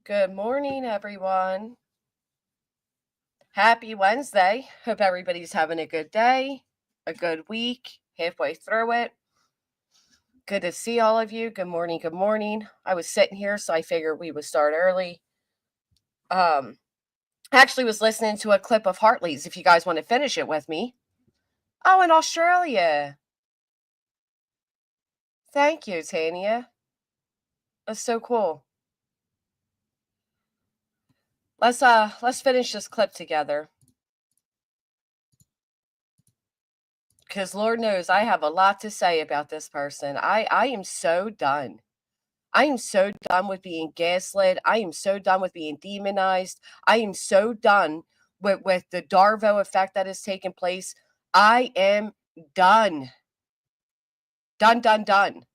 Good morning, everyone. Happy Wednesday. Hope everybody's having a good day, a good week, halfway through it. Good to see all of you. Good morning. Good morning. I was sitting here, so I figured we would start early. I actually was listening to a clip of Hartley's, if you guys want to finish it with me. Oh, in Australia. Thank you, Tanya. That's so cool. Let's finish this clip together. Because Lord knows I have a lot to say about this person. I am so done. I am so done with being gaslit. I am so done with being demonized. I am so done with the Darvo effect that has taken place. I am done. Done, done, done.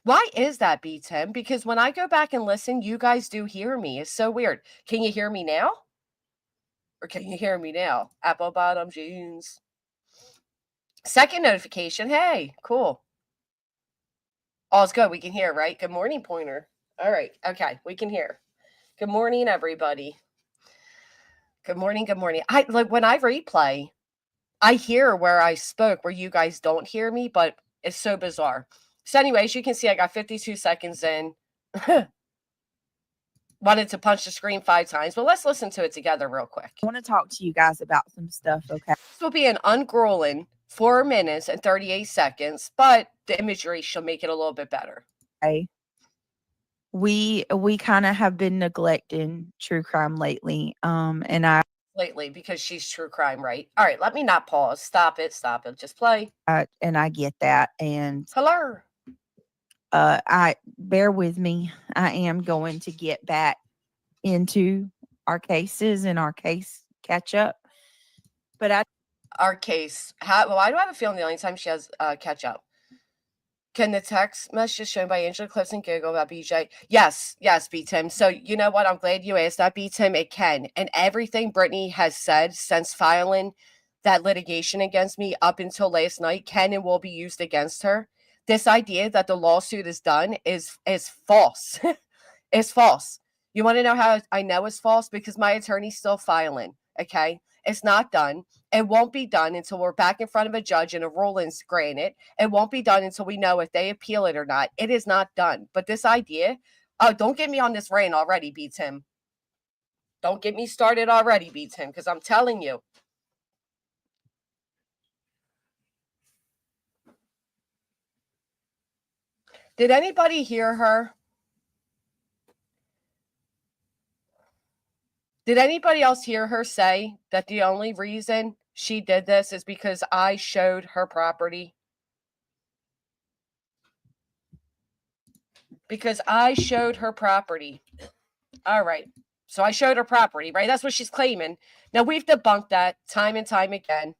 Why is that, B10? Because when I go back and listen, you guys do hear me. It's so weird. Can you hear me now? Or can you hear me now? Apple bottom jeans. Second notification. Hey, cool. All's good. We can hear, right? Good morning, Pointer. All right. Okay. We can hear. Good morning, everybody. Good morning. Good morning. I like when I replay, I hear where I spoke, where you guys don't hear me, but it's so bizarre. So, anyways, you can see I got 52 seconds in. Wanted to punch the screen 5 times, but let's listen to it together real quick. I want to talk to you guys about some stuff, okay? This will be an ungrueling 4 minutes and 38 seconds, but the imagery shall make it a little bit better. Okay. We kind of have been neglecting true crime lately. Lately, because she's true crime, right? All right, let me not pause. Stop it. Just play. And I get that. And hello. I bear with me. I am going to get back into our cases and our case catch up. But our case. Why do I have a feeling the only time she has catch up? Can the text message shown by Angela Clips and Google about BJ? Yes, B-Tim. So you know what? I'm glad you asked that, B-Tim. It can. And everything Brittany has said since filing that litigation against me up until last night can and will be used against her. This idea that the lawsuit is done is false. It's false. You want to know how I know it's false? Because my attorney's still filing, okay? It's not done. It won't be done until we're back in front of a judge and a ruling's granted. It won't be done until we know if they appeal it or not. It is not done. But this idea, don't get me on this reign already, B-Tim. Don't get me started already, B-Tim, because I'm telling you. Did anybody hear her? Did anybody else hear her say that the only reason she did this is because I showed her property? Because I showed her property. All right. So I showed her property, right? That's what she's claiming. Now, we've debunked that time and time again.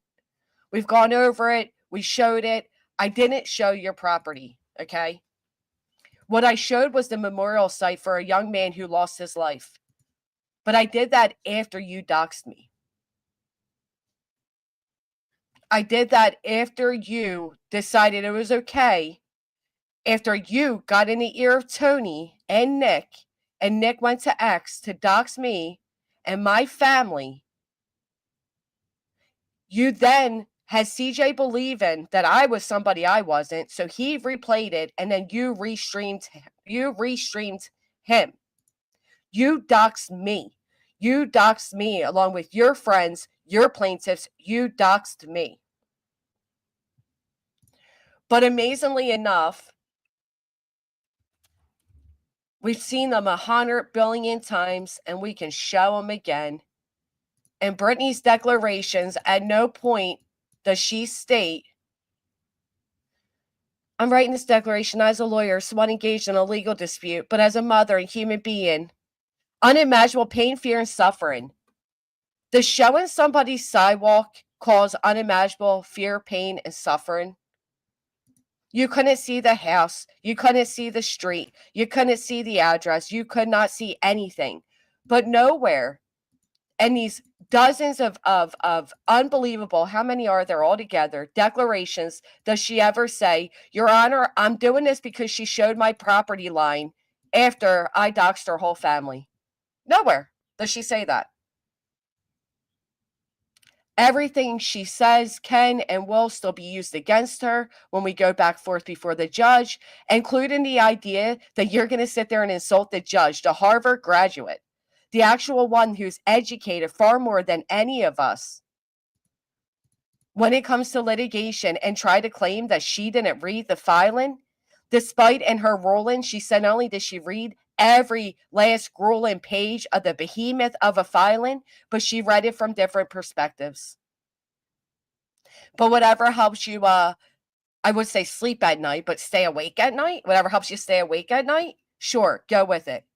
We've gone over it. We showed it. I didn't show your property, okay? What I showed was the memorial site for a young man who lost his life. But I did that after you doxed me. I did that after you decided it was okay, after you got in the ear of Tony and Nick went to X to dox me and my family. You then had CJ believing that I was somebody I wasn't, so he replayed it, and then you restreamed him. You doxed me. You doxed me along with your friends, your plaintiffs. You doxed me. But amazingly enough, we've seen them 100 billion times, and we can show them again. And Brittany's declarations, at no point does she state, I'm writing this declaration not as a lawyer, someone engaged in a legal dispute, but as a mother and human being. Unimaginable pain, fear, and suffering. Does showing somebody's sidewalk cause unimaginable fear, pain, and suffering? You couldn't see the house. You couldn't see the street. You couldn't see the address. You could not see anything. But nowhere, and these dozens of unbelievable, how many are there altogether, declarations, does she ever say, Your Honor, I'm doing this because she showed my property line after I doxed her whole family. Nowhere does she say that. Everything she says can and will still be used against her when we go back forth before the judge, including the idea that you're going to sit there and insult the judge, the Harvard graduate, the actual one who's educated far more than any of us when it comes to litigation, and try to claim that she didn't read the filing, despite in her ruling, she said not only did she read every last grueling page of the behemoth of a filing, but she read it from different perspectives. But whatever helps you, I would say sleep at night, but stay awake at night, whatever helps you stay awake at night, sure, go with it.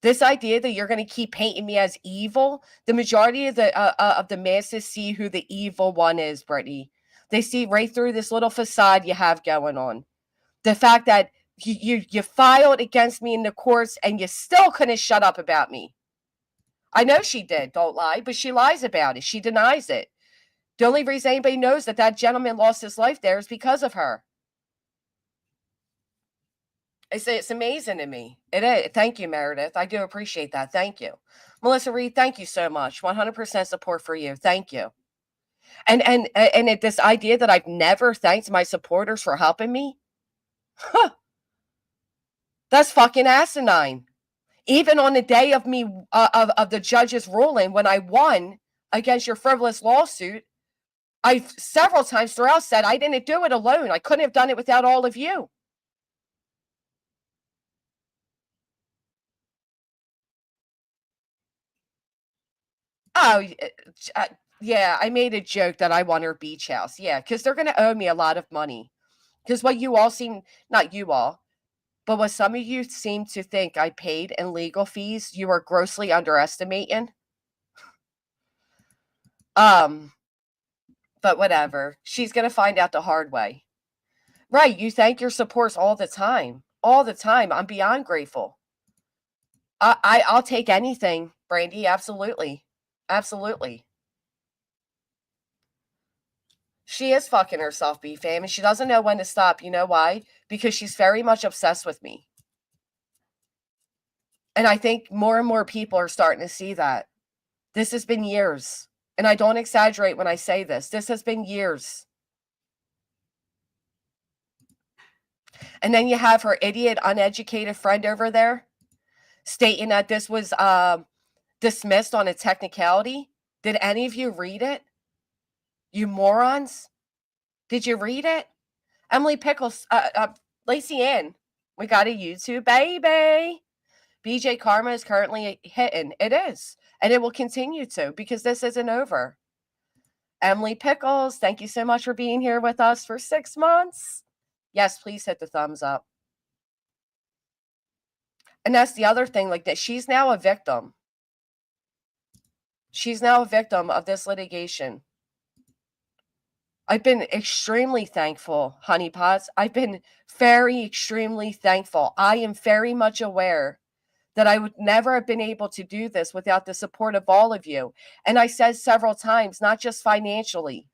This idea that you're going to keep painting me as evil, the majority of the masses see who the evil one is, Brittany. They see right through this little facade you have going on. The fact that you filed against me in the courts and you still couldn't shut up about me. I know she did, don't lie, but she lies about it. She denies it. The only reason anybody knows that that gentleman lost his life there is because of her. It's amazing to me. It is. Thank you, Meredith. I do appreciate that. Thank you. Melissa Reed, thank you so much. 100% support for you. Thank you. And this idea that I've never thanked my supporters for helping me, that's fucking asinine. Even on the day of me of the judge's ruling, when I won against your frivolous lawsuit, I've several times throughout said I didn't do it alone. I couldn't have done it without all of you. Oh, yeah, I made a joke that I want her beach house. Yeah, because they're going to owe me a lot of money. Because what you all seem, not you all, but what some of you seem to think I paid in legal fees, you are grossly underestimating. But whatever. She's going to find out the hard way. Right, you thank your supports all the time. All the time. I'm beyond grateful. I'll take anything, Brandy. Absolutely. Absolutely. She is fucking herself, B-Fam, and she doesn't know when to stop. You know why? Because she's very much obsessed with me. And I think more and more people are starting to see that. This has been years. And I don't exaggerate when I say this. This has been years. And then you have her idiot, uneducated friend over there stating that this was dismissed on a technicality. Did any of you read it? You morons? Did you read it? Emily Pickles, Lacey Ann, we got a YouTube baby. BJ Karma is currently hitting. It is. And it will continue to, because this isn't over. Emily Pickles, thank you so much for being here with us for 6 months. Yes, please hit the thumbs up. And that's the other thing, like that she's now a victim. She's now a victim of this litigation. I've been extremely thankful, honeypots. I've been very extremely thankful. I am very much aware that I would never have been able to do this without the support of all of you. And I said several times, not just financially,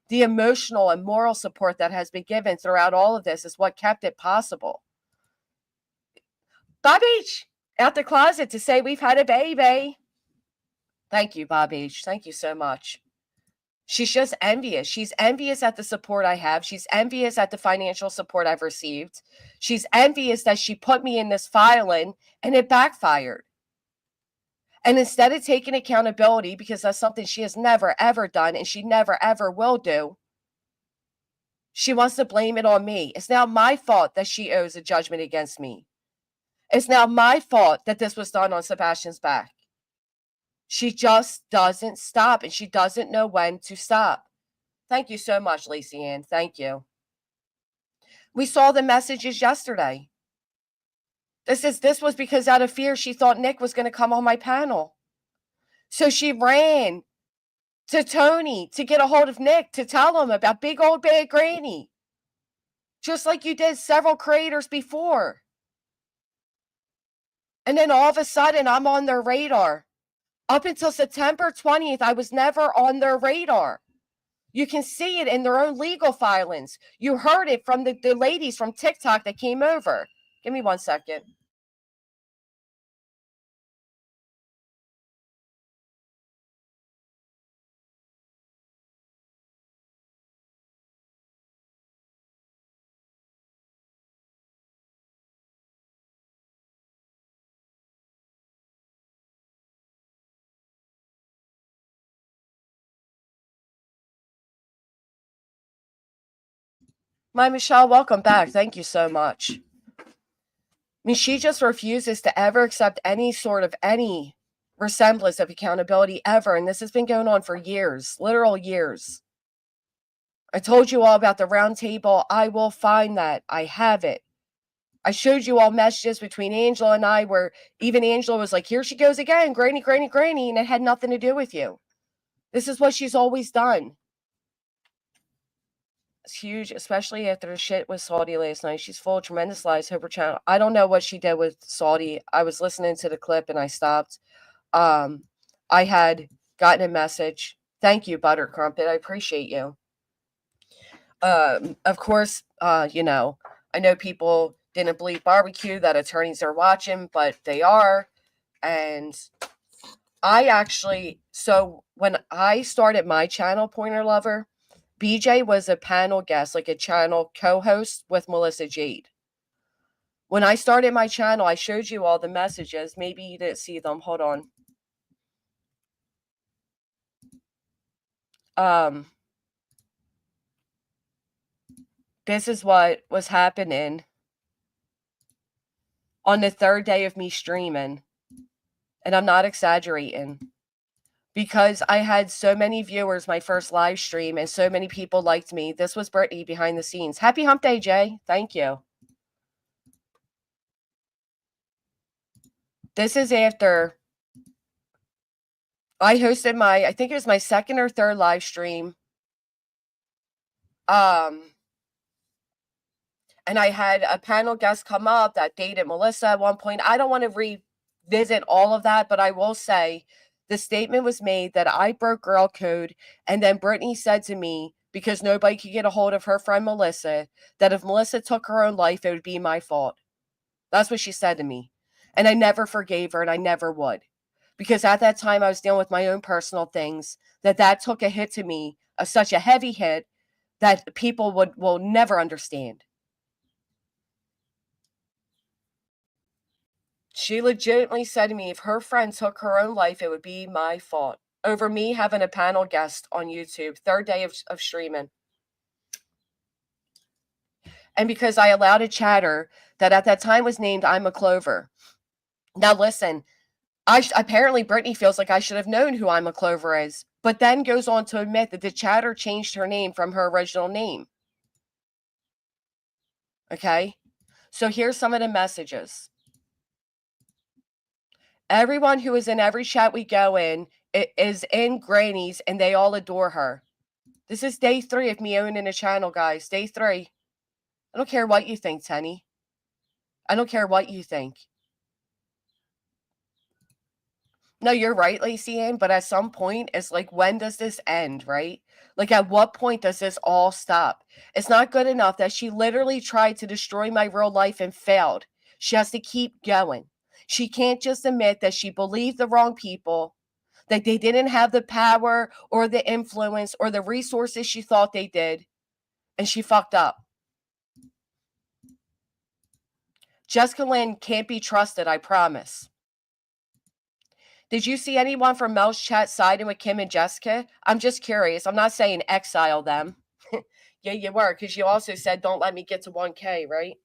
the emotional and moral support that has been given throughout all of this is what kept it possible. Bob H, out the closet to say we've had a baby. Thank you, Bob H. Thank you so much. She's just envious. She's envious at the support I have. She's envious at the financial support I've received. She's envious that she put me in this filing and it backfired. And instead of taking accountability, because that's something she has never, ever done and she never, ever will do, she wants to blame it on me. It's now my fault that she owes a judgment against me. It's now my fault that this was done on Sebastian's back. She just doesn't stop, and she doesn't know when to stop. Thank you so much, Lacey Ann. Thank you. We saw the messages yesterday. This was because out of fear, she thought Nick was going to come on my panel. So she ran to Tony to get a hold of Nick to tell him about big old bad granny. Just like you did several creators before. And then all of a sudden, I'm on their radar. Up until September 20th, I was never on their radar. You can see it in their own legal filings. You heard it from the ladies from TikTok that came over. Give me 1 second. My Michelle, welcome back. Thank you so much. I mean, she just refuses to ever accept any resemblance of accountability ever. And this has been going on for years, literal years. I told you all about the round table. I will find that. I have it. I showed you all messages between Angela and I where even Angela was like, here she goes again, granny, granny, granny. And it had nothing to do with you. This is what she's always done. It's huge, especially after the shit with Saudi last night. She's full of tremendous lies. Hope her channel. I don't know what she did with Saudi. I was listening to the clip and I stopped. I had gotten a message. Thank you, Butter Crumpet. I appreciate you. Of course, you know, I know people didn't believe barbecue that attorneys are watching, but they are. And I actually, so when I started my channel, Pointer Lover, BJ was a panel guest, like a channel co-host with Melissa Jade. When I started my channel, I showed you all the messages. Maybe you didn't see them. Hold on. This is what was happening on the third day of me streaming. And I'm not exaggerating. Because I had so many viewers my first live stream and so many people liked me. This was Brittany behind the scenes. Happy hump day, Jay. Thank you. This is after I hosted I think it was my second or third live stream. And I had a panel guest come up that dated Melissa at one point. I don't want to revisit all of that, but I will say the statement was made that I broke girl code. And then Brittany said to me, because nobody could get a hold of her friend Melissa, that if Melissa took her own life, it would be my fault. That's what she said to me. And I never forgave her, and I never would. Because at that time, I was dealing with my own personal things, that took a hit to me, such a heavy hit, that people will never understand. She legitimately said to me, if her friend took her own life, it would be my fault. Over me having a panel guest on YouTube, third day of streaming. And because I allowed a chatter that at that time was named I'm a Clover. Now listen, apparently Brittany feels like I should have known who I'm a Clover is, but then goes on to admit that the chatter changed her name from her original name. Okay? So here's some of the messages. Everyone who is in every chat we go in is in Granny's and they all adore her. This is day 3 of me owning a channel, guys. Day 3. I don't care what you think, Tenny. I don't care what you think. No, you're right, Lacey Ann, but at some point, it's like, when does this end, right? Like, at what point does this all stop? It's not good enough that she literally tried to destroy my real life and failed. She has to keep going. She can't just admit that she believed the wrong people, that they didn't have the power or the influence or the resources she thought they did, and she fucked up. Jessica Lynn can't be trusted, I promise. Did you see anyone from Mel's chat siding with Kim and Jessica? I'm just curious. I'm not saying exile them. Yeah, you were, because you also said don't let me get to 1K, right?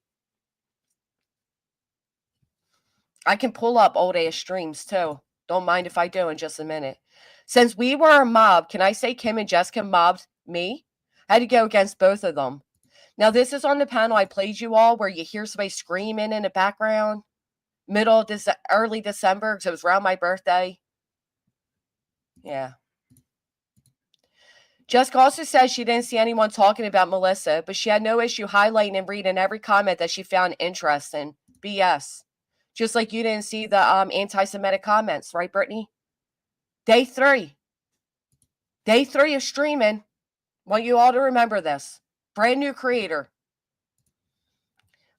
I can pull up old ass streams too. Don't mind if I do in just a minute. Since we were a mob, can I say Kim and Jessica mobbed me? I had to go against both of them. Now, this is on the panel I played you all where you hear somebody screaming in the background. Early December, because it was around my birthday. Yeah. Jessica also says she didn't see anyone talking about Melissa, but she had no issue highlighting and reading every comment that she found interesting. BS. Just like you didn't see the anti-Semitic comments, right, Brittany? Day 3. Day 3 of streaming. Want you all to remember this. Brand new creator.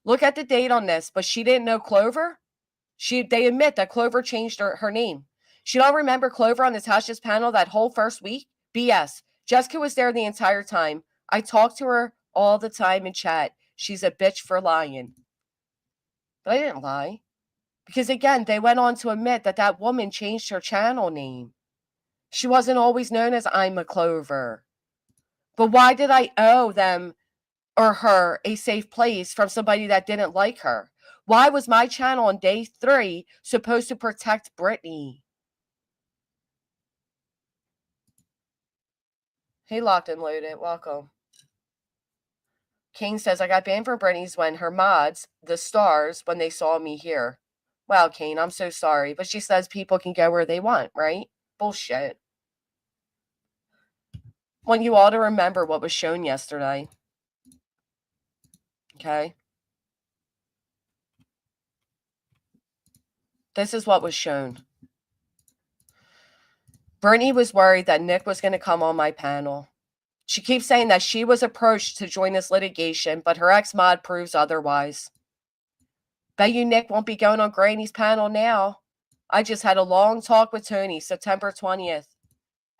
Look at the date on this, but she didn't know Clover. They admit that Clover changed her name. She don't remember Clover on Natasha's panel that whole first week? BS. Jessica was there the entire time. I talked to her all the time in chat. She's a bitch for lying. But I didn't lie. Because again, they went on to admit that that woman changed her channel name. She wasn't always known as I'm a Clover. But why did I owe them or her a safe place from somebody that didn't like her? Why was my channel on day 3 supposed to protect Brittany? Hey, Locked and Loaded, welcome. Kane says, I got banned for Brittany's when her mods, the stars, when they saw me here. Wow, Kane, I'm so sorry. But she says people can go where they want, right? Bullshit. Want you all to remember what was shown yesterday. Okay? This is what was shown. Brittany was worried that Nick was going to come on my panel. She keeps saying that she was approached to join this litigation, but her ex-mod proves otherwise. Bet you Nick won't be going on Granny's panel now. I just had a long talk with Tony, September 20th.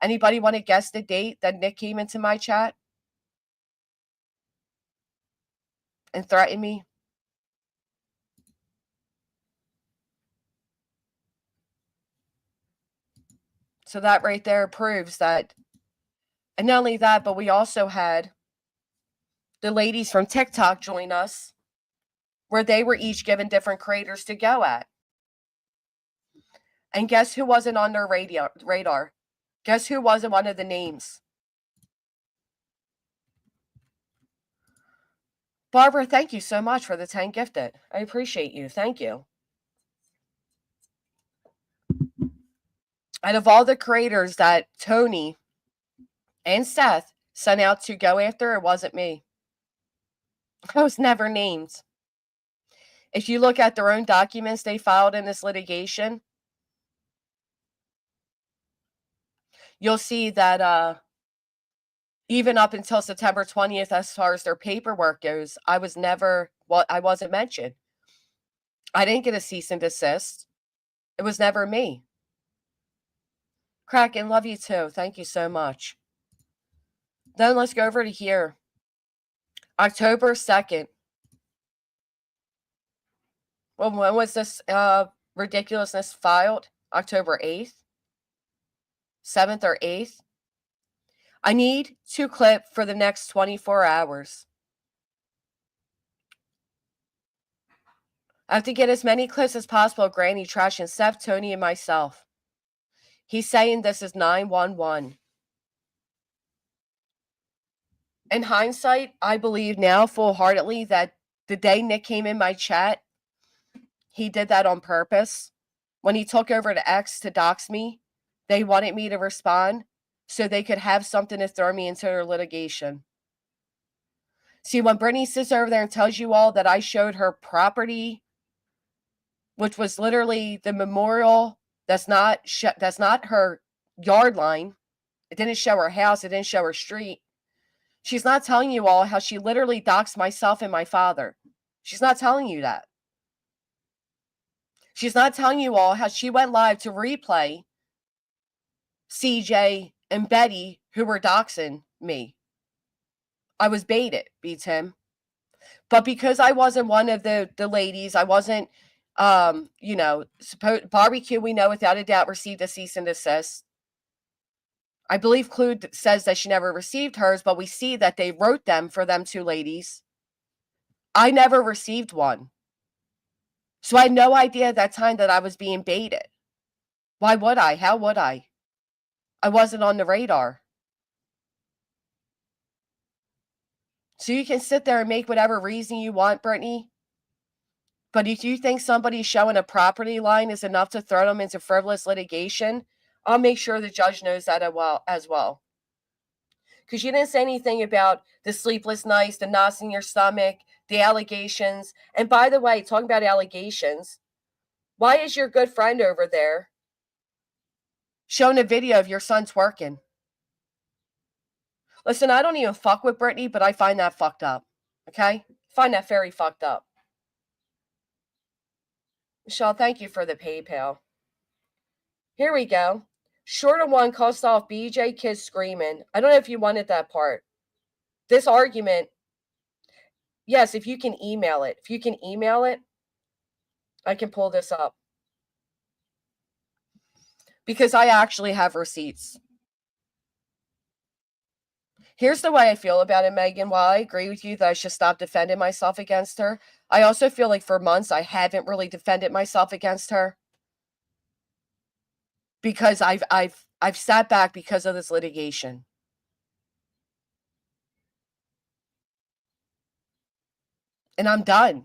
Anybody want to guess the date that Nick came into my chat and threatened me? So that right there proves that. And not only that, but we also had the ladies from TikTok join us, where they were each given different creators to go at. And guess who wasn't on their radar? Guess who wasn't one of the names? Barbara, thank you so much for the 10 gifted. I appreciate you. Thank you. Out of all the creators that Tony and Seth sent out to go after, it wasn't me. I was never named. If you look at their own documents they filed in this litigation, you'll see that even up until September 20th, as far as their paperwork goes, I wasn't mentioned. I didn't get a cease and desist. It was never me. Kraken, love you too. Thank you so much. Then let's go over to here. October 2nd. Well, when was this ridiculousness filed? October 8th? 7th or 8th? I need to clip for the next 24 hours. I have to get as many clips as possible of Granny trashing Seth, Tony, and myself. He's saying this is 911. In hindsight, I believe now full-heartedly that the day Nick came in my chat, he did that on purpose. When he took over to X to dox me, they wanted me to respond so they could have something to throw me into their litigation. See, when Brittany sits over there and tells you all that I showed her property, which was literally the memorial, that's not her yard line. It didn't show her house. It didn't show her street. She's not telling you all how she literally doxed myself and my father. She's not telling you that. She's not telling you all how she went live to replay CJ and Betty, who were doxing me. I was baited, beats him. But because I wasn't one of the ladies, I wasn't, Barbecue, we know without a doubt, received a cease and desist. I believe Clue says that she never received hers, but we see that they wrote them for them two ladies. I never received one. So I had no idea at that time that I was being baited. Why would I? How would I? I wasn't on the radar. So you can sit there and make whatever reason you want, Brittany. But if you think somebody showing a property line is enough to throw them into frivolous litigation, I'll make sure the judge knows that as well. Because you didn't say anything about the sleepless nights, the knots in your stomach, the allegations. And by the way, talking about allegations, why is your good friend over there showing a video of your son twerking? Listen, I don't even fuck with Brittany, but I find that fucked up. Okay? Find that very fucked up. Michelle, thank you for the PayPal. Here we go. Shorter one cussed off BJ kids screaming. I don't know if you wanted that part. This argument, yes, if you can email it. If you can email it, I can pull this up. Because I actually have receipts. Here's the way I feel about it, Megan. While I agree with you that I should stop defending myself against her, I also feel like for months I haven't really defended myself against her. Because I've sat back because of this litigation. And I'm done.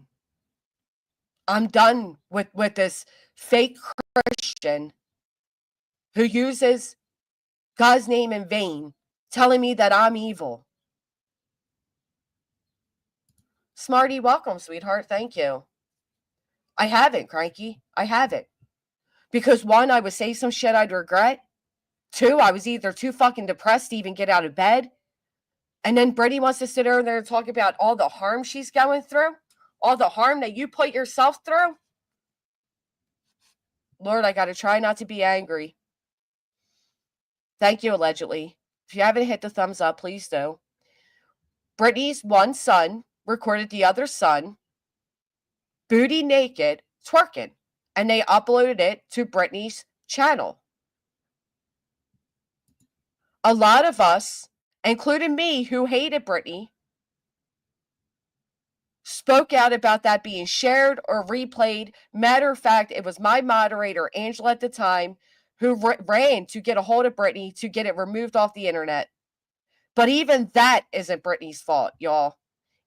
I'm done with this fake Christian who uses God's name in vain, telling me that I'm evil. Smarty, welcome, sweetheart. Thank you. I haven't, Cranky. I haven't. Because one, I would say some shit I'd regret. Two, I was either too fucking depressed to even get out of bed. And then Brittany wants to sit there and talk about all the harm she's going through. All the harm that you put yourself through. Lord, I got to try not to be angry. Thank you, allegedly. If you haven't hit the thumbs up, please do. Brittany's one son recorded the other son booty naked twerking, and they uploaded it to Brittany's channel. A lot of us, including me who hated Brittany, spoke out about that being shared or replayed. Matter of fact, it was my moderator, Angela, at the time, who ran to get a hold of Brittany to get it removed off the internet. But even that isn't Brittany's fault, y'all.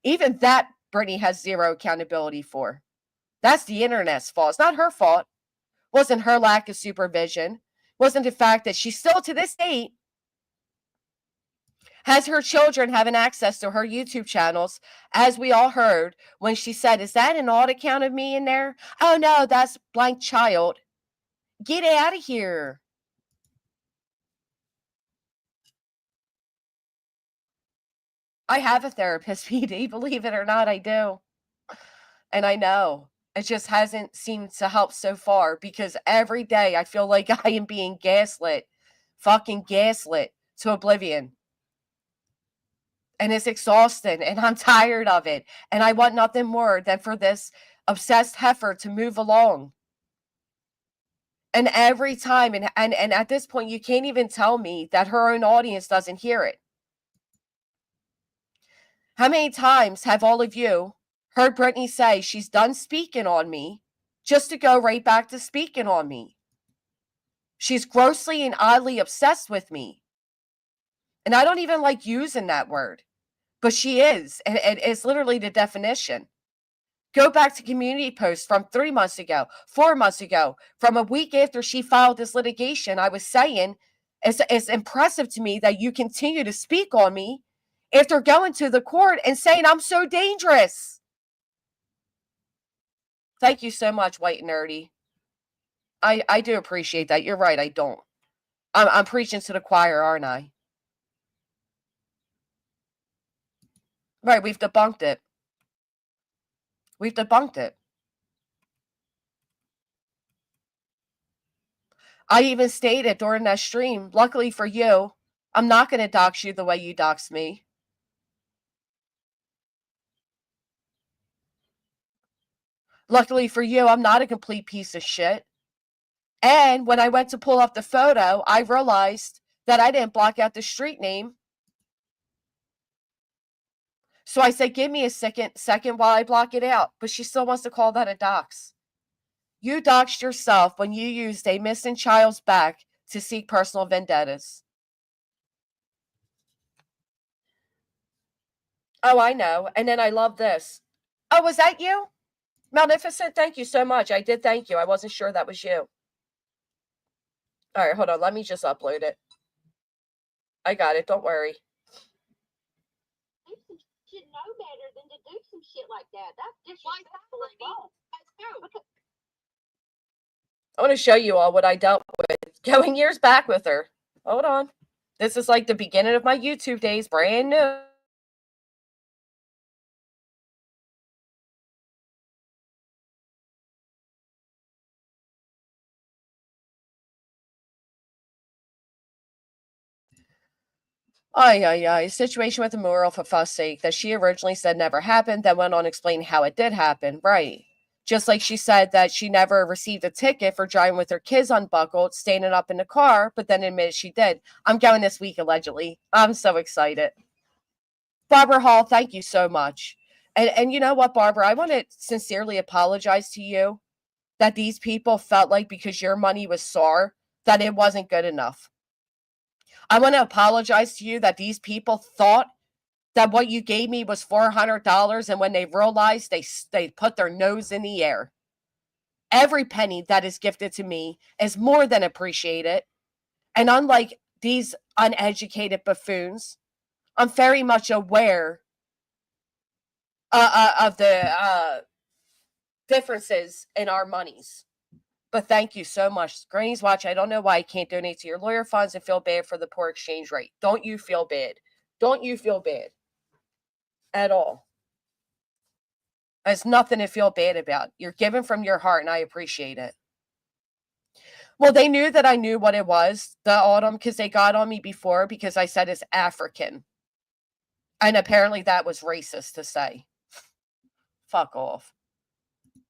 Even that Brittany has zero accountability for. That's the internet's fault. It's not her fault. It wasn't her lack of supervision. It wasn't the fact that she still to this date has her children having access to her YouTube channels, as we all heard when she said, is that an odd account of me in there? Oh no, that's blank child. Get out of here. I have a therapist, PD, believe it or not, I do. And I know. It just hasn't seemed to help so far because every day I feel like I am being gaslit. Fucking gaslit to oblivion. And it's exhausting and I'm tired of it. And I want nothing more than for this obsessed heifer to move along. And every time, and at this point, you can't even tell me that her own audience doesn't hear it. How many times have all of you heard Brittany say she's done speaking on me just to go right back to speaking on me? She's grossly and oddly obsessed with me. And I don't even like using that word, but she is. And it's literally the definition. Go back to community posts from 3 months ago, 4 months ago, from a week after she filed this litigation. I was saying it's impressive to me that you continue to speak on me after going to the court and saying I'm so dangerous. Thank you so much, White Nerdy. I do appreciate that. You're right, I don't. I'm preaching to the choir, aren't I? Right, we've debunked it. We've debunked it. I even stated during that stream, luckily for you, I'm not going to dox you the way you dox me. Luckily for you, I'm not a complete piece of shit. And when I went to pull up the photo, I realized that I didn't block out the street name. So I said, give me a second while I block it out. But she still wants to call that a dox. You doxed yourself when you used a missing child's back to seek personal vendettas. Oh, I know. And then I love this. Oh, was that you? Magnificent. Thank you so much. I did thank you. I wasn't sure that was you. All right, hold on. Let me just upload it. I got it. Don't worry. You should know better than to do some shit like that. That's disrespectful as well. That's true. I want to show you all what I dealt with going years back with her. Hold on. This is like the beginning of my YouTube days, brand new. Situation with the mural, for fuss sake, that she originally said never happened, then went on to explain how it did happen. Right. Just like she said that she never received a ticket for driving with her kids unbuckled, standing up in the car, but then admitted she did. I'm going this week, allegedly. I'm so excited. Barbara Hall, thank you so much. And you know what, Barbara? I want to sincerely apologize to you that these people felt like because your money was SAR, that it wasn't good enough. I want to apologize to you that these people thought that what you gave me was $400, and when they realized, they put their nose in the air. Every penny that is gifted to me is more than appreciated. And unlike these uneducated buffoons, I'm very much aware of the differences in our monies. But thank you so much. Granny's Watch, I don't know why I can't donate to your lawyer funds and feel bad for the poor exchange rate. Don't you feel bad. Don't you feel bad at all. There's nothing to feel bad about. You're giving from your heart, and I appreciate it. Well, they knew that I knew what it was, the autumn, because they got on me before because I said it's African. And apparently that was racist to say. Fuck off.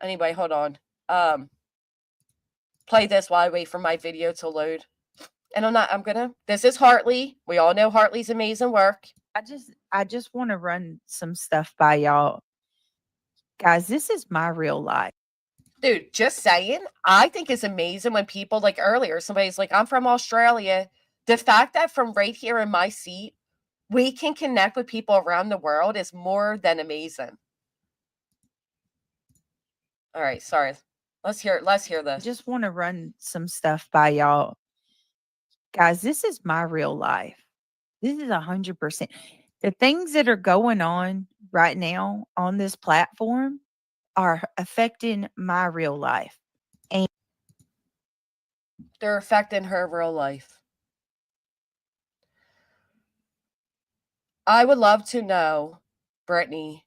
Anyway, hold on. Play this while I wait for my video to load. And this is Hartley. We all know Hartley's amazing work. I just want to run some stuff by y'all. Guys, this is my real life. Dude, just saying, I think it's amazing when people, like earlier, somebody's like, I'm from Australia. The fact that from right here in my seat, we can connect with people around the world is more than amazing. All right, sorry. Let's hear this. I just want to run some stuff by y'all. Guys, this is my real life. This is 100%. The things that are going on right now on this platform are affecting my real life. And they're affecting her real life. I would love to know, Brittany.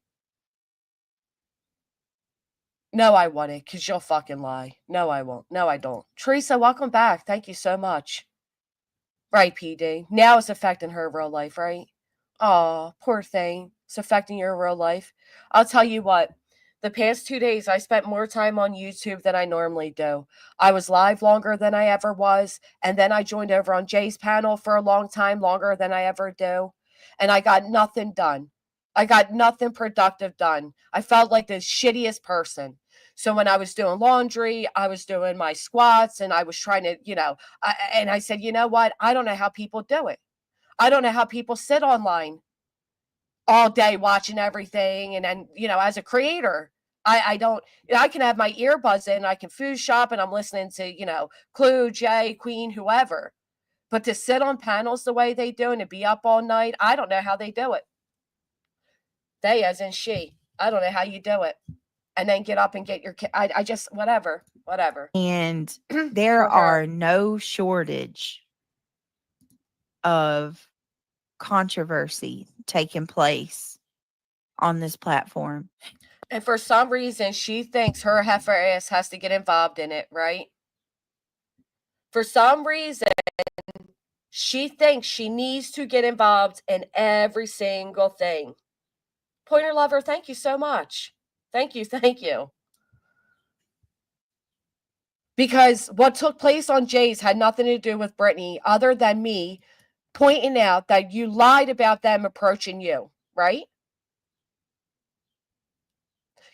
No, I wouldn't, because you'll fucking lie. No, I won't. No, I don't. Teresa, welcome back. Thank you so much. Right, PD. Now it's affecting her real life, right? Oh, poor thing. It's affecting your real life. I'll tell you what. The past 2 days, I spent more time on YouTube than I normally do. I was live longer than I ever was, and then I joined over on Jay's panel for a long time, longer than I ever do, and I got nothing done. I got nothing productive done. I felt like the shittiest person. So when I was doing laundry, I was doing my squats, and I was trying to, and I said, you know what? I don't know how people do it. I don't know how people sit online all day watching everything. And then, as a creator, I don't, I can have my earbuds in, I can food shop, and I'm listening to, Clue, Jay, Queen, whoever. But to sit on panels the way they do and to be up all night, I don't know how they do it. They, as in she. I don't know how you do it. And then get up and get your kid. I just, whatever. And there are no shortage of controversy taking place on this platform. And for some reason, she thinks her heifer ass has to get involved in it, right? For some reason, she thinks she needs to get involved in every single thing. Pointer Lover, thank you so much. Thank you. Because what took place on Jay's had nothing to do with Brittany other than me pointing out that you lied about them approaching you, right?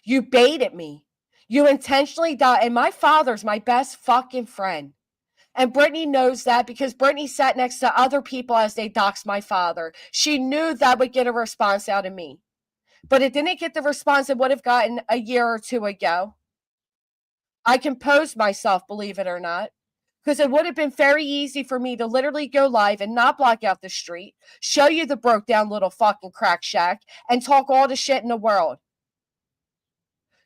You baited me. You intentionally died. And my father's my best fucking friend. And Brittany knows that because Brittany sat next to other people as they doxed my father. She knew that would get a response out of me. But it didn't get the response it would have gotten a year or two ago. I composed myself, believe it or not, because it would have been very easy for me to literally go live and not block out the street, show you the broke down little fucking crack shack, and talk all the shit in the world.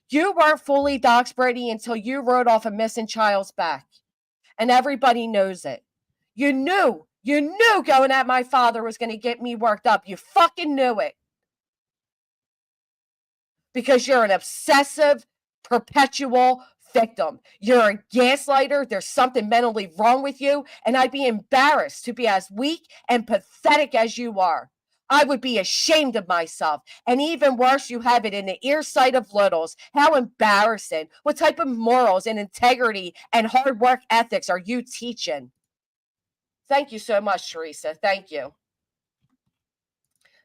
You weren't fully doxed, Brittany, until you wrote off a missing child's back. And everybody knows it. You knew going at my father was going to get me worked up. You fucking knew it. Because you're an obsessive, perpetual, victim. You're a gaslighter. There's something mentally wrong with you. And I'd be embarrassed to be as weak and pathetic as you are. I would be ashamed of myself. And even worse, you have it in the ear sight of littles. How embarrassing. What type of morals and integrity and hard work ethics are you teaching? Thank you so much, Teresa. Thank you.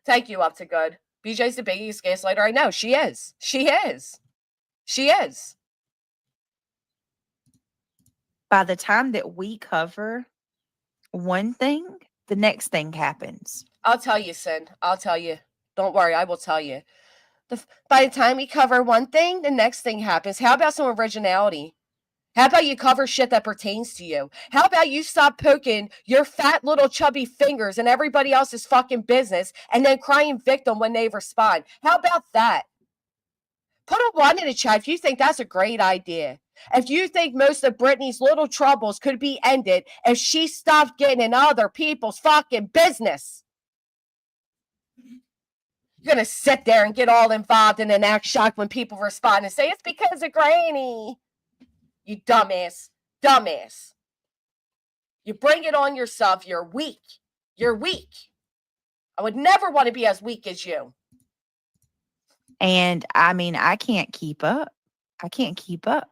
Thank you, Up to Good. BJ's the biggest gaslighter I know. She is. She is. She is. By the time that we cover one thing, the next thing happens. I'll tell you, Sin. I'll tell you. Don't worry, I will tell you. By the time we cover one thing, the next thing happens. How about some originality? How about you cover shit that pertains to you? How about you stop poking your fat little chubby fingers in everybody else's fucking business and then crying victim when they respond? How about that? Put a 1 in the chat if you think that's a great idea. If you think most of Brittany's little troubles could be ended if she stopped getting in other people's fucking business. You're going to sit there and get all involved and then act shocked when people respond and say, it's because of Granny. You dumbass. Dumbass. You bring it on yourself. You're weak. You're weak. I would never want to be as weak as you. And I mean, I can't keep up. I can't keep up.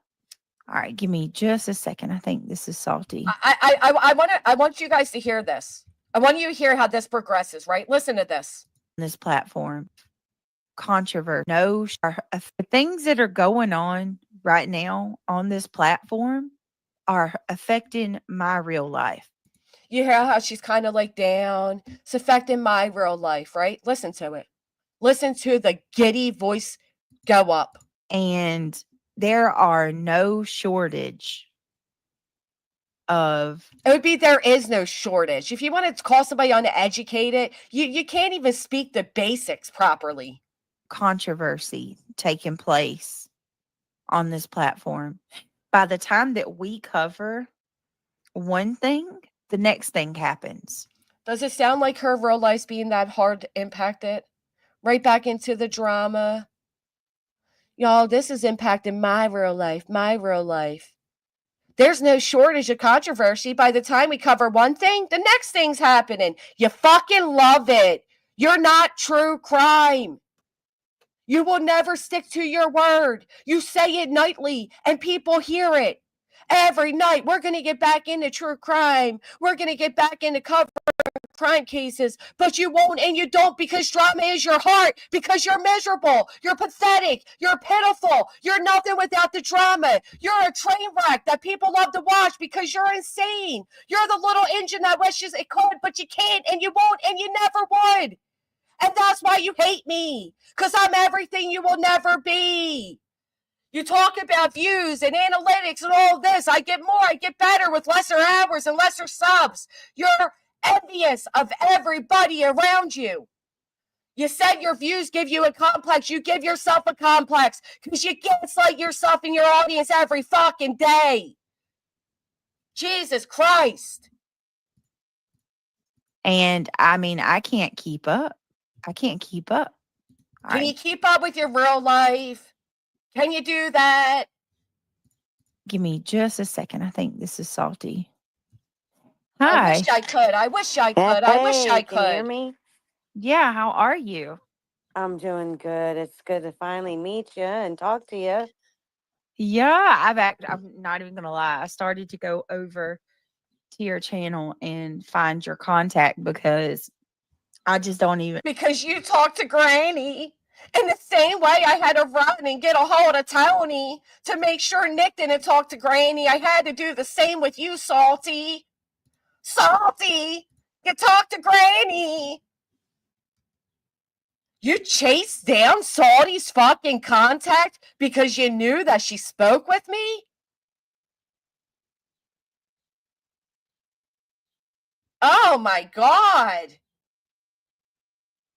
All right, give me just a second. I think this is salty. I want you guys to hear this. I want you to hear how this progresses, right? Listen to this. This platform, controversy. No, the things that are going on right now on this platform are affecting my real life. You hear how she's kind of like down. It's affecting my real life, right? Listen to it. Listen to the giddy voice go up. And there are no shortage of. It would be there is no shortage. If you want to call somebody uneducated, you can't even speak the basics properly. Controversy taking place on this platform. By the time that we cover one thing, the next thing happens. Does it sound like her real life's being that hard impacted? Right back into the drama. Y'all, this is impacting my real life. My real life. There's no shortage of controversy. By the time we cover one thing, the next thing's happening. You fucking love it. You're not true crime. You will never stick to your word. You say it nightly and people hear it. Every night, we're going to get back into true crime. We're going to get back into covering crime cases, but you won't and you don't because drama is your heart, because you're miserable, you're pathetic, you're pitiful, you're nothing without the drama. You're a train wreck that people love to watch because you're insane. You're the little engine that wishes it could, but you can't and you won't and you never would. And that's why you hate me, because I'm everything you will never be. You talk about views and analytics and all this. I get more, I get better with lesser hours and lesser subs. You're envious of everybody around you. You said your views give you a complex. You give yourself a complex because you gaslight yourself and your audience every fucking day. Jesus Christ. And I mean, I can't keep up. I can't keep up. Can you keep up with your real life? Can you do that? Give me just a second. I think this is salty. I Hi. wish I could. I wish I could. I wish I could. Can you hear me? Yeah, how are you? I'm doing good. It's good to finally meet you and talk to you. Yeah, I'm not even gonna lie. I started to go over to your channel and find your contact because I just don't even. Because you talk to Granny. In the same way I had to run and get a hold of Tony to make sure Nick didn't talk to Granny, I had to do the same with you, Salty. Salty, you talk to Granny. You chased down Salty's fucking contact because you knew that she spoke with me? Oh my God.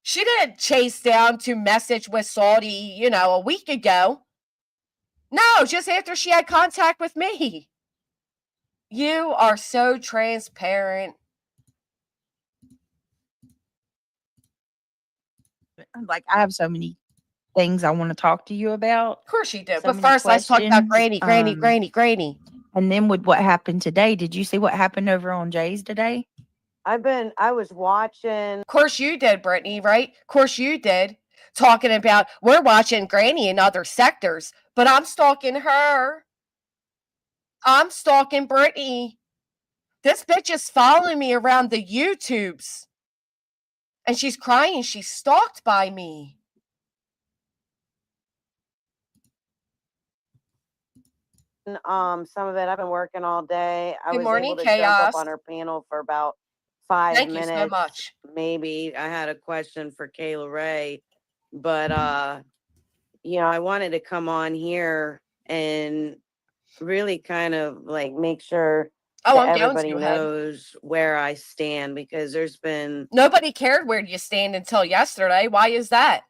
She didn't chase down to message with Salty, a week ago. No, just after she had contact with me. You are so transparent. I'm like, I have so many things I want to talk to you about. Of course you do. So But many first, let's talk about questions, Granny. And then with what happened today, did you see what happened over on Jay's today? I was watching. Of course you did, Brittany, right? Of course you did. Talking about, we're watching Granny in other sectors, but I'm stalking her. I'm stalking Brittany. This bitch is following me around the YouTubes. And she's crying. She's stalked by me. Some of it. I've been working all day. I Good was morning, able to jump up Chaos. on her panel for about 5 Thank you minutes. so much. Maybe I had a question for Kayla Ray, but I wanted to come on here and really kind of like make sure Oh, that I'm going everybody to head. knows where I stand, because there's been Nobody cared where you stand until yesterday. Why is that?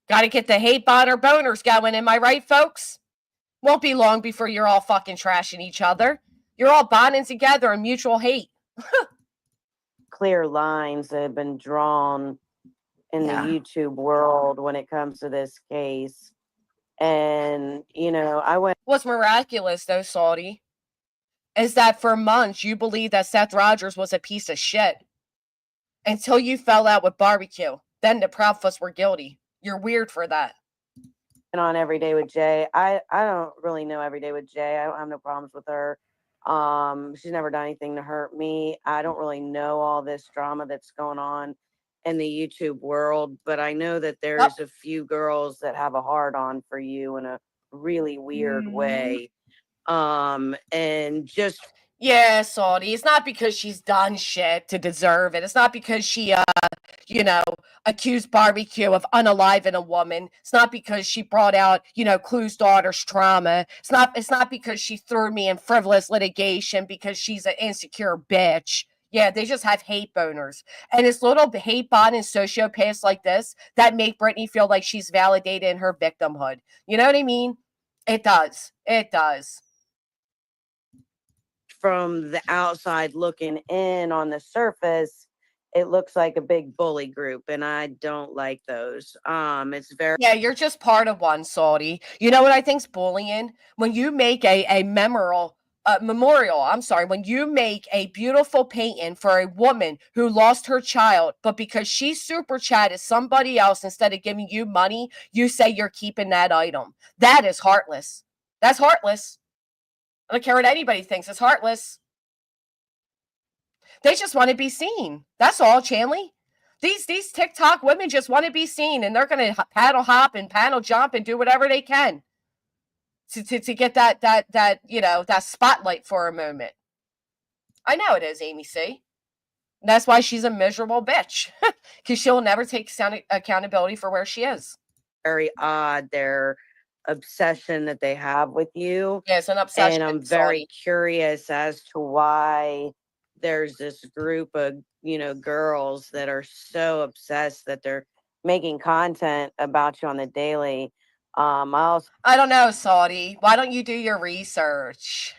Got to get the hate boner boners going. Am I right, folks? Won't be long before you're all fucking trashing each other. You're all bonding together in mutual hate. clear lines that have been drawn in the Yeah. YouTube world when it comes to this case. And, I went. What's miraculous, though, Saudi, is that for months you believed that Seth Rogers was a piece of shit until you fell out with Barbecue. Then the Proudfoots were guilty. You're weird for that. On Every Day with Jay. I don't really know Every Day with Jay. I don't have no problems with her. She's never done anything to hurt me. I don't really know all this drama that's going on in the YouTube world, but I know that there's a few girls that have a hard on for you in a really weird way. And just Yeah, Saudi. It's not because she's done shit to deserve it. It's not because she accused Barbecue of unaliving a woman. It's not because she brought out, Clue's daughter's trauma. It's not because she threw me in frivolous litigation because she's an insecure bitch. Yeah, they just have hate boners. And it's little hate bond and sociopaths like this that make Brittany feel like she's validated in her victimhood. You know what I mean? It does. It does. from the outside looking in on the surface, it looks like a big bully group, and I don't like those. It's very. Yeah, you're just part of one, Saudi. You know what I think's bullying? When you make a memorial, when you make a beautiful painting for a woman who lost her child, but because she super chatted somebody else instead of giving you money, you say you're keeping that item. That is heartless. That's heartless. I don't care what anybody thinks. It's heartless. They just want to be seen. That's all, Chanley. These TikTok women just want to be seen, and they're going to paddle hop and paddle jump and do whatever they can to get that spotlight for a moment. I know it is, Amy C. That's why she's a miserable bitch, because she'll never take accountability for where she is. Very odd, their obsession that they have with you. Yeah, it's an obsession. And I'm very curious as to why there's this group of, girls that are so obsessed that they're making content about you on the daily. I don't know, Saudi. Why don't you do your research?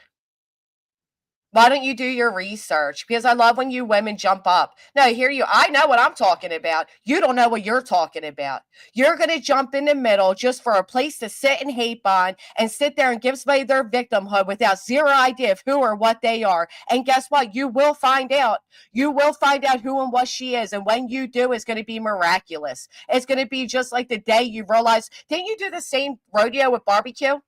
Why don't you do your research? Because I love when you women jump up. No, I hear you. I know what I'm talking about. You don't know what you're talking about. You're going to jump in the middle just for a place to sit and hate on and sit there and give somebody their victimhood without zero idea of who or what they are. And guess what? You will find out. You will find out who and what she is. And when you do, it's going to be miraculous. It's going to be just like the day you realize, didn't you do the same rodeo with Barbecue?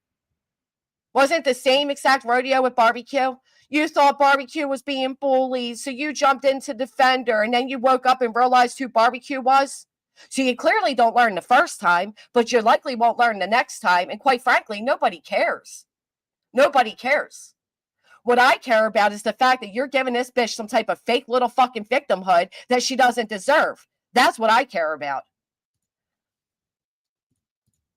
Wasn't it the same exact rodeo with Barbecue? You thought Barbecue was being bullied, so you jumped in to defend her, and then you woke up and realized who Barbecue was? So you clearly don't learn the first time, but you likely won't learn the next time, and quite frankly, nobody cares. Nobody cares. What I care about is the fact that you're giving this bitch some type of fake little fucking victimhood that she doesn't deserve. That's what I care about.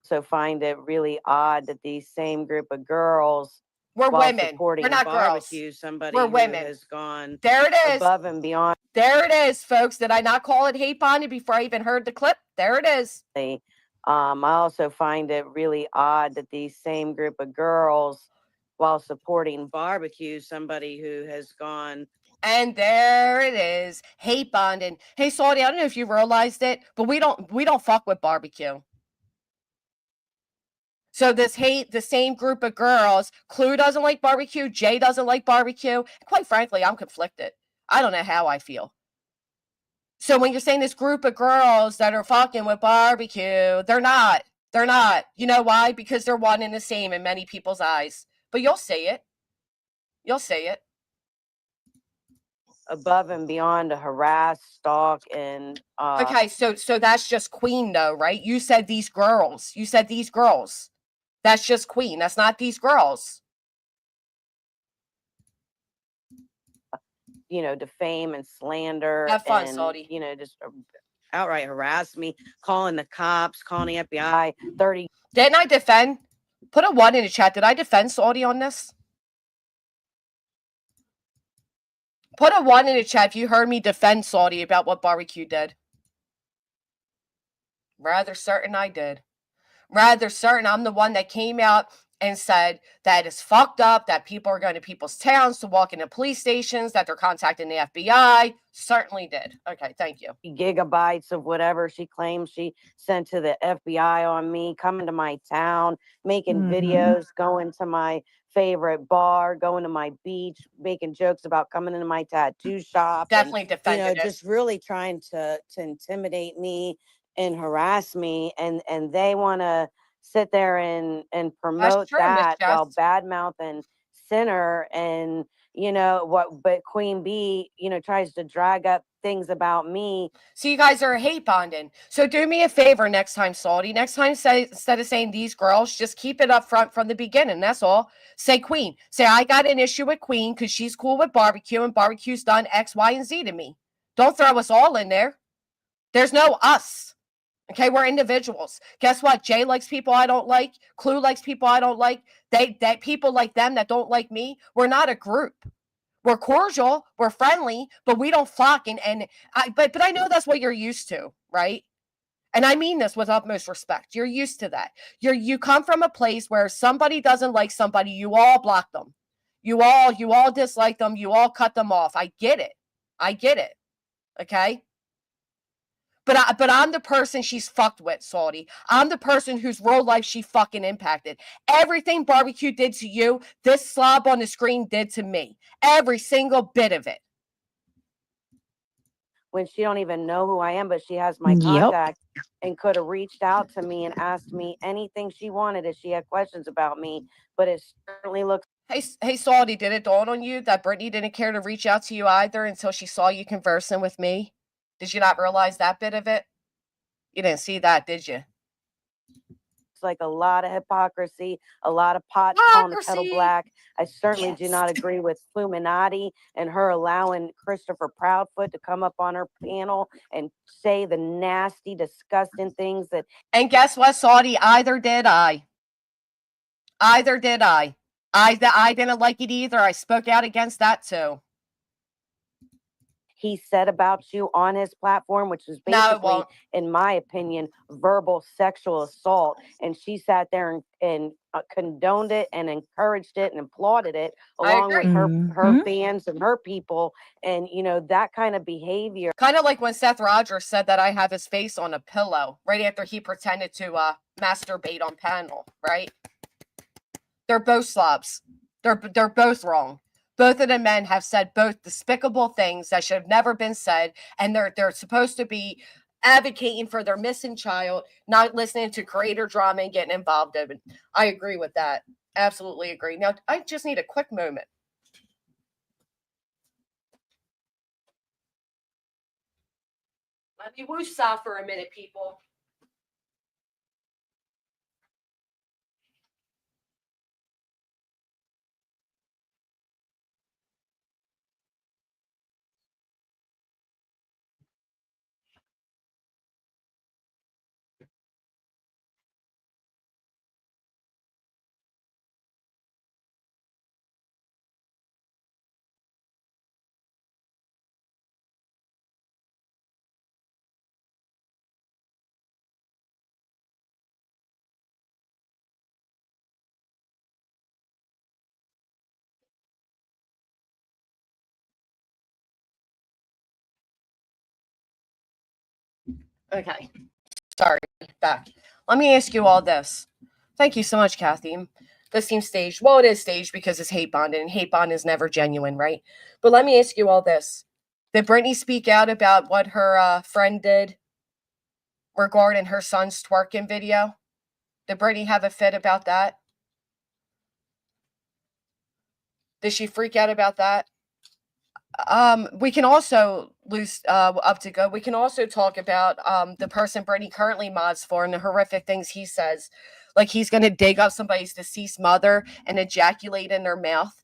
So find it really odd that these same group of girls, We're while women. supporting We're not Barbecue, girls. somebody We're who women. has gone There it is. above and beyond. There it is, folks. Did I not call it hate bonding before I even heard the clip? There it is. I also find it really odd that these same group of girls, while supporting Barbecue, somebody who has gone. And there it is, hate bonding. Hey, Saudi, I don't know if you realized it, but we don't fuck with Barbecue. So this hate, the same group of girls, Clue doesn't like barbecue, Jay doesn't like barbecue. Quite frankly, I'm conflicted. I don't know how I feel. So when you're saying this group of girls that are fucking with barbecue, they're not. They're not. You know why? Because they're one and the same in many people's eyes. But you'll say it. You'll say it. Above and beyond to harass, stalk, and Okay, so that's just Queen though, right? You said these girls. You said these girls. That's just Queen. That's not these girls. you know, defame and slander. Have fun, and, Saudi. you know, just outright harass me, calling the cops, calling the FBI. 30. Didn't I defend? Put a 1 in the chat. Did I defend Saudi on this? Put a 1 in the chat if you heard me defend Saudi about what barbecue did. Rather certain I did. Rather certain I'm the one that came out and said that it's fucked up, that people are going to people's towns to walk into police stations, that they're contacting the FBI. Certainly did. Okay, thank you. Gigabytes of whatever she claims she sent to the FBI on me, coming to my town, making videos, going to my favorite bar, going to my beach, making jokes about coming into my tattoo shop. Definitely and, defended it. just really trying to intimidate me and harass me. And they want to sit there and promote true, Miss that while Jess. bad mouthing Sinner. And but Queen Bee, tries to drag up things about me. So you guys are hate bonding. So do me a favor next time, Saudi. Next time, say, instead of saying these girls, just keep it up front from the beginning. That's all. Say Queen. Say I got an issue with Queen because she's cool with barbecue and barbecue's done X, Y, and Z to me. Don't throw us all in there. There's no us. Okay, we're individuals. Guess what? Jay likes people I don't like. Clue likes people I don't like. That people like them that don't like me. We're not a group. We're cordial, we're friendly, but we don't fuck. But I know that's what you're used to, right? And I mean this with utmost respect. You're used to that. You come from a place where somebody doesn't like somebody, you all block them. You all dislike them. You all cut them off. I get it. Okay. But I'm the person she's fucked with, Saudi. I'm the person whose real life she fucking impacted. Everything barbecue did to you, this slob on the screen did to me. Every single bit of it. When she don't even know who I am, but she has my contact and could have reached out to me and asked me anything she wanted if she had questions about me. But it certainly looks. Hey, Saudi, did it dawn on you that Brittany didn't care to reach out to you either until she saw you conversing with me? Did you not realize that bit of it? You didn't see that, did you? It's like a lot of hypocrisy, a lot of pots calling the kettle black. I certainly do not agree with Illuminati and her allowing Christopher Proudfoot to come up on her panel and say the nasty, disgusting things that. And guess what, Saudi? Either did I. I didn't like it either. I spoke out against that too. He said about you on his platform, which was basically, in my opinion, verbal sexual assault. And she sat there and condoned it and encouraged it and applauded it, along with her fans and her people. And, that kind of behavior. Kind of like when Seth Rogers said that I have his face on a pillow right after he pretended to masturbate on panel, right? They're both slobs. They're both wrong. Both of the men have said both despicable things that should have never been said, and they're supposed to be advocating for their missing child, not listening to creator drama and getting involved in it. I agree with that. Absolutely agree. Now, I just need a quick moment. Let me woosah for a minute, people. Okay. Sorry, back. Let me ask you all this. Thank you so much, Kathy. This seems staged. Well, it is staged because it's hate bonded, and hate bond is never genuine, right? But let me ask you all this. Did Brittany speak out about what her friend did regarding her son's twerking video? Did Brittany have a fit about that? Did she freak out about that? We can also lose up to go. We can also talk about the person Brittany currently mods for and the horrific things he says. Like he's going to dig up somebody's deceased mother and ejaculate in their mouth.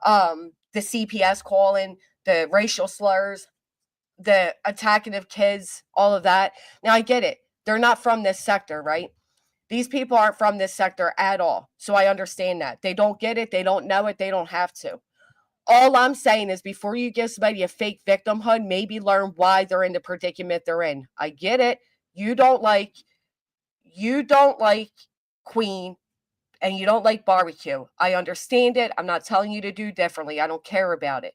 The CPS calling, the racial slurs, the attacking of kids, all of that. Now, I get it. They're not from this sector, right? These people aren't from this sector at all. So I understand that. They don't get it. They don't know it. They don't have to. All I'm saying is before you give somebody a fake victimhood, maybe learn why they're in the predicament they're in. I get it. You don't like Queen and you don't like barbecue. I understand it. I'm not telling you to do differently. I don't care about it.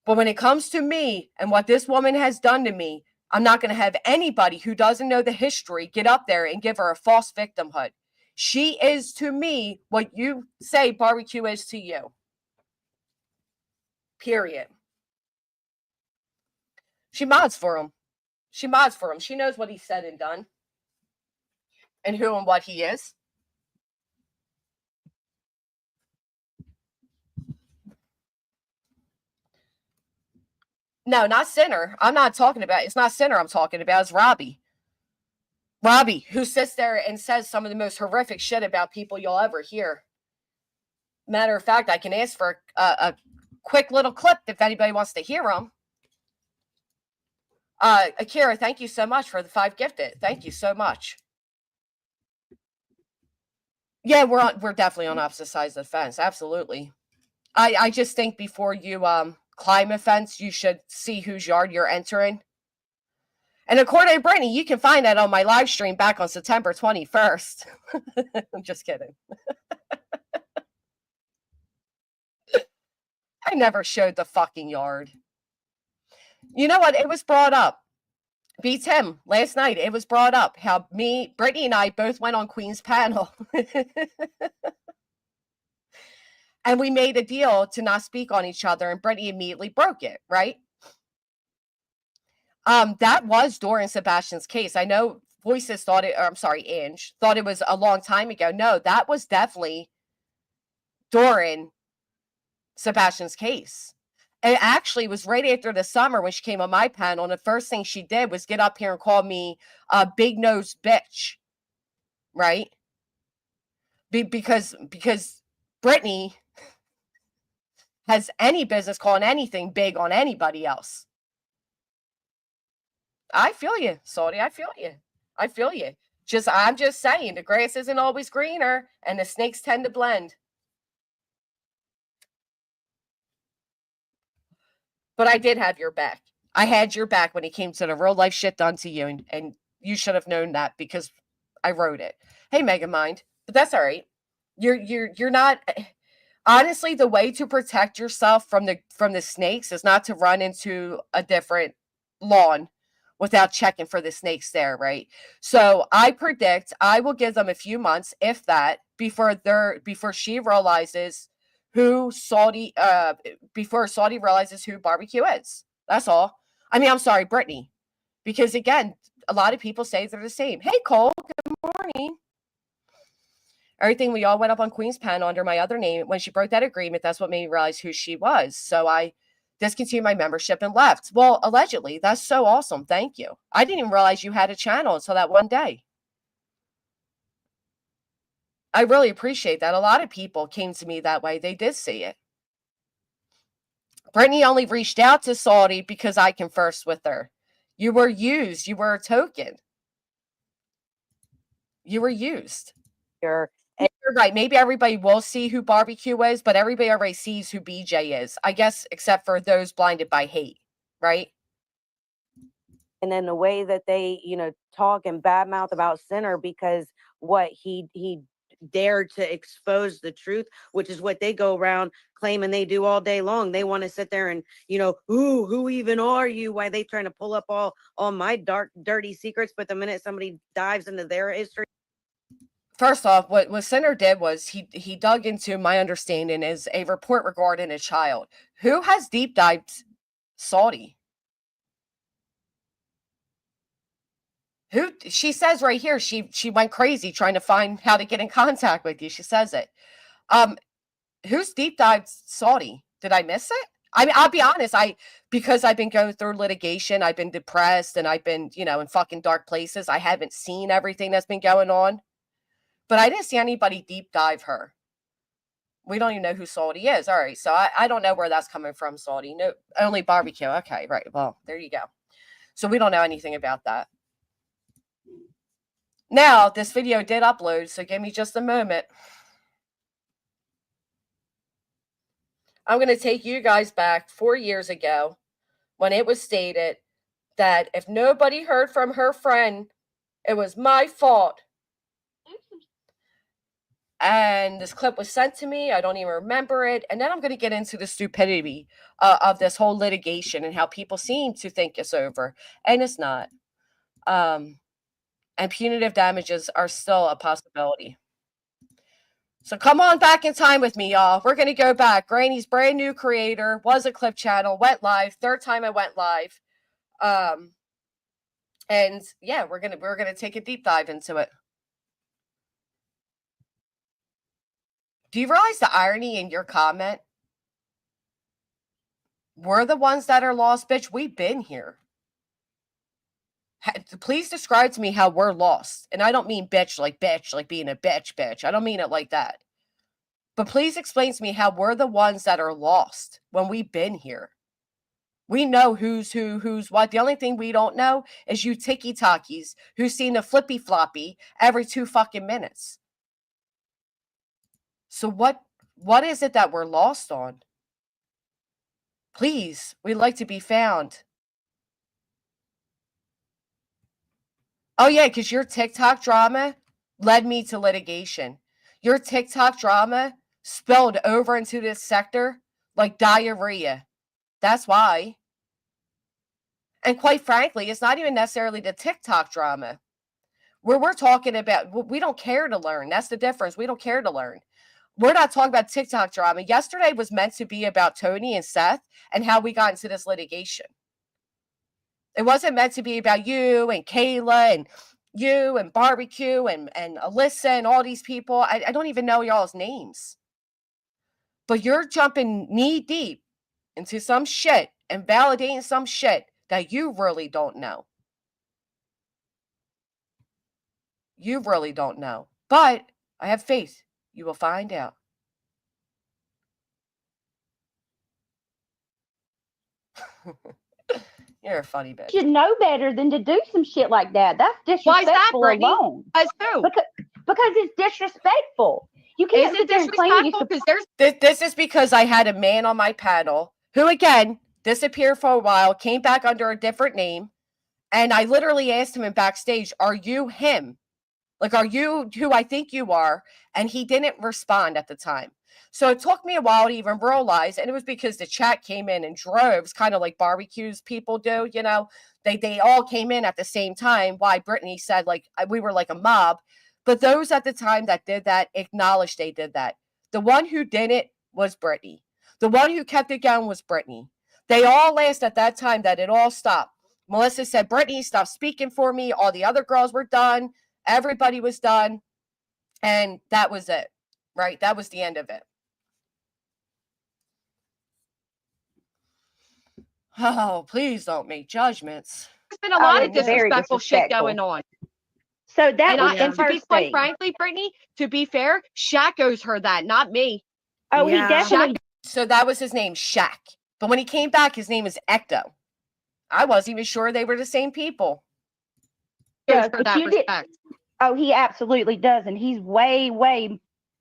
But when it comes to me and what this woman has done to me, I'm not going to have anybody who doesn't know the history get up there and give her a false victimhood. She is to me what you say barbecue is to you. Period. She mods for him. She mods for him. She knows what he said and done. And who and what he is. No, not Sinner. I'm not talking about, it's not Sinner I'm talking about, it's Robbie. Robbie, who sits there and says some of the most horrific shit about people you'll ever hear. Matter of fact, I can ask for a quick little clip if anybody wants to hear them. Akira, thank you so much for the 5 gifted. Thank you so much. Yeah, we're definitely on opposite sides of the fence. Absolutely. I just think before you climb a fence, you should see whose yard you're entering. And according to Brittany, you can find that on my live stream back on September 21st. I'm just kidding. I never showed the fucking yard. You know what? It was brought up. Beats him last night. It was brought up how Brittany and I both went on Queen's panel. And we made a deal to not speak on each other, and Brittany immediately broke it, right? That was during Sebastian's case. I know Voices thought it, or I'm sorry, Ange, thought it was a long time ago. No, that was definitely during Sebastian's case. It actually was right after the summer when she came on my panel, and the first thing she did was get up here and call me a big nose bitch, right? Because Brittany has any business calling anything big on anybody else. I feel you, Saudi. I feel you. I feel you. I'm just saying, the grass isn't always greener, and the snakes tend to blend. But I did have your back. I had your back when it came to the real life shit done to you, and you should have known that because I wrote it. Hey, Megamind, but that's all right. You're not. Honestly, the way to protect yourself from the snakes is not to run into a different lawn without checking for the snakes there, right? So I predict I will give them a few months, if that, before she realizes who Saudi before Saudi realizes who barbecue is. That's all. I mean, I'm sorry, Brittany. Because again, a lot of people say they're the same. Hey, Cole, good morning. Everything, we all went up on Queen's panel under my other name. When she broke that agreement, that's what made me realize who she was. So I discontinued my membership and left. Well, allegedly. That's so awesome. Thank you. I didn't even realize you had a channel until that one day. I really appreciate that. A lot of people came to me that way. They did see it. Brittany only reached out to Saudi because I conversed with her. You were used. You were a token. You were used. You're right. Maybe everybody will see who barbecue is, but everybody already sees who BJ is. I guess except for those blinded by hate, right? And then the way that they, talk and badmouth about Sinner because what he dared to expose the truth, which is what they go around claiming they do all day long. They want to sit there and, who even are you? Why they trying to pull up all my dark, dirty secrets? But the minute somebody dives into their history. First off, what Senator did was he dug into, my understanding is, a report regarding a child. Who has deep dived Saudi? Who? She says right here she went crazy trying to find how to get in contact with you. She says it. Who's deep dived Saudi? Did I miss it? I mean, I'll be honest. Because I've been going through litigation, I've been depressed, and I've been, in fucking dark places. I haven't seen everything that's been going on, but I didn't see anybody deep dive her. We don't even know who Saudi is. All right, so I don't know where that's coming from. Saudi, no, only barbecue. Okay, right. Well, there you go. So we don't know anything about that. Now, this video did upload, so give me just a moment. I'm going to take you guys back 4 years ago when it was stated that if nobody heard from her friend, it was my fault. And this clip was sent to me. I don't even remember it. And then I'm going to get into the stupidity of this whole litigation and how people seem to think it's over. And it's not. And punitive damages are still a possibility. So come on back in time with me, y'all. We're going to go back. Granny's brand new creator, was a clip channel, went live. Third time I went live. And yeah, we're going to take a deep dive into it. Do you realize the irony in your comment? We're the ones that are lost, bitch. We've been here. Please describe to me how we're lost. And I don't mean bitch like being a bitch. I don't mean it like that. But please explain to me how we're the ones that are lost when we've been here. We know who's who, who's what. The only thing we don't know is you ticky-tockies who's seen a flippy floppy every 2 fucking minutes. So what is it that we're lost on? Please, we'd like to be found. Oh, yeah, because your TikTok drama led me to litigation. Your TikTok drama spilled over into this sector like diarrhea. That's why. And quite frankly, it's not even necessarily the TikTok drama. Where we're talking about, we don't care to learn. That's the difference. We don't care to learn. We're not talking about TikTok drama. Yesterday was meant to be about Tony and Seth and how we got into this litigation. It wasn't meant to be about you and Kayla and you and Barbecue and Alyssa and all these people. I don't even know y'all's names. But you're jumping knee deep into some shit and validating some shit that you really don't know. You really don't know. But I have faith. You will find out. You're a funny bitch. You should know better than to do some shit like that. That's disrespectful. Why is that, Brittany? Alone. As who? Because it's disrespectful. You can't Is sit it there and claim you disrespectful? Because there's This is because I had a man on my panel who, again, disappeared for a while, came back under a different name, and I literally asked him in backstage, are you him? Like, are you who I think you are? And he didn't respond at the time. So it took me a while to even realize, and it was because the chat came in in droves, kind of like barbecues people do, you know. They all came in at the same time. Why Brittany said, like, we were like a mob. But those at the time that did that acknowledged they did that. The one who did it was Brittany. The one who kept it going was Brittany. They all asked at that time that it all stopped. Melissa said, Brittany, stop speaking for me. All the other girls were done. Everybody was done. And that was it, right? That was the end of it. Oh, please don't make judgments. been a lot of it's very disrespectful shit disrespectful. going on. So that And, was the and to be first quite thing. frankly, Brittany, to be fair, Shaq owes her that, not me. Oh, Yeah. he definitely. So that was his name, Shaq. But when he came back, his name is Ecto. I wasn't even sure they were the same people. Owes Yeah, her but that you did- respect. Oh, he absolutely does, and he's way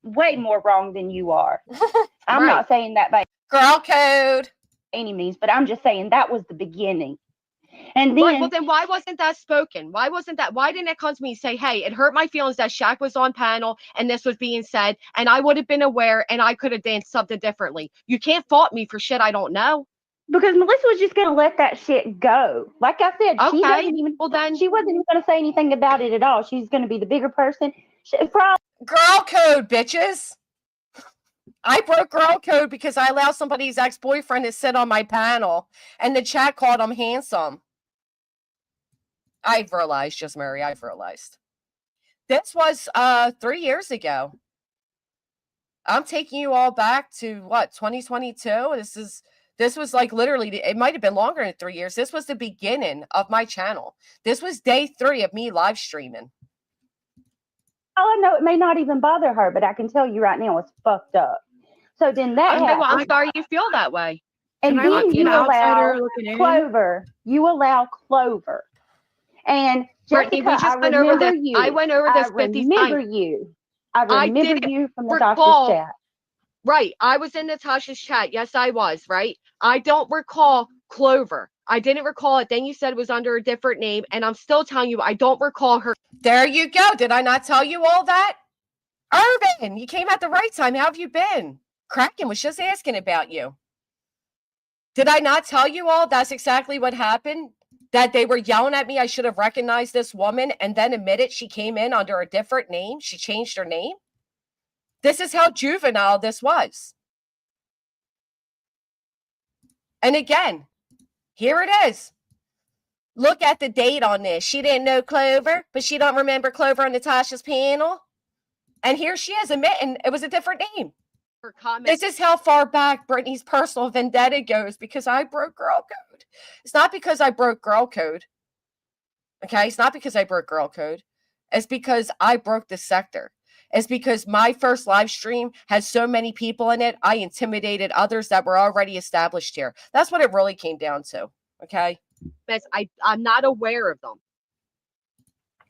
more wrong than you are. I'm Right. not saying that by Girl code. any means, but I'm just saying that was the beginning. And Right, then well, then why wasn't that spoken? Why didn't it come to me and say, hey, it hurt my feelings that Shaq was on panel and this was being said, and I would have been aware and I could have done something differently. You can't fault me for shit I don't know. because Melissa was just going to let that shit go. Like I said, Okay, she well then, wasn't even going to say anything about it at all. She's going to be the bigger person. From Girl code, bitches. I broke girl code because I allowed somebody's ex-boyfriend to sit on my panel, and the chat called him handsome. I've realized, just Mary, I've realized. This was 3 years ago. I'm taking you all back to what, 2022? This was like literally, it might have been longer than 3 years. This was the beginning of my channel. This was day 3 of me live streaming. all I know, it may not even bother her, but I can tell you right now, it's fucked up. So then that Okay, well, I'm happens, sorry you feel that way. and Can I then look you an outsider allow looking in? Clover. You allow Clover, and Brittany, Jessica, we just I went over remember this. you. I went over I this 50 remember times. you. I I remember didn't you from the recall- doctor's chat. Right. I was in Natasha's chat. Yes, I was, right? I don't recall Clover. I didn't recall it. Then you said it was under a different name, and I'm still telling you, I don't recall her. There you go. Did I not tell you all that? Irvin, you came at the right time. How have you been? Kraken was just asking about you. Did I not tell you all that's exactly what happened? That they were yelling at me. I should have recognized this woman and then admitted she came in under a different name. She changed her name. This is how juvenile this was. And again, here it is. Look at the date on this. She didn't know Clover, but she don't remember Clover on Natasha's panel. And here she is admitting it was a different name. Her comment. This is how far back Brittany's personal vendetta goes because I broke girl code. It's not because I broke girl code. Okay? It's not because I broke girl code. It's because I broke the sector. It's because my first live stream had so many people in it, I intimidated others that were already established here. That's what it really came down to. Okay? I'm not aware of them.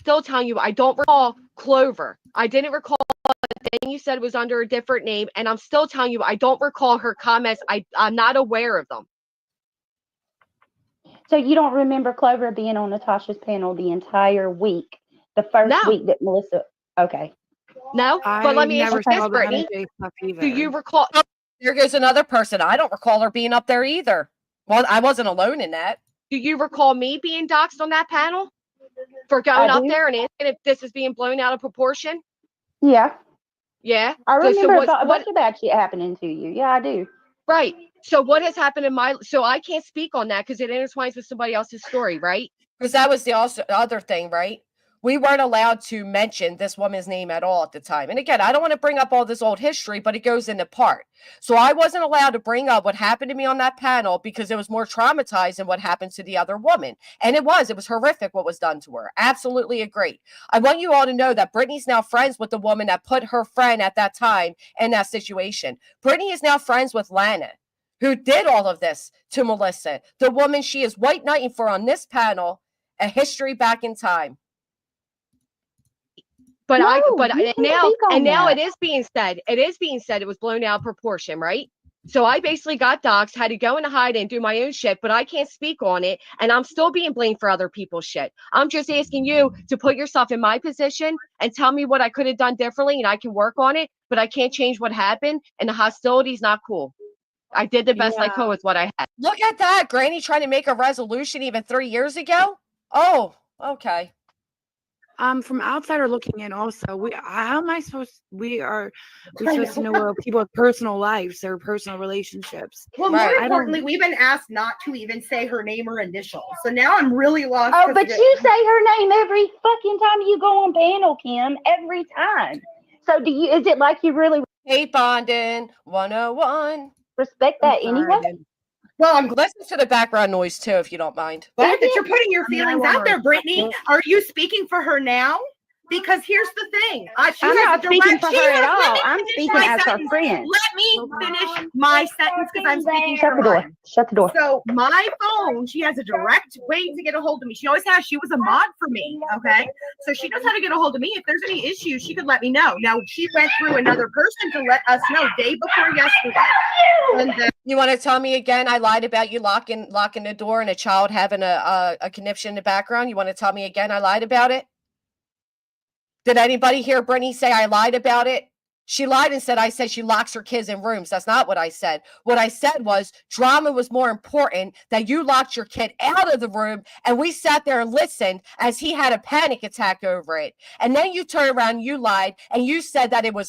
Still telling you, I don't recall Clover. I didn't recall the thing you said was under a different name, and I'm still telling you, I don't recall her comments. I'm not aware of them. So you don't remember Clover being on Natasha's panel the entire week, the first No. week that Melissa. Okay. No, but let me ask you never this, saw the Brittany. NJ stuff either. Do you recall? There goes another person. I don't recall her being up there either. Well, I wasn't alone in that. Do you recall me being doxxed on that panel for going I up do. there and asking if this is being blown out of proportion? Yeah, Yeah. I So remember what's- a bunch of bad shit happening to you. Yeah, I do. Right. So what has happened in my? So I can't speak on that because it intertwines with somebody else's story, right? Because that was the other thing, right? We weren't allowed to mention this woman's name at all at the time. And again, I don't want to bring up all this old history, but it goes into part. So I wasn't allowed to bring up what happened to me on that panel because it was more traumatized than what happened to the other woman. And it was horrific what was done to her. Absolutely agree. I want you all to know that Brittany's now friends with the woman that put her friend at that time in that situation. Brittany is now friends with Lana, who did all of this to Melissa, the woman she is white knighting for on this panel, a history back in time. But No, now you can speak on that. it is being said. It is being said it was blown out of proportion, right? So I basically got doxxed, had to go into hiding and do my own shit, but I can't speak on it, and I'm still being blamed for other people's shit. I'm just asking you to put yourself in my position and tell me what I could have done differently, and I can work on it, but I can't change what happened, and the hostility's not cool. I did the best I could with what I had. Look at that. Granny trying to make a resolution even 3 years ago. Oh, okay. From outsider looking in, also, how am I supposed? We supposed to know people's personal lives, their personal relationships. Well, Right. more importantly, we've been asked not to even say her name or initials. So now I'm really lost. Oh, 'cause but you say her name every fucking time you go on panel, Kim. Every time. So is it like you really Hate bonding 101. respect that anyway? Well, I'm Listen to the background noise too, if you don't mind. glad that you're putting your I mean, I feelings want out there, her- Brittany. Are you speaking for her now? Because here's the thing. She I'm has not a direct- speaking for she her has- at let all. me I'm finish speaking my as her sentence. friend. Let me finish my sentence because I'm speaking Shut for the door. mine. Shut the door. So my phone, she has a direct way to get a hold of me. She always has. She was a mod for me. Okay. So she knows how to get a hold of me. If there's any issues, she could let me know. Now she went through another person to let us know day before yesterday. And then You want to tell me again? I lied about you locking the door and a child having a conniption in the background. You want to tell me again? I lied about it. Did anybody hear Brittany say I lied about it? She lied and said I said she locks her kids in rooms. That's not what I said. What I said was drama was more important, that you locked your kid out of the room and we sat there and listened as he had a panic attack over it. And then you turned around and you lied and you said that it was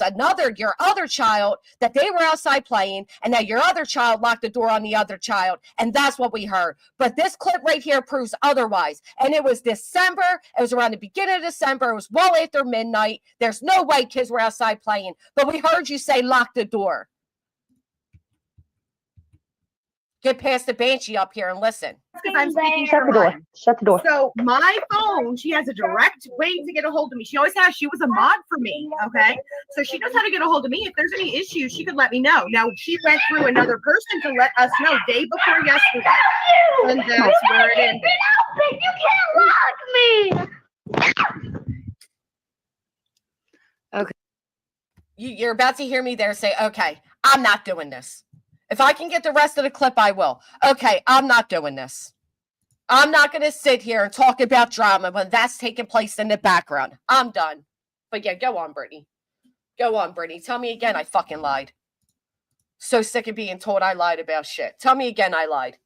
your other child, that they were outside playing and that your other child locked the door on the other child. And that's what we heard. But this clip right here proves otherwise. And it was December. It was around the beginning of December. It was well after midnight. There's no way kids were outside playing. But we heard you say lock the door. Get past the banshee up here and listen. Because I'm speaking Shut her the door. mind. Shut the door. So my phone, she has a direct way to get a hold of me. She always has. She was a mod for me. Okay. So she knows how to get a hold of me. If there's any issues, she could let me know. Now she went through another person to let us know day before yesterday. And that's where it ended. You can't lock me. You're about to hear me there say, okay, I'm not doing this. If I can get the rest of the clip, I will. Okay, I'm not doing this. I'm not going to sit here and talk about drama when that's taking place in the background. I'm done. But yeah, go on, Brittany. Go on, Brittany. Tell me again I fucking lied. So sick of being told I lied about shit. Tell me again I lied.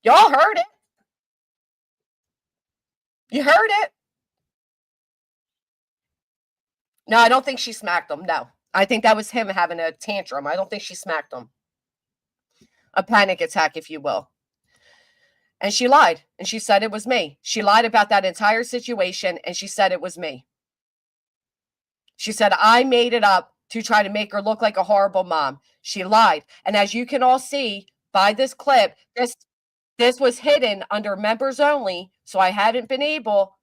Y'all heard it. You heard it. No, I don't think she smacked him. No. I think that was him having a tantrum. I don't think she smacked him. A panic attack, if you will. And she lied. And she said it was me. She lied about that entire situation. And she said it was me. She said I made it up to try to make her look like a horrible mom. She lied. And as you can all see by this clip, this was hidden under members only. So I haven't been able.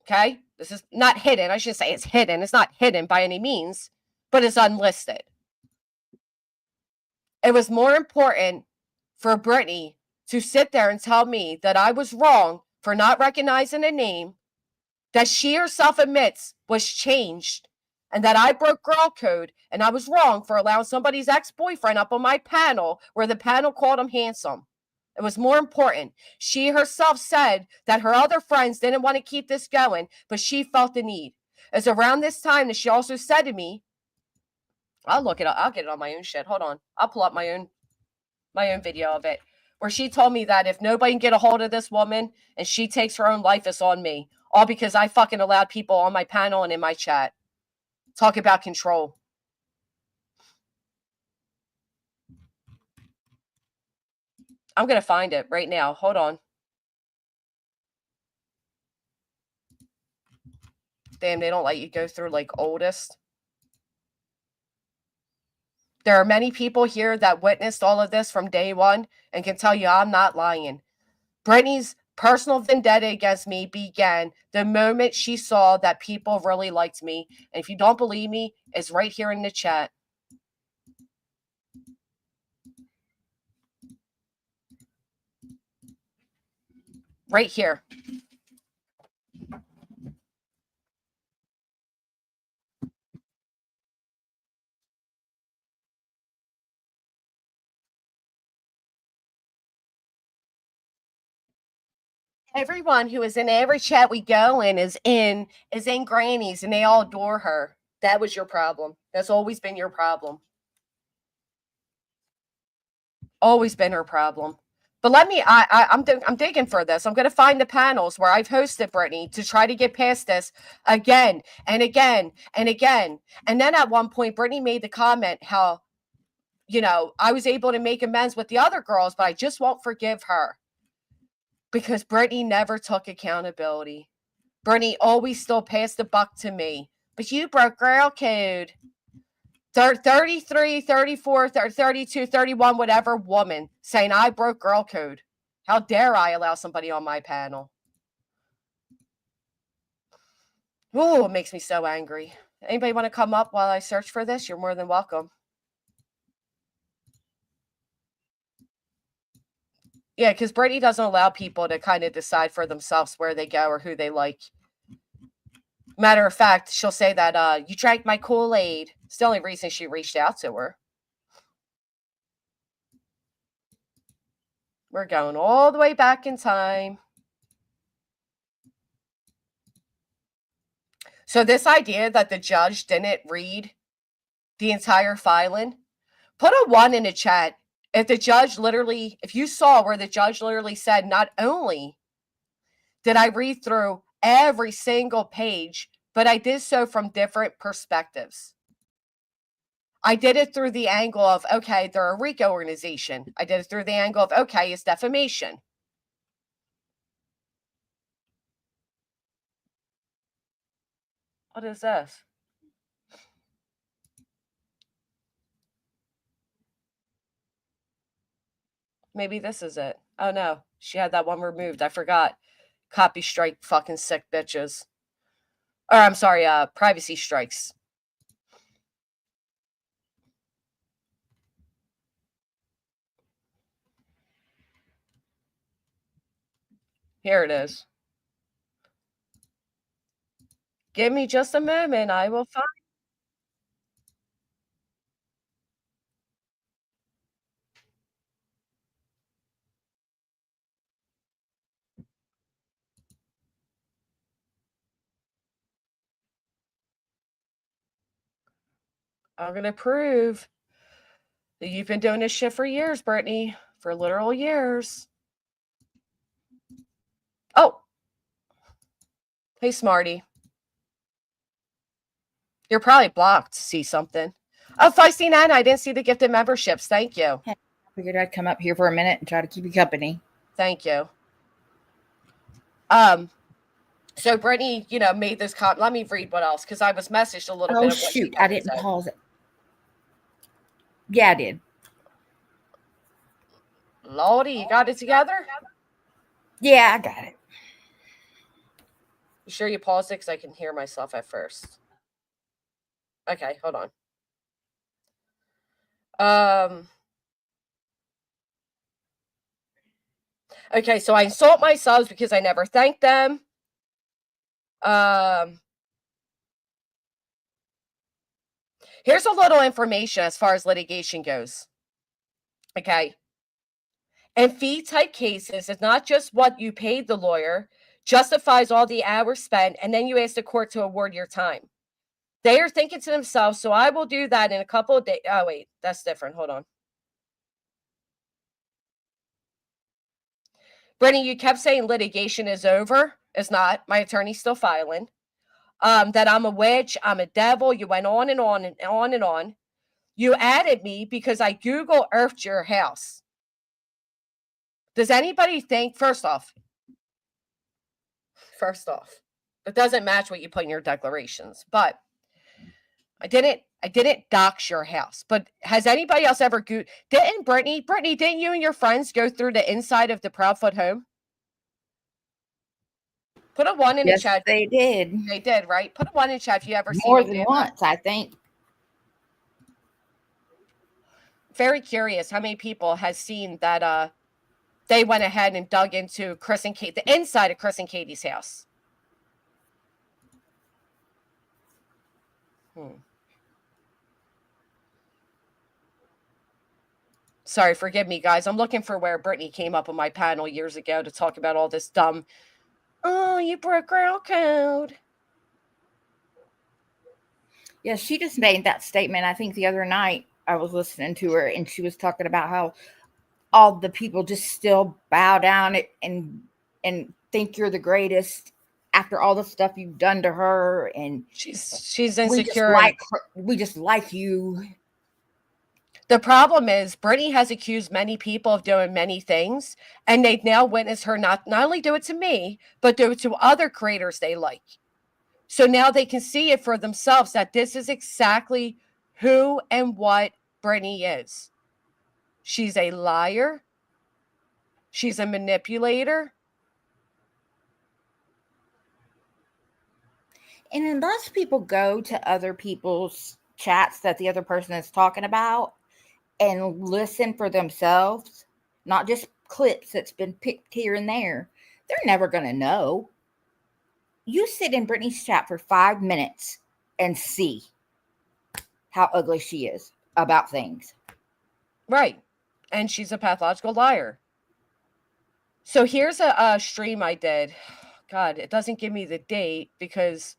Okay. This is not hidden. I should say it's hidden. It's not hidden by any means, but it's unlisted. It was more important for Brittany to sit there and tell me that I was wrong for not recognizing a name that she herself admits was changed, and that I broke girl code and I was wrong for allowing somebody's ex-boyfriend up on my panel where the panel called him handsome. It was more important. She herself said that her other friends didn't want to keep this going, but she felt the need. It's around this time that she also said to me, I'll look it up. I'll get it on my own shit. Hold on. I'll pull up my own video of it, where she told me that if nobody can get a hold of this woman and she takes her own life, it's on me. All because I fucking allowed people on my panel and in my chat. Talk about control. I'm going to find it right now. Hold on. Damn, they don't let you go through like oldest. There are many people here that witnessed all of this from day one and can tell you I'm not lying. Brittany's personal vendetta against me began the moment she saw that people really liked me. And if you don't believe me, it's right here in the chat. Right here. Everyone who is in every chat we go in is in Granny's, and they all adore her. That was your problem. That's always been your problem. Always been her problem. But let me, I'm digging for this. I'm going to find the panels where I've hosted Brittany to try to get past this again and again and again. And then at one point, Brittany made the comment how, you know, I was able to make amends with the other girls, but I just won't forgive her. Because Brittany never took accountability. Brittany always still passed the buck to me. But you broke girl code. 33, 34, 32, 31, whatever woman saying I broke girl code. How dare I allow somebody on my panel? Ooh, it makes me so angry. Anybody want to come up while I search for this? You're more than welcome. Yeah, because Brittany doesn't allow people to kind of decide for themselves where they go or who they like. Matter of fact, she'll say that, you drank my Kool-Aid. It's the only reason she reached out to her. We're going all the way back in time. So this idea that the judge didn't read the entire filing, put a 1 in the chat. If the judge literally, if you saw where the judge literally said, not only did I read through every single page, but I did so from different perspectives. I did it through the angle of, okay, they're a RICO organization. I did it through the angle of, okay, it's defamation. What is this? Maybe this is it. Oh no, she had that one removed. I forgot. Copy strike fucking sick bitches. Or I'm sorry, privacy strikes. Here it is. Give me just a moment. I will find. I'm going to prove that you've been doing this shit for years, Brittany. For literal years. Oh. Hey, Smarty. You're probably blocked to see something. Oh, Feisty Nana, I didn't see the gifted memberships. Thank you. I figured I'd come up here for a minute and try to keep you company. Thank you. So Brittany, made this comment. Let me read what else, because I was messaged a little bit. Oh, Of what shoot. I didn't pause it. Yeah, I did. Lordy, you got it together? Yeah, I got it. You sure you paused it? Because I can hear myself at first. Okay, hold on. Okay, so I insult my subs because I never thanked them. Here's a little information as far as litigation goes. Okay. In fee-type cases, it's not just what you paid the lawyer, justifies all the hours spent, and then you ask the court to award your time. They are thinking to themselves, so I will do that in a couple of days. Oh, wait, that's different. Hold on. Brittany, you kept saying litigation is over. It's not. My attorney's still filing. That I'm a witch, I'm a devil. You went on and on and on and on. You added me because I Google Earthed your house. Does anybody think, first off, it doesn't match what you put in your declarations, but I didn't dox your house. But has anybody else ever didn't Brittany, didn't you and your friends go through the inside of the Proudfoot home? Put a 1 in the chat. They did. They did, right? Put a 1 in the chat if you ever More seen than once, I think. Very curious how many people has seen that they went ahead and dug into Chris and Kate, the inside of Chris and Katie's house. Sorry, forgive me, guys. I'm looking for where Brittany came up on my panel years ago to talk about all this dumb, oh, you broke girl code. Yeah, she just made that statement. I think the other night I was listening to her and she was talking about how all the people just still bow down and think you're the greatest after all the stuff you've done to her, and she's insecure. We just like you. The problem is Brittany has accused many people of doing many things, and they've now witnessed her not only do it to me, but do it to other creators they like. So now they can see it for themselves that this is exactly who and what Brittany is. She's a liar. She's a manipulator. And unless people go to other people's chats that the other person is talking about and listen for themselves, not just clips that's been picked here and there, they're never going to know. You sit in Brittany's chat for 5 minutes and see how ugly she is about things. Right. And she's a pathological liar. So here's a stream I did. God, it doesn't give me the date because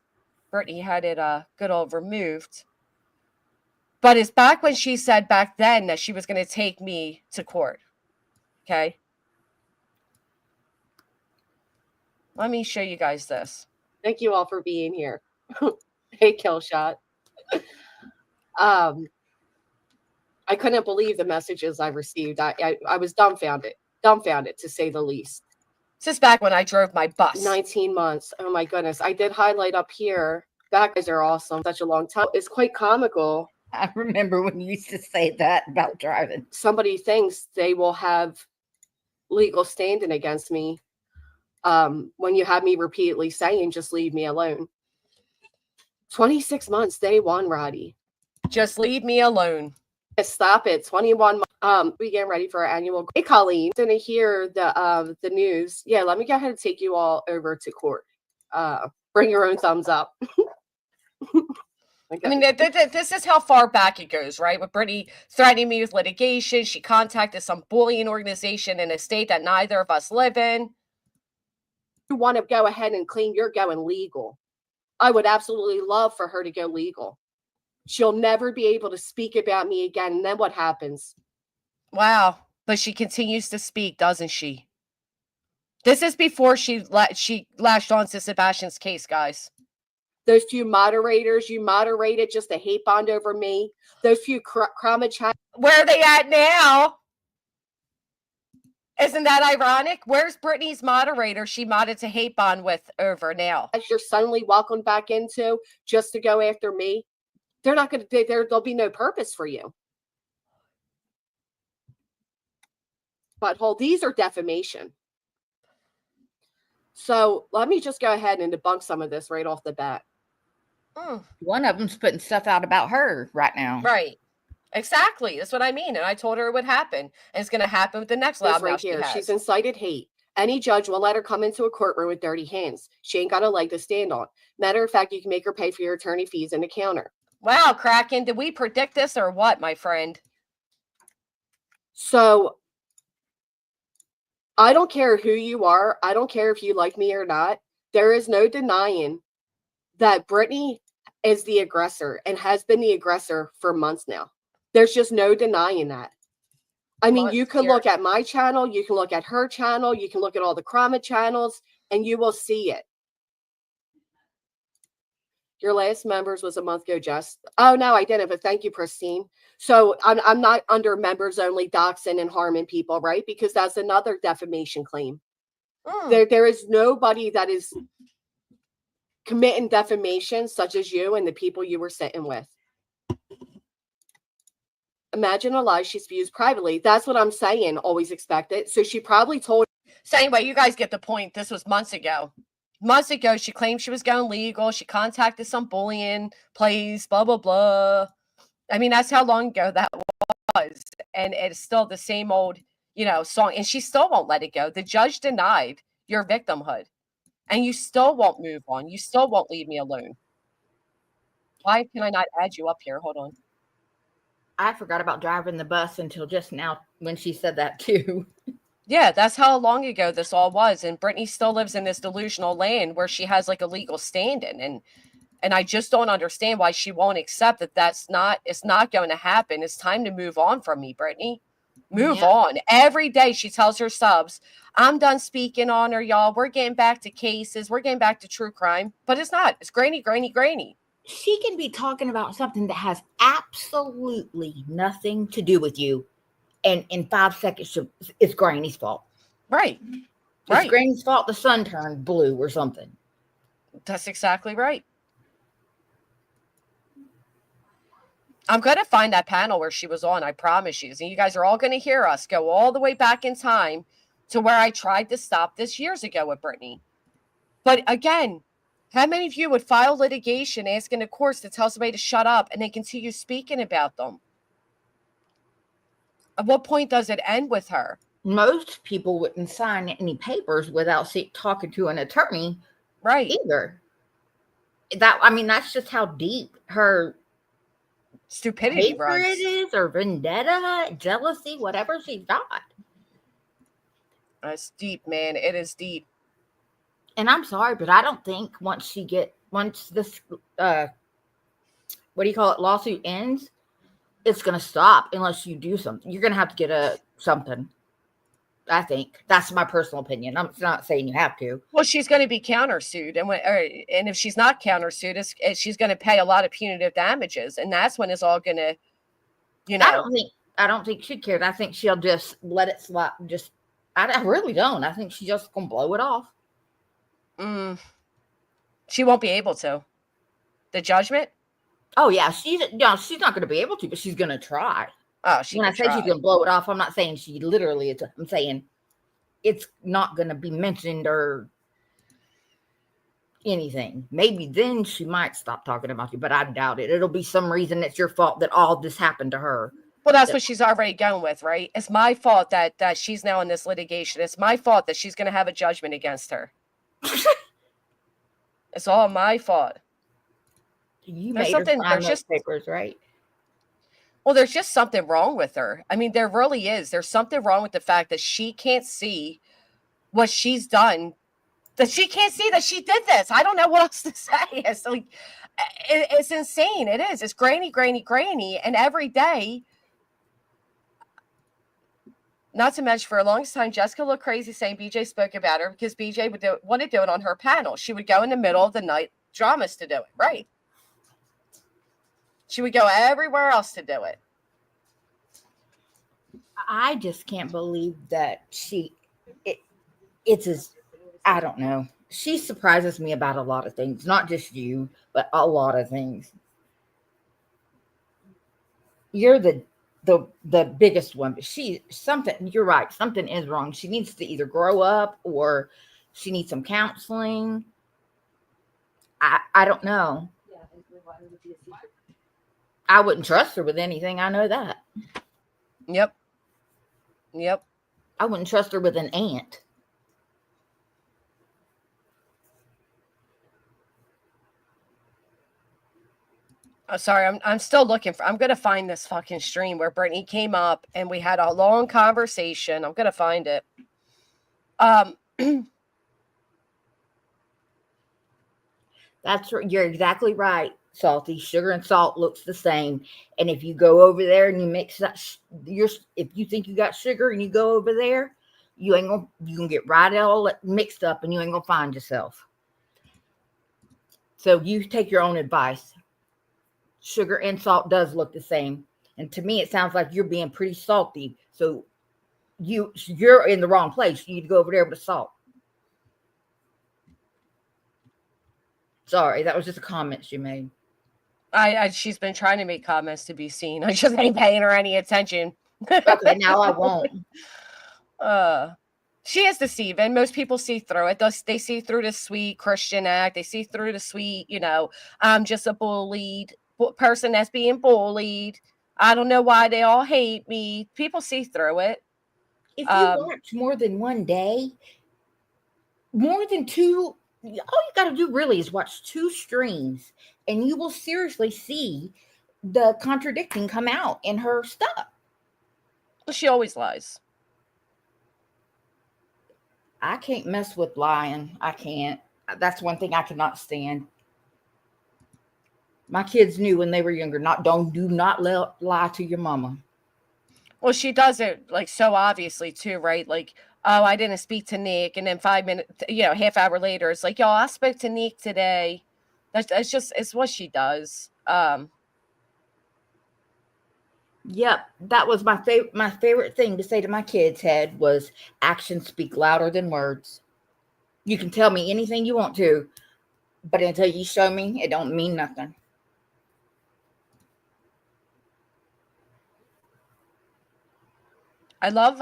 Brittany had it good old removed. But it's back when she said back then that she was going to take me to court. Okay. Let me show you guys this. Thank you all for being here. Hey, Killshot. I couldn't believe the messages I received. I was dumbfounded to say the least. This is back when I drove my bus. 19 months. Oh my goodness. I did highlight up here. That guys are awesome. Such a long time. It's quite comical. I remember when you used to say that about driving. Somebody thinks they will have legal standing against me when you have me repeatedly saying, just leave me alone. 26 months, day one, Roddy. Just leave me alone. Stop it. 21 months. We getting ready for our annual. Hey, Colleen, gonna hear the news. Yeah, let me go ahead and take you all over to court. Bring your own thumbs up. I mean, this is how far back it goes, right? With Brittany threatening me with litigation. She contacted some bullying organization in a state that neither of us live in. You want to go ahead and claim you're going legal. I would absolutely love for her to go legal. She'll never be able to speak about me again. And then what happens? Wow. But she continues to speak, doesn't she? This is before she latched on to Sebastian's case, guys. Those few moderators you moderated just a hate bond over me. Those few crummy chat. Where are they at now? Isn't that ironic? Where's Brittany's moderator she modded to hate bond with over now? As you're suddenly welcomed back into just to go after me. They're not going to, there'll be no purpose for you. Butthole, these are defamation. So let me just go ahead and debunk some of this right off the bat. One of them's putting stuff out about her right now. Right. Exactly. That's what I mean. And I told her it would happen. And it's going to happen with the next loud right here. She's incited hate. Any judge will let her come into a courtroom with dirty hands. She ain't got a leg to stand on. Matter of fact, you can make her pay for your attorney fees in the counter. Wow, Kraken, did we predict this or what, my friend? So, I don't care who you are. I don't care if you like me or not. There is no denying that Brittany is the aggressor and has been the aggressor for months now. There's just no denying that. I mean, you can look at my channel, you can look at her channel, you can look at all the Krama channels, and you will see it. Your last members was a month ago, Jess. Oh, no, I didn't, but thank you, Pristine. So I'm not under members only doxing and harming people, right? Because that's another defamation claim. There is nobody that is committing defamation such as you and the people you were sitting with. Imagine a lie she spews privately. That's what I'm saying. Always expect it. So she probably told. So anyway, you guys get the point. This was months ago. Months ago, she claimed she was going legal. She contacted some bullying place, blah, blah, blah. I mean, that's how long ago that was. And it's still the same old, song. And she still won't let it go. The judge denied your victimhood. And you still won't move on. You still won't leave me alone. Why can I not add you up here? Hold on. I forgot about driving the bus until just now when she said that too. Yeah, that's how long ago this all was. And Brittany still lives in this delusional land where she has like a legal stand-in. And I just don't understand why she won't accept that it's not going to happen. It's time to move on from me, Brittany. Move on. Every day she tells her subs, I'm done speaking on her, y'all. We're getting back to cases. We're getting back to true crime. But it's not. It's grainy, grainy, grainy. She can be talking about something that has absolutely nothing to do with you. And in 5 seconds, it's Granny's fault. Right. It's Granny's fault the sun turned blue or something. That's exactly right. I'm going to find that panel where she was on, I promise you. And you guys are all going to hear us go all the way back in time to where I tried to stop this years ago with Brittany. But again, how many of you would file litigation asking the courts to tell somebody to shut up and they continue speaking about them? At what point does it end with her? Most people wouldn't sign any papers without talking to an attorney. Right. Either. That's just how deep her stupidity runs. Hatred is, or vendetta, jealousy, whatever she's got. It's deep, man. It is deep. And I'm sorry, but I don't think once she this what do you call it, lawsuit ends, it's gonna stop unless you do something. You're gonna have to get something. I think that's my personal opinion. I'm not saying you have to. Well, she's going to be countersued, and if she's not countersued, she's going to pay a lot of punitive damages, and that's when it's all going to, I don't think she cares. I think she'll just let it slide. I really don't. I think she's just gonna blow it off. She won't be able to. The judgment? Oh yeah, she's not gonna be able to, but she's gonna try. Oh, when I say she's gonna blow it off, I'm not saying she literally is. I'm saying it's not gonna be mentioned or anything. Maybe then she might stop talking about you, but I doubt it. It'll be some reason it's your fault that all this happened to her. Well, that's what she's already going with, right? It's my fault that she's now in this litigation. It's my fault that she's going to have a judgment against her. It's all my fault. You made her sign those papers, right? Well, there's just something wrong with her. I mean, there really is. There's something wrong with the fact that she can't see what she's done, that she can't see that she did this. I don't know what else to say. It's like, it's insane. It is. It's grainy. And every day, not to mention, for a long time, Jessica looked crazy saying BJ spoke about her because BJ would want to do it on her panel. She would go in the middle of the night dramas to do it, right? She would go everywhere else to do it. I just can't believe that I don't know. She surprises me about a lot of things, not just you, but a lot of things. You're the biggest one, but you're right. Something is wrong. She needs to either grow up or she needs some counseling. I don't know. I wouldn't trust her with anything. I know that. Yep. I wouldn't trust her with an aunt. Oh, sorry, I'm still looking for. I'm gonna find this fucking stream where Brittany came up and we had a long conversation. I'm gonna find it. You're exactly right, Salty. Sugar and salt looks the same. And if you go over there and you mix that, if you think you got sugar and you go over there, you can get right all mixed up and you ain't gonna find yourself. So you take your own advice. Sugar and salt does look the same. And to me, it sounds like you're being pretty salty. So you're in the wrong place. You need to go over there with the salt. Sorry, that was just a comment she made. She's been trying to make comments to be seen. I just ain't paying her any attention. Okay, now I won't. She is deceiving. Most people see through it. They see through the sweet Christian act. They see through the sweet, I'm just a bullied person that's being bullied. I don't know why they all hate me. People see through it. If you watch more than one day, more than two, all you got to do really is watch 2 streams and you will seriously see the contradicting come out in her stuff. She always lies. I can't mess with lying. I can't. That's one thing I cannot stand. My kids knew when they were younger, do not lie to your mama. Well, she does it like so obviously too, right? Like, oh, I didn't speak to Nick, and then 5 minutes, half hour later, it's like, y'all, I spoke to Nick today. It's what she does. Yep, that was my favorite thing to say to my kids had was actions speak louder than words. You can tell me anything you want to, but until you show me, it don't mean nothing. I love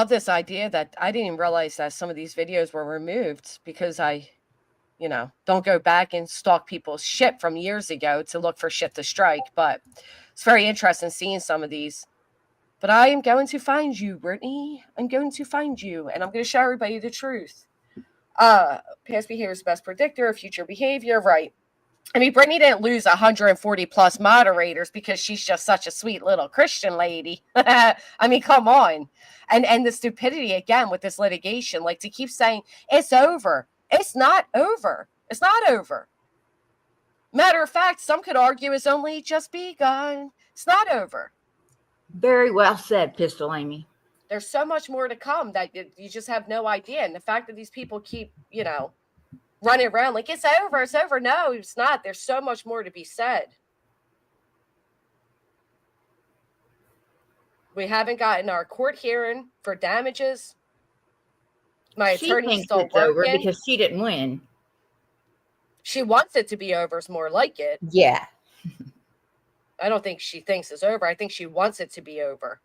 this idea that I didn't even realize that some of these videos were removed because I don't go back and stalk people's shit from years ago to look for shit to strike. But it's very interesting seeing some of these. But I am going to find you, Brittany. I'm going to find you, and I'm going to show everybody the truth. Past behavior is the best predictor of future behavior, right? I mean, Brittany didn't lose 140 plus moderators because she's just such a sweet little Christian lady. I mean, come on. And the stupidity again with this litigation, like to keep saying it's over. It's not over. It's not over. Matter of fact, some could argue it's only just begun. It's not over. Very well said, Pistol Amy. There's so much more to come that you just have no idea. And the fact that these people keep, running around like it's over, it's over. No, it's not. There's so much more to be said. We haven't gotten our court hearing for damages. My attorney's still it's over working. because she didn't win. She wants it to be over is more like it. Yeah. I don't think she thinks it's over. I think she wants it to be over.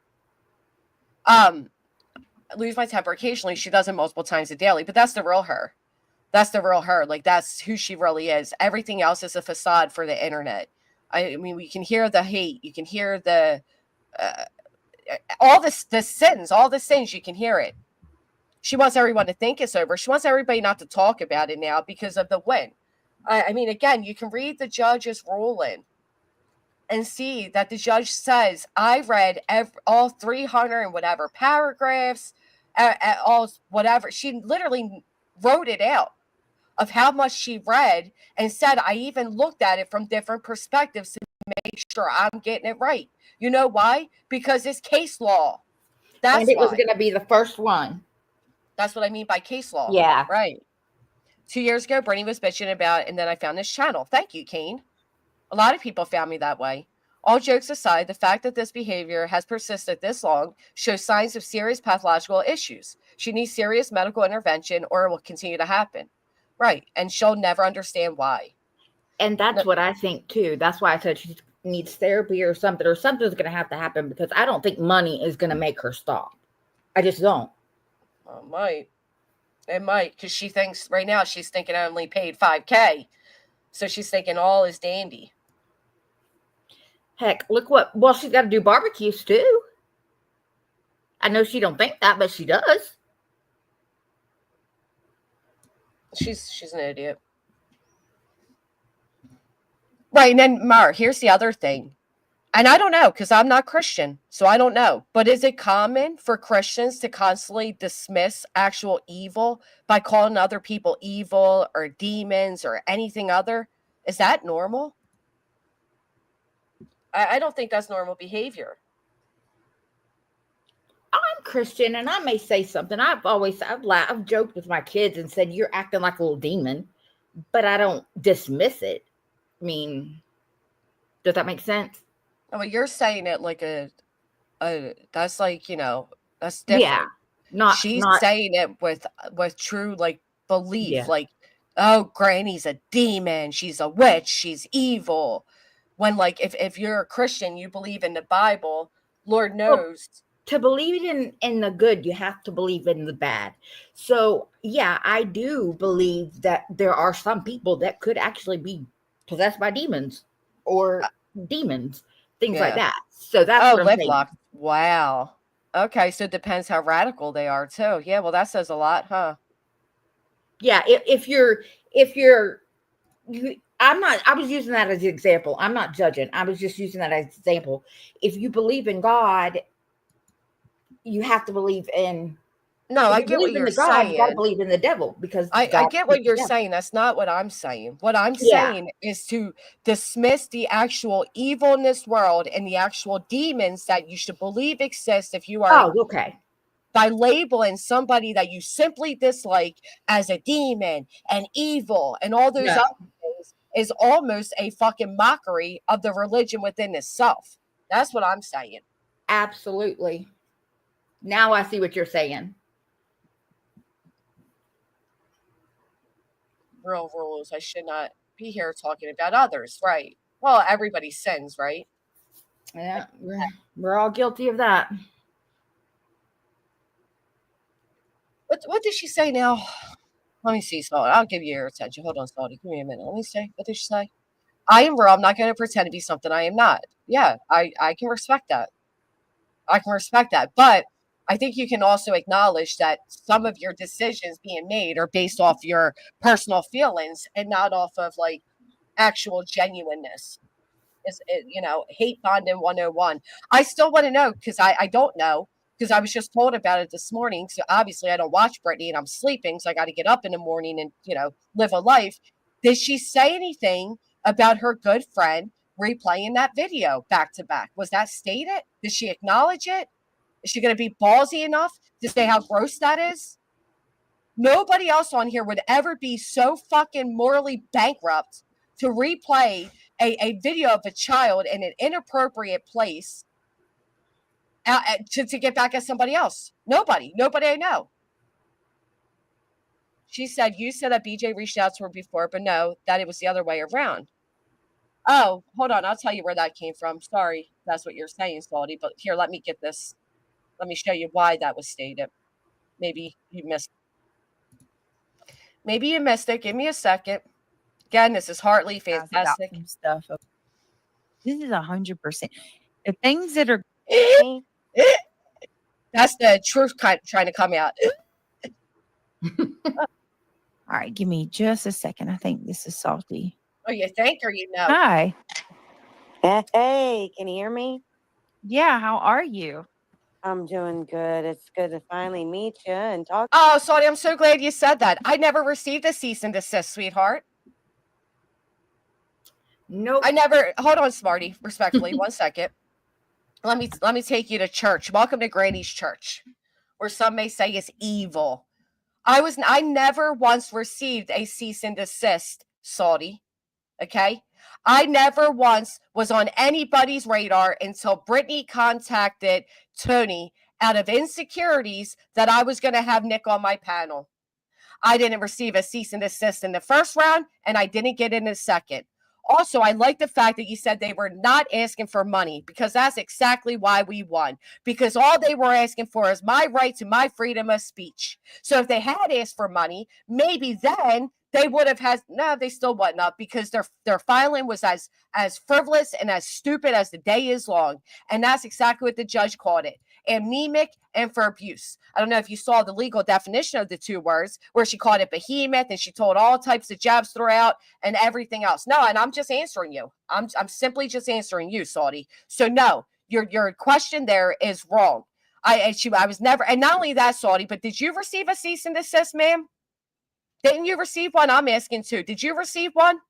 Lose my temper occasionally. She does it multiple times a daily, but that's the real her. That's the real her. Like, that's who she really is. Everything else is a facade for the internet. I mean, we can hear the hate. You can hear the all the sins. You can hear it. She wants everyone to think it's over. She wants everybody not to talk about it now because of the win. I mean, again, you can read the judge's ruling and see that the judge says, I read all 300 and whatever paragraphs, all whatever. She literally wrote it out of how much she read and said, I even looked at it from different perspectives to make sure I'm getting it right. You know why? Because it's case law. That's and it why. was going to be the first one. That's what I mean by case law. Yeah. Right. 2 years ago, Brittany was bitching about, and then I found this channel. Thank you, Kane. A lot of people found me that way. All jokes aside, the fact that this behavior has persisted this long shows signs of serious pathological issues. She needs serious medical intervention or it will continue to happen. Right. And she'll never understand why. And that's what I think too. That's why I said she needs therapy or something's going to have to happen, because I don't think money is going to make her stop. I just don't. It might, because she thinks right now she's thinking I only paid $5,000. So she's thinking all is dandy. Heck, look she's got to do barbecues too. I know she don't think that, but she does. She's an idiot. Right, and then Mar, here's the other thing. And I don't know, because I'm not Christian, so I don't know. But is it common for Christians to constantly dismiss actual evil by calling other people evil or demons or anything other? Is that normal? I don't think that's normal behavior. I'm Christian, and I may say something. I've joked with my kids and said, you're acting like a little demon, but I don't dismiss it. I mean, does that make sense? Oh, well, you're saying it like that's like, that's different. Yeah. She's saying it with true like belief, Yeah. like, oh, Granny's a demon, she's a witch, she's evil. When like if you're a Christian, you believe in the Bible, Lord knows. To believe in the good, you have to believe in the bad. So yeah, I do believe that there are some people that could actually be possessed by demons or demons, things like that. So that's what I'm saying. Wow. Okay, so it depends how radical they are too. Yeah, well, that says a lot, huh? Yeah, I was using that as an example. I'm not judging. I was just using that as an example. If you believe in God, you have to believe in. No, I get what you're saying. You got to believe in the devil, because I get what you're saying. That's not what I'm saying. What I'm saying is to dismiss the actual evil in this world and the actual demons that you should believe exist if you are. Oh, okay. By labeling somebody that you simply dislike as a demon and evil and all those other things is almost a fucking mockery of the religion within itself. That's what I'm saying. Absolutely. Now I see what you're saying. Real rules. I should not be here talking about others, right? Well, everybody sins, right? Yeah, we're all guilty of that. What did she say now? Let me see, Salty. I'll give you your attention. Hold on, Salty. Give me a minute. Let me see. What did she say? I am real. I'm not going to pretend to be something I am not. Yeah, I can respect that. I can respect that. But I think you can also acknowledge that some of your decisions being made are based off your personal feelings and not off of like actual genuineness. Is hate bonding 101. I still want to know because I don't know because I was just told about it this morning. So obviously I don't watch Britney and I'm sleeping, so I got to get up in the morning and live a life. Did she say anything about her good friend replaying that video back to back? Was that stated? Did she acknowledge it? Is she going to be ballsy enough to say how gross that is? Nobody else on here would ever be so fucking morally bankrupt to replay a video of a child in an inappropriate place to get back at somebody else. Nobody I know. She said, you said that BJ reached out to her before, but no, that it was the other way around. Oh, hold on. I'll tell you where that came from. Sorry, that's what you're saying, Salty. But here, let me get this. Let me show you why that was stated. Maybe you missed it. Give me a second. Again, this is Hartley. Fantastic. Stuff. This is 100%. The things that are. That's the truth trying to come out. All right, give me just a second. I think this is Salty. Oh, you think or you know? Hi. Hey, can you hear me? Yeah, how are you? I'm doing good. It's good to finally meet you and talk. Oh, Salty, I'm so glad you said that. I never received a cease and desist, sweetheart. Nope. I never. Hold on, Smarty. Respectfully, 1 second. Let me take you to church. Welcome to Granny's church, where some may say is evil. I never once received a cease and desist, Salty. Okay? I never once was on anybody's radar until Britney contacted Tony out of insecurities that I was going to have Nick on my panel. I didn't receive a cease and desist in the first round, and I didn't get it in the second. Also, I like the fact that you said they were not asking for money because that's exactly why we won. Because all they were asking for is my right to my freedom of speech. So if they had asked for money, maybe then they would have had, no, they still wouldn't have because their filing was as frivolous and as stupid as the day is long. And that's exactly what the judge called it. Anemic and for abuse. I don't know if you saw the legal definition of the two words where she called it behemoth and she told all types of jabs throughout and everything else. No, and I'm just answering you. I'm simply just answering you, Salty. So no, your question there is wrong. I was never, and not only that, Salty, but did you receive a cease and desist, ma'am? Didn't you receive one? I'm asking too. Did you receive one?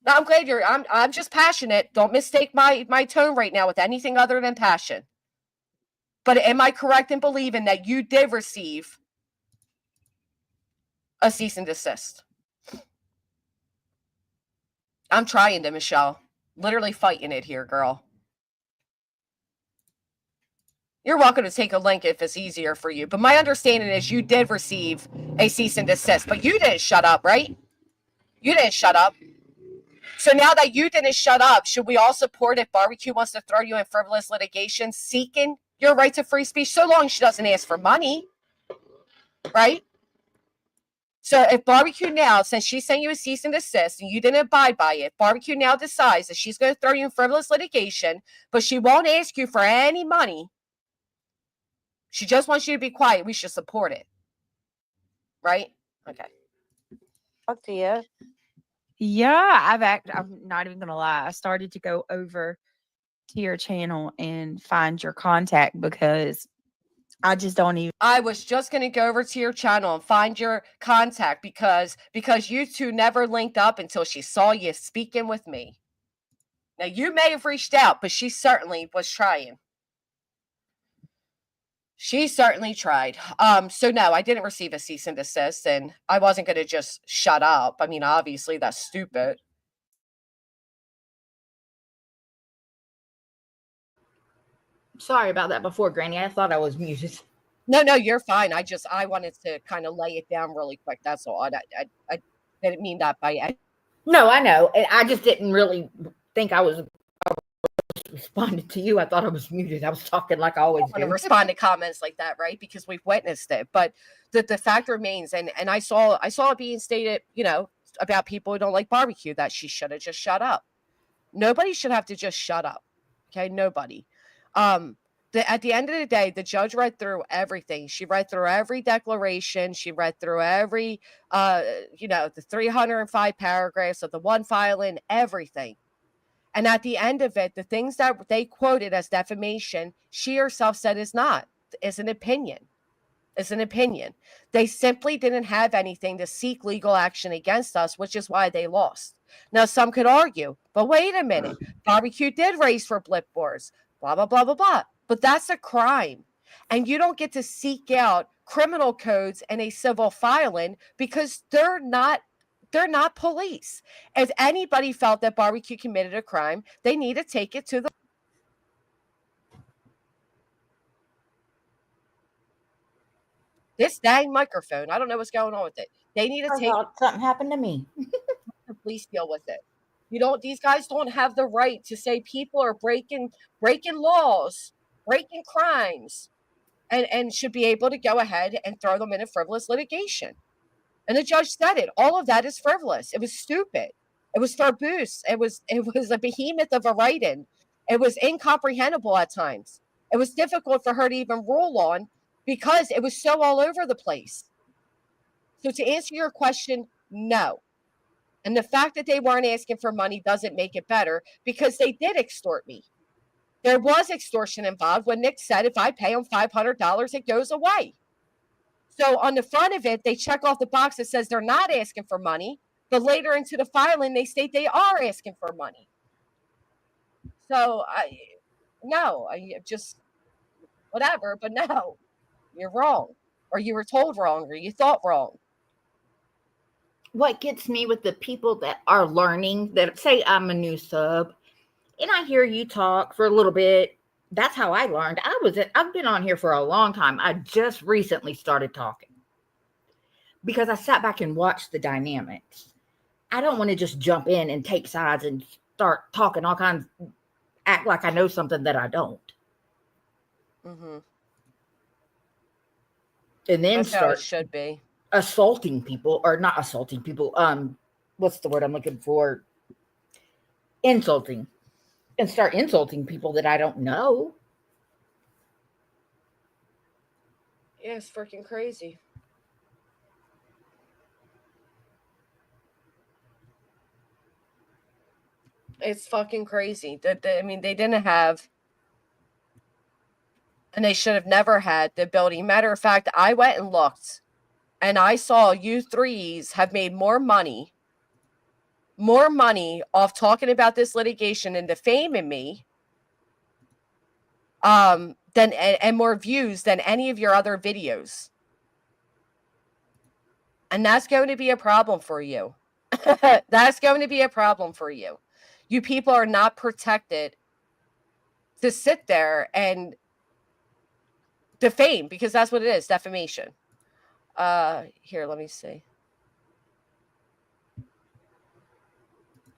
No, I'm glad I'm just passionate. Don't mistake my tone right now with anything other than passion. But am I correct in believing that you did receive a cease and desist? I'm trying to, Michelle. Literally fighting it here, girl. You're welcome to take a link if it's easier for you. But my understanding is you did receive a cease and desist. But you didn't shut up, right? You didn't shut up. So now that you didn't shut up, should we all support if Barbecue wants to throw you in frivolous litigation seeking your right to free speech, so long as she doesn't ask for money, right? So if Barbecue now, since she sent you a cease and desist and you didn't abide by it, Barbecue now decides that she's going to throw you in frivolous litigation, but she won't ask you for any money. She just wants you to be quiet. We should support it. Right? Okay. Talk to you. Yeah, I'm not even gonna lie. I started to go over to your channel and find your contact because I just don't even. I was just going to go over to your channel and find your contact because you two never linked up until she saw you speaking with me. Now, you may have reached out, but she certainly was trying. She certainly tried. So no, I didn't receive a cease and desist, and I wasn't going to just shut up. I mean, obviously, that's stupid. Sorry about that before, Granny. I thought I was muted. No, you're fine. I wanted to kind of lay it down really quick. That's all. I didn't mean that by. No, I know. I just didn't really think I was responding to you. I thought I was muted. I was talking like I always do. I want to respond to comments like that, right? Because we've witnessed it. But the fact remains, and I saw it being stated, about people who don't like barbecue, that she should have just shut up. Nobody should have to just shut up. Okay, nobody. At the end of the day, the judge read through everything. She read through every declaration. She read through every, the 305 paragraphs of the one filing, everything. And at the end of it, the things that they quoted as defamation, she herself said is an opinion. It's an opinion. They simply didn't have anything to seek legal action against us, which is why they lost. Now, some could argue, but wait a minute. Barbecue did raise for blip wars, blah, blah, blah, blah, blah. But that's a crime. And you don't get to seek out criminal codes in a civil filing because they're not police. If anybody felt that Barbecue committed a crime, they need to take it to the this dang microphone. I don't know what's going on with it. They need to I take thought something happened to me. the police deal with it. These guys don't have the right to say people are breaking laws, breaking crimes, and should be able to go ahead and throw them in a frivolous litigation. And the judge said it. All of that is frivolous. It was stupid. It was verbose. It was a behemoth of a write-in. It was incomprehensible at times. It was difficult for her to even rule on because it was so all over the place. So to answer your question, no. And the fact that they weren't asking for money doesn't make it better because they did extort me. There was extortion involved when Nick said, if I pay him $500, it goes away. So on the front of it, they check off the box that says they're not asking for money. But later into the filing, they state they are asking for money. So just whatever. But no, you're wrong. Or you were told wrong or you thought wrong. What gets me with the people that are learning, that say I'm a new sub, and I hear you talk for a little bit. That's how I learned. I've been on here for a long time. I just recently started talking because I sat back and watched the dynamics. I don't want to just jump in and take sides and start talking all kinds, act like I know something that I don't. Mm-hmm. And then That's how it should be. Assaulting people, or not assaulting people. What's the word I'm looking for? Insulting. And start insulting people that I don't know. Yeah, it's freaking crazy. It's fucking crazy. They didn't have, and they should have never had the ability. Matter of fact, I went and looked, and I saw you threes have made more money off talking about this litigation and defaming me, and more views than any of your other videos. And that's going to be a problem for you. That's going to be a problem for you. You people are not protected to sit there and defame, because that's what it is, defamation. Here, let me see.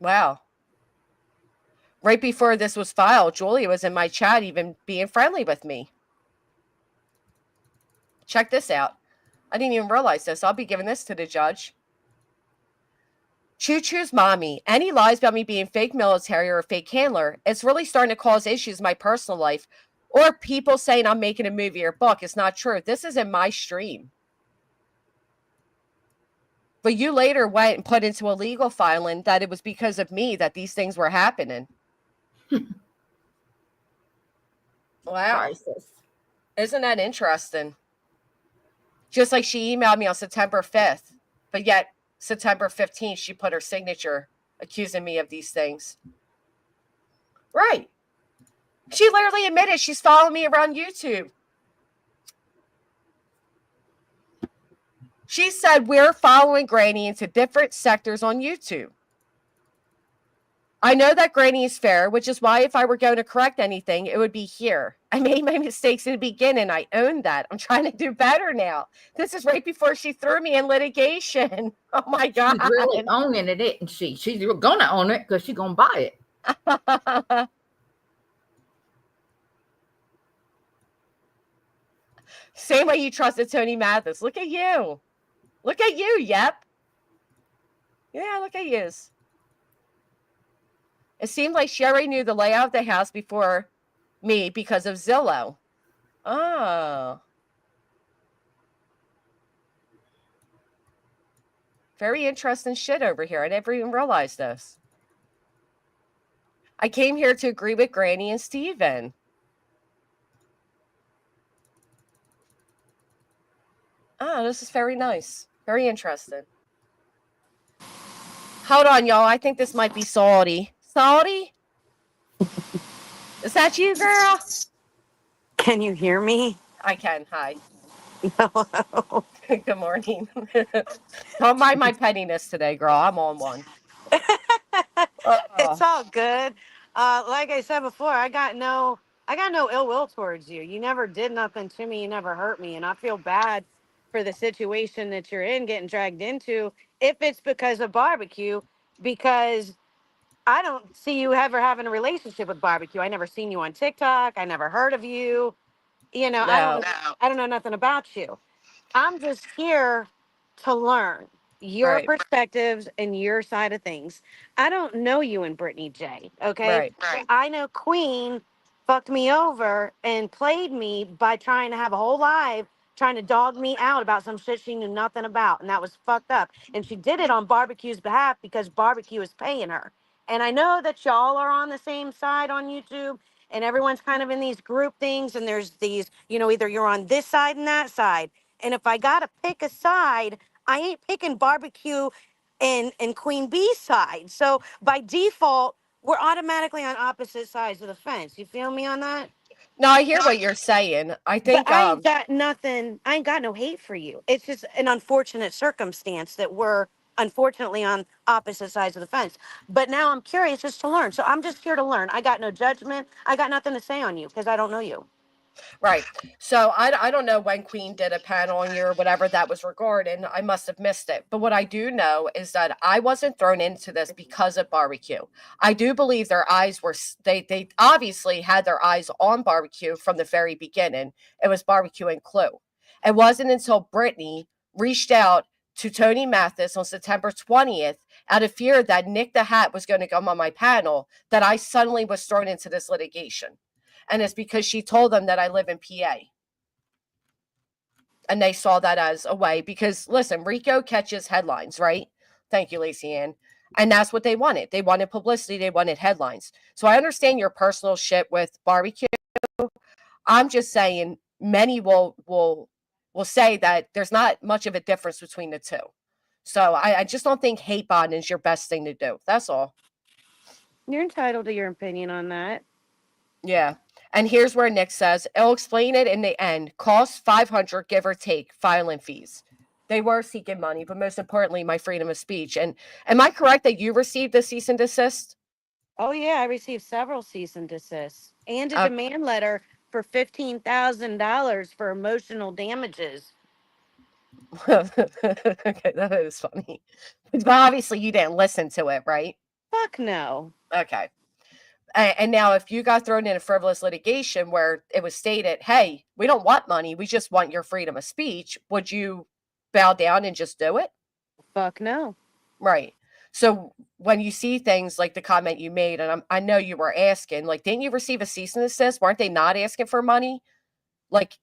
Wow. Right before this was filed, Julia was in my chat even being friendly with me. Check this out. I didn't even realize this. I'll be giving this to the judge. Choo Choo's mommy. Any lies about me being fake military or a fake handler, it's really starting to cause issues in my personal life. Or people saying I'm making a movie or book. It's not true. This isn't my stream. But you later went and put into a legal filing that it was because of me that these things were happening. Wow. Crisis. Isn't that interesting? Just like she emailed me on September 5th, but yet September 15th, she put her signature accusing me of these things. Right. She literally admitted she's following me around YouTube. She said we're following Granny into different sectors on YouTube. I know that Granny is fair, which is why if I were going to correct anything, it would be here. I made my mistakes in the beginning. I own that. I'm trying to do better now. This is right before she threw me in litigation. Oh, my God. She's really owning it, isn't she? She's going to own it because she's going to buy it. Same way you trusted Tony Mathis. Look at you. Look at you, yep. Yeah, look at you. It seemed like she already knew the layout of the house before me because of Zillow. Oh. Very interesting shit over here. I never even realized this. I came here to agree with Granny and Steven. Oh, this is very nice. Very interesting. Hold on, y'all. I think this might be Salty. Salty? Is that you, girl? Can you hear me? I can. Hi. Hello. Good morning. Don't mind my pettiness today, girl. I'm on one. It's all good. Like I said before, I got no ill will towards you. You never did nothing to me. You never hurt me, and I feel bad for the situation that you're in, getting dragged into. If it's because of barbecue, because I don't see you ever having a relationship with barbecue. I never seen you on TikTok. I never heard of you. You know, No. I don't know nothing about you. I'm just here to learn your Right. perspectives and your side of things. I don't know you and Brittany J. Okay. Right. I know Queen fucked me over and played me by trying to have a whole live, trying to dog me out about some shit she knew nothing about. And that was fucked up. And she did it on Barbecue's behalf because Barbecue is paying her. And I know that y'all are on the same side on YouTube and everyone's kind of in these group things. And there's these, you know, either you're on this side and that side. And if I gotta pick a side, I ain't picking Barbecue and Queen Bee's side. So by default, we're automatically on opposite sides of the fence. You feel me on that? No, I hear what you're saying. I But think I ain't got nothing. I ain't got no hate for you. It's just an unfortunate circumstance that we're unfortunately on opposite sides of the fence. But now I'm curious just to learn. So I'm just here to learn. I got no judgment. I got nothing to say on you because I don't know you. right. So I don't know when Queen did a panel on you or whatever that was regarding. I must have missed it. But what I do know is that I wasn't thrown into this because of Barbecue. I do believe their eyes were they obviously had their eyes on Barbecue from the very beginning. It was Barbecue and Clue. It wasn't until Brittany reached out to Tony Mathis on September 20th out of fear that Nick the Hat was going to come on my panel that I suddenly was thrown into this litigation. And it's because she told them that I live in PA. And they saw that as a way because, listen, Rico catches headlines, right? Thank you, Lacey Ann. And that's what they wanted. They wanted publicity. They wanted headlines. So I understand your personal shit with Barbecue. I'm just saying many will say that there's not much of a difference between the two. So I just don't think hate bond is your best thing to do. That's all. You're entitled to your opinion on that. Yeah. And here's where Nick says, I'll explain it in the end. Cost $500, give or take, filing fees. They were seeking money, but most importantly, my freedom of speech. And am I correct that you received a cease and desist? Oh yeah, I received several cease and desists and a Uh, demand letter for $15,000 for emotional damages. okay, that is funny. But obviously you didn't listen to it, right? Fuck no. Okay. And now if you got thrown in a frivolous litigation where it was stated, hey, we don't want money, we just want your freedom of speech, would you bow down and just do it? Fuck no. Right. So when you see things like the comment you made, and I know you were asking, like, didn't you receive a cease and desist? Weren't they not asking for money? Like,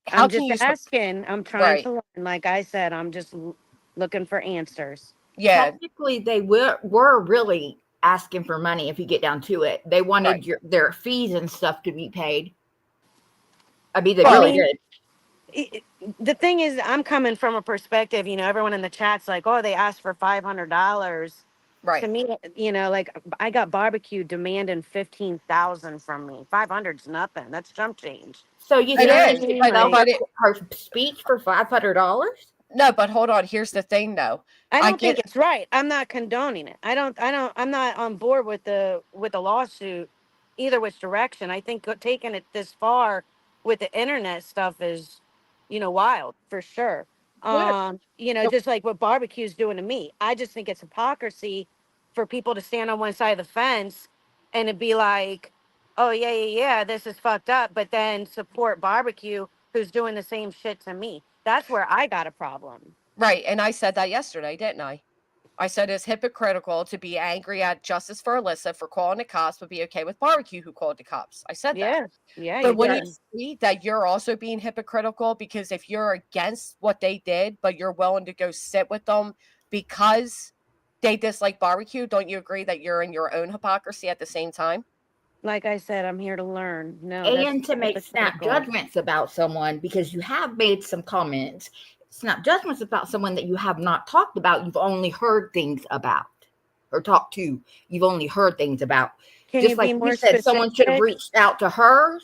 how I'm can just you? asking. I'm trying Right. to learn. Like I said, I'm just looking for answers. Yeah. Technically, they were really asking for money if you get down to it. They wanted Right. their fees and stuff to be paid. I mean, they Well, really did. The thing is, I'm coming from a perspective, you know, everyone in the chat's like, oh, they asked for $500. To right. me, you know, like I got Barbecue demanding 15,000 from me. 500's nothing. That's jump change. So you It can is, mean? sell but it her speech for $500? no, but hold on. Here's the thing, though. I I don't think get it's right. I'm not condoning it. I'm not on board with the lawsuit either which direction. I think taking it this far with the internet stuff is, you know, wild for sure. You know, just like what Barbecue's doing to me. I just think it's hypocrisy for people to stand on one side of the fence and to be like, oh yeah, this is fucked up, but then support Barbecue who's doing the same shit to me. That's where I got a problem. right, and I said that yesterday, didn't I? I said it's hypocritical to be angry at Justice for Alyssa for calling the cops, but be okay with Barbecue who called the cops. I said that. Yeah, But you when you did. see that you're also being hypocritical, because if you're against what they did, but you're willing to go sit with them because they dislike Barbecue, don't you agree that you're in your own hypocrisy at the same time? Like I said, I'm here to learn. No, that's And to make snap hypocritical. judgments about someone because you have made some comments, snap judgments about someone that you have not talked about, you've only heard things about or talked to, you've only heard things about. Can Just you like be you more said, someone should have specific? reached out to her.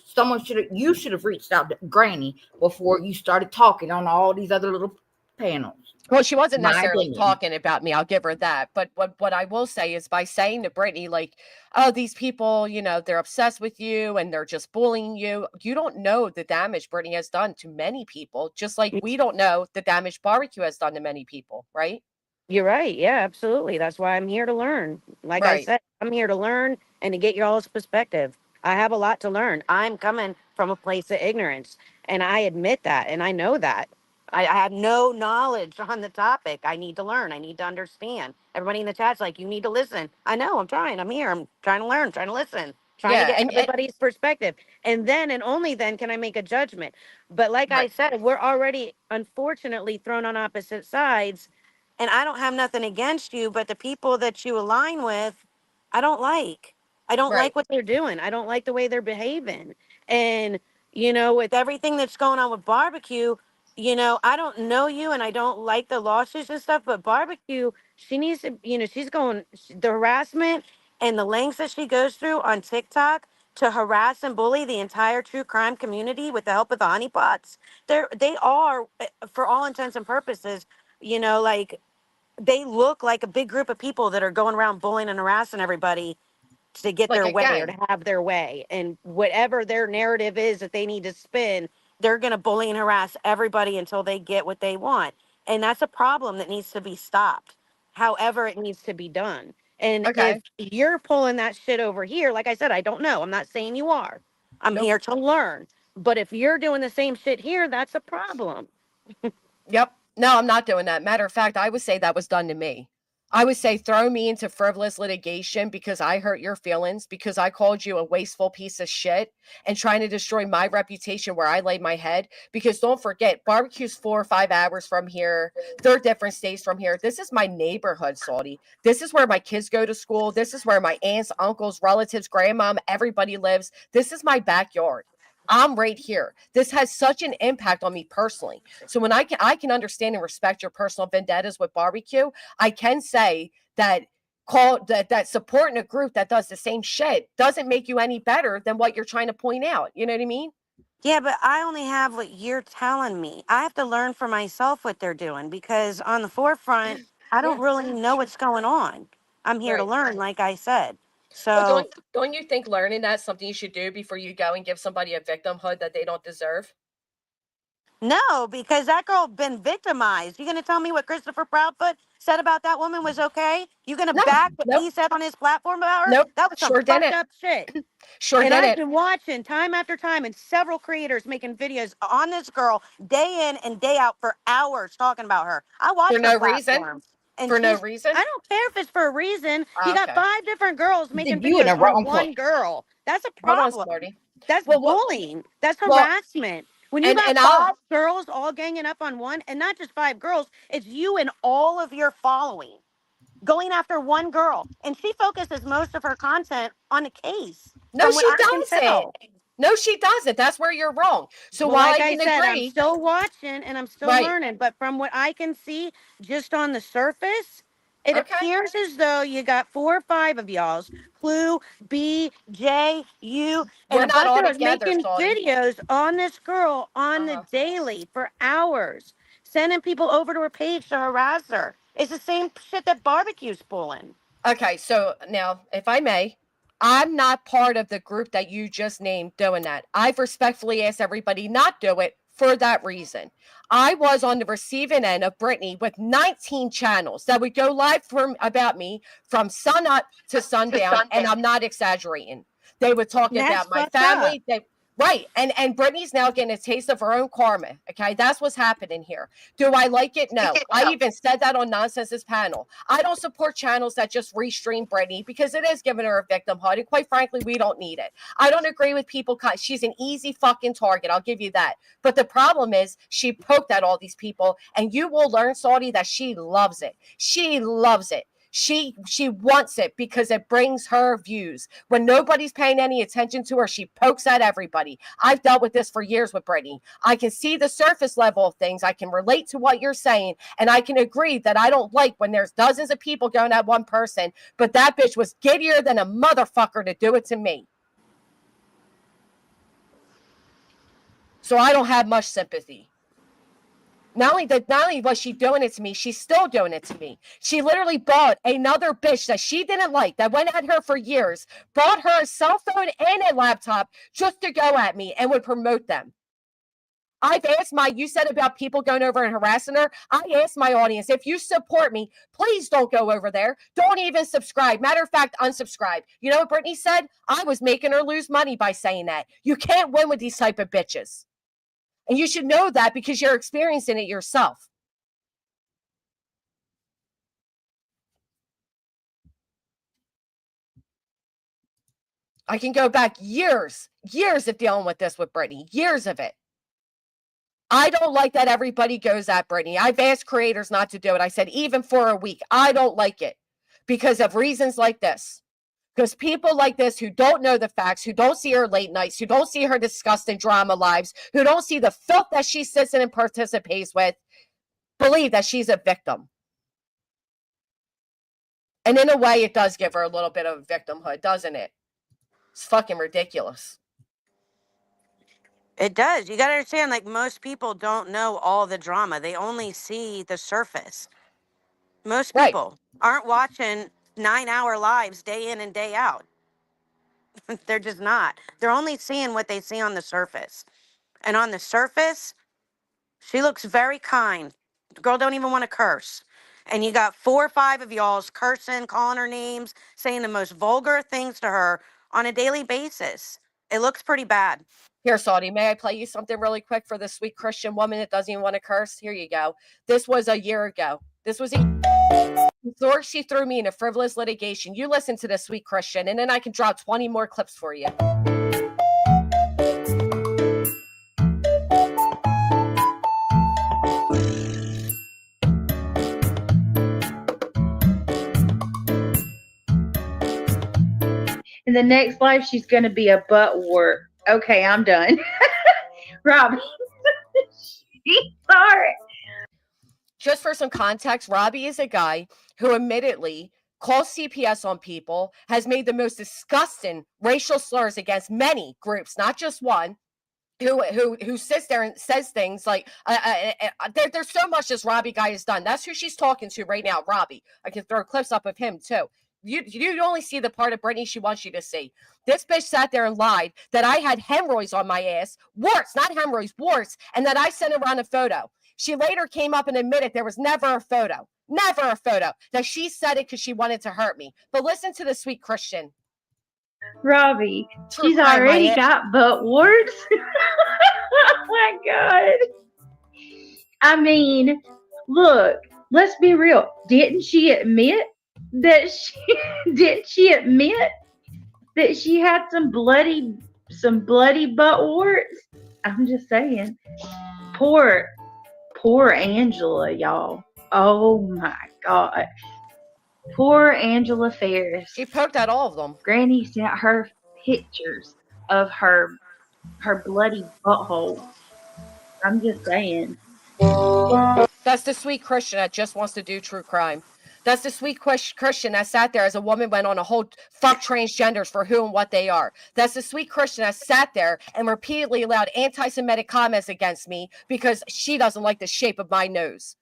You should have reached out to Granny before you started talking on all these other little panels. Well, she wasn't My necessarily opinion. talking about me. I'll give her that. But what I will say is by saying to Brittany, like, oh, these people, they're obsessed with you and they're just bullying you. You don't know the damage Brittany has done to many people, just like we don't know the damage Barbecue has done to many people, right? You're right. Yeah, absolutely. That's why I'm here to learn. Like I Right. said, I'm here to learn and to get y'all's perspective. I have a lot to learn. I'm coming from a place of ignorance, and I admit that, and I know that. I have no knowledge on the topic. I need to learn. I need to understand. Everybody in the chat's like, you need to listen. I know. I'm trying. I'm here. I'm trying to learn, trying to listen, trying to Yeah. get And everybody's perspective. And then and only then can I make a judgment. But like I right. said, we're already, unfortunately, thrown on opposite sides, and I don't have nothing against you, but the people that you align with, I don't like. I don't Right. like what they're doing. I don't like the way they're behaving. And, with everything that's going on with Barbecue, I don't know you and I don't like the lawsuits and stuff, but Barbecue, she needs to, the harassment and the lengths that she goes through on TikTok to harass and bully the entire true crime community with the help of the honeypots. They are, for all intents and purposes, like, they look like a big group of people that are going around bullying and harassing everybody to get Like their a way or gang. to have their way. And whatever their narrative is that they need to spin, they're going to bully and harass everybody until they get what they want. And that's a problem that needs to be stopped, however, it needs to be done. And if Okay. you're pulling that shit over here, like I said, I don't know. I'm not saying you are. I'm Nope. here to learn. But if you're doing the same shit here, that's a problem. Yep. No, I'm not doing that. Matter of fact, I would say that was done to me. I would say throw me into frivolous litigation because I hurt your feelings, because I called you a wasteful piece of shit and trying to destroy my reputation where I lay my head. Because don't forget, Barbecue's 4 or 5 hours from here. They're different states from here. This is my neighborhood, Salty. This is where my kids go to school. This is where my aunts, uncles, relatives, grandmom, everybody lives. This is my backyard. I'm right here. This has such an impact on me personally. So when I can understand and respect your personal vendettas with Barbecue, I can say that that supporting a group that does the same shit doesn't make you any better than what you're trying to point out. You know what I mean? Yeah, but I only have what you're telling me. I have to learn for myself what they're doing because on the forefront, I don't Yeah. really know what's going on. I'm here to Right. learn, like I said. Well, So, don't you think learning that's something you should do before you go and give somebody a victimhood that they don't deserve? no, because that girl been victimized. You going to tell me what Christopher Proudfoot said about that woman was okay? You going to No. back what Nope. he said on his platform about her? Nope. That was some Sure fucked didn't. up shit. Sure And I've didn't. been watching time after time and several creators making videos on this girl day in and day out for hours talking about her. I For watch her no reason. platform. And For no reason. I don't care if it's for a reason. You got Okay. 5 different girls making You in videos the for wrong place. one girl. That's a Hold on, problem. Smarty. That's Well, bullying. That's well, harassment. When you got and 5 I'll girls all ganging up on one, and not just 5 girls, it's you and all of your following going after one girl. And she focuses most of her content on a case, no, from what she I can doesn't. tell. No, she doesn't. That's where you're wrong. So Well, while like I I can said, I'm agree, still watching and I'm still right? learning. But from what I can see, just on the surface, it Okay, appears as though you got 4 or 5 of y'all's, Clue, B, J, you, and we're a not bunch all of us together, making Salty. videos on this girl on the Uh-huh. daily for hours, sending people over to her page to harass her. It's the same shit that Barbecue's pulling. Okay, so now, if I may, I'm not part of the group that you just named doing that. I've respectfully asked everybody not do it for that reason. I was on the receiving end of Brittany with 19 channels that would go live from about me from sun up to sundown, and I'm not exaggerating. They would talk And that's about my fucked up. family. Right. And Brittany's now getting a taste of her own karma. Okay. That's what's happening here. Do I like it? No. I even said that on Nonsense's panel. I don't support channels that just restream Brittany because it is giving her a victimhood. And quite frankly, we don't need it. I don't agree with people. She's an easy fucking target. I'll give you that. But the problem is she poked at all these people, and you will learn, Saudi, that she loves it. She loves it. She wants it because it brings her views. When nobody's paying any attention to her, she pokes at everybody. I've dealt with this for years with Brittany. I can see the surface level of things. I can relate to what you're saying, and I can agree that I don't like when there's dozens of people going at one person, but that bitch was giddier than a motherfucker to do it to me. So I don't have much sympathy. Not only was she doing it to me, she's still doing it to me. She literally bought another bitch that she didn't like, that went at her for years, bought her a cell phone and a laptop just to go at me and would promote them. I've asked you said about people going over and harassing her. I asked my audience, if you support me, please don't go over there. Don't even subscribe. Matter of fact, unsubscribe. You know what Brittany said? I was making her lose money by saying that. You can't win with these type of bitches. And you should know that because you're experiencing it yourself. I can go back years of dealing with this with Brittany, years of it. I don't like that everybody goes at Brittany. I've asked creators not to do it. I said, even for a week, I don't like it because of reasons like this. Because people like this who don't know the facts, who don't see her late nights, who don't see her disgusting drama lives, who don't see the filth that she sits in and participates with, believe that she's a victim. And in a way, it does give her a little bit of victimhood, doesn't it? It's fucking ridiculous. It does. You got to understand, like, most people don't know all the drama. They only see the surface. Most people aren't watching 9-hour lives day in and day out. They're just not. They're only seeing what they see on the surface. And on the surface, she looks very kind. The girl don't even want to curse. And you got 4 or 5 of y'all's cursing, calling her names, saying the most vulgar things to her on a daily basis. It looks pretty bad. Here, Saudi, may I play you something really quick for this sweet Christian woman that doesn't even want to curse? Here you go. This was a year ago. This was before she threw me in a frivolous litigation. You listen to this sweet Christian, and then I can drop 20 more clips for you. In the next life, she's going to be a butt wart. Okay, I'm done. Robbie. Sorry. Just for some context, Robbie is a guy who admittedly calls CPS on people, has made the most disgusting racial slurs against many groups, not just one, who sits there and says things like, there's so much this Robbie guy has done. That's who she's talking to right now, Robbie. I can throw clips up of him too. You only see the part of Brittany she wants you to see. This bitch sat there and lied that I had hemorrhoids on my ass, warts, not hemorrhoids, warts, and that I sent around a photo. She later came up and admitted there was never a photo, that she said it because she wanted to hurt me. But listen to the sweet Christian. Robbie, she's already got butt warts. Oh my God. I mean, look, let's be real. Didn't she admit that she had some bloody butt warts? I'm just saying. Poor Angela, y'all. Oh my God. Poor Angela Ferris. She poked at all of them. Granny sent her pictures of her bloody butthole. I'm just saying. That's the sweet Christian that just wants to do true crime. That's the sweet Christian that sat there as a woman went on a whole fuck transgenders for who and what they are. That's the sweet Christian that sat there and repeatedly allowed anti-Semitic comments against me because she doesn't like the shape of my nose.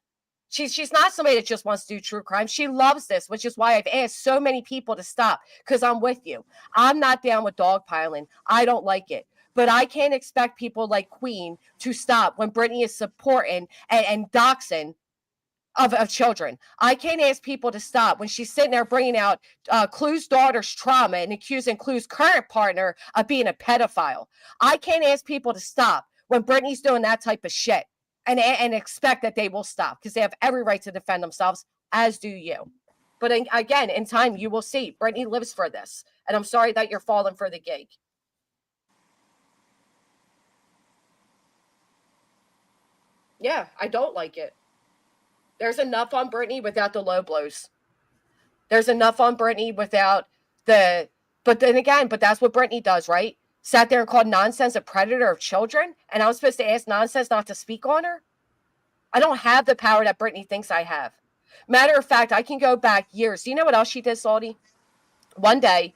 She's not somebody that just wants to do true crime. She loves this, which is why I've asked so many people to stop, because I'm with you. I'm not down with dogpiling. I don't like it. But I can't expect people like Queen to stop when Brittany is supporting and doxing of children. I can't ask people to stop when she's sitting there bringing out Clue's daughter's trauma and accusing Clue's current partner of being a pedophile. I can't ask people to stop when Brittany's doing that type of shit and expect that they will stop because they have every right to defend themselves, as do you. But again, in time, you will see. Brittany lives for this. And I'm sorry that you're falling for the gig. Yeah, I don't like it. There's enough on Brittany without the low blows. There's enough on Brittany without the... But then again, but that's what Brittany does, right? Sat there and called nonsense a predator of children, and I was supposed to ask nonsense not to speak on her? I don't have the power that Brittany thinks I have. Matter of fact, I can go back years. Do you know what else she did, Salty? One day,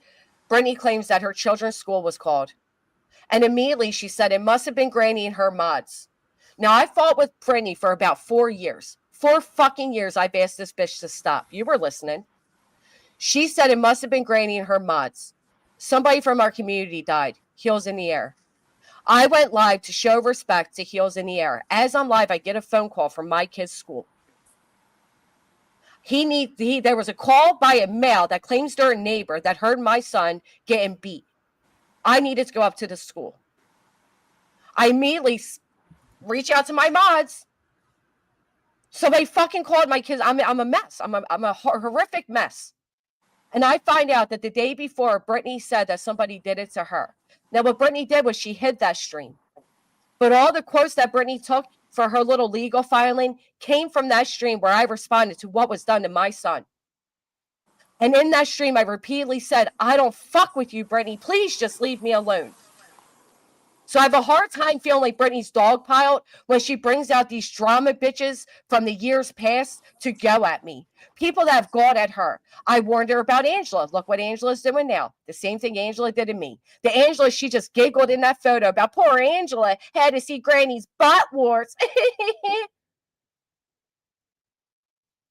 Brittany claims that her children's school was called. And immediately she said it must have been Granny and her mods. Now, I fought with Brittany for about 4 years. 4 fucking years I've asked this bitch to stop. You were listening. She said it must have been Granny and her mods. Somebody from our community died. Heels in the air. I went live to show respect to Heels in the Air. As I'm live, I get a phone call from my kid's school. There was a call by a male that claims they're a neighbor that heard my son getting beat. I needed to go up to the school. I immediately reach out to my mods. So they fucking called my kids. I'm a mess. I'm a horrific mess. And I find out that the day before, Brittany said that somebody did it to her. Now, what Brittany did was she hid that stream. But all the quotes that Brittany took for her little legal filing came from that stream where I responded to what was done to my son. And in that stream, I repeatedly said, I don't fuck with you, Brittany. Please just leave me alone. So I have a hard time feeling like Brittany's dogpiled when she brings out these drama bitches from the years past to go at me. People that have gone at her. I warned her about Angela. Look what Angela's doing now. The same thing Angela did to me. The Angela, she just giggled in that photo about poor Angela had to see Granny's butt warts.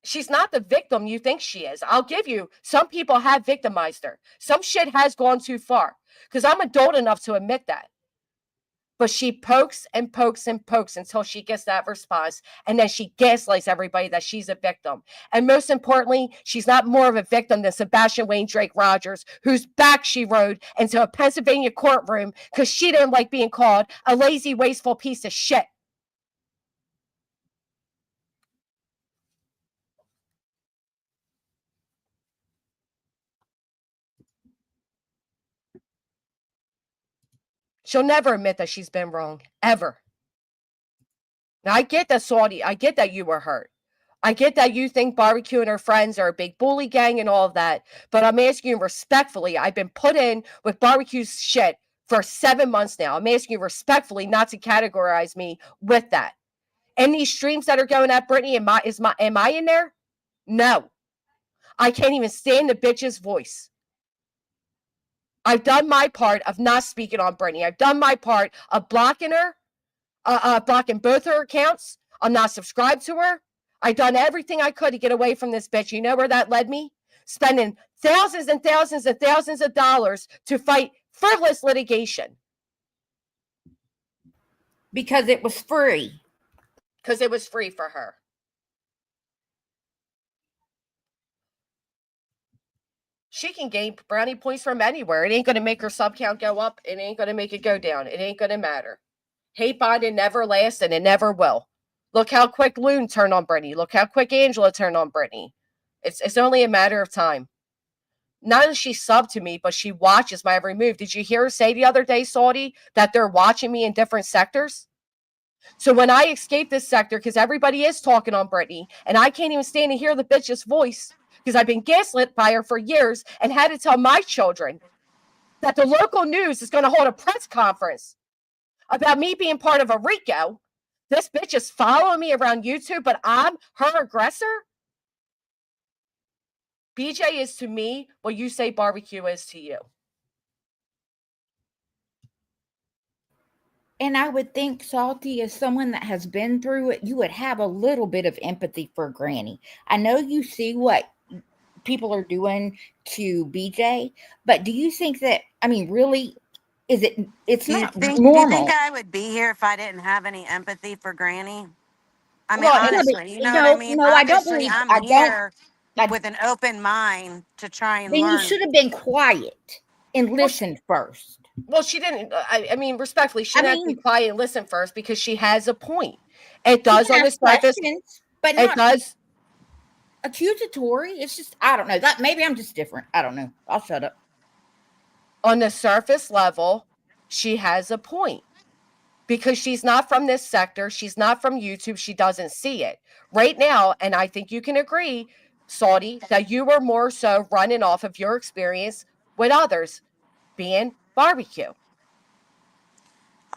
She's not the victim you think she is. I'll give you, some people have victimized her. Some shit has gone too far because I'm adult enough to admit that. But she pokes and pokes and pokes until she gets that response. And then she gaslights everybody that she's a victim. And most importantly, she's not more of a victim than Sebastian Wayne Drake Rogers, whose back she rode into a Pennsylvania courtroom because she didn't like being called a lazy, wasteful piece of shit. She'll never admit that she's been wrong, ever. Now, I get that, Saudi. I get that you were hurt. I get that you think Barbecue and her friends are a big bully gang and all of that. But I'm asking you respectfully. I've been put in with Barbecue's shit for 7 months now. I'm asking you respectfully not to categorize me with that. And these streams that are going at Brittany, am I in there? No. I can't even stand the bitch's voice. I've done my part of not speaking on Brittany. I've done my part of blocking her, blocking both her accounts. I'm not subscribed to her. I've done everything I could to get away from this bitch. You know where that led me? Spending thousands and thousands and thousands of dollars to fight frivolous litigation. Because it was free. Because it was free for her. She can gain brownie points from anywhere. It ain't going to make her sub count go up. It ain't going to make it go down. It ain't going to matter. Hate bonding never lasts, and it never will. Look how quick Loon turned on Brittany. Look how quick Angela turned on Brittany. It's only a matter of time. Not that she subbed to me, but she watches my every move. Did you hear her say the other day, Saudi, that they're watching me in different sectors? So when I escape this sector, because everybody is talking on Brittany, and I can't even stand to hear the bitch's voice, because I've been gaslit by her for years and had to tell my children that the local news is going to hold a press conference about me being part of a RICO. This bitch is following me around YouTube, but I'm her aggressor? BJ is to me what you say Barbecue is to you. And I would think, Salty, as someone that has been through it, you would have a little bit of empathy for Granny. I know you see what people are doing to BJ, but do you think that, I mean, really, it's not normal. Do you think I would be here if I didn't have any empathy for Granny? I mean, Well, and honestly, you know what I mean? No, I don't Obviously, believe. I'm I don't. here I, with an open mind to try and then you learn. should have been quiet and listened first. well, she didn't. I mean, respectfully, she I didn't have to be mean, quiet and listen first because she has a point. It you does can on the ask surface. questions, but It not does accusatory. It's just, I don't know. That maybe I'm just different. I don't know. I'll shut up. on the surface level. She has a point because she's not from this sector. She's not from YouTube. She doesn't see it right now. And I think you can agree, Saudi, that you were more so running off of your experience with others being barbecue.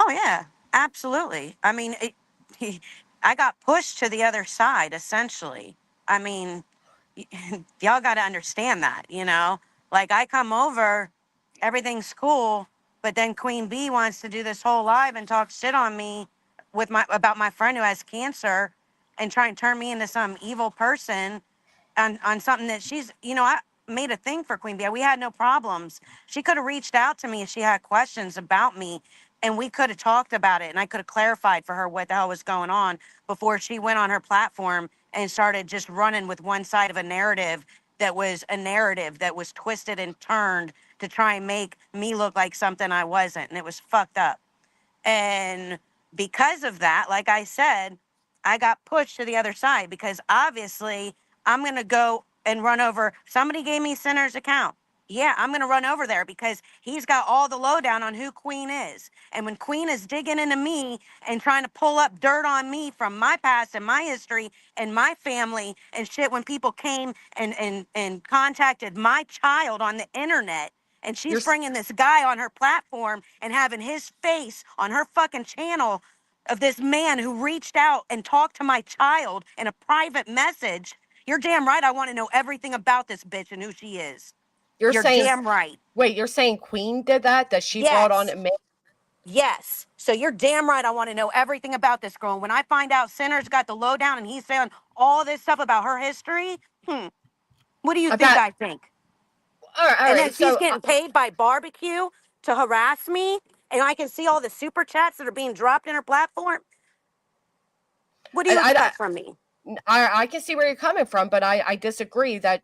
Oh yeah, absolutely. I mean, I got pushed to the other side essentially. I mean, y'all got to understand that, you know. Like I come over, everything's cool, but then Queen Bee wants to do this whole live and talk shit on me with my about my friend who has cancer, and try and turn me into some evil person on something that she's, you know, I made a thing for Queen Bee. We had no problems. She could have reached out to me if she had questions about me, and we could have talked about it, and I could have clarified for her what the hell was going on before she went on her platform and started just running with one side of a narrative that was a narrative that was twisted and turned to try and make me look like something I wasn't, and it was fucked up. And because of that, like I said, I got pushed to the other side because obviously I'm going to go and run over. Somebody gave me Sinner's account. Yeah, I'm going to run over there because he's got all the lowdown on who Queen is. And when Queen is digging into me and trying to pull up dirt on me from my past and my history and my family and shit, when people came and contacted my child on the internet, and she's bringing this guy on her platform and having his face on her fucking channel of this man who reached out and talked to my child in a private message. You're damn right I want to know everything about this bitch and who she is. You're saying, damn right. wait, you're saying Queen did that? That she brought on Yes. a man? Yes. So you're damn right I want to know everything about this girl. And when I find out Sinner's got the lowdown and he's saying all this stuff about her history, what do you think I think? All right, And then she's so getting paid by Barbecue to harass me, and I can see all the super chats that are being dropped in her platform. What do you expect from me? I can see where you're coming from, but I disagree that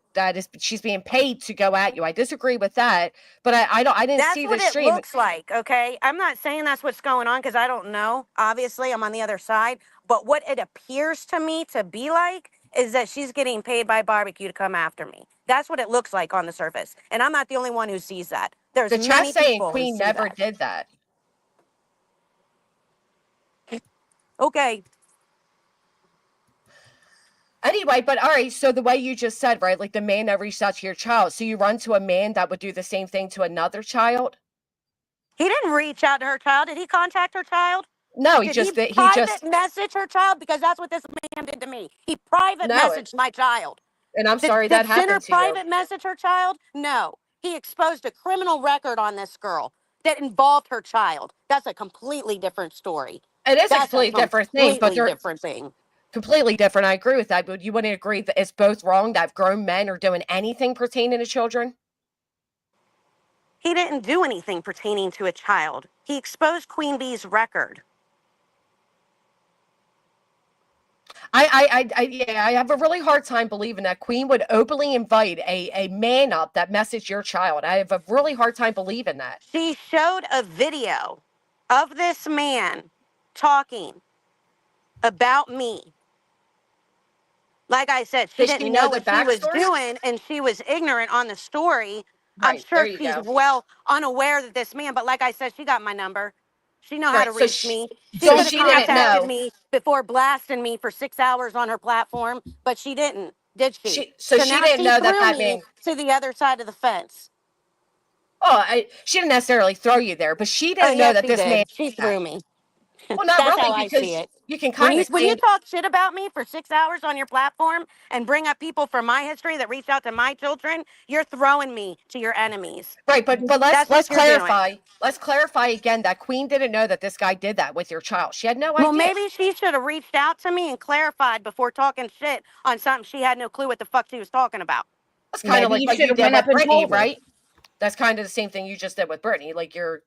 she's being paid to go at you. I disagree with that, but I didn't see the stream. That's what it looks like, okay? I'm not saying that's what's going on because I don't know. Obviously, I'm on the other side. But what it appears to me to be like is that she's getting paid by Barbecue to come after me. That's what it looks like on the surface. And I'm not the only one who sees that. There's The many chat's saying people Queen who see never that. did that. Okay. Anyway, but all right, so the way you just said, right, like the man that reached out to your child, so you run to a man that would do the same thing to another child? He didn't reach out to her child. Did he contact her child? No, he Did just he private message her child? Because that's what this man did to me. He private messaged my child. And I'm sorry that happened to you. Did Sinner private message her child? No. He exposed a criminal record on this girl that involved her child. That's a completely different story. It is a completely different thing, but they're different thing. Completely different. I agree with that, but you wouldn't agree that it's both wrong that grown men are doing anything pertaining to children? He didn't do anything pertaining to a child. He exposed Queen Bee's record. I have a really hard time believing that Queen would openly invite a man up that messaged your child. I have a really hard time believing that. She showed a video of this man talking about me. Like I said, she didn't know what he was doing, and she was ignorant on the story. I'm sure she's well unaware that this man, but like I said, she got my number. She know how to reach me. She could have contacted me before blasting me for 6 hours on her platform, but she didn't, did she? So she didn't know that man to the other side of the fence. Oh, she didn't necessarily throw you there, but she didn't know that this man. She threw me. Well, not That's really, how I because see it. you can kind of when you talk shit about me for 6 hours on your platform and bring up people from my history that reached out to my children, you're throwing me to your enemies. Right, but let's clarify. Let's clarify again that Queen didn't know that this guy did that with your child. She had no idea. Well, maybe she should have reached out to me and clarified before talking shit on something she had no clue what the fuck she was talking about. That's kind of like what you did with Brittany, right? That's kind of the same thing you just did with Brittany. Like you're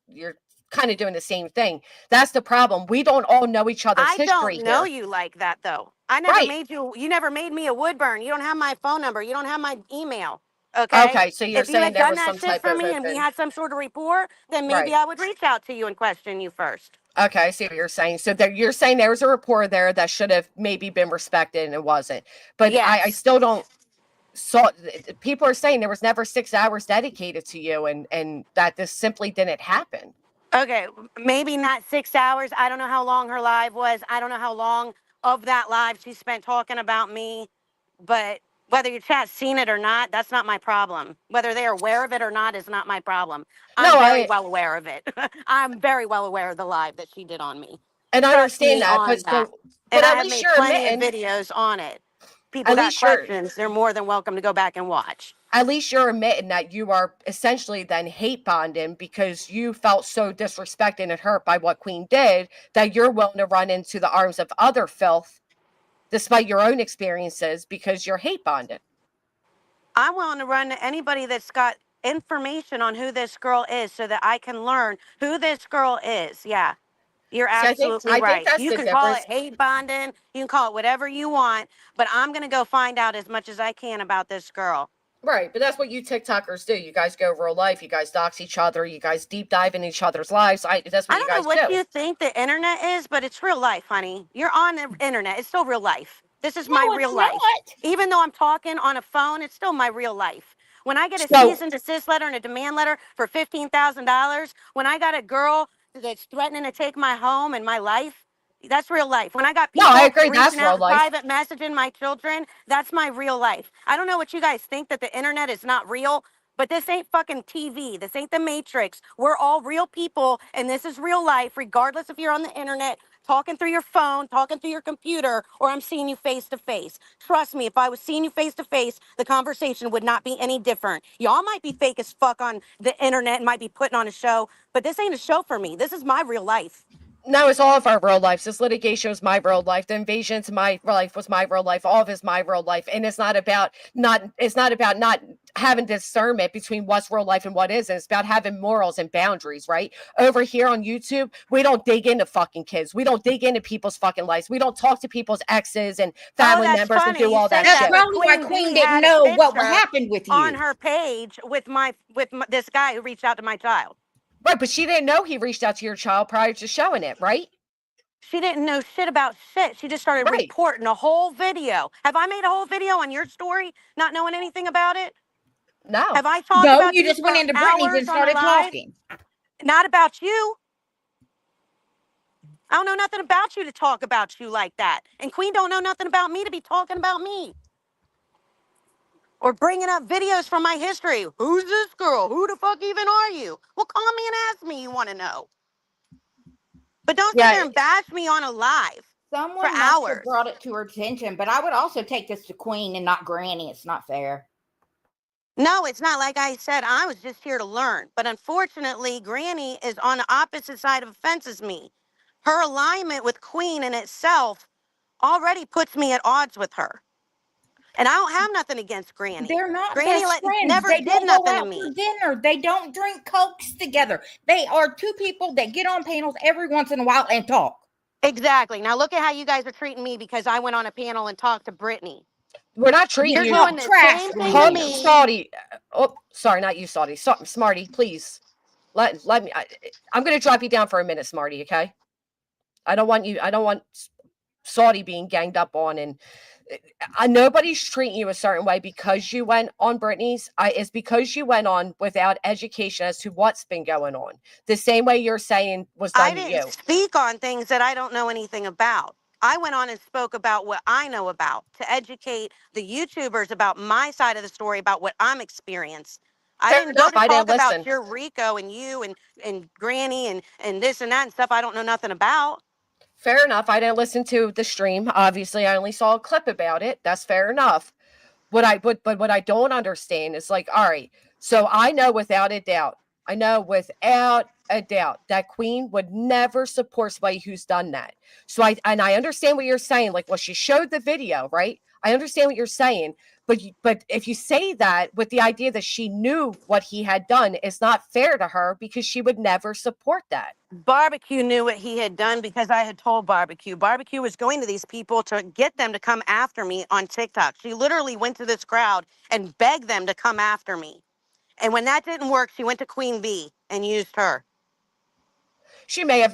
kind of doing the same thing. That's the problem. We don't all know each other's I history don't know here. you like that though. I never Right. made you. You never made me a Woodburn. You don't have my phone number. You don't have my email. Okay. Okay, so you're If you saying had there done was that some shit type for of me and we open. had some sort of rapport, then maybe Right. I would reach out to you and question you first. Okay, I see what you're saying. So there, you're saying there was a rapport there that should have maybe been respected and it wasn't. But I Yes. still don't. So people are saying there was never 6 hours dedicated to you, and that this simply didn't happen. Okay, maybe not 6 hours. I don't know how long her live was. I don't know how long of that live she spent talking about me. But whether your chat's seen it or not, that's not my problem. Whether they're aware of it or not is not my problem. I'm No, very well aware of it. I'm very well aware of the live that she did on me. and I Trust understand me that, on that. but And I at have least made you're plenty of admitting. videos on it. People At got least you're. questions. They're more than welcome to go back and watch. At least you're admitting that you are essentially then hate bonding because you felt so disrespected and hurt by what Queen did that you're willing to run into the arms of other filth despite your own experiences because you're hate bonded. I'm willing to run to anybody that's got information on who this girl is so that I can learn who this girl is. Yeah. You're See, absolutely I think right. that's You the can call it difference. hate bonding. You can call it whatever you want, but I'm going to go find out as much as I can about this girl. Right, but that's what you TikTokers do. You guys go real life. You guys dox each other. You guys deep dive in each other's lives. That's what I you don't know guys what do. you think the internet is, but it's real life, honey. You're on the internet. It's still real life. This is my No, real it's life. not. Even though I'm talking on a phone, it's still my real life. When I get a So cease and desist letter and a demand letter for $15,000, when I got a girl that's threatening to take my home and my life, that's real life. When I got no, I people agree. reaching That's out real and life. private messaging my children, that's my real life. I don't know what you guys think that the internet is not real, but this ain't fucking TV. This ain't the Matrix. We're all real people, and this is real life, regardless if you're on the internet, talking through your phone, talking through your computer, or I'm seeing you face to face. Trust me, if I was seeing you face to face, the conversation would not be any different. Y'all might be fake as fuck on the internet and might be putting on a show, but this ain't a show for me. This is my real life. No, it's all of our real lives. This litigation was my real life. The invasion to my life was my real life. All of it is my real life. And it's not about not having discernment between what's real life and what isn't. It's about having morals and boundaries, right? Over here on YouTube, we don't dig into fucking kids. We don't dig into people's fucking lives. We don't talk to people's exes and Oh, family that's members and funny. do You all say that That's that, shit. but probably why Queen Queen B didn't had a know what picture happened with on you. her page with this guy who reached out to my child. Right, but she didn't know he reached out to your child prior to showing it, right? She didn't know shit about shit. She just started Right. reporting a whole video. Have I made a whole video on your story, not knowing anything about it? No. Have I talked No, about you you just went for into Brittany's and hours on a started live? talking. Not about you. I don't know nothing about you to talk about you like that. And Queen don't know nothing about me to be talking about me. Or bringing up videos from my history. Who's this girl? Who the fuck even are you? Well, call me and ask me you want to know. But don't sit Yeah. there and bash me on a live for Someone must have hours. brought it to her attention, but I would also take this to Queen and not Granny. It's not fair. No, it's not. Like I said, I was just here to learn. But unfortunately, Granny is on the opposite side of the fence as me. Her alignment with Queen in itself already puts me at odds with her. And I don't have nothing against Granny. They're not Granny best friends. never They did don't go nothing to out me. for dinner. They don't drink Cokes together. They are two people that get on panels every once in a while and talk. Exactly. Now look at how you guys are treating me because I went on a panel and talked to Brittany. We're not treating You're you. doing the trash same to thing me. to me. Saudi. Oh, sorry, not you, Saudi. Smarty, please. Let me. I'm going to drop you down for a minute, Smarty. Okay. I don't want Saudi being ganged up on, and nobody's treating you a certain way because you went on Britney's. It's because you went on without education as to what's been going on. The same way you're saying was done I to didn't you. speak on things that I don't know anything about. I went on and spoke about what I know about to educate the YouTubers about my side of the story, about what I'm experienced. I Fair didn't go enough. to I talk didn't listen. about your Rico and you and Granny and this and that and stuff I don't know nothing about. Fair enough. I didn't listen to the stream. Obviously, I only saw a clip about it. That's fair enough. What I don't understand is like, all right, so I know without a doubt that Queen would never support somebody who's done that. So I understand what you're saying. Like, well, she showed the video, right? I understand what you're saying, but if you say that with the idea that she knew what he had done, it's not fair to her because she would never support that. Barbecue knew what he had done because I had told Barbecue. Barbecue was going to these people to get them to come after me on TikTok. She literally went to this crowd and begged them to come after me. And when that didn't work, she went to Queen Bee and used her. She may have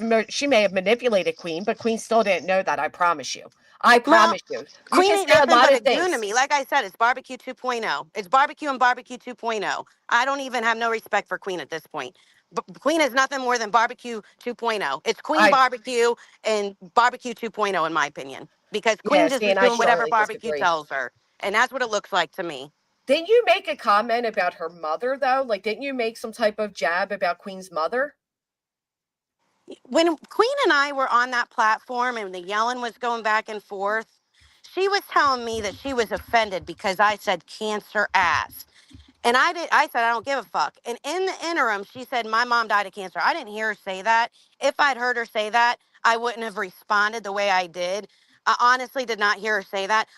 manipulated Queen, but Queen still didn't know that. I promise you. I Well, promise you. You Queen can ain't say a nothing lot but of a goon to things. me. Like I said, it's Barbecue 2.0. It's Barbecue and Barbecue 2.0. I don't even have no respect for Queen at this point. Queen is nothing more than Barbecue 2.0. It's Queen Barbecue and Barbecue 2.0 in my opinion. Because Queen just See, is and I doing whatever strongly Barbecue disagree. tells her. And that's what it looks like to me. Didn't you make a comment about her mother, though? Like, didn't you make some type of jab about Queen's mother? When Queen and I were on that platform and the yelling was going back and forth, she was telling me that she was offended because I said cancer ass. And I said, I don't give a fuck. And in the interim, she said, my mom died of cancer. I didn't hear her say that. If I'd heard her say that, I wouldn't have responded the way I did. I honestly did not hear her say that.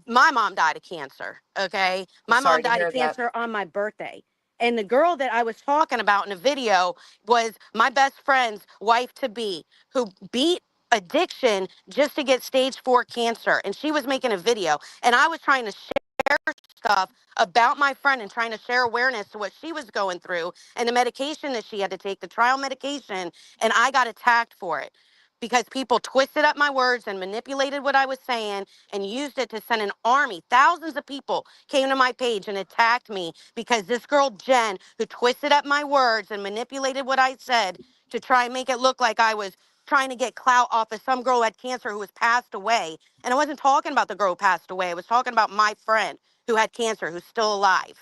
My mom died of cancer, okay? My mom died of cancer on my birthday. And the girl that I was talking about in the video was my best friend's wife to be, who beat addiction just to get stage 4 cancer. And she was making a video. And I was trying to share stuff about my friend and trying to share awareness to what she was going through and the medication that she had to take, the trial medication. And I got attacked for it because people twisted up my words and manipulated what I was saying and used it to send an army. Thousands of people came to my page and attacked me because this girl, Jen, who twisted up my words and manipulated what I said to try and make it look like I was trying to get clout off of some girl who had cancer who was passed away. And I wasn't talking about the girl who passed away. I was talking about my friend who had cancer, who's still alive.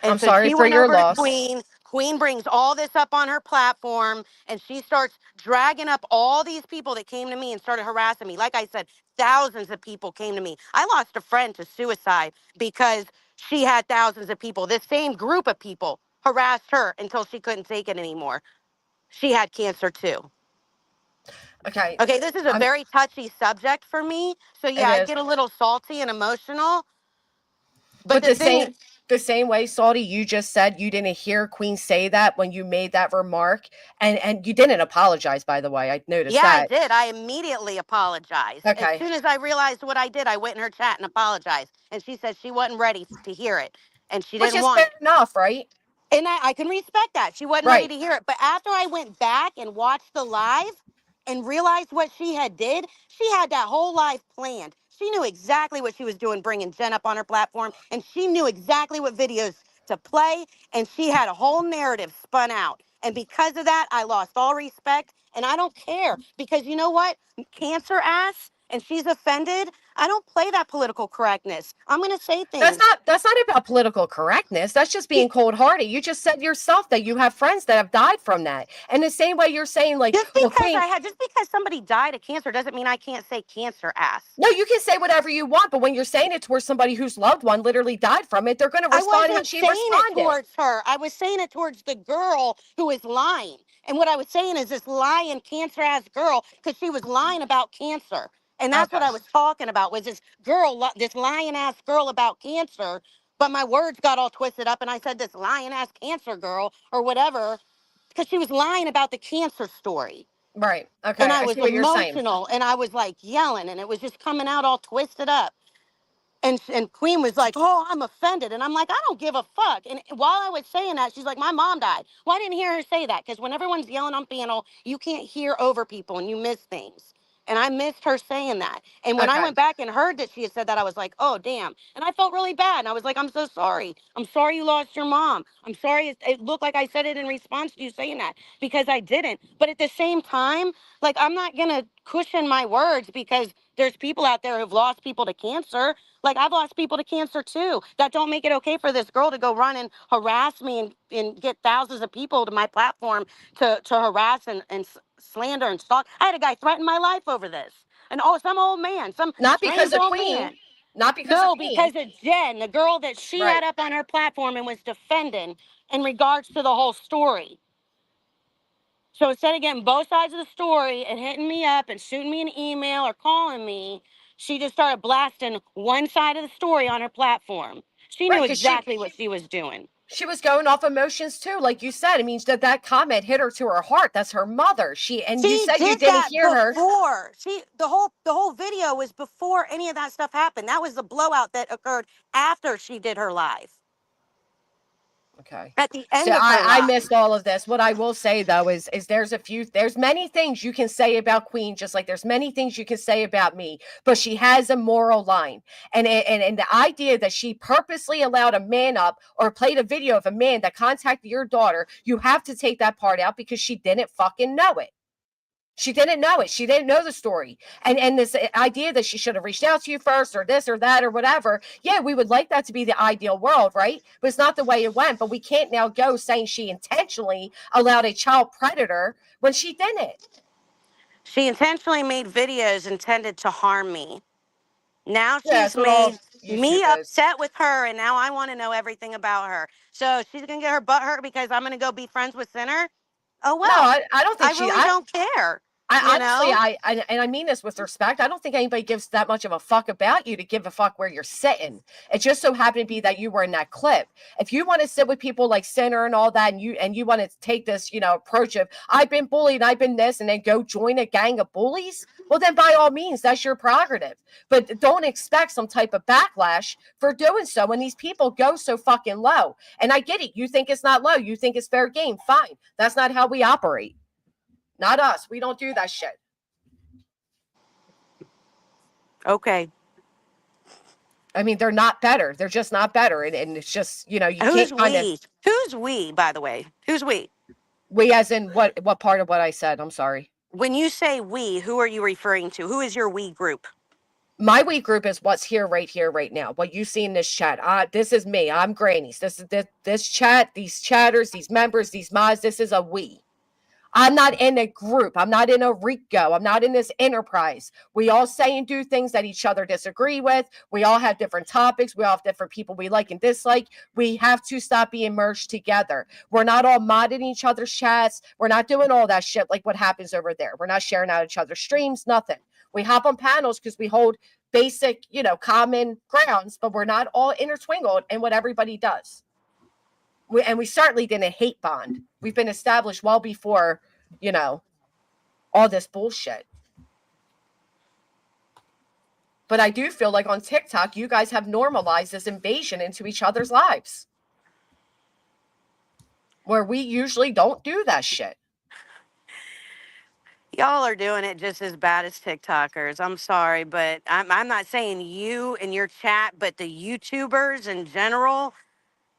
And I'm so sorry she for went your over to loss. Queen. Queen brings all this up on her platform and she starts dragging up all these people that came to me and started harassing me. Like I said, thousands of people came to me. I lost a friend to suicide because she had thousands of people. This same group of people harassed her until she couldn't take it anymore. She had cancer too. Okay. Okay, this is a very touchy subject for me. So yeah, I get a little salty and emotional. But the thing is, the same way, Salty, you just said you didn't hear Queen say that when you made that remark, and you didn't apologize, by the way. I noticed yeah, that. I did. I immediately apologized. As Okay. soon as I realized what I did, I went in her chat and apologized. And she said she wasn't ready to hear it, and she Which didn't is want fair it. enough, right? And I can respect that. She wasn't ready Right. to hear it. But after I went back and watched the live and realized what she had did, she had that whole live planned. She knew exactly what she was doing, bringing Jen up on her platform, and she knew exactly what videos to play, and she had a whole narrative spun out. And because of that, I lost all respect, and I don't care because you know what? Cancer ass, and she's offended. I don't play that political correctness. I'm going to say things. That's not about political correctness. That's just being cold-hearted. You just said yourself that you have friends that have died from that. And the same way you're saying, like, just because somebody died of cancer doesn't mean I can't say cancer ass. No, you can say whatever you want, but when you're saying it towards somebody whose loved one literally died from it, they're going to respond how she saying responded. it towards her. I was saying it towards the girl who is lying. And what I was saying is this lying cancer ass girl, because she was lying about cancer. And that's what I was talking about, was this girl, this lying ass girl about cancer. But my words got all twisted up and I said this lying ass cancer girl or whatever, because she was lying about the cancer story. Right. Okay. And I I was see what you're saying. emotional and I was like yelling and it was just coming out all twisted up. And Queen was like, oh, I'm offended. And I'm like, I don't give a fuck. And while I was saying that, she's like, my mom died. Well, I didn't hear her say that because when everyone's yelling on panel, you can't hear over people and you miss things. And I missed her saying that. And when I went back and heard that she had said that, I was like, oh, damn. And I felt really bad. And I was like, I'm so sorry. I'm sorry you lost your mom. I'm sorry it looked like I said it in response to you saying that because I didn't. But at the same time, like, I'm not going to cushion my words because there's people out there who've lost people to cancer. Like, I've lost people to cancer too. That don't make it okay for this girl to go run and harass me and get thousands of people to my platform to harass and slander and stalk. I had a guy threaten my life over this. And some old man, some Not strange because of old Queen. man. Not because No, of Queen. because of Jen, the girl that she had up on her platform and was defending in regards to the whole story. So instead of getting both sides of the story and hitting me up and shooting me an email or calling me, She just started blasting one side of the story on her platform. She Right, knew 'cause exactly what she was doing. she was going off emotions too, like you said. I mean, that comment hit her to her heart. That's her mother. And you She said you did didn't that hear her. before. The whole video was before any of that stuff happened. That was the blowout that occurred after she did her live. Okay. At the So end of her I live. missed all of this. What I will say though is there's many things you can say about Queen, just like there's many things you can say about me, but she has a moral line. And the idea that she purposely allowed a man up or played a video of a man that contacted your daughter, you have to take that part out because she didn't fucking know it. She didn't know it. She didn't know the story. And this idea that she should have reached out to you first or this or that or whatever. Yeah, we would like that to be the ideal world, right? But it's not the way it went. But we can't now go saying she intentionally allowed a child predator when she didn't. She intentionally made videos intended to harm me. Now Yeah, she's that's what all made me YouTube is. upset with her, and now I want to know everything about her. So she's going to get her butt hurt because I'm going to go be friends with Sinner? Oh, No, well. I don't I think really don't care. I You honestly, know? I mean this with respect. I don't think anybody gives that much of a fuck about you to give a fuck where you're sitting. It just so happened to be that you were in that clip. If you want to sit with people like Sinner and all that, and you want to take this, approach of I've been bullied, I've been this, and then go join a gang of bullies, well then by all means, that's your prerogative. But don't expect some type of backlash for doing so when these people go so fucking low. And I get it. You think it's not low. You think it's fair game. Fine. That's not how we operate. Not us. We don't do that shit. Okay. I mean, they're not better. They're just not better. And it's just, you Who's can't kind of. we? Who's we, by the way? Who's we? We as in what part of what I said? I'm sorry. When you say we, who are you referring to? Who is your we group? My we group is what's here, right now. What you see in this chat. This is me. I'm Grannies. This is this chat, these chatters, these members, these mods. This is a we. I'm not in a group. I'm not in a RICO. I'm not in this enterprise. We all say and do things that each other disagree with. We all have different topics. We all have different people we like and dislike. We have to stop being merged together. We're not all modding each other's chats. We're not doing all that shit like what happens over there. We're not sharing out each other's streams, nothing. We hop on panels because we hold basic, common grounds, but we're not all intertwined in what everybody does. We certainly didn't hate bond. We've been established well before, all this bullshit. But I do feel like on TikTok, you guys have normalized this invasion into each other's lives. Where we usually don't do that shit. Y'all are doing it just as bad as TikTokers. I'm sorry, but I'm not saying you and your chat, but the YouTubers in general.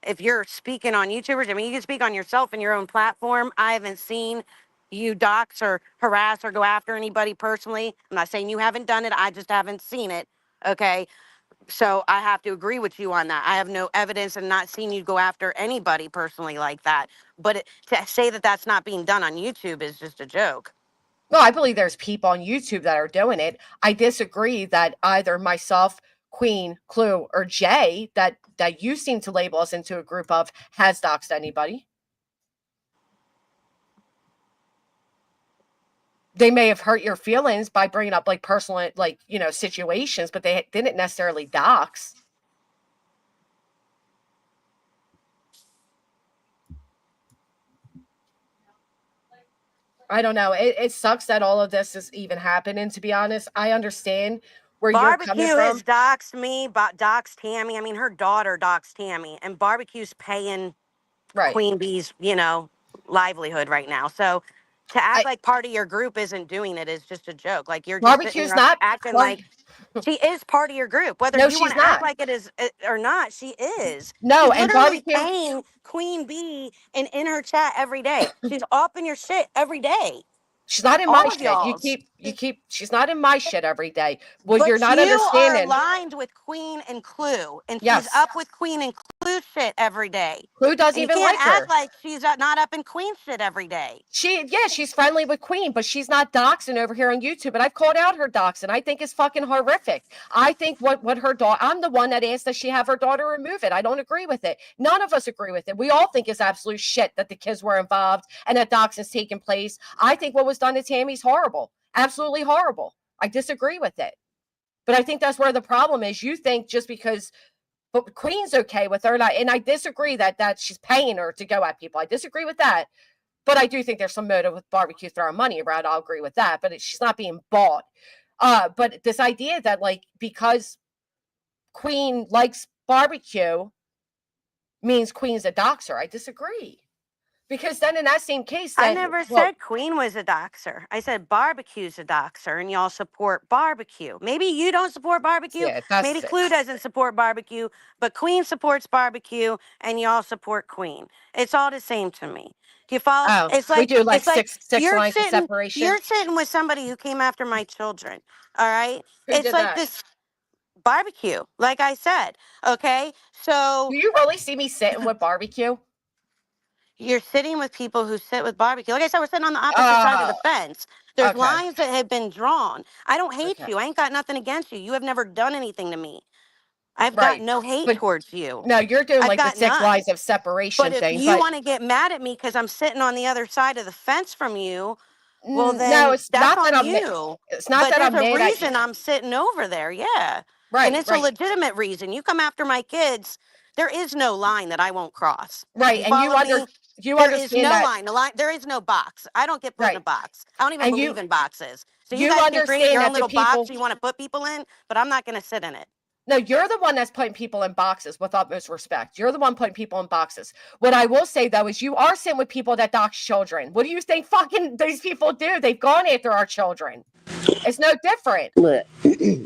If you're speaking on YouTubers, I mean, you can speak on yourself and your own platform. I haven't seen you dox or harass or go after anybody personally. I'm not saying you haven't done it. I just haven't seen it. Okay. So I have to agree with you on that. I have no evidence and not seen you go after anybody personally like that. But to say that that's not being done on YouTube is just a joke. No, I believe there's people on YouTube that are doing it. I disagree that either myself, Queen, Clue, or Jay, that you seem to label us into a group of, has doxed anybody. They may have hurt your feelings by bringing up like personal, situations, but they didn't necessarily dox. I don't know. It sucks that all of this is even happening, to be honest. I understand where you're coming Barbecue from. has doxed me, doxed Tammy. I mean, her daughter doxed Tammy, and Barbecue's paying Queen Bee's, livelihood right now. So to act like part of your group isn't doing it is just a joke. Like you're just sitting Barbecue's there not acting like she is part of your group. Whether No, you want she's to act not. like it is or not, she is. No, She's and literally Barbecue. paying Queen Bee and in her chat every day. She's up in your shit every day. She's not in All my of shit. y'all's. You keep. She's not in my shit every day. What But you're not you are understanding. aligned with Queen and Clue, and she's Yes. up with Queen and Clue shit every day. Clue doesn't And you even can't like her. act like she's not up in Queen shit every day. She's friendly with Queen, but she's not doxing over here on YouTube. And I've called out her doxing. I think it's fucking horrific. I think what her daughter. I'm the one that asked that she have her daughter remove it. I don't agree with it. None of us agree with it. We all think it's absolute shit that the kids were involved and that doxing's taking place. I think what was done to Tammy's horrible. Absolutely horrible. I disagree with it. But I think that's where the problem is. You think just because but Queen's okay with her, and I disagree that she's paying her to go at people. I disagree with that. But I do think there's some motive with barbecue throwing money around. I'll agree with that. But she's not being bought. But this idea that like because Queen likes barbecue means Queen's a doxer, I disagree. Because then in that same case, I then never said Queen was a doxer. I said barbecue's a doxer, and y'all support barbecue. Maybe you don't support barbecue. Yeah, that's Maybe Clue doesn't support barbecue, but Queen supports barbecue, and y'all support Queen. It's all the same to me. Do you follow? Oh, It's we like do like it's like six you're lines of sitting separation. you're sitting with somebody who came after my children. All right, Who it's did like that? this barbecue. Like I said, okay. So Do you really see me sitting with barbecue? you're sitting with people who sit with barbecue. Like I said, we're sitting on the opposite side of the fence. There's Okay. lines that have been drawn. I don't hate Okay. you. I ain't got nothing against you. You have never done anything to me. I've got Right. no hate But towards you. no, you're doing I've like the got 6 none. lines of separation But if thing. you want to get mad at me because I'm sitting on the other side of the fence from you, well, No, then it's that's not that on I'm. you. It's not But that there's I'm a mad at you. reason I'm sitting over there. Yeah. And Right. it's a legitimate reason. You come after my kids, there is no line that I won't cross. Right. You And you follow me? you There is understand no that. line. The line. There is no box. I don't get put in a Right. box. I don't even And believe in boxes. So you you guys can create understand your own that the little box people. you want to put people in, but I'm not going to sit in it. No, you're the one that's putting people in boxes with utmost respect. You're the one putting people in boxes. What I will say though is you are sitting with people that dox children. What do you think fucking these people do? They've gone after our children. It's no different. Look,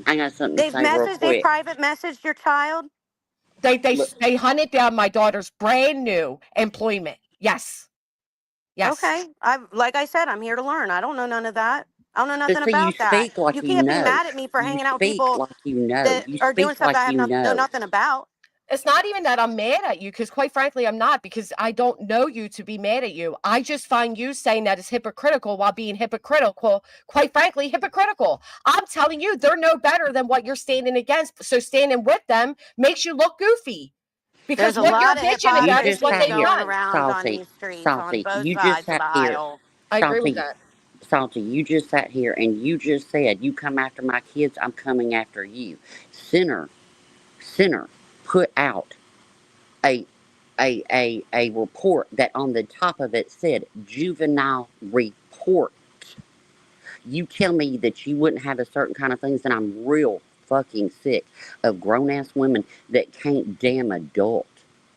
I got something to say real They quick. private messaged your child. They hunted down my daughter's brand new employment. Yes. Yes. Okay. Like I said, I'm here to learn. I don't know none of that. I don't know But nothing see, you about that. speak like You you can't be know. mad at me for You hanging out with speak people like you know. that You are doing speak stuff like that I have you know know. nothing about. It's not even that I'm mad at you, because quite frankly, I'm not, because I don't know you to be mad at you. I just find you saying that is hypocritical while being hypocritical, quite frankly, hypocritical. I'm telling you, they're no better than what you're standing against. So standing with them makes you look goofy. Because There's a what you're lot of bitching about is what hypocrisy they've going done. around on Salty, these streets on salty. both You just sides of sat the here, aisle. I agree with salty, that. salty. You just sat here and you just said, "You come after my kids, I'm coming after you." Sinner, put out a a report that on the top of it said juvenile report. You tell me that you wouldn't have a certain kind of things, and I'm real fucking sick of grown ass women that can't damn adult.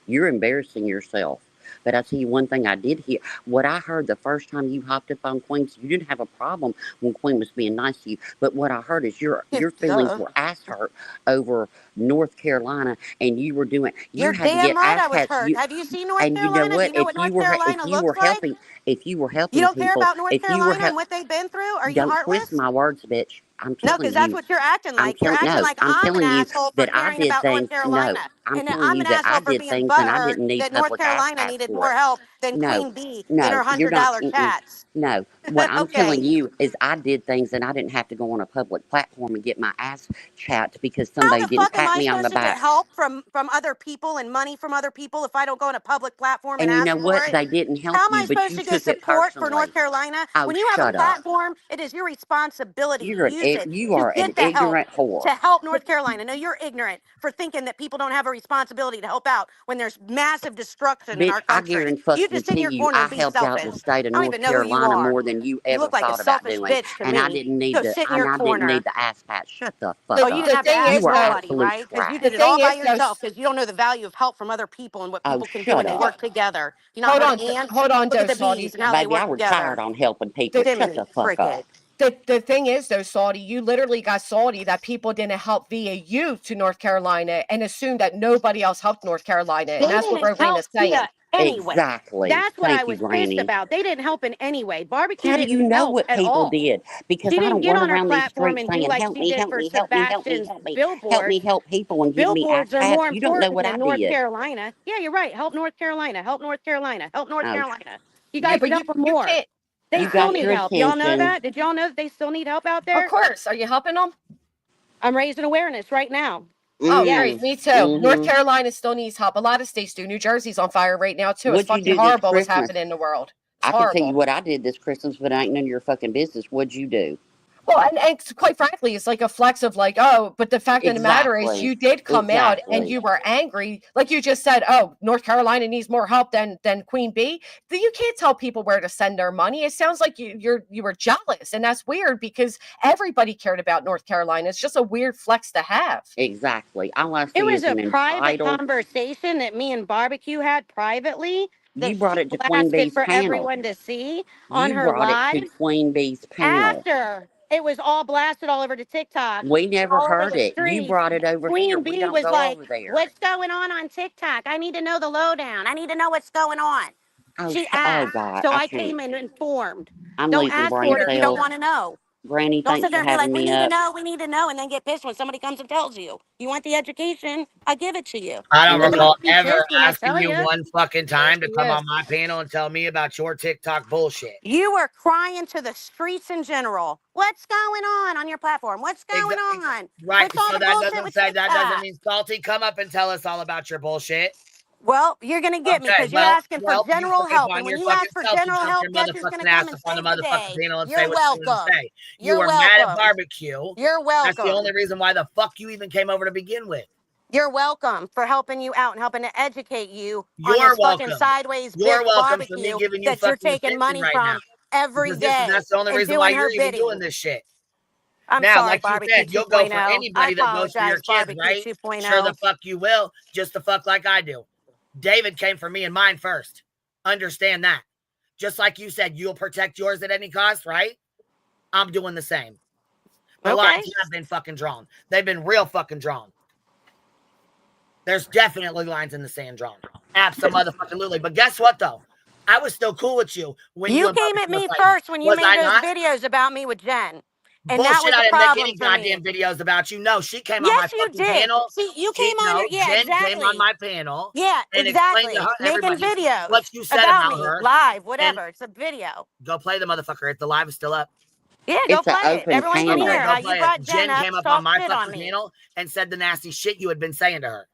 You're embarrassing yourself. But I tell you one thing I did hear. What I heard the first time you hopped up on Queen, you didn't have a problem when Queen was being nice to you. But what I heard is your feelings Duh. were ass hurt over North Carolina, and you were doing. You You're had to damn get right ass I was pats. hurt. Have you seen North And you know Carolina? Do what? you know what North Carolina looks like? If you were You helping don't care people, about North if you were Carolina and what they've been through? Are you don't twist heartless? my words, bitch. I'm No, telling because that's you. what you're acting I'm like. You're telling acting no. like I'm I'm an telling you asshole for that I caring did about North things. No, Carolina. I'm And that telling I'm you an that I asshole for did being things and I butthurt didn't need that North public ass Carolina pats needed for more it. help than No, Queen Bee in her no, you're not. $100 chats. No, what I'm telling Okay. you is I did things and I didn't have to go on a public platform and get my ass chapped because How somebody the didn't fuck am pat I me on the supposed to get back. help from other people and money from other people if I don't go on a public platform and And you ask know for what? it? They didn't help How am I you, but supposed you to get took it support for North personally. Carolina? Oh, When you have a shut up. platform, it is your responsibility to use it You to are an get the help ignorant whore. to help North Carolina. No, you're ignorant for thinking that people don't have a responsibility to help out when there's massive destruction in Bitch, our I country. You just sit in guarantee your you, corner I and be helped out selfish. the state of I don't North even know who you Carolina are. more than you You ever look like a thought about selfish doing, bitch to and I me. didn't need Go sit in your corner. the ass pat. Shut the Oh, fuck you up. didn't The have to thing ask You is are though, nobody, absolute right? Because you trash. the did it thing all by is though, yourself because you don't know the value of help from other people and what Oh, people can do shut when they up. work together. You not heard of ants? hold on, Look though, at the Saudi. bees and how they Baby, I work retired together. on helping people. The, Shut Jiminy the fuck up. cricket. the thing is though, Saudi, you literally got Saudi that people didn't help via you to North Carolina and assumed that nobody else helped North Carolina, They and that's what didn't help Rowena's saying. Tia anyway. Exactly. That's what I Thank you, was pissed Granny. about. They didn't help in any way. Barbecue How do you didn't know help what at people all. did? Because She I didn't don't get run on her around these platform streets and do saying, like help she me, did help for me, help me, help me, Sebastian's help me, help me, billboards. help people and give me ass Billboards are more pats. You don't know important what I than North did. Carolina. Yeah, you're right. Help North Carolina. Help North Carolina. Help North Oh, Carolina. You Yeah, guys but should help them more. can't. They you still got need your help. Y'all know attention. that? Did y'all know that they still need help out Of there? course, are you helping them? I'm raising awareness right now. Oh, Yes. great, me too. North Mm-hmm. Carolina still needs help. A lot of states do. New Jersey's on fire right now too. It's What'd you fucking do this horrible what's Christmas? happening in the world. It's I can tell you horrible. what I did this Christmas, but it ain't none of your fucking business. What'd you do? Well, and quite frankly, it's like a flex of like, oh, but the fact of the matter is Exactly. you did come out and Exactly. you were angry. Like you just said, oh, North Carolina needs more help than Queen Bee. You can't tell people where to send their money. It sounds like you were jealous, and that's weird because everybody cared about North Carolina. It's just a weird flex to have. Exactly. All I It see was is a an private entitled. conversation that me and Barbecue had privately You that brought she it to Queen blasted Bee's for panel. everyone to see on You her brought it to lives Queen Bee's panel. after it was all blasted all over the TikTok, We never all over heard the it. You streets. brought it over here. Queen We Bee don't was go like, over there. "What's going on TikTok? I need to know the lowdown. I need to know what's going on." Oh, She oh asked, God, so I I can't. came in informed. I'm Don't losing ask brain for it if you don't cells. want to know. Granny, Don't thanks sit for there and be having like, "We me need to up. know, we need to know," and then get pissed when somebody comes and tells you. You want the education? I give it to you. I don't And let But me. recall don't be ever pissed when I asking tell you you. one fucking time to She come is. on my panel and tell me about your TikTok bullshit. You were crying to the streets in general. What's going on your platform? What's going Exactly. on? Right. What's all So the that bullshit doesn't with say that doesn't TikTok? mean Salty. Come up and tell us all about your bullshit. Well, you're going to get me Okay. because you're asking for You general put it help. And upon when your you fucking ask for self to general jump help, your guess who's going to motherfucking come ass and up on the save the motherfucking day? panel and say You're what you want to welcome. say. You You're were mad at welcome. barbecue. You're That's the welcome. only reason why the fuck you even came over to begin with. You're welcome for helping you out and helping to educate you on You're this fucking welcome. sideways You're bitch welcome for me barbecue giving you that you're fucking taking attention money right now. from every Because day that's the only and reason why doing her you're even doing bidding. this shit. I'm Now, sorry, like you Barbecue said, you'll go for 2.0. I anybody that goes for your apologize, kids, Barbecue right? Sure the 2.0. fuck you will, just the fuck like I do. David came for me and mine first. Understand that. Just like you said, you'll protect yours at any cost, right? I'm doing the same. The Okay. lines have been fucking drawn. They've been real fucking drawn. There's definitely lines in the sand drawn. Absolutely. But guess what, though? I was still cool with you when you You and came at Barbecue were me fighting. first when you Was made I those not? videos about me with Jen. And that Bullshit, was I a didn't make problem any for me. goddamn videos about you. No, she came on my Yes, you fucking did. panel. See, you came on your, yeah, Jen came on exactly. my panel Yeah, and explained to exactly. her, Making everybody videos what you said about about me, her. live, And whatever. It's a video. go play the motherfucker. If the live is still up. Yeah, go It's an play it. open Everyone can panel. hear Okay, how go you play it. brought Jen Jen up came to up on talk my shit on fucking me. panel and said the nasty shit you had been saying to her.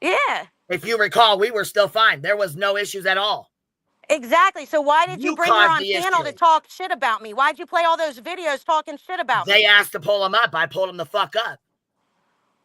Yeah, If you recall, we were still fine. There was no issues at all. exactly. So why did you You bring her caused on the panel to issue. talk shit about me? Why'd you play all those videos talking shit about They me? asked to pull them up. I pulled them the fuck up.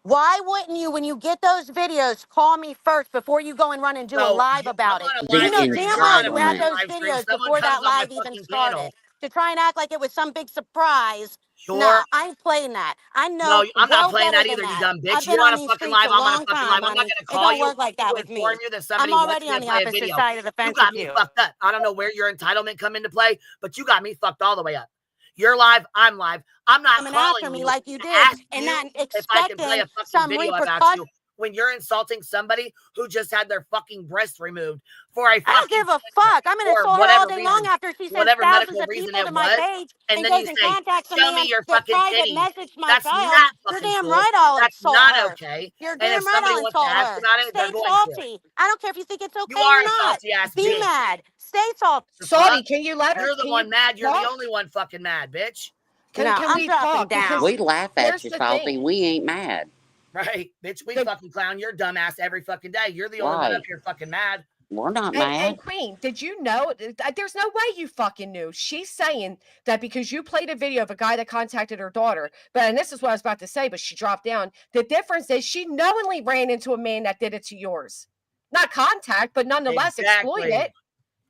Why wouldn't you, when you get those videos, call me first before you go and run and do a So live I'm about on it? a You live The know stream. damn You're well on a you had entitlement. fucking those live stream. videos Someone before comes that on my live even fucking started. panel. To try and act like it was some big surprise. You're Nah, I ain't playing that. I No, know I'm not well playing better that than either, you that. dumb bitch. I've You're been on on a these fucking streets live. a I'm on a long fucking time, live. I'm not honey. going to It call don't you work like that to with inform me. you that I'm somebody wants already me on to the play a opposite video. side of the You fence got with me you. fucked up. I don't know where your entitlement come into play, but you got me fucked all the way up. You're live. I'm live. I'm not Coming after calling me you like you to did ask and you not if I can play expecting a fucking some video about repercussions. you when you're insulting somebody who just had their fucking breast removed for a I don't fucking give a cancer fuck. I'm going to or insult her all whatever day long reason, after she sends whatever thousands medical of reason people it to my was. page And and then goes you and say, contacts a show me man your that fucking private titties. messaged my That's child. not You're fucking damn cool. right I'll That's insult not her. okay. You're And if damn right somebody I'll wants to insult ask her. about it, they're Stay going to. salty. I don't care if you think it's You okay are or a not. salty ass Be bitch. mad. Stay salty. The Saudi, fuck? can you let her? You're the Can one you mad. You're the talk? only one fucking mad, bitch. No, Can I'm we dropping talk? Because down. We laugh at here's you, the Salty. thing. We ain't mad. Right? Bitch, we The fucking clown your dumb ass every fucking day. You're the only one up Right. here fucking mad. We're not And mad. Queen, did you know? There's no way you fucking knew. She's saying that because you played a video of a guy that contacted her daughter, and this is what I was about to say, but she dropped down. The difference is she knowingly ran into a man that did it to yours. Not contact, but nonetheless exploit Exactly. it.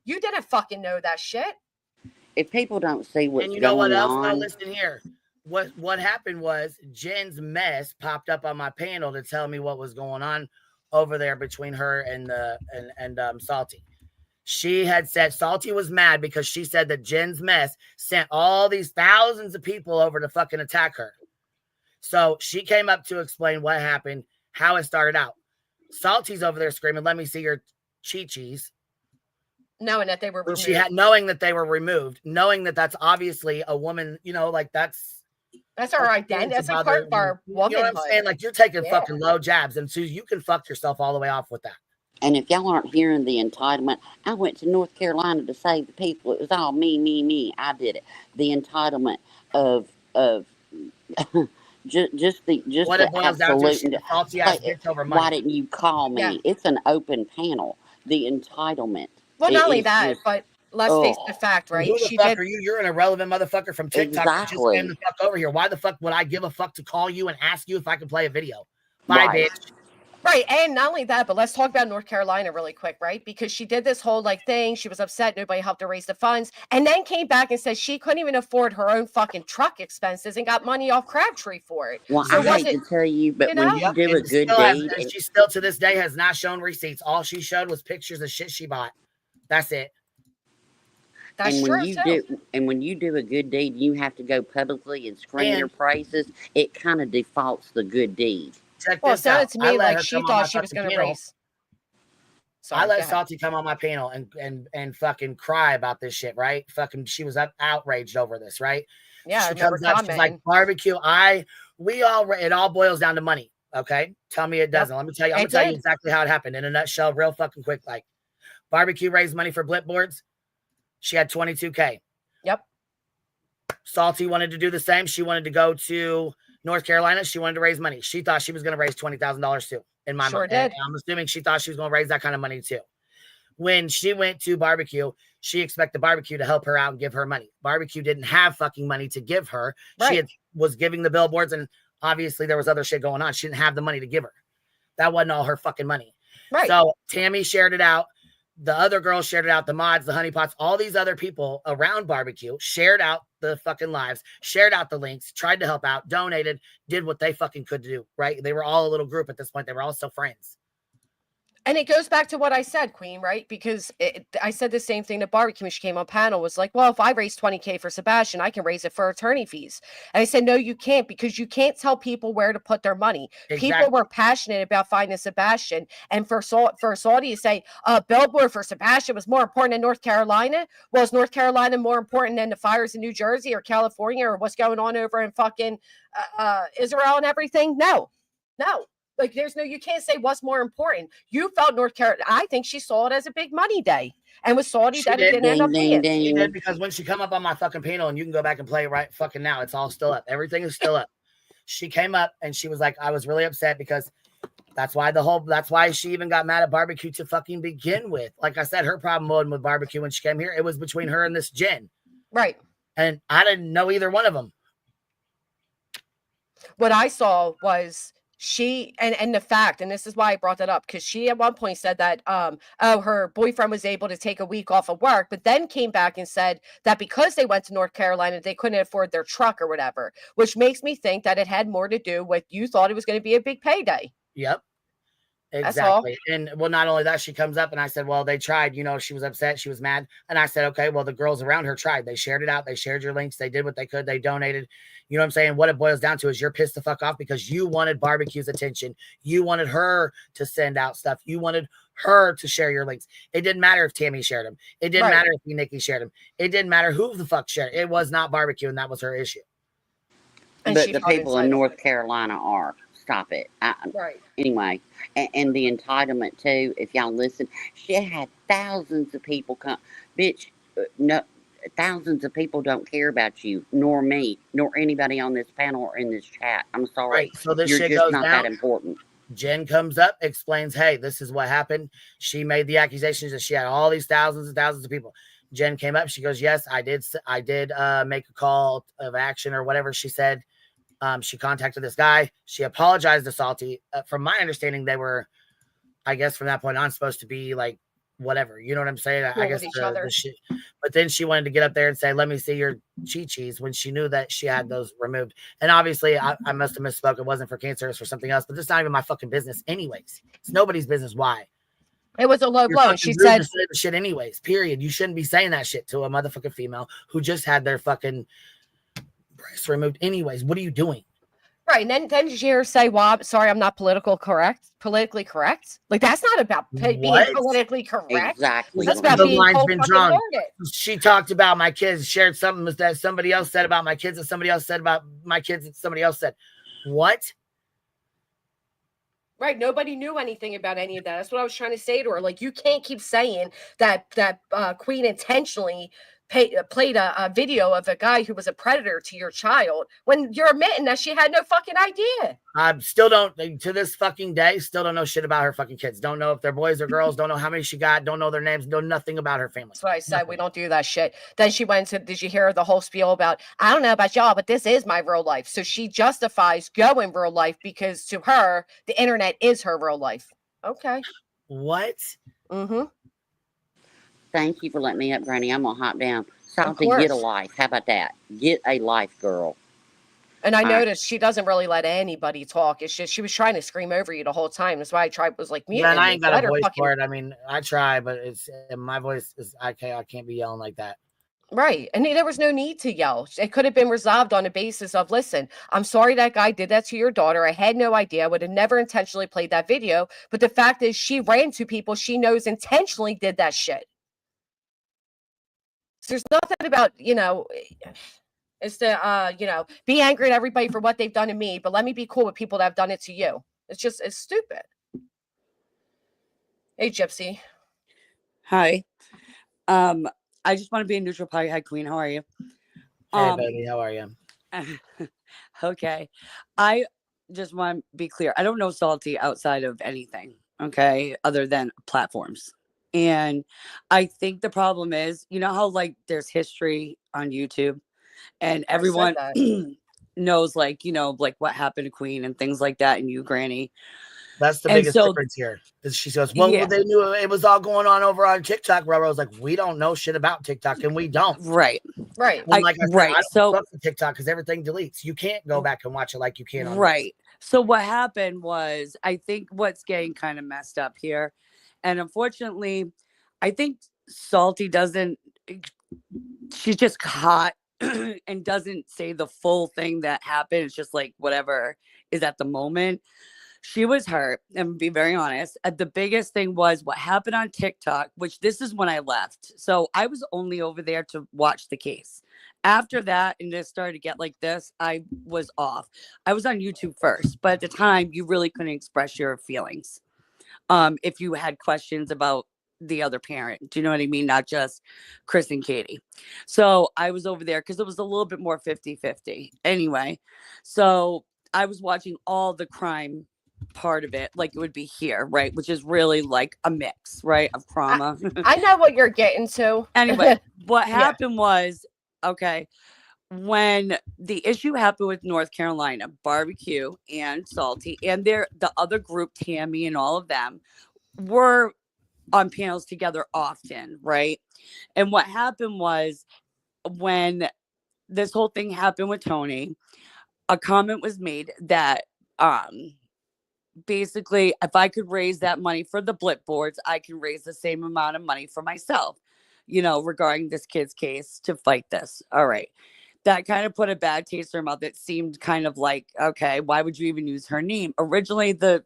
You didn't fucking know that shit. If people don't see And what's you know what going else? No, on, listen here. What happened was Jen's mess popped up on my panel to tell me what was going on over there between her and Salty. She had said Salty was mad because she said that Jen's mess sent all these thousands of people over to fucking attack her. So she came up to explain what happened, how it started out. Salty's over there screaming, "Let me see your chi-chis." Knowing that they were And removed. she had, knowing that they were removed, knowing that that's obviously a woman, you know, like that's our identity. That's a part of our womanhood. You know what I'm saying? Like you're taking Yeah. fucking low jabs, and so you can fuck yourself all the way off with that. and if y'all aren't hearing the entitlement, I went to North Carolina to save the people. It was all me, me, me. I did it. The entitlement of just the What it boils down to, she's absolute. a salty ass bitch over Why money. didn't you call me? Yeah. It's an open panel. The entitlement. Well, not only It's that, just, but let's face the fact, And right? who the She fuck did. are you? You're an irrelevant motherfucker from TikTok that just came Exactly. the fuck over here. Why the fuck would I give a fuck to call you and ask you if I can play a video? Bye, Right. bitch. Right, and not only that, but let's talk about North Carolina really quick, right? Because she did this whole like thing. She was upset nobody helped her raise the funds, and then came back and said she couldn't even afford her own fucking truck expenses and got money off Crabtree for it. Well, So I was hate it, to tell you, but you when know? you do a And good still has, deed, and she still to this day has not shown receipts. All she showed was pictures of shit she bought. That's it. That's and when true you too. do, and when you do a good deed, you have to go publicly and scream your And praises. It kind of defaults the good deed. check Well, it this sounded out. to I me let like her she come on my thought she was fucking going to panel. raise. I Sorry, go let ahead. Salty come on my panel and fucking cry about this shit, right? Fucking, she was outraged over this, right? Yeah, I She remember comes up, she's like, commenting. barbecue. It all boils down to money. Okay, tell me it doesn't. Let me tell you. I'm gonna It tell you did. exactly how it happened in a nutshell, real fucking quick. Like, barbecue raised money for blip boards. She had 22K. Yep. Salty wanted to do the same. She wanted to go to North Carolina. She wanted to raise money. She thought she was going to raise $20,000 too. In my Sure mind, did. and I'm assuming she thought she was going to raise that kind of money too. When she went to barbecue, she expected barbecue to help her out and give her money. Barbecue didn't have fucking money to give her. Right. Was giving the billboards, and obviously there was other shit going on. She didn't have the money to give her. That wasn't all her fucking money. Right. So Tammy shared it out. The other girls shared it out. The mods, the honeypots, all these other people around barbecue shared out the fucking lives, shared out the links, tried to help out, donated, did what they fucking could do, right? They were all a little group at this point. They were all still friends. And it goes back to what I said, Queen, right? Because I said the same thing to Barbecue when she came on panel, was like, well, if I raise 20K for Sebastian, I can raise it for attorney fees. And I said, no, you can't, because you can't tell people where to put their money. Exactly. People were passionate about finding Sebastian. And for Saudi to say, billboard for Sebastian was more important than North Carolina. Well, is North Carolina more important than the fires in New Jersey or California or what's going on over in fucking Israel and everything? No. Like, there's no, you can't say what's more important. You felt North Carolina. I think she saw it as a big money day, and with Saudi that it didn't end up being. She did, because when she come up on my fucking panel, and you can go back and play right fucking now, it's all still up. Everything is still up. She came up and she was like, I was really upset because that's why she even got mad at barbecue to fucking begin with. Like I said, her problem with barbecue when she came here, it was between her and this Jen. Right. And I didn't know either one of them. What I saw was she and the fact, and this is why I brought that up, because she at one point said that her boyfriend was able to take a week off of work, but then came back and said that because they went to North Carolina, they couldn't afford their truck or whatever, which makes me think that it had more to do with you thought it was going to be a big payday. Yep. That's all. Exactly. And well, not only that, she comes up and I said, well, they tried, she was upset. She was mad. And I said, okay, well, the girls around her tried. They shared it out. They shared your links. They did what they could. They donated. You know what I'm saying? What it boils down to is you're pissed the fuck off because you wanted barbecue's attention. You wanted her to send out stuff. You wanted her to share your links. It didn't matter if Tammy shared them. It didn't matter if Nikki shared them. It didn't matter who the fuck shared it. It was not barbecue, and that was her issue. And But the people in North Carolina are. Stop it. Right. Anyway, and the entitlement too, if y'all listen, she had thousands of people come. Bitch, no, thousands of people don't care about you, nor me, nor anybody on this panel or in this chat. I'm sorry. Right. So this You're shit just goes not down. that important. Jen comes up, explains, hey, this is what happened. She made the accusations that she had all these thousands and thousands of people. Jen came up. She goes, yes, I did make a call of action or whatever she said. She contacted this guy. She apologized to Salty. From my understanding, they were, I guess from that point on, supposed to be like, whatever. You know what I'm saying? I guess the shit. But then she wanted to get up there and say, let me see your chi-chis when she knew that she had those removed. And obviously, I must have misspoke. It wasn't for cancer. It's for something else. But it's not even my fucking business anyways. It's nobody's business why. It was a low blow. And she said the shit anyways, period. You shouldn't be saying that shit to a motherfucking female who just had their fucking breast removed anyways. What are you doing? Right. And then did you hear her say, well, sorry, I'm not politically correct? Like, that's not about being politically correct. Exactly. That's about being line's been drawn. Loaded. She talked about my kids, shared something that somebody else said about my kids, and somebody else said about my kids, and somebody else said, what? Right. Nobody knew anything about any of that. That's what I was trying to say to her. Like, you can't keep saying that Queen intentionally played a video of a guy who was a predator to your child when you're admitting that she had no fucking idea. I still don't, to this fucking day, still don't know shit about her fucking kids. Don't know if they're boys or girls. Don't know how many she got. Don't know their names. Know nothing about her family. That's what I said. Nothing. We don't do that shit. Then she went to, did you hear the whole spiel about, I don't know about y'all, but this is my real life. So she justifies going real life because to her, the internet is her real life. Okay. What? Mm-hmm. Thank you for letting me up, Granny. I'm gonna hop down. Salty, course. get a life. How about that? Get a life, girl. And I All right. noticed she doesn't really let anybody talk. It's just she was trying to scream over you the whole time. That's why I tried was like mute. Yeah, and I ain't got a voice for it. I mean, I try, but it's my voice is I can't be yelling like that. Right. And there was no need to yell. It could have been resolved on a basis of, listen, I'm sorry that guy did that to your daughter. I had no idea. I would have never intentionally played that video. But the fact is she ran to people she knows intentionally did that shit. So there's nothing about, it's to, be angry at everybody for what they've done to me, but let me be cool with people that have done it to you. It's stupid. Hey, Gypsy. Hi. I just want to be a neutral party head queen. How are you? Hey, baby, how are you? Okay. I just want to be clear. I don't know Salty outside of anything, okay, other than platforms. And I think the problem is, you know how like there's history on YouTube and everyone knows like, like what happened to Queen and things like that and you, Granny. That's the biggest difference here. Is she goes, well, they knew it was all going on over on TikTok. Rubber was like, we don't know shit about TikTok, and we don't. Right. Right. And like I said, I don't fuck with TikTok because everything deletes. You can't go back and watch it like you can on Right. So what happened was, I think what's getting kind of messed up here, and unfortunately, I think Salty she's just caught and doesn't say the full thing that happened. It's just like whatever is at the moment. She was hurt, and be very honest. The biggest thing was what happened on TikTok, which this is when I left. So I was only over there to watch the case. After that, and it started to get like this, I was off. I was on YouTube first, but at the time, you really couldn't express your feelings. If you had questions about the other parent, do you know what I mean? Not just Chris and Katie. So I was over there because it was a little bit more 50-50. Anyway, so I was watching all the crime part of it, like it would be here, right? Which is really like a mix, right, of trauma. I know what you're getting to. Anyway, what happened was, okay, when the issue happened with North Carolina, Barbecue and Salty and the other group, Tammy and all of them, were on panels together often, right? And what happened was when this whole thing happened with Tony, a comment was made that basically if I could raise that money for the blip boards, I can raise the same amount of money for myself, regarding this kid's case to fight this. All right. That kind of put a bad taste in her mouth. It seemed kind of like, okay, why would you even use her name? Originally, the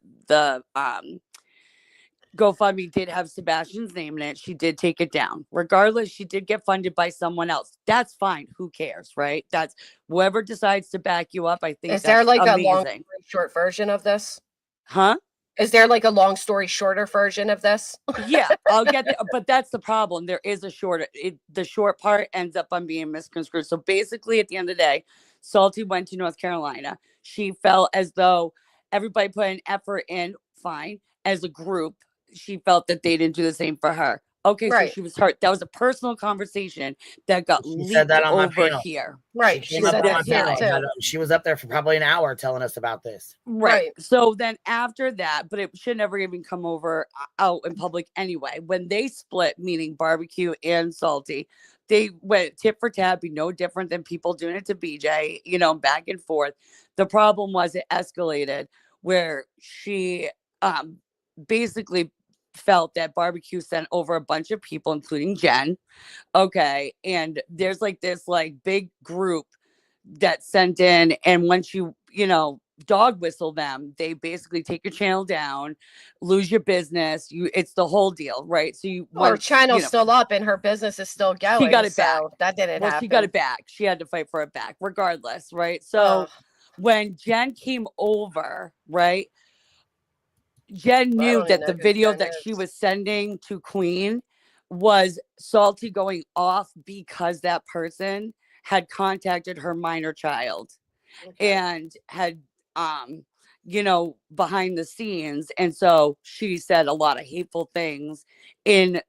GoFundMe did have Sebastian's name in it. She did take it down. Regardless, she did get funded by someone else. That's fine. Who cares, right? That's whoever decides to back you up. I think is there like amazing. a long story short version of this? Huh? Is there like a long story shorter version of this? Yeah, I'll get there. But that's the problem. There is a shorter. The short part ends up on being misconstrued. So basically, at the end of the day, Salty went to North Carolina. She felt as though everybody put an effort in. Fine. As a group, she felt that they didn't do the same for her. Okay, so she was hurt. That was a personal conversation that got leaked over here. Right. She said that on my panel. She was up there for probably an hour telling us about this. Right. So then after that, but it should never even come out in public anyway. When they split, meaning Barbecue and Salty, they went tit for tat, be no different than people doing it to BJ, back and forth. The problem was it escalated where she basically felt that Barbecue sent over a bunch of people, including Jen. Okay. And there's like this like big group that sent in. And once you, dog whistle them, they basically take your channel down, lose your business. It's the whole deal, right? So her channel's still up and her business is still going. She got it back. That didn't happen. She got it back. She had to fight for it back regardless, right? So when Jen came over, right? Jen knew that the video that she was sending to Queen was Salty going off because that person had contacted her minor child and had behind the scenes, and so she said a lot of hateful things in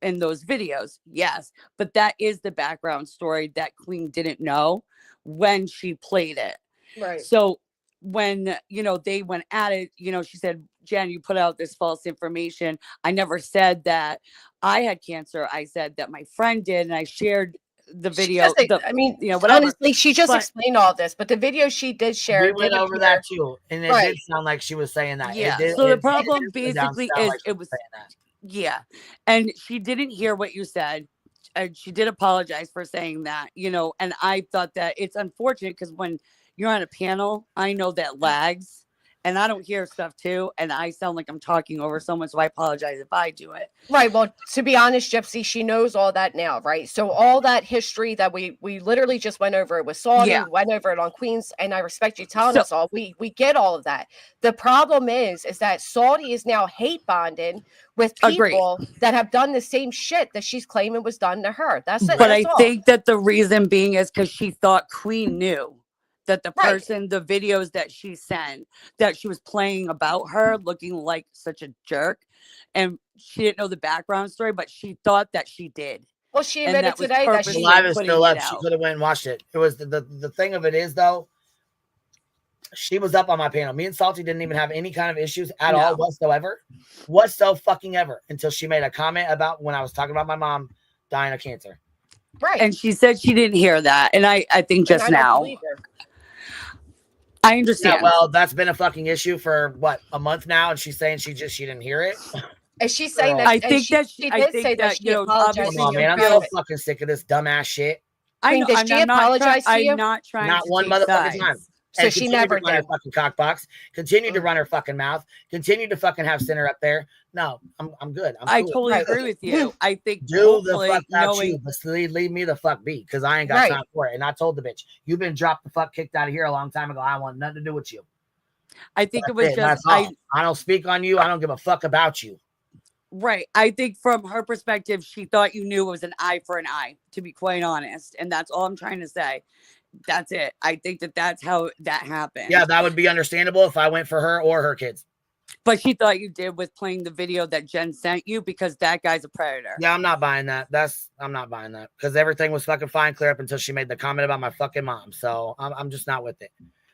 those videos. Yes, but that is the background story that Queen didn't know when she played it. Right. So when they went at it, she said, Jen, you put out this false information. I never said that I had cancer. I said that my friend did, and I shared the video. Whatever. Honestly, she just But- explained all this, but the video she did share We did went over appear- that too, and it Right. did sound like she was saying that. Yeah. It did, So the it problem did sound basically like is she it was was saying that. yeah, and she didn't hear what you said, and she did apologize for saying that. And I thought that it's unfortunate because when you're on a panel, I know that lags. And I don't hear stuff too, and I sound like I'm talking over someone, so I apologize if I do it. Right. Well, to be honest, Gypsy, she knows all that now, right? So all that history that we literally just went over it with Saudi, Yeah. we went over it on Queens, and I respect you telling So- us all. We get all of that. The problem is that Saudi is now hate bonding with Agreed. people that have done the same shit that she's claiming was done to her. That's it. But That's I all. think that the reason being is because she thought Queen knew that the Right. person, the videos that she sent, that she was playing about her looking like such a jerk. And she didn't know the background story, but she thought that she did. Well, she And admitted that was today that The she purposely live is putting still it up. She out. could have went and watched it. It was the thing of it is though, she was up on my panel. Me and Salty didn't even have any kind of issues at all whatsoever fucking ever until she made a comment about when I was talking about my mom dying of cancer. Right. And she said she didn't hear that. And I think just And I don't now, believe her. I understand. Yeah, well, that's been a fucking issue for what, a month now, and she's saying she didn't hear it. And she's saying that I and think she, that she I did think say that that, she you know, apologized Come obviously to on, you man, in I'm so private. fucking sick of this dumbass shit. I Queen, know, did and she I'm not apologize to you? I'm not trying Not to one take motherfucking time. sides. So And she continue never to run her did. fucking cockbox. Continue to run her fucking mouth. Continue to fucking have Sinner up there. No, I'm good. I'm I cool. totally Right. agree with you. I think Do the hopefully fuck out knowing you, but leave me the fuck be, because I ain't got Right. time for it. And I told the bitch, you've been dropped the fuck kicked out of here a long time ago. I want nothing to do with you. I think it That's was it. just That's all. I don't speak on you. I don't give a fuck about you. right. I think from her perspective, she thought you knew it was an eye for an eye, to be quite honest. And that's all I'm trying to say. That's it. I think that that's how that happened. Yeah, that would be understandable if I went for her or her kids. But she thought you did with playing the video that Jen sent you because that guy's a predator. Yeah, I'm not buying that. I'm not buying that because everything was fucking fine, clear up until she made the comment about my fucking mom. So I'm just not with it.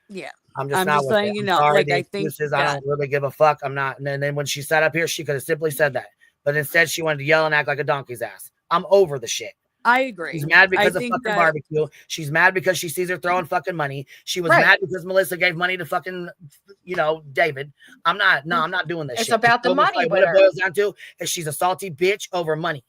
Yeah. I'm just not with letting it. you I'm know. sorry, Like the I think excuses, I don't really give a fuck. I'm not. And then when she sat up here, she could have simply said that. But instead, she wanted to yell and act like a donkey's ass. I'm over the shit. I agree. She's mad because I of think fucking that- barbecue. She's mad because she sees her throwing fucking money. She was Right. mad because Melissa gave money to fucking, David. I'm not doing this It's shit. about the What money it with her. boils down to is she's a salty bitch over money.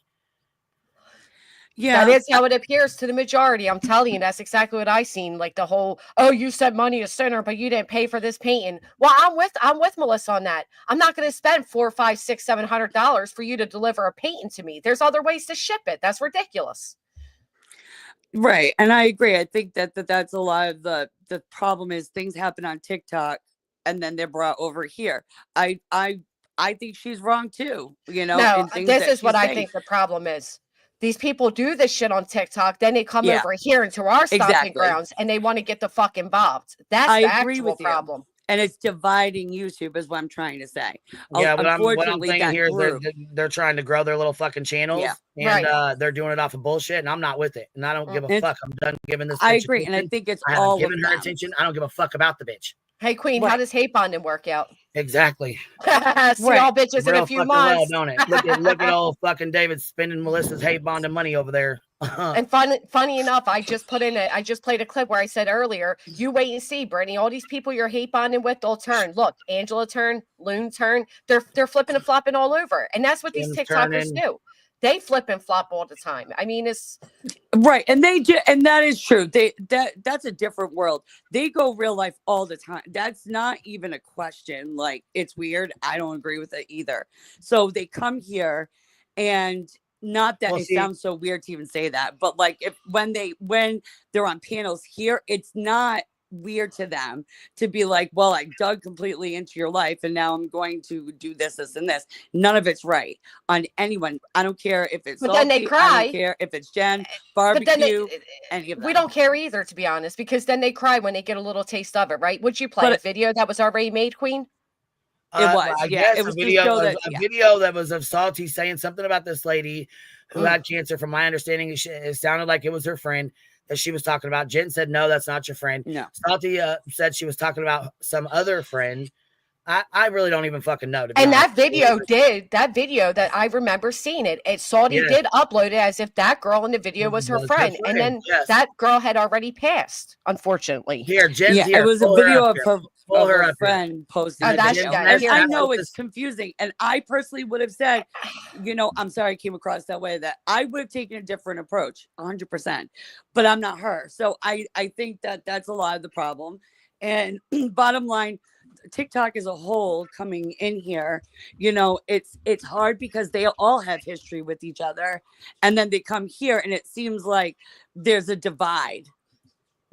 Yeah. That is how it appears to the majority. I'm telling you, that's exactly what I seen. Like the whole, oh, you said money is sinner, but you didn't pay for this painting. Well, I'm with Melissa on that. I'm not going to spend $400, $500, $600, $700 for you to deliver a painting to me. There's other ways to ship it. That's ridiculous. Right. And I agree. I think that's a lot of the problem is things happen on TikTok and then they're brought over here. I think she's wrong too, No, in things this that is what she's I saying. think the problem is. These people do this shit on TikTok, then they come Yeah. over here into our stomping Exactly. grounds and they want to get the fuck involved. That's I the agree actual with you. problem. And it's dividing YouTube is what I'm trying to say. Yeah, what I'm Unfortunately, thinking that here is group- they're trying to grow their little fucking channels, Yeah. and they're doing it off of bullshit, and I'm not with it, and I don't give a It's- fuck. I'm done giving this. I bitch agree, and I attention. think it's I haven't all of given her them. attention. I don't give a fuck about the bitch. Hey, Queen, how Right. does hate bonding work out? Exactly. See Right. all bitches in Real a few fucking well, months. don't it? Look at old fucking David spending Melissa's hate bonding money over there. And funny enough, I just played a clip where I said earlier, you wait and see, Brittany. All these people you're hate bonding with, they'll turn. Look, Angela turn, Loon turn. They're flipping and flopping all over, and that's what these Kim's TikTokers turning. do. They flip and flop all the time. I mean, it's Right, and and that is true. That's a different world. They go real life all the time. That's not even a question. Like, it's weird. I don't agree with it either. So they come here, and not that Well, it see- sounds so weird to even say that, but like when they're on panels here, it's not weird to them to be like, well, I dug completely into your life and now I'm going to do this, this, and this. None of it's right on anyone. I don't care if it's But then they Salty. I cry. don't care if it's Jen, But then Barbecue, any of them. we don't care either, to be honest, because then they cry when they get a little taste of it, right? Would you play But a video that was already made, Queen? It was, I yeah. guess It was a to video, show a that, video that was of Salty saying something about this lady who had cancer. From my understanding, it sounded like it was her friend that she was talking about. Jen said, no, that's not your friend. No. Salty said she was talking about some other friend. I really don't even fucking know. To be And honest. that video that I remember seeing it Salty Yes. did upload it as if that girl in the video was her friend. And then yes. that girl had already passed, unfortunately. Here, Jen's yeah, here. it was a Pull her video up of here. her, Pull of her her up here. friend posting Oh, the that's- video. yeah, And here, I that know was it's confusing. And I personally would have said, you know, I'm sorry I came across that way, that I would have taken a different approach, 100%. But I'm not her. So I think that that's a lot of the problem. And bottom line, TikTok as a whole coming in here, you know, it's hard because they all have history with each other, and then they come here and it seems like there's a divide.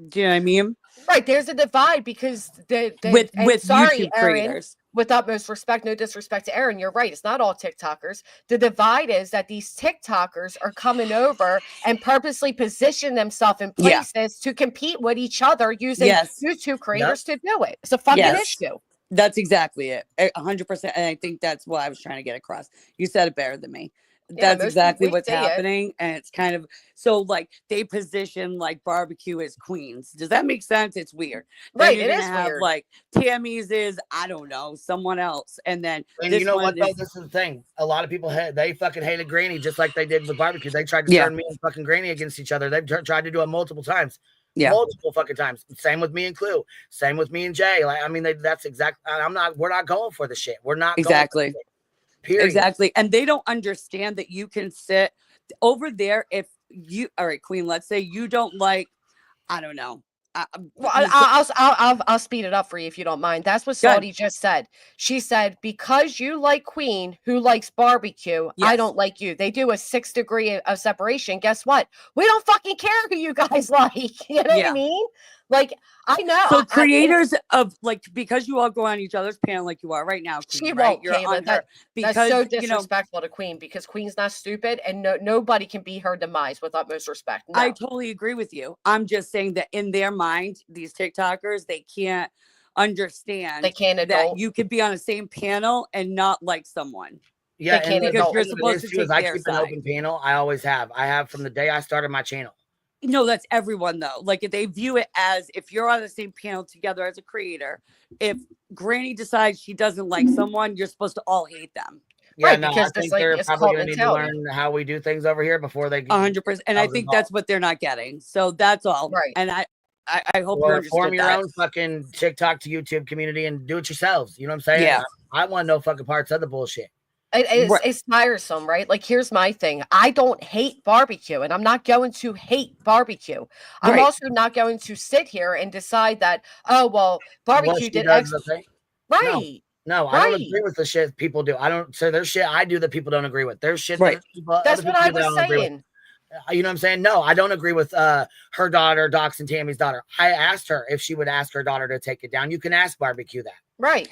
Do you know what I mean? Right, there's a divide because With sorry, YouTube Aaron, creators. with utmost respect, no disrespect to Aaron, you're right. It's not all TikTokers. The divide is that these TikTokers are coming over and purposely position themselves in Yeah. places to compete with each other using Yes. YouTube creators to do it. It's a fucking Yes. issue. That's exactly it. 100%. And I think that's what I was trying to get across. You said it better than me. Yeah, That's most exactly people what's say it. happening. And it's kind of so like they position like Barbecue as queens. Does that make sense? It's weird. Right, Then you're it gonna is have weird. like Tammy's is, I don't know, someone else. And then And this you know one what though? is, This is the thing. A lot of people they fucking hated Granny just like they did with Barbecue. They tried to Yeah. turn me and fucking Granny against each other. They've tried to do it multiple times. Yeah. Multiple fucking times. Same with me and Clue. Same with me and Jay. Like, I mean, that's exactly. We're not going for the shit. We're not exactly. going for the shit. Period. Exactly. And they don't understand that you can sit over there if you, all right, Queen, let's say you don't like, I don't know. Well, I'll speed it up for you if you don't mind. That's what Go ahead. Salty just said. She said, because you like Queen, who likes Barbecue, I Yes. don't like you. They do a 6 degree of separation. Guess what? We don't fucking care who you guys like. You know what Yeah. I mean? Like, I know. So creators of like, because you all go on each other's panel like you are right now, Queen, She right? won't, You're Kayla. on her because That's so you know, disrespectful to Queen because Queen's not stupid and nobody can be her demise with utmost respect. No. I totally agree with you. I'm just saying that in their mind, these TikTokers, they can't understand They can't that adult. you could be on the same panel and not like someone. Yeah, can't and because adult. you're the supposed to issue is take I their keep an side. open panel. I always have. I have from the day I started my channel. No, that's everyone though. Like if they view it as if you're on the same panel together as a creator, if Granny decides she doesn't like someone, you're supposed to all hate them. Yeah, Right, no, I because think it's like they're it's probably cult going to need to mentality. learn how we do things over here before they get 100%. And I themselves think involved. that's what they're not getting. So that's all. Right. And I hope you Or understood form your that. own fucking TikTok to YouTube community and do it yourselves. You know what I'm saying? Yeah. I want no fucking parts of the bullshit. It's tiresome, right? Like, here's my thing. I don't hate Barbecue, and I'm not going to hate Barbecue. I'm Right. also not going to sit here and decide that, oh, well, Barbecue She did does X. the thing. Right. No, I don't Right. agree with the shit people do. I don't. So there's shit I do that people don't agree with. There's shit Right. that people. That's other what people I do that was don't agree with. saying. You know what I'm saying? No, I don't agree with her daughter, Doxing Tammy's daughter. I asked her if she would ask her daughter to take it down. You can ask Barbecue that. Right.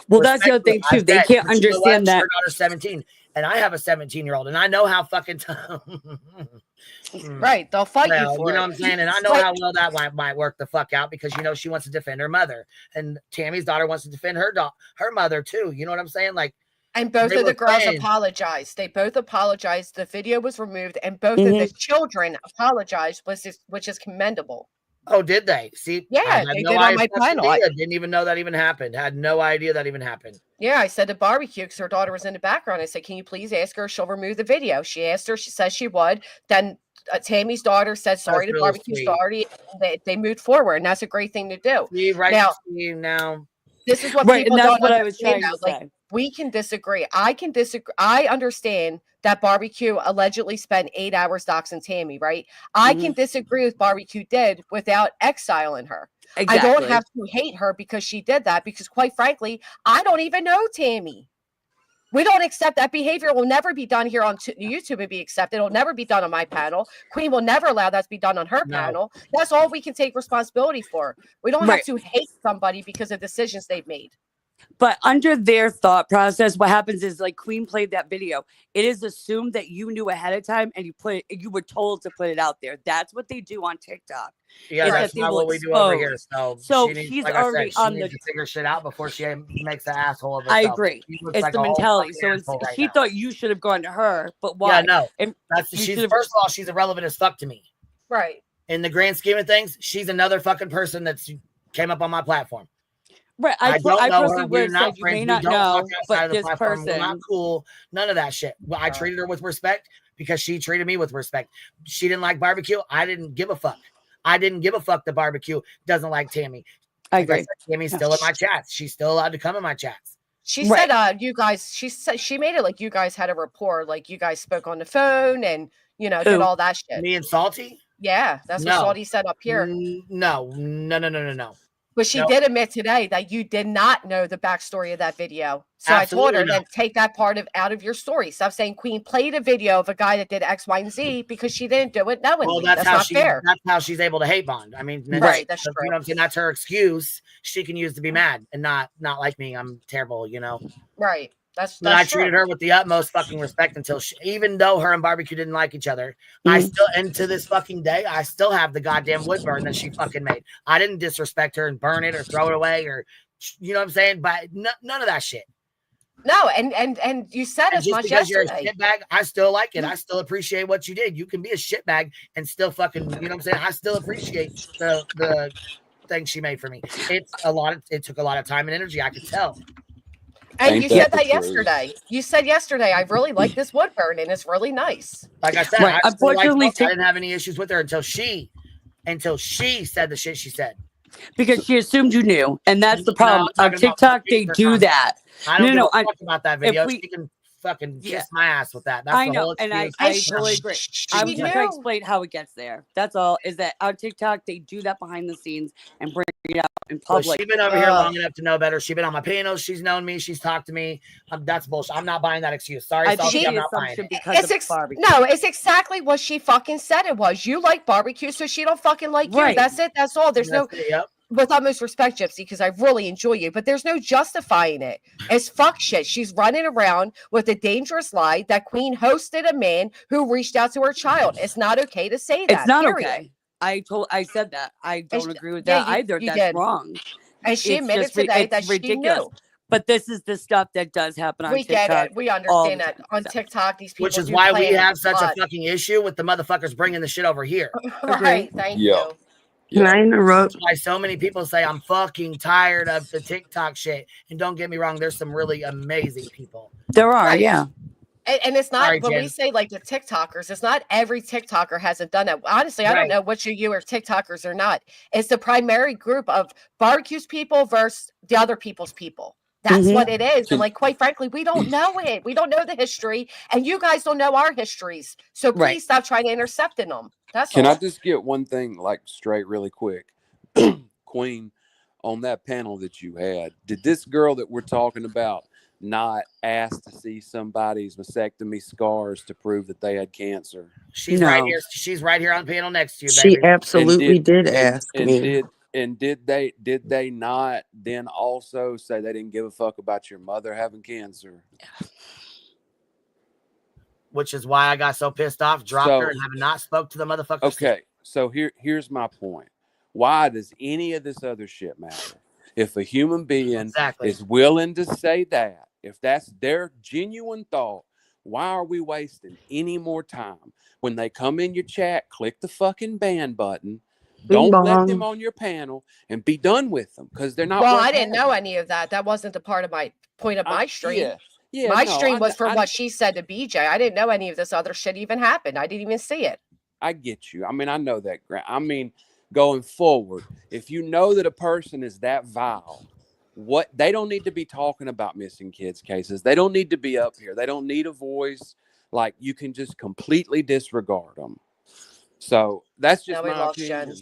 Well, that's the other thing Respectfully, too. They I said, can't but you know what? understand that. Her daughter's 17, and I have a 17-year-old, and I know how fucking. Right. They'll fight Well, you for you know it. what I'm saying? And I know Right. how well that might work the fuck out because, you know, she wants to defend her mother. And Tammy's daughter wants to defend her mother, too. You know what I'm saying? Like, And both they of the were girls friends. apologized. They both apologized. The video was removed, and both of Mm-hmm. the children apologized, which is commendable. Oh, did they? See, Yeah, I had they no did on my fucking panel. idea. Didn't even know that even happened. Had no idea that even happened. Yeah, I said to Barbecue because her daughter was in the background. I said, "Can you please ask her if she'll remove the video?" She asked her. She says she would. Then Tammy's daughter said sorry to really Barbecue's sweet. daughter. They moved forward, and that's a great thing to do. See, right Now- now. This is what Right, people and that's don't what I was understand, trying to though. Like, say. we can disagree. I can disagree. I understand that Barbecue allegedly spent 8 hours doxing Tammy, right? I Mm-hmm. can disagree with Barbecue did without exiling her. Exactly. I don't have to hate her because she did that because, quite frankly, I don't even know Tammy. We don't accept that behavior. Will never be done here on YouTube and be accepted. It'll never be done on my panel. Queen will never allow that to be done on her panel. That's all we can take responsibility for. We don't have to hate somebody because of decisions they've made. But under their thought process, what happens is like Queen played that video. It is assumed that you knew ahead of time and you were told to put it out there. That's what they do on TikTok. Yeah, that's not what we do over here. So she needs, he's like already I said, on she needs to figure shit out before she makes an asshole of I herself. agree. She looks It's like the a whole mentality. fucking So asshole right he now. thought you should have gone to her, but why? Yeah, no. And She's first of all, she's irrelevant as fuck to me. Right. In the grand scheme of things, she's another fucking person that's came up on my platform. Right. I don't know personally her. would We're have not said you friends. may We not don't know, talk outside but of the this platform. We're not person. cool. None of that shit. Well, I treated her with respect because she treated me with respect. She didn't like barbecue. I didn't give a fuck. I didn't give a fuck. The barbecue doesn't like Tammy. I agree. Tammy's still in my chats. She's still allowed to come in my chats. She said, you guys, she said, she made it like you guys had a rapport, like you guys spoke on the phone and, you know, did all that shit. Me and Salty? Yeah, that's what Salty said up here. No. But she did admit today that you did not know the backstory of that video. So I told her, then take that part out of your story. Stop saying Queen played a video of a guy that did X, Y, and Z because she didn't do it knowingly. Well, that's not fair. That's how she's able to hate bond. I mean, right, that's true. You know what I'm saying? That's her excuse. She can use to be mad and not like me. I'm terrible, you know. Right. That's I treated her with the utmost fucking respect until even though her and Barbecue didn't like each other, I still, and to this fucking day, I still have the goddamn wood burn that she fucking made. I didn't disrespect her and burn it or throw it away or, you know what I'm saying? But none of that shit. No, and you said as much because yesterday. You're a shitbag, I still like it. I still appreciate what you did. You can be a shitbag and still fucking, you know what I'm saying? I still appreciate the thing she made for me. It took a lot of time and energy. I could tell. And you said that yesterday. You said yesterday, I really like this wood burn and it's really nice. Like I said, Right. Unfortunately, I didn't have any issues with her until she said the shit she said. Because she assumed you knew. And that's the problem. On TikTok, they do that. I don't know about that video. She can fucking kiss my ass with that. That's I the know, whole and I totally agree. I was just trying to explain how it gets there. That's all. Is that on TikTok they do that behind the scenes and bring it out in public. Well, she's been over here long enough to know better. She's been on my panels. She's known me. She's talked to me. That's bullshit. I'm not buying that excuse. Sorry, Salty, I'm not buying it. No, it's exactly what she fucking said it was. You like barbecue, so she don't fucking like you. That's it. That's all. There's with utmost respect, Gypsy, because I really enjoy you, but there's no justifying it. It's fuck shit. She's running around with a dangerous lie that Queen hosted a man who reached out to her child. It's not okay to say that. It's not okay. I said that. I don't agree with that either. That's wrong. And she admitted today that she knew. But this is the stuff that does happen on TikTok. We get it. We understand that on TikTok, these people. Which is why we have such a fucking issue with the motherfuckers bringing the shit over here. Right. Thank you. Can I interrupt? That's why so many people say I'm fucking tired of the TikTok shit. And don't get me wrong, there's some really amazing people. There are, yeah. And it's not when we say like the TikTokers, it's not every TikToker hasn't done it. Honestly, I don't know which of you are TikTokers or not. It's the primary group of barbecues people versus the other people's people. That's what it is. And like, quite frankly, we don't know it. We don't know the history. And you guys don't know our histories. So please stop trying to intercept in them. That's Can all. I just get one thing like straight really quick? Queen, on that panel that you had, did this girl that we're talking about not ask to see somebody's mastectomy scars to prove that they had cancer? She's right here. She's right here on the panel next to you, baby. She absolutely did ask me. Did they not then also say they didn't give a fuck about your mother having cancer? Which is why I got so pissed off, dropped her, and have not spoke to the motherfucker. Okay, so here's my point. Why does any of this other shit matter? If a human being is willing to say that, if that's their genuine thought, why are we wasting any more time? When they come in your chat, click the fucking ban button. Don't let them on your panel and be done with them because they're not. Well, I didn't know any of that. That wasn't the part of my point of my stream. My stream was for what she said to BJ. I didn't know any of this other shit even happened. I didn't even see it. I get you. I mean, I know that. I mean, going forward, if you know that a person is that vile, they don't need to be talking about missing kids cases. They don't need to be up here. They don't need a voice. Like, you can just completely disregard them. So that's just my opinion.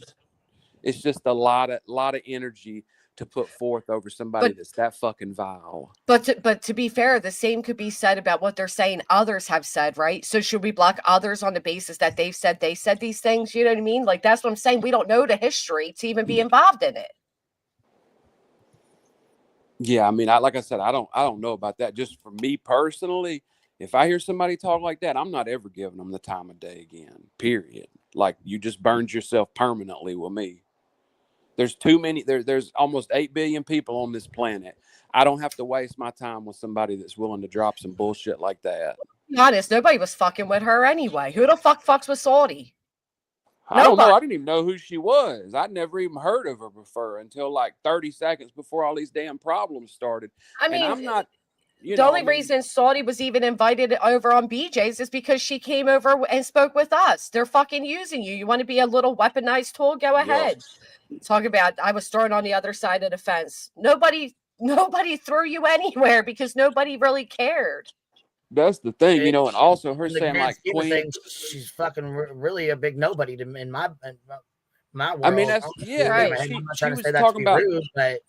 It's just a lot of energy to put forth over somebody that's that fucking vile. But to be fair, the same could be said about what they're saying others have said, right? So should we block others on the basis that they said these things? You know what I mean? Like, that's what I'm saying. We don't know the history to even be involved in it. Yeah, I mean, like I said, I don't know about that. Just for me personally, if I hear somebody talk like that, I'm not ever giving them the time of day again. Period. Like, you just burned yourself permanently with me. There's too many. There's almost 8 billion people on this planet. I don't have to waste my time with somebody that's willing to drop some bullshit like that. Be honest, nobody was fucking with her anyway. Who the fuck fucks with Saudi? I don't know. I didn't even know who she was. I'd never even heard of her before until like 30 seconds before all these damn problems started. I mean, and I'm not. The only reason Saudi was even invited over on BJ's is because she came over and spoke with us. They're fucking using you. You want to be a little weaponized tool? Go ahead. Talk about, I was thrown on the other side of the fence. Nobody threw you anywhere because nobody really cared. That's the thing, you know, and also her In the saying grand like scheme of Queen. things, she's fucking really a big nobody in my world. I mean, that's Right. Right. I'm not She trying to was say that to talking be about rude, but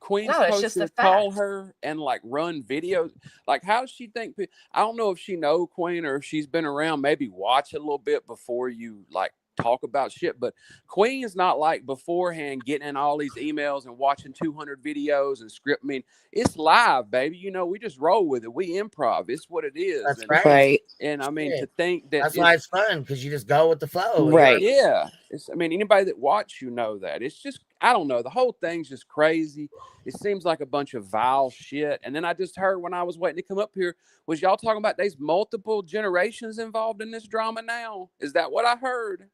Queen's No, it's supposed just to a call fact. her and like run videos. Like, how does she think? I don't know if she know Queen or if she's been around. Maybe watch a little bit before you like talk about shit. But Queen is not like beforehand getting in all these emails and watching 200 videos and script. I mean, it's live, baby. You know, we just roll with it. We improv. It's what it is. that's and, right. And I mean, Yeah. to think that That's why it's fun because you just go with the flow. Right. Yeah. I mean, anybody that watch you know that. It's just, I don't know. The whole thing's just crazy. It seems like a bunch of vile shit. And then I just heard when I was waiting to come up here, was y'all talking about there's multiple generations involved in this drama now? Is that what I heard?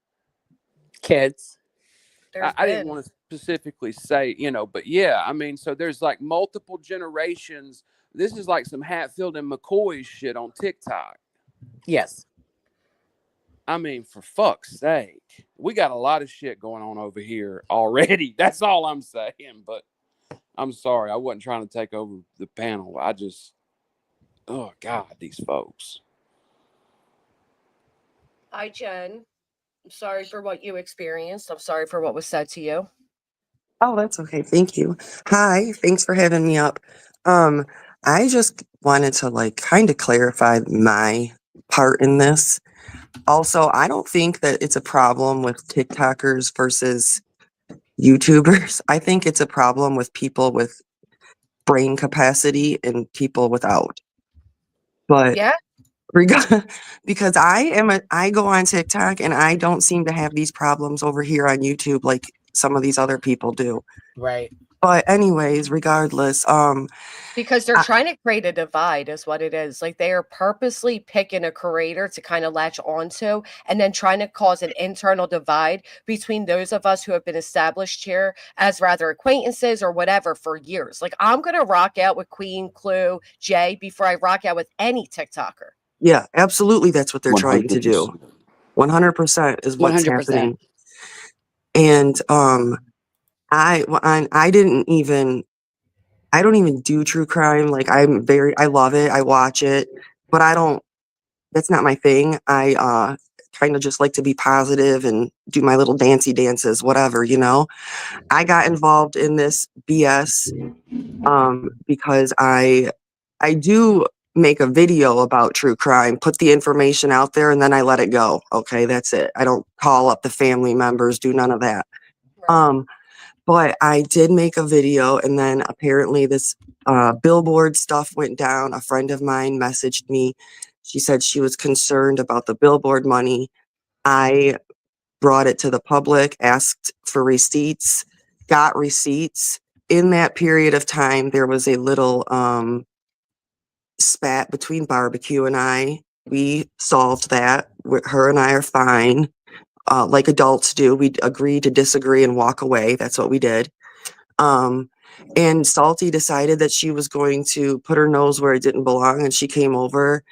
Kids. I didn't want to specifically say, you know, but yeah, I mean, so there's like multiple generations. This is like some Hatfield and McCoy shit on TikTok. Yes. I mean, for fuck's sake, we got a lot of shit going on over here already. That's all I'm saying. But I'm sorry, I wasn't trying to take over the panel. I just, oh God, these folks. Hi, Jen. I'm sorry for what you experienced. I'm sorry for what was said to you. Oh, that's okay. Thank you. Hi, thanks for having me up. I just wanted to like kind of clarify my part in this. Also, I don't think that it's a problem with TikTokers versus YouTubers. I think it's a problem with people with brain capacity and people without. But yeah, because I go on TikTok and I don't seem to have these problems over here on YouTube like some of these other people do. Right. But anyways, regardless, because they're trying to create a divide is what it is. Like, they are purposely picking a creator to kind of latch onto and then trying to cause an internal divide between those of us who have been established here as rather acquaintances or whatever for years. Like, I'm going to rock out with Queen, Clue, Jay before I rock out with any TikToker. yeah, absolutely. That's what they're trying to do. 100% is what's 100%. happening. And I don't even do true crime. Like, I love it. I watch it, but that's not my thing. I kind of just like to be positive and do my little dancey dances, whatever, you know. I got involved in this BS because I do make a video about true crime, put the information out there, and then I let it go. Okay, that's it. I don't call up the family members, do none of that. But I did make a video, and then apparently this billboard stuff went down. A friend of mine messaged me. She said she was concerned about the billboard money. I brought it to the public, asked for receipts, got receipts. In that period of time, there was a little spat between Barbecue and I. We solved that. Her and I are fine. Like adults do. We agreed to disagree and walk away. That's what we did. And Salty decided that she was going to put her nose where it didn't belong, and she came over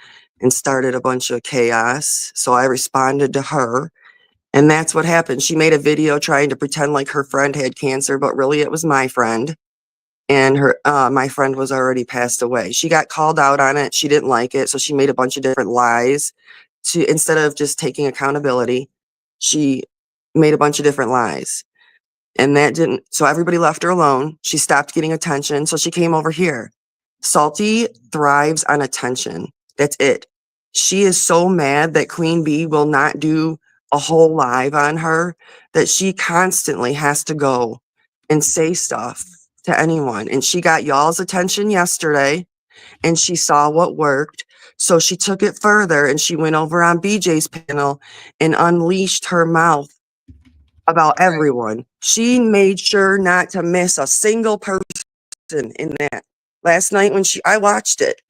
and started a bunch of chaos. So I responded to her, and that's what happened. She made a video trying to pretend like her friend had cancer, but really it was my friend. And my friend was already passed away. She got called out on it. She didn't like it, so she made a bunch of different lies. Instead of just taking accountability, she made a bunch of different lies. And that didn't, so everybody left her alone. She stopped getting attention. So she came over here. Salty thrives on attention. That's it. She is so mad that Queen Bee will not do a whole live on her that she constantly has to go and say stuff to anyone. And she got y'all's attention yesterday and she saw what worked. So she took it further and she went over on BJ's panel and unleashed her mouth about everyone. She made sure not to miss a single person in that. Last night when I watched it,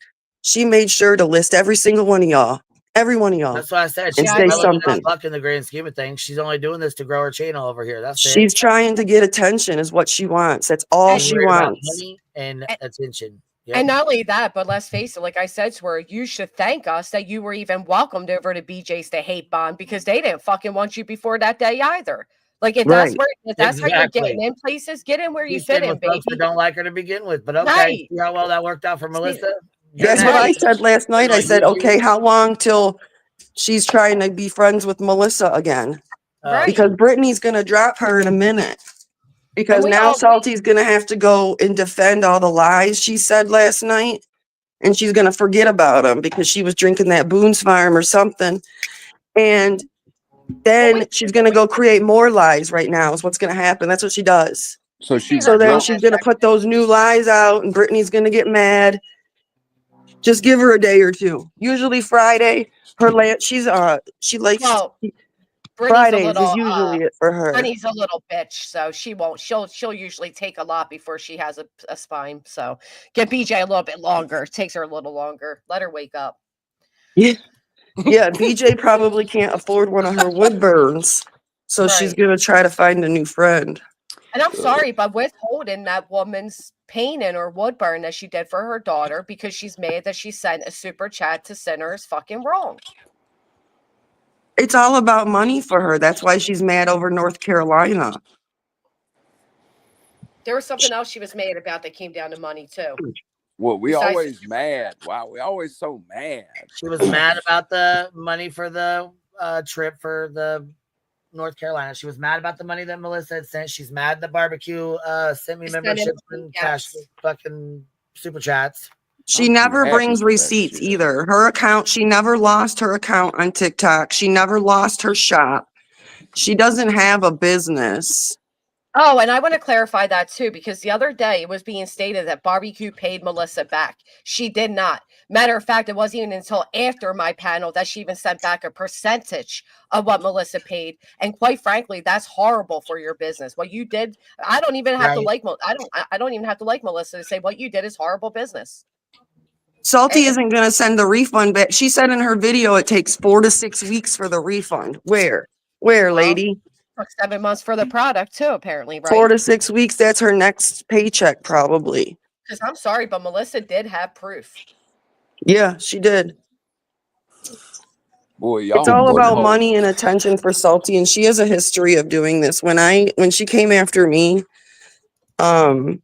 she made sure to list every single one of y'all. Every one of y'all. That's what I said. And She's say relevant as something. fuck in the grand scheme of things. She's only doing this to grow her channel over here. That's it. She's trying to get attention is what she wants. That's all She's she worried about wants. money and attention. Yep. And not only that, but let's face it, like I said to her, you should thank us that you were even welcomed over to BJ's to hate bomb because they didn't fucking want you before that day either. Like if that's Right. where if that's how you're Exactly. getting in places, get in where you She's fit in in, with folks that baby. don't like her to begin with. But okay, Right. see how well that worked out for Melissa? That's what I said last night. I said, okay, how long till she's trying to be friends with Melissa again? Right. Because Brittany's going to drop her in a minute. Because we now all- Salty's going to have to go and defend all the lies she said last night. And she's going to forget about them because she was drinking that Boone's Farm or something. And then she's going to go create more lies right now is what's going to happen. That's what she does. So she's So then she's going to put those new lies out and Brittany's going to get mad. Just give her a day or two. Usually Friday, she likes Well, Fridays is usually it for her. Brittany's a little bitch, so she won't. She'll usually take a lot before she has a spine. So get BJ a little bit longer. It takes her a little longer. Let her wake up. Yeah. Yeah, BJ probably can't afford one of her wood burns. So she's Right. going to try to find a new friend. And I'm sorry, but withholding that woman's painting or wood burn that she did for her daughter because she's mad that she sent a super chat to send her is fucking wrong. It's all about money for her. That's why she's mad over North Carolina. There was something else she was mad about that came down to money too. Well, we Besides- always mad. Wow, we always so mad. She was mad about the money for the trip for the North Carolina. She was mad about the money that Melissa had sent. She's mad the barbecue sent me memberships and cash fucking super chats. She never brings receipts either. Her account, she never lost her account on TikTok. She never lost her shop. She doesn't have a business. Oh, and I want to clarify that too, because the other day it was being stated that barbecue paid Melissa back. She did not. Matter of fact, it wasn't even until after my panel that she even sent back a percentage of what Melissa paid. And quite frankly, that's horrible for your business. What you did, I don't even have to like. I don't even have to like Melissa to say what you did is horrible business. Salty isn't going to send the refund back. She said in her video it takes 4 to 6 weeks for the refund. Where, lady? 7 months for the product too, apparently, right? 4 to 6 weeks. That's her next paycheck, probably. Because I'm sorry, but Melissa did have proof. Yeah, she did. Boy, y'all. It's all about money and attention for Salty, and she has a history of doing this. When she came after me, there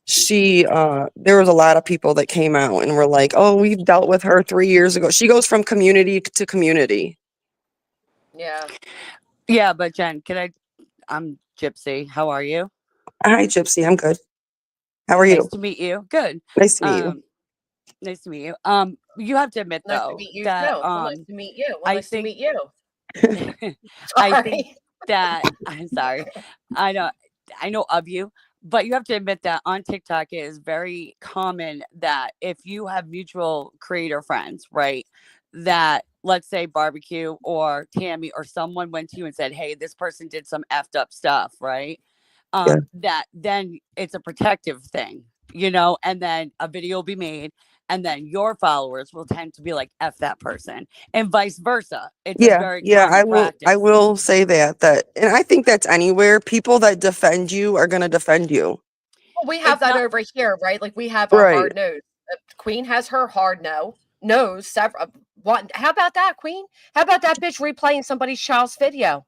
was a lot of people that came out and were like, "Oh, we've dealt with her 3 years ago." She goes from community to community. Yeah. Yeah, but Jen, I'm Gypsy. How are you? Hi, Gypsy. I'm good. How are you? Nice to meet you. Good. Nice to meet you. Nice to meet you. You have to admit Nice though to meet you that too. Nice to meet you. I Nice to meet you. I think that I'm sorry. I know of you, but you have to admit that on TikTok it is very common that if you have mutual creator friends, right? That let's say barbecue or Tammy or someone went to you and said, "Hey, this person did some effed up stuff," right? That then it's a protective thing, and then a video will be made and then your followers will tend to be like, F that person, and vice versa. It's a very common practice. I will say that, and I think that's anywhere. People that defend you are going to defend you. Well, we have that over here, right? Like we have our hard nose. Queen has her hard nose. Several. What? How about that, Queen? How about that bitch replaying somebody's child's video?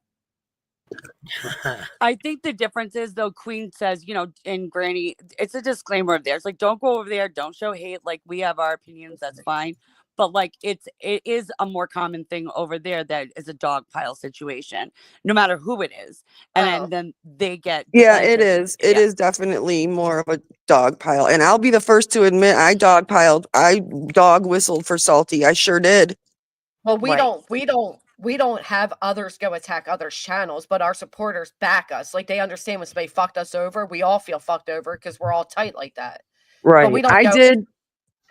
I think the difference is though, Queen says, in Granny, it's a disclaimer of theirs. Like, don't go over there, don't show hate. Like, we have our opinions, that's fine. but like it is a more common thing over there that is a dog pile situation, no matter who it is. And then they get Yeah, it is. It is definitely more of a dog pile. And I'll be the first to admit I dog whistled for Salty. I sure did. Well, we don't have others go attack others' channels, but our supporters back us. Like they understand when somebody fucked us over, we all feel fucked over because we're all tight like that. But we Right. don't I go did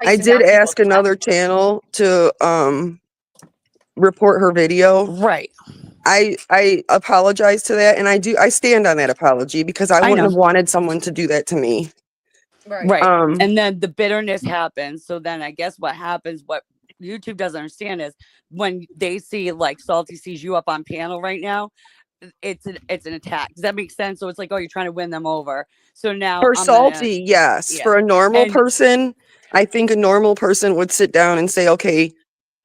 chasing down ask people's another channel to report her video. Right. I apologize to that, and I stand on that apology because I wouldn't know. have wanted someone to do that to me. Right. And then the bitterness happens. So then I guess what happens, what YouTube doesn't understand is when they see like Salty sees you up on panel right now, it's an attack. Does that make sense? So it's like, oh, you're trying to win them over. So now For I'm Salty, yes. yeah. For a normal And- person, I think a normal person would sit down and say, okay,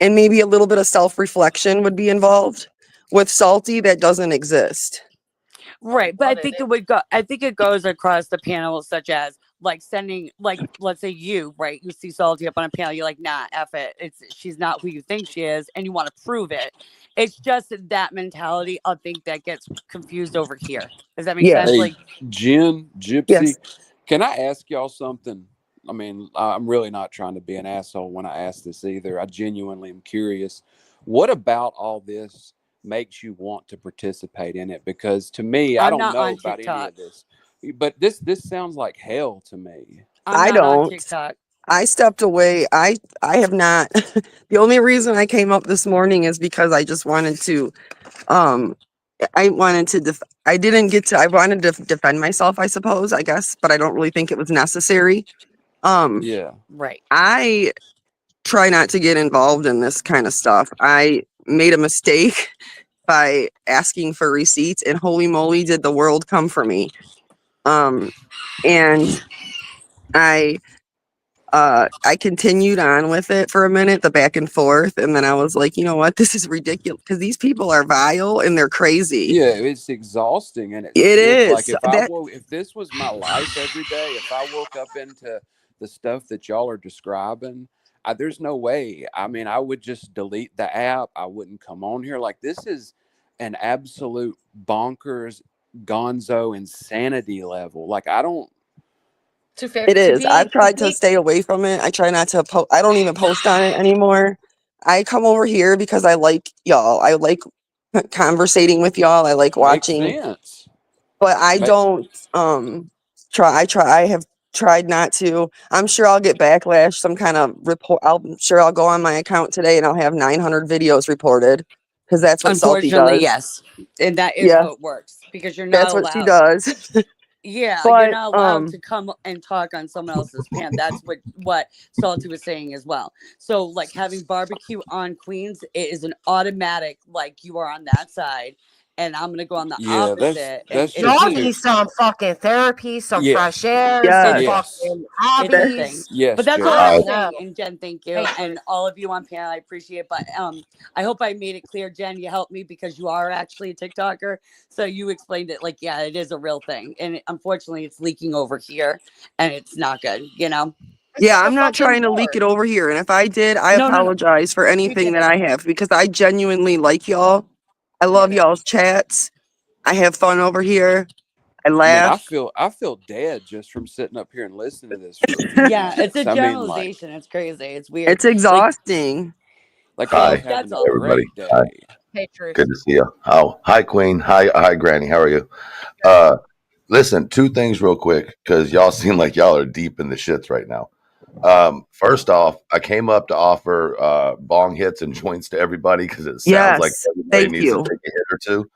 and maybe a little bit of self-reflection would be involved. With Salty, that doesn't exist. Right, but I think it goes across the panel, such as like sending, like, let's say you, right, you see Salty up on a panel, you're like, nah, F it, she's not who you think she is, and you want to prove it. It's just that mentality, I think, that gets confused over here. Does that make sense? Hey, Like, Jen, Gypsy, can I ask y'all something? I mean, I'm really not trying to be an asshole when I ask this either. I genuinely am curious. What about all this makes you want to participate in it? Because to me, I I'm don't not know on about any TikTok. of this. But this sounds like hell to me. I don't. TikTok. I stepped away. I have not. The only reason I came up this morning is because I just wanted to I wanted to I wanted to defend myself, I suppose, I guess, but I don't really think it was necessary. Yeah. Right. I try not to get involved in this kind of stuff. I made a mistake by asking for receipts, and holy moly, did the world come for me. And I continued on with it for a minute, the back and forth, and then I was like, you know what, this is ridiculous because these people are vile and they're crazy. Yeah, it's exhausting and It sick. is. Like if this was my life every day, if I woke up into the stuff that y'all are describing, there's no way. I mean, I would just delete the app. I wouldn't come on here. Like this is an absolute bonkers, gonzo insanity level. Like I don't. It is. I've tried to stay away from it. I try not to I don't even post on it anymore. I come over here because I like y'all. I like conversating with y'all. I like watching. Makes sense. But I don't I have tried not to. I'm sure I'll get backlash, some kind of report. I'm sure I'll go on my account today and I'll have 900 videos reported because that's what Salty unfortunately, does. yes. And that is how it works because you're not That's allowed. what she does. Yeah, But, you're not allowed to come and talk on someone else's pan. That's what Salty was saying as well. So, like having barbecue on Queens, it is an automatic. Like you are on that side, and I'm gonna go on the opposite. That's y'all need some fucking therapy, some fresh air, some fucking hobbies. Yes, but that's Jen. all I'm I saying. know. And Jen, thank you, and all of you on panel, I appreciate it. But I hope I made it clear, Jen. You helped me because you are actually a TikToker, so you explained it. Like, yeah, it is a real thing, and unfortunately, it's leaking over here, and it's not good. You know. Yeah, I'm not trying to leak it over here. And if I did, I apologize for anything that I have because I genuinely like y'all. I love y'all's chats. I have fun over here. I laugh. I feel dead just from sitting up here and listening to this for a few Yeah, it's a minutes. generalization. It's crazy. It's weird. It's exhausting. Like Hi, I was having a everybody. great Hi. day. Hey, Truth. Good to see you. Oh, hi, Queen. Hi, Granny. How are you? Listen, two things real quick because y'all seem like y'all are deep in the shits right now. First off, I came up to offer bong hits and joints to everybody because it sounds like everybody needs to take a hit or two.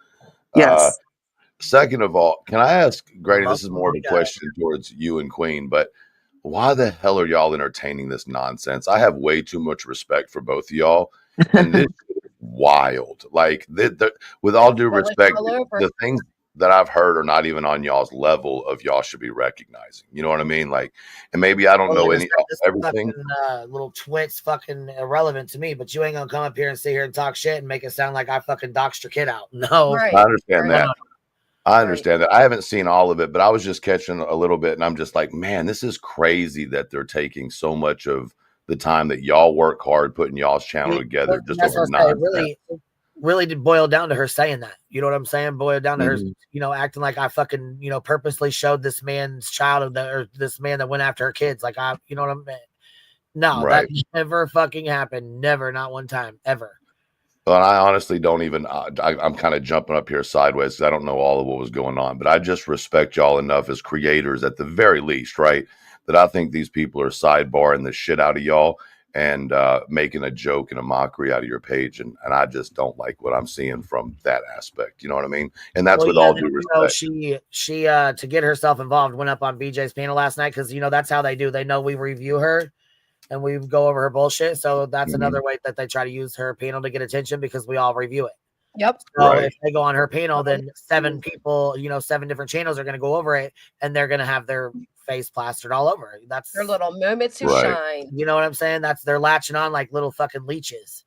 Yes. Second of all, can I ask Granny? This is more of a question towards you and Queen, but why the hell are y'all entertaining this nonsense? I have way too much respect for both of y'all, and this is wild. Like, with all due respect, the things that I've heard are not even on y'all's level of y'all should be recognizing. You know what I mean? Like, and maybe I don't know everything. Little twits fucking irrelevant to me, but you ain't gonna come up here and sit here and talk shit and make it sound like I fucking doxed your kid out. No, I understand that. I understand that. I haven't seen all of it, but I was just catching a little bit, and I'm just like, man, this is crazy that they're taking so much of the time that y'all work hard putting y'all's channel together just That's over what I say. nonsense. Really did boil down to her saying that. You know what I'm saying? Boil down to her, Mhm. you know, acting like I fucking, you know, purposely showed this man's child or this man that went after her kids. Like you know what I'm saying? No, Right. that never fucking happened. Never, not one time, ever. But I honestly don't even, I'm kind of jumping up here sideways because I don't know all of what was going on, but I just respect y'all enough as creators at the very least, right? That I think these people are sidebarring the shit out of y'all and making a joke and a mockery out of your page. And I just don't like what I'm seeing from that aspect. You know what I mean? And that's with all due respect. She to get herself involved went up on BJ's panel last night because, you know, that's how they do. They know we review her and we go over her bullshit. So that's another way that they try to use her panel to get attention because we all review it. Yep. So if they go on her panel, then 7 people, you know, 7 different channels are going to go over it and they're going to have their face plastered all over it. That's their little moment to shine. You know what I'm saying? They're latching on like little fucking leeches.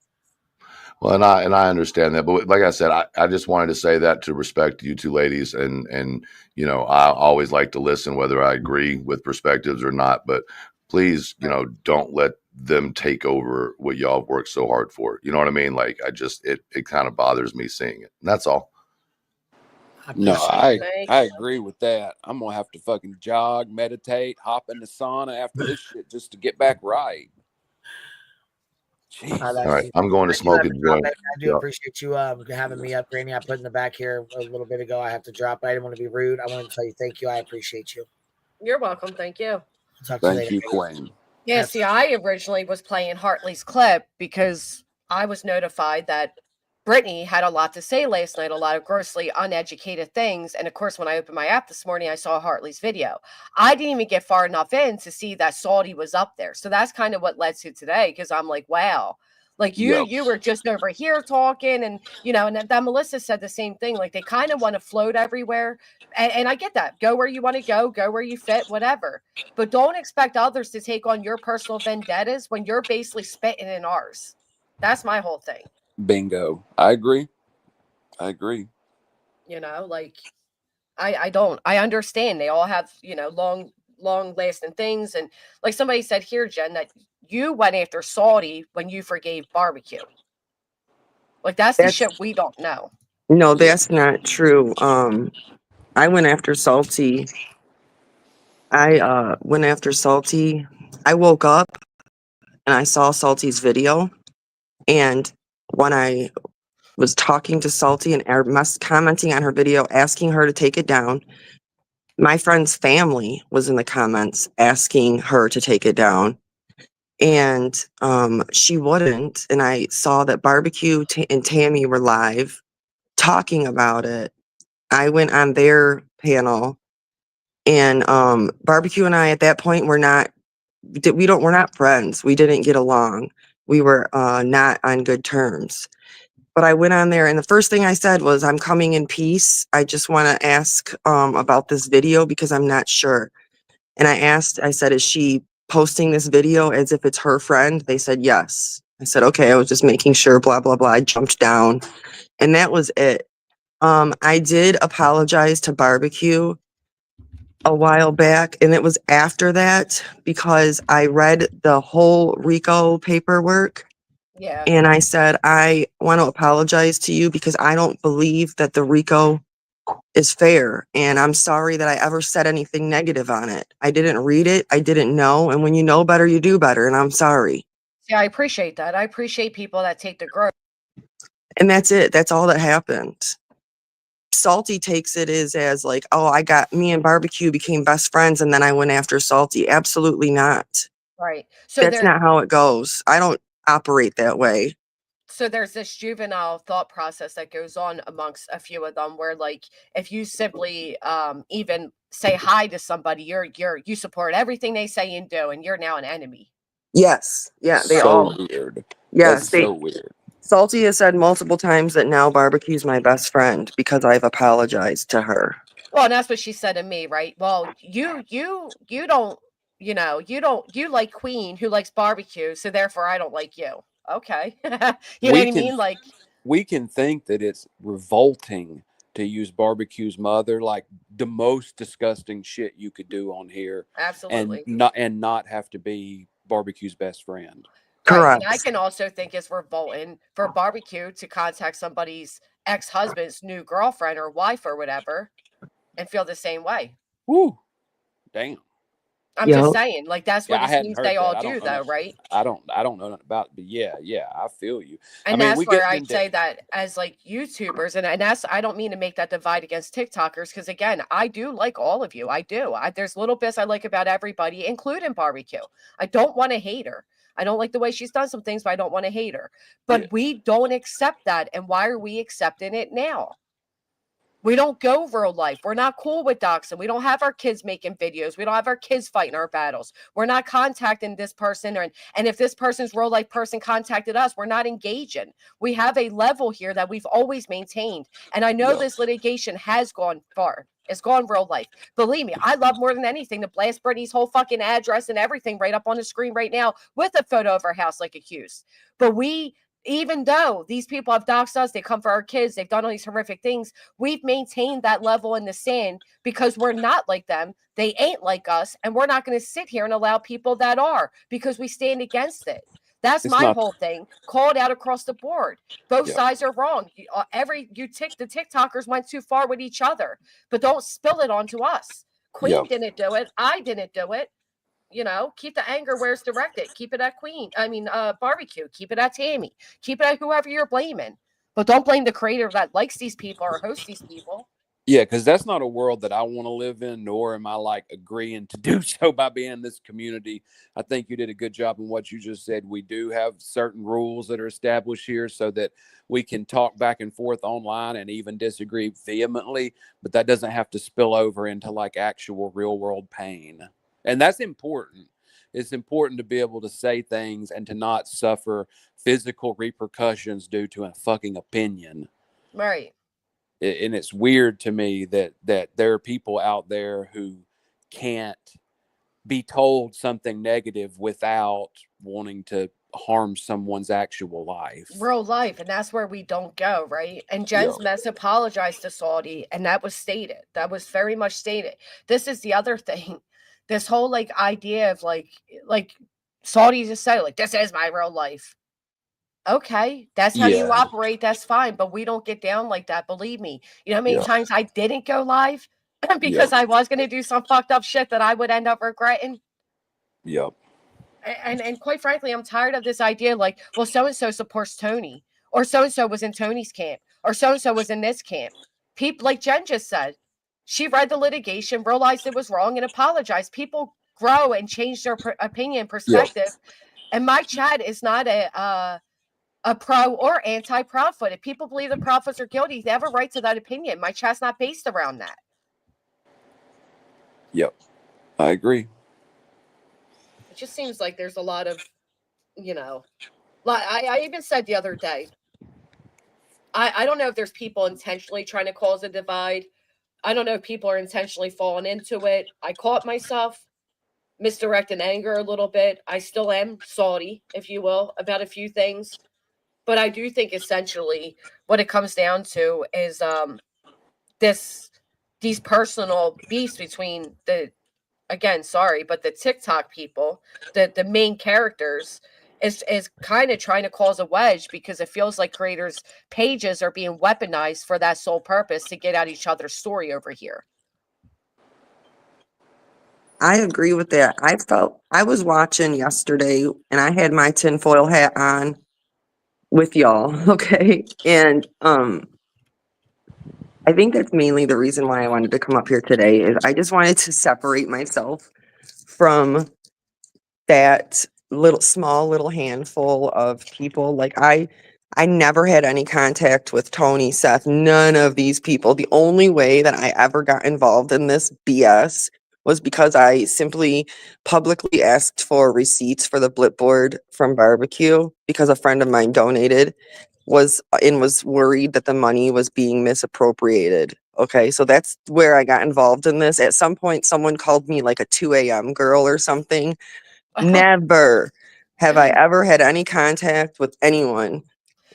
Well, and I understand that, but like I said, I just wanted to say that to respect you two ladies, and you know, I always like to listen whether I agree with perspectives or not, but please, you know, don't let them take over what y'all have worked so hard for. You know what I mean? Like it kind of bothers me seeing it. And that's all. No, I agree with that. I'm gonna have to fucking jog, meditate, hop in the sauna after this shit just to get back right. All right, I'm going to smoke a joint. I do appreciate you having me up, Granny. I put in the back here a little bit ago. I have to drop. I didn't want to be rude. I wanted to tell you thank you. I appreciate you. You're welcome. Thank you. Talk to you later. Thank you, Queen. Yeah, see, I originally was playing Hartley's clip because I was notified that Brittany had a lot to say last night, a lot of grossly uneducated things. And of course, when I opened my app this morning, I saw Hartley's video. I didn't even get far enough in to see that Salty was up there. So that's kind of what led to today, because I'm like, wow. Like you were just over here talking, and you know, and that Melissa said the same thing. Like they kind of want to float everywhere, and I get that. Go where you want to go where you fit, whatever. But don't expect others to take on your personal vendettas when you're basically spitting in ours. That's my whole thing. Bingo. I agree. You know, like I understand they all have, you know, long lasting things, and like somebody said here, Jen, that you went after Salty when you forgave Barbecue. Like that's the shit we don't know. No, that's not true. I went after Salty. I went after Salty. I woke up and I saw Salty's video, and when I was talking to Salty and commenting on her video, asking her to take it down, my friend's family was in the comments asking her to take it down, and she wouldn't. And I saw that Barbecue and Tammy were live talking about it. I went on their panel, and Barbecue and I at that point we're not friends. We didn't get along. We were not on good terms. But I went on there, and the first thing I said was, I'm coming in peace. I just want to ask about this video because I'm not sure. And I said, is she posting this video as if it's her friend? They said yes. I said, okay, I was just making sure, blah, blah, blah. I jumped down, and that was it. I did apologize to Barbecue a while back, and it was after that because I read the whole RICO paperwork. Yeah. And I said, I want to apologize to you because I don't believe that the RICO is fair. And I'm sorry that I ever said anything negative on it. I didn't read it. I didn't know. And when you know better, you do better. And I'm sorry. Yeah, I appreciate that. I appreciate people that take the growth. And that's it. That's all that happened. Salty takes it as like, oh, me and Barbecue became best friends, and then I went after Salty. Absolutely not. Right. So that's not how it goes. I don't operate that way. So there's this juvenile thought process that goes on amongst a few of them, where like if you simply even say hi to somebody, you support everything they say and do, and you're now an enemy. Yes. Yeah. They so all weird. Yes. That's so weird. Salty has said multiple times that now Barbecue's my best friend because I've apologized to her. Well, and that's what she said to me, right? Well, you don't, you know, you like Queen, who likes Barbecue, so therefore I don't like you. Okay. You know what I mean? Like we can think that it's revolting to use Barbecue's mother, like the most disgusting shit you could do on here. Absolutely. And not have to be Barbecue's best friend. Right. And I Correct. can also think it's revolting for Barbecue to contact somebody's ex-husband's new girlfriend or wife or whatever and feel the same way. Woo. Damn. I'm just Yep. saying, like, that's Yeah, what I it hadn't seems heard they that. all I do, don't know. though, right? I don't know nothing about it, but yeah, I feel you. I And mean, that's we where getting I'd into say that as like YouTubers, and that's, I don't mean to make that divide against TikTokers, because again, I do like all of you. I do. There's little bits I like about everybody, including Barbecue. I don't want to hate her. I don't like the way she's done some things, but I don't want to hate her. But Yeah. we don't accept that. And why are we accepting it now? We don't go real life. We're not cool with doxing. We don't have our kids making videos. We don't have our kids fighting our battles. We're not contacting this person. And if this person's real life person contacted us, we're not engaging. We have a level here that we've always maintained. And I know Yeah. this litigation has gone far. It's gone real life. Believe me, I love more than anything to blast Brittany's whole fucking address and everything right up on the screen right now with a photo of her house like accused. But even though these people have doxed us, they come for our kids, they've done all these horrific things, we've maintained that level in the sand because we're not like them. They ain't like us. And we're not going to sit here and allow people that are, because we stand against it. That's It's my not. whole thing. Call it out across the board. Both Yeah. sides are wrong. The TikTokers went too far with each other, but don't spill it onto us. Queen Yeah. didn't do it. I didn't do it. Keep the anger where it's directed. Keep it at Barbecue. Keep it at Tammy. Keep it at whoever you're blaming. But don't blame the creator that likes these people or hosts these people. Yeah, because that's not a world that I want to live in, nor am I like agreeing to do so by being in this community. I think you did a good job in what you just said. We do have certain rules that are established here so that we can talk back and forth online and even disagree vehemently, but that doesn't have to spill over into like actual real world pain. And that's important. It's important to be able to say things and to not suffer physical repercussions due to a fucking opinion. Right. And it's weird to me that there are people out there who can't be told something negative without wanting to harm someone's actual life. Real life. And that's where we don't go, right? And Yeah. Jen's mess apologized to Saudi, and that was stated. That was very much stated. This is the other thing. This whole like idea of like Saudi just said, like, this is my real life. Okay, that's how you Yeah. operate. That's fine, but we don't get down like that. Believe me. You know how many Yeah. times I didn't go live because I was going to do some fucked up shit that I would end up regretting. Yep. And quite frankly, I'm tired of this idea like, well, so and so supports Tony, or so and so was in Tony's camp, or so and so was in this camp. People, like Jen just said, she read the litigation, realized it was wrong, and apologized. People grow and change their opinion, perspective. And my chat is not a pro or anti-Proudfoot. If people believe the Proudfoots are guilty, they have a right to that opinion. My chat's not based around that. Yep. I agree. It just seems like there's a lot of, like I even said the other day, I don't know if there's people intentionally trying to cause a divide. I don't know if people are intentionally falling into it. I caught myself misdirecting anger a little bit. I still am salty, if you will, about a few things. But I do think essentially what it comes down to is these personal beefs between the TikTok people, the main characters, is kind of trying to cause a wedge because it feels like creators' pages are being weaponized for that sole purpose to get at each other's story over here. I agree with that. I was watching yesterday and I had my tinfoil hat on with y'all, okay? And I think that's mainly the reason why I wanted to come up here today is I just wanted to separate myself from that little handful of people. Like I never had any contact with Tony, Seth, none of these people. The only way that I ever got involved in this BS was because I simply publicly asked for receipts for the Blipboard from Barbecue because a friend of mine donated was worried that the money was being misappropriated. Okay, so that's where I got involved in this. At some point, someone called me like a 2 a.m. girl or something. Never have I ever had any contact with anyone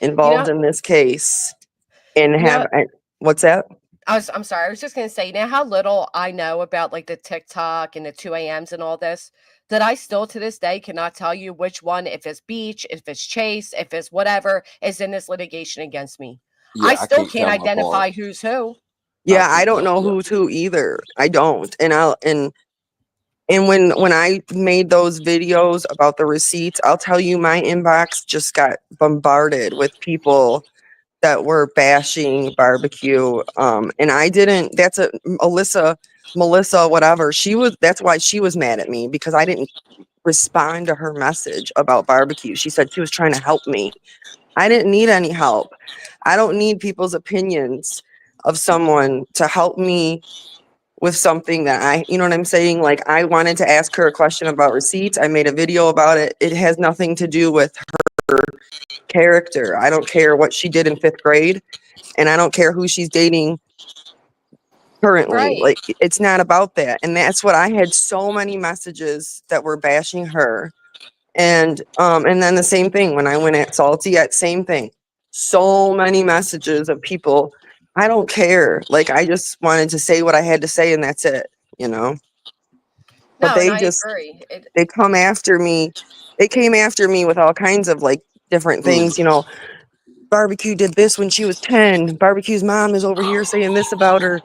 involved in this case. And what's that? I'm sorry. I was just going to say, how little I know about like the TikTok and the 2 a.m.s and all this. that I still to this day cannot tell you which one, if it's Beach, if it's Chase, if it's whatever, is in this litigation against me. Yeah, I I still can't can't tell them identify apart. who's who. Yeah, I can't don't tell. know Yeah. who's who either. I don't. And when I made those videos about the receipts, I'll tell you, my inbox just got bombarded with people that were bashing barbecue. And I didn't. That's a Melissa, whatever. That's why she was mad at me, because I didn't respond to her message about barbecue. She said she was trying to help me. I didn't need any help. I don't need people's opinions of someone to help me with something that you know what I'm saying? Like, I wanted to ask her a question about receipts. I made a video about it. It has nothing to do with her character. I don't care what she did in 5th grade, and I don't care who she's dating currently. Right. Like, it's not about that. And that's what I had so many messages that were bashing her. And then the same thing when I went at Salty, same thing. So many messages of people. I don't care. Like, I just wanted to say what I had to say, and that's it, you know? But No, and they I just, agree. they come after me. They came after me with all kinds of like different things, you know. Barbecue did this when she was 10. Barbecue's mom is over here saying this about her.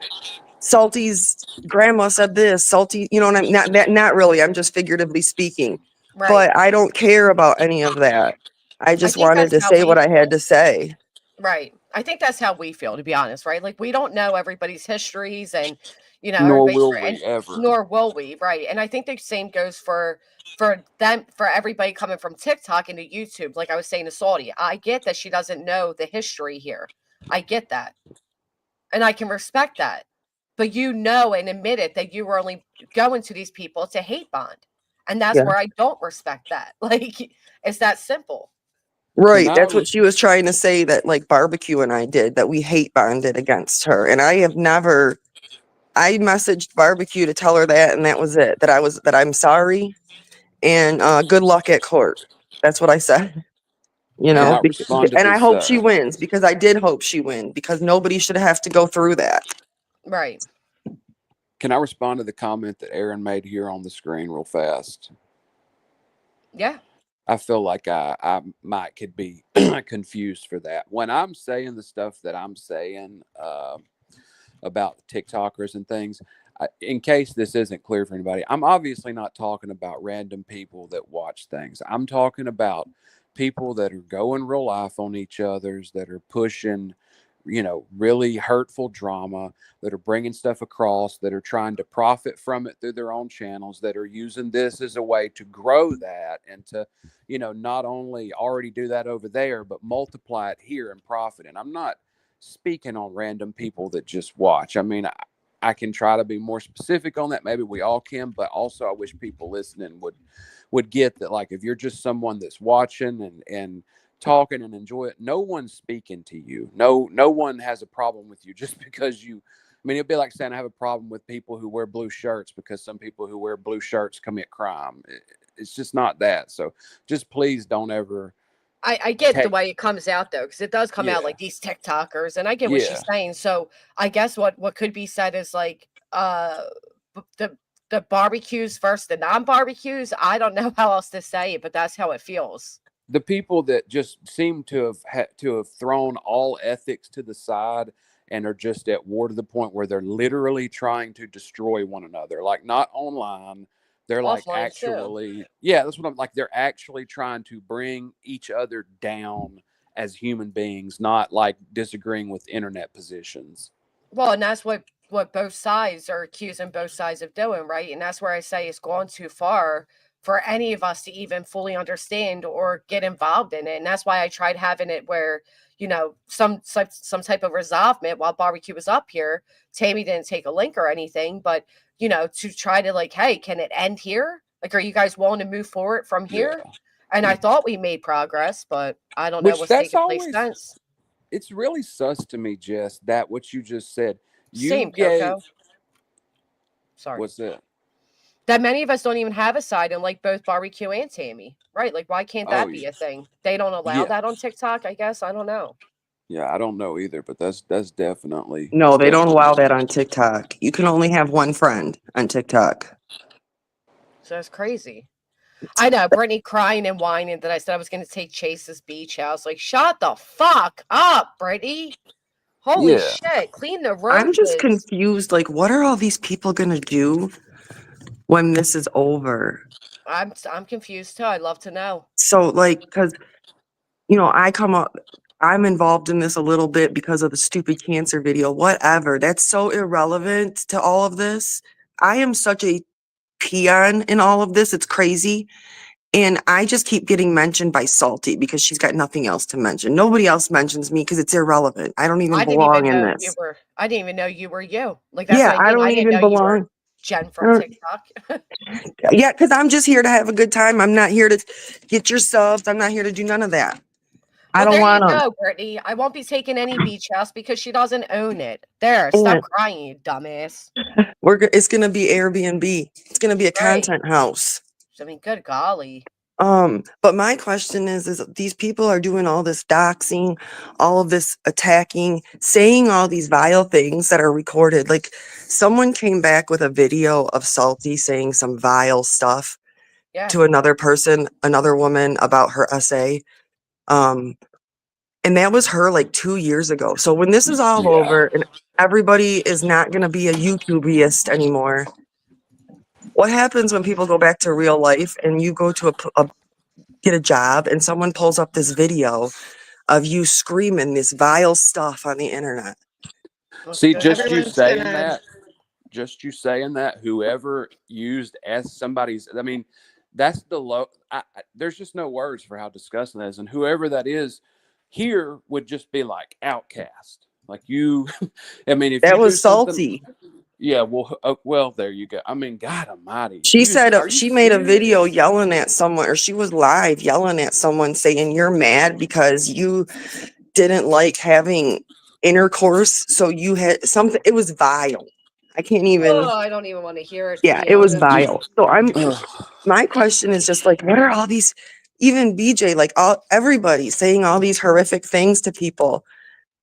Salty's grandma said this. Salty, you know, and I'm not really. I'm just figuratively speaking. Right. But I don't care about any of that. I just think wanted that's to how say we what I had feel. to say. Right. I think that's how we feel, to be honest, right? Like, we don't know everybody's histories, and Nor everybody's will we ever. nor will we, right? And I think the same goes for them, for everybody coming from TikTok into YouTube. Like I was saying to Saudi, I get that she doesn't know the history here. I get that. And I can respect that. But and admit it, that you were only going to these people to hate bond. And that's Yeah. where I don't respect that. Like, it's that simple. Right. That's what she was trying to say, that like Barbecue and I did, that we hate bonded against her. And I messaged Barbecue to tell her that, and that was it. That I'm sorry, and good luck at court. That's what I said. You Can know, I respond to and I this? hope she wins, because I did hope she win, because nobody should have to go through that. Right. Can I respond to the comment that Aaron made here on the screen real fast? Yeah. I feel like I could be confused for that. When I'm saying the stuff that I'm saying about TikTokers and things, in case this isn't clear for anybody, I'm obviously not talking about random people that watch things. I'm talking about people that are going real life on each other's, that are pushing, really hurtful drama, that are bringing stuff across, that are trying to profit from it through their own channels, that are using this as a way to grow that and to, not only already do that over there, but multiply it here and profit. And I'm not speaking on random people that just watch. I mean, I can try to be more specific on that. Maybe we all can, but also I wish people listening would get that. Like, if you're just someone that's watching and talking and enjoy it, no one's speaking to you. No one has a problem with you just because it'd be like saying I have a problem with people who wear blue shirts because some people who wear blue shirts commit crime. It's just not that. So just please don't ever. I get the way it comes out, though, because it does come out like these TikTokers, and I get what she's saying. So I guess what could be said is like the barbecues versus the non-barbecues. I don't know how else to say it, but that's how it feels. The people that just seem to have thrown all ethics to the side and are just at war to the point where they're literally trying to destroy one another. Like, not online. They're like Offline actually, too. yeah, that's what I'm like. They're actually trying to bring each other down as human beings, not like disagreeing with internet positions. Well, and that's what both sides are accusing both sides of doing, right? And that's where I say it's gone too far for any of us to even fully understand or get involved in it. And that's why I tried having it where, some type of resolvement while Barbecue was up here. Tammy didn't take a link or anything, but to try to like, hey, can it end here? Like, are you guys willing to move forward from here? Yeah. And I thought we made progress, but I don't know Which what's that's taking place always since. It's really sus to me, Jess, that what you just said. Same, gave Coco. Sorry. What's that? That many of us don't even have a side in like both Barbecue and Tammy, right? Like, why can't that be a thing? They don't allow that on TikTok, I guess. I don't know. Yeah, I don't know either, but that's definitely. No, they don't allow that on TikTok. You can only have one friend on TikTok. So it's crazy. I know, Brittany crying and whining that I said I was going to take Chase's beach house. Like, shut the fuck up, Brittany. Holy Yeah. shit, clean the I'm just roaches. confused. Like, what are all these people gonna do when this is over? I'm confused too. I'd love to know. So, like, because I'm involved in this a little bit because of the stupid cancer video. Whatever. That's so irrelevant to all of this. I am such a peon in all of this. It's crazy. And I just keep getting mentioned by Salty because she's got nothing else to mention. Nobody else mentions me because it's irrelevant. I don't even I didn't even belong in know you this. were. I didn't even know you were you. Like that's Yeah, what I I mean. don't I didn't even know you were belong. Jen I from don't- TikTok. Yeah, because I'm just here to have a good time. I'm not here to get your subs. I'm not here to do none of that. I Well, don't there you want them. go, Brittany. I won't be taking any beach house because she doesn't own it. There, Yeah. stop crying, you dumbass. It's gonna be Airbnb. It's gonna be a Right. content house. I mean, good golly. But my question is these people are doing all this doxing, all of this attacking, saying all these vile things that are recorded. Like someone came back with a video of Salty saying some vile stuff to another person, another woman about her essay. And that was her like 2 years ago. So when this is all over and everybody is not going to be a YouTubeist anymore, what happens when people go back to real life and you go to get a job and someone pulls up this video of you screaming this vile stuff on the internet? See, just you saying that, whoever used as somebody's, I mean, that's the low. There's just no words for how disgusting that is. And whoever that is here would just be like outcast. Like you, I mean, if That you do was something, Salty. yeah, well, there you go. I mean, God Almighty. She said Are you she made a video serious? yelling at someone, or she was live yelling at someone saying, "You're mad because you didn't like having intercourse. So you had something." It was vile. I can't even. Oh, I don't even want to hear it, to Yeah, be it was honest. vile. So my question is just like, what are all these, even BJ, like everybody saying all these horrific things to people?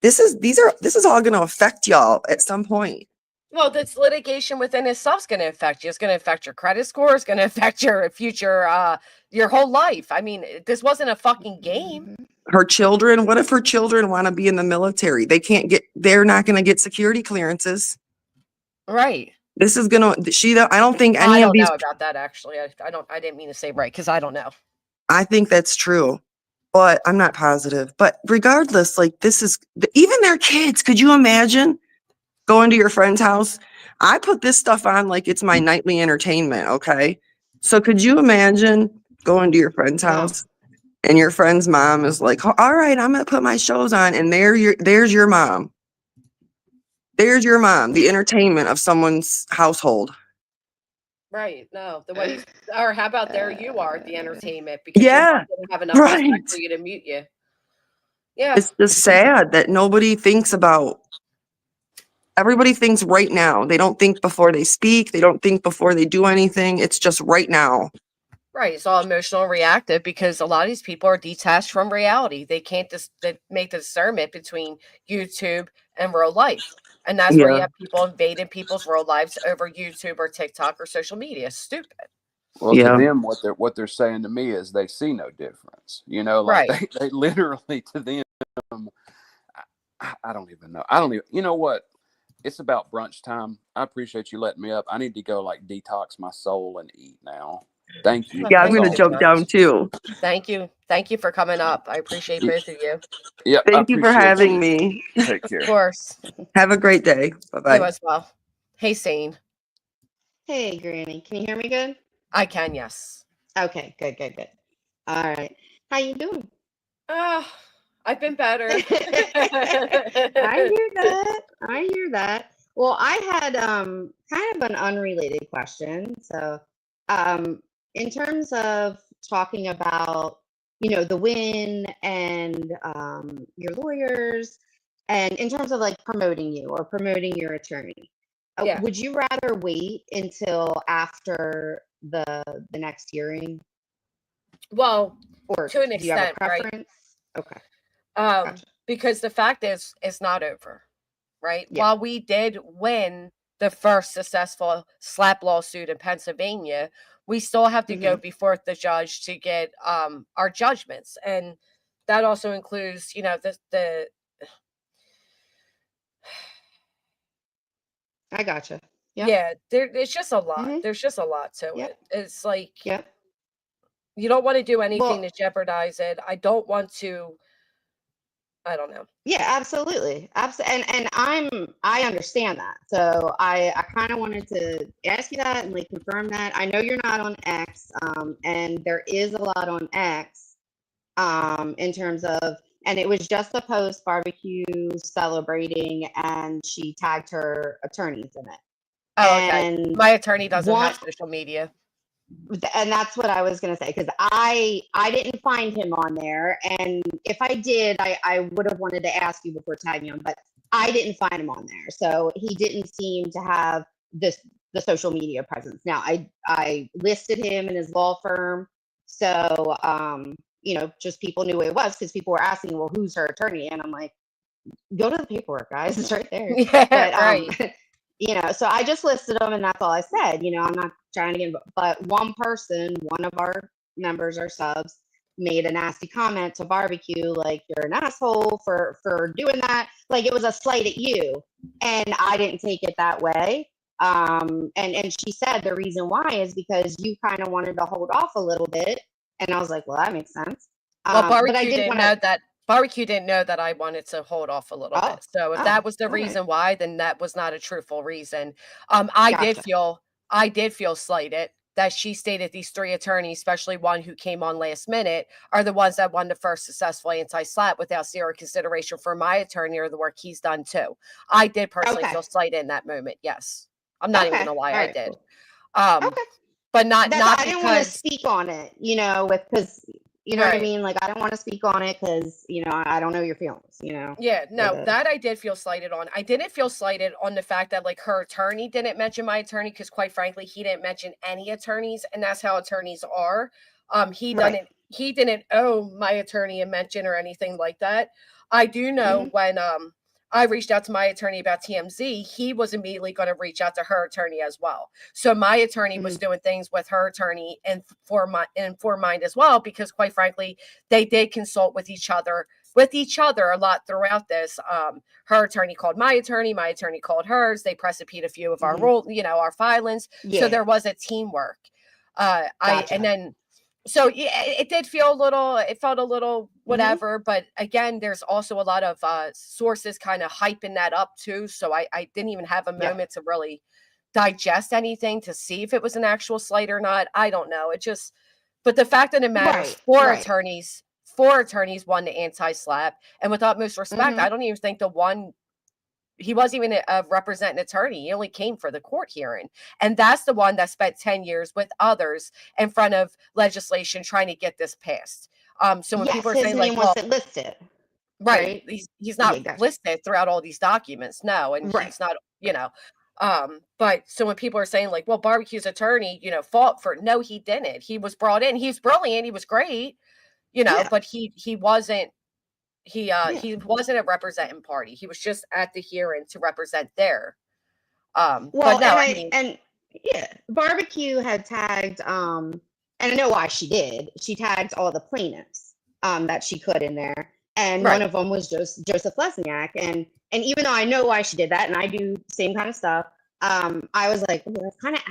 This is all going to affect y'all at some point. Well, this litigation within itself is going to affect you. It's going to affect your credit score. It's going to affect your future, your whole life. I mean, this wasn't a fucking game. Her children, what if her children want to be in the military? They're not going to get security clearances. Right. This is going to, I don't think I any of don't these, know about that, actually. I didn't mean to say right because I don't know. I think that's true, but I'm not positive. But regardless, like even their kids, could you imagine going to your friend's house? I put this stuff on like it's my nightly entertainment, okay? So could you imagine going to your friend's house and your friend's mom is like, all right, I'm gonna put my shows on, and there's your mom. There's your mom, the entertainment of someone's household. Right. No, the way or how about there you are, the entertainment, because your mom didn't have enough Right. respect for you to mute you. Yeah. It's just sad that nobody thinks about. Everybody thinks right now. They don't think before they speak. They don't think before they do anything. It's just right now. Right. It's all emotional and reactive because a lot of these people are detached from reality. They can't they make the discernment between YouTube and real life. And that's where you have people invading people's real lives over YouTube or TikTok or social media. Stupid. Well, to them, what they're saying to me is they see no difference. You know, like Right. they literally to them, I don't even know. I don't even. You know what? It's about brunch time. I appreciate you letting me up. I need to go like detox my soul and eat now. Thank you. Yeah, I'm gonna jump down too. Thank you. Thank you for coming up. I appreciate both of you. Yeah. Thank you for having me. Take care. Of course. Have a great day. Bye-bye. You as well. Hey, Sane. Hey, Granny. Can you hear me good? I can, yes. Okay, good. All right. How you doing? I've been better. I hear that. Well, I had kind of an unrelated question. So, in terms of talking about, the win and your lawyers, and in terms of like promoting you or promoting your attorney, would you rather wait until after the next hearing? Well, or to an do you have a extent, right? preference? Okay. Because the fact is, it's not over, right? Yeah. While we did win the first successful slap lawsuit in Pennsylvania, we still have to go before the judge to get our judgments. And that also includes, you know, the I gotcha. Yep. yeah, it's just a lot. There's just a lot to Yep. it. It's like, Yep. you don't want to do anything Well, to jeopardize it. I don't want to, I don't know. yeah, absolutely. And I understand that. So I kind of wanted to ask you that and like confirm that. I know you're not on X, and there is a lot on X, in terms of, and it was just a post barbecue celebrating, and she tagged her attorneys in it. Oh, okay. And My attorney doesn't one, have social media. and that's what I was gonna say, because I didn't find him on there, and if I did, I would have wanted to ask you before tagging him, but I didn't find him on there, so he didn't seem to have the social media presence. Now I listed him in his law firm, so you know, just people knew who it was because people were asking, well, who's her attorney? And I'm like, go to the paperwork, guys, it's right there. Yeah, But right. you know, so I just listed them, and that's all I said. You know, I'm not trying to get, but one of our members or subs made a nasty comment to barbecue, like, you're an asshole for doing that. Like, it was a slight at you, and I didn't take it that way. And she said the reason why is because you kind of wanted to hold off a little bit, and I was like, well, that makes sense. Well, But I barbecue didn't didn't want know to. that. Barbecue didn't know that I wanted to hold off a little Oh, bit. So if oh, that was the all right, reason why, then that was not a truthful reason. I did gotcha. feel slighted that she stated these three attorneys, especially one who came on last minute, are the ones that won the first successful anti-slap without zero consideration for my attorney or the work he's done too. I did personally Okay, feel slighted in that moment. Yes, I'm not even okay, gonna lie, all I right, did. cool. Um, Okay. but not That's, I didn't want to because speak on it, you know, because you know what I right. mean. Like, I don't want to speak on it because you know I don't know your feelings, you know. Yeah, no, Uh, that I did feel slighted on. I didn't feel slighted on the fact that like her attorney didn't mention my attorney because quite frankly, he didn't mention any attorneys, and that's how attorneys are. right. He didn't owe my attorney a mention or anything like that. I do know when I reached out to my attorney about TMZ, he was immediately going to reach out to her attorney as well. So my attorney was doing things with her attorney and for mine as well, because quite frankly, they did consult with each other a lot throughout this. Her attorney called my attorney called hers. They press repeat a few of our our filings. So Yeah, there was a teamwork. And gotcha. then so yeah, it did feel it felt a little whatever, but again, there's also a lot of sources kind of hyping that up too. So I didn't even have a Yep. moment to really digest anything to see if it was an actual slight or not. I don't know. It just, but the fact of the matter is, Right. Right. four attorneys won the anti-slap, and with utmost respect, I don't even think he wasn't even a representing attorney. He only came for the court hearing, and that's the one that spent 10 years with others in front of legislation trying to get this passed. So when people Yes, are his saying like, name well, wasn't listed, right, right? he's Yeah, not gotcha. listed throughout all these documents, no, and Right. he's not, but so when people are saying like, well, barbecue's attorney, fought for, no, he didn't. He was brought in. He's brilliant. He was great, Yeah. but he wasn't. Yeah. He wasn't a representing party. He was just at the hearing to represent there. But Well, no, I mean, and yeah, barbecue had tagged, and I know why she did. She tagged all the plaintiffs that she could in there, and one right. of them was just Joseph Lesniak. And even though I know why she did that, and I do the same kind of stuff, I was like, well, that's kind of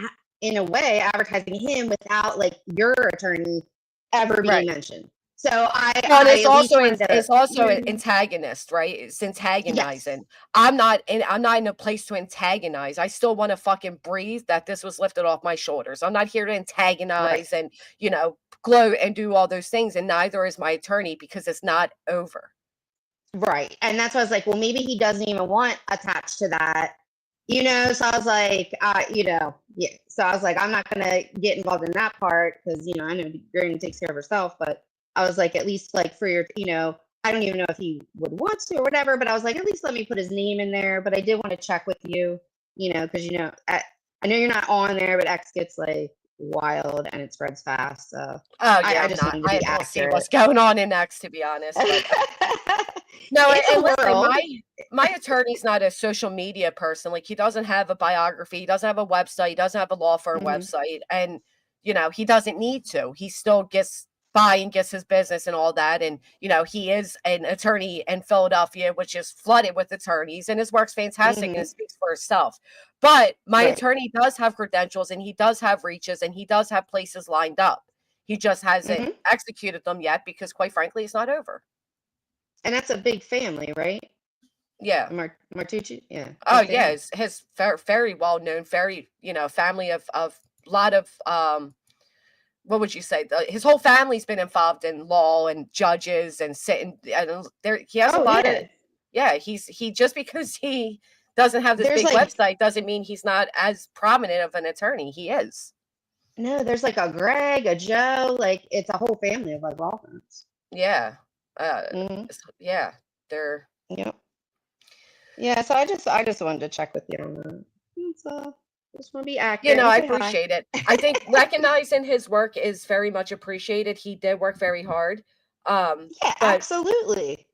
in a way advertising him without like your attorney ever being Right. mentioned. So I Well, it's at least also wanted to, it's also an Mhm. antagonist, right? It's Yes. antagonizing. I'm not in a place to antagonize. I still want to fucking breathe that this was lifted off my shoulders. I'm not here to Right. antagonize and, gloat and do all those things, and neither is my attorney because it's not over. Right. And that's why I was like, well, maybe he doesn't even want attached to that, you know? So I was like, yeah. So I was like, I'm not going to get involved in that part because, I know Granny takes care of herself, but I was like, at least like for your, I don't even know if he would want to or whatever, but I was like, at least let me put his name in there. But I did want to check with you, because, I know you're not on there, but X gets like wild and it spreads fast. So Oh yeah, I I'm just not. wanted to I be don't see accurate. what's going on in X, to be honest. But No, it's and a listen, world. my attorney's not a social media person. Like, he doesn't have a biography, he doesn't have a website, he doesn't have a law firm Mhm. website, and he doesn't need to. He still gets by and gets his business and all that. And he is an attorney in Philadelphia, which is flooded with attorneys, and his work's fantastic and it Mhm. speaks for itself. But my Right. attorney does have credentials, and he does have reaches, and he does have places lined up. He just hasn't Mhm. executed them yet because, quite frankly, it's not over. And that's a big family, right? Yeah. Martucci? Yeah. Oh, Big yeah, family. his very well known, very, family of lot of what would you say? His whole family's been involved in law and judges and sitting, and there he has a Oh, lot of. yeah. Yeah, he just because he doesn't have this There's big like website doesn't mean he's not as prominent of an attorney. He is. no, there's like a Greg, a Joe, like it's a whole family of like law firms. Yeah. Mhm. Yeah, they're. Yep. Yeah, so I just wanted to check with you on that. So just want to be accurate and I say hi. appreciate it. I think recognizing his work is very much appreciated. He did work very hard. Yeah, But absolutely.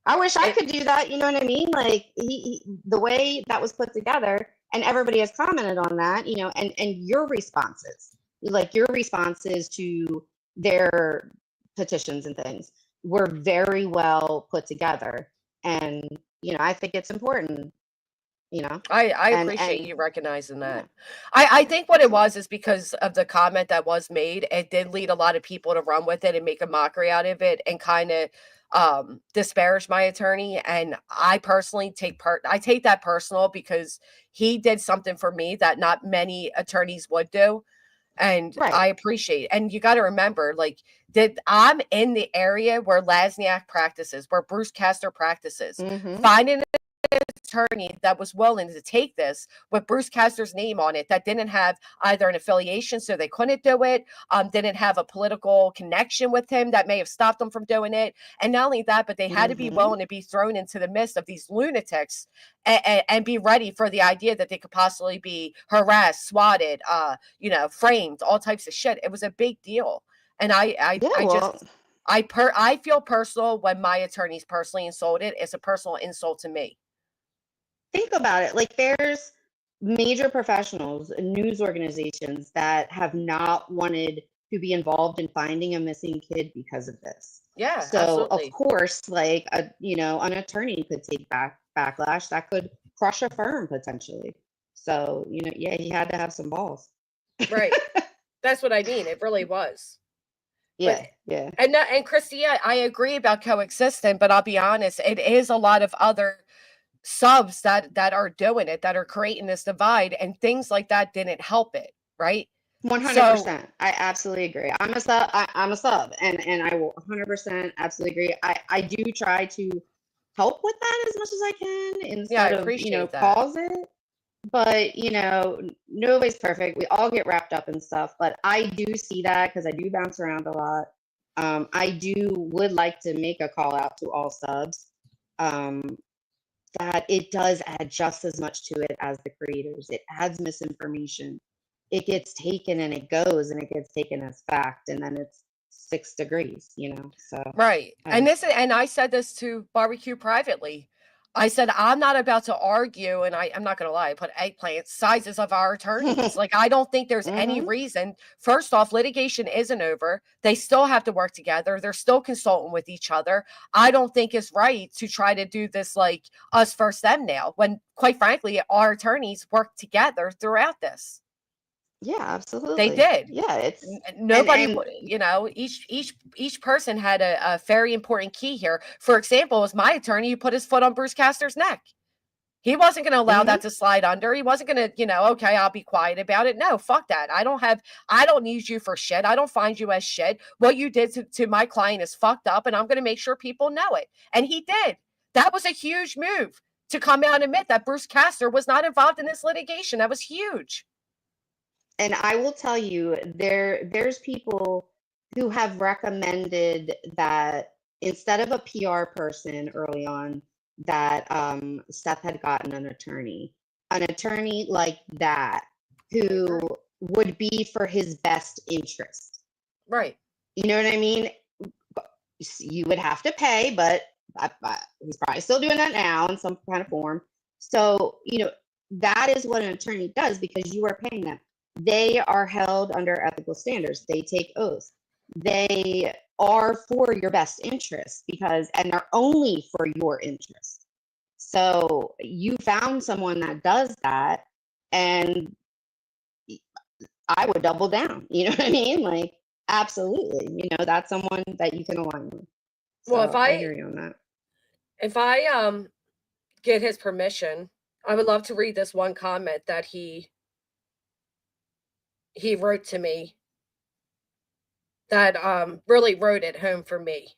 I wish I could do that. You know what I mean? Like the way that was put together, and everybody has commented on that. And your responses, like your responses to their petitions and things, were very well put together. And I think it's important. I And appreciate you recognizing yeah, that. I think what it absolutely. was is because of the comment that was made, it did lead a lot of people to run with it and make a mockery out of it and kind of disparage my attorney. And I personally I take that personal because he did something for me that not many attorneys would do. And Right. I appreciate, and you got to remember, like, that I'm in the area where Lasniak practices, where Bruce Castor practices. Mm-hmm. Finding attorney that was willing to take this with Bruce Castor's name on it, that didn't have either an affiliation, so they couldn't do it, didn't have a political connection with him that may have stopped them from doing it. And not only that, but they had to be Mm-hmm. willing to be thrown into the midst of these lunatics and be ready for the idea that they could possibly be harassed, swatted, framed, all types of shit. It was a big deal. And Yeah, I well, just I feel personal when my attorneys personally insulted. It's a personal insult to me. think about it. Like there's major professionals, news organizations that have not wanted to be involved in finding a missing kid because of this. Yeah, So of absolutely. course, like an attorney could take backlash that could crush a firm potentially. So yeah, he had to have some balls. Right. That's what I mean. It really was. Yeah, But yeah. and Christy, I agree about coexisting, but I'll be honest, it is a lot of other subs that are doing it, that are creating this divide, and things like that didn't help it, right? So 100%. I absolutely agree. I'm a sub. I'm a sub, and I will 100% absolutely agree. I do try to help with that as much as I can yeah, I instead of appreciate that. cause it. But nobody's perfect. We all get wrapped up in stuff. But I do see that because I do bounce around a lot. I would like to make a call out to all subs. That it does add just as much to it as the creators. It adds misinformation. It gets taken and it goes and it gets taken as fact, and then it's 6 degrees, So Right. And I said this to Barbecue privately. I said, I'm not about to argue, and I'm not gonna lie, I put eggplant sizes of our attorneys. Like, I don't think there's any Mhm. reason. First off, litigation isn't over. They still have to work together. They're still consulting with each other. I don't think it's right to try to do this like us versus them now, when quite frankly, our attorneys worked together throughout this. Yeah, They absolutely. did. Yeah, it's Nobody, and each person had a very important key here. For example, as my attorney, who put his foot on Bruce Castor's neck. He wasn't going to allow that to slide under. He wasn't going to, okay, I'll be quiet about it. No, fuck that. I don't need you for shit. I don't find you as shit. What you did to my client is fucked up, and I'm going to make sure people know it. And he did. That was a huge move to come out and admit that Bruce Castor was not involved in this litigation. That was huge. And I will tell you, there's people who have recommended that instead of a PR person early on, that Seth had gotten an attorney like that who would be for his best interest. Right. You know what I mean? You would have to pay, but he's probably still doing that now in some kind of form. So, that is what an attorney does because you are paying them. They are held under ethical standards. They take oaths. They are for your best interest and they're only for your interest. So you found someone that does that, and I would double down. You know what I mean? Like, absolutely. That's someone that you can align with. So Well, I hear you on that. If I get his permission, I would love to read this one comment that he wrote to me that really wrote it home for me.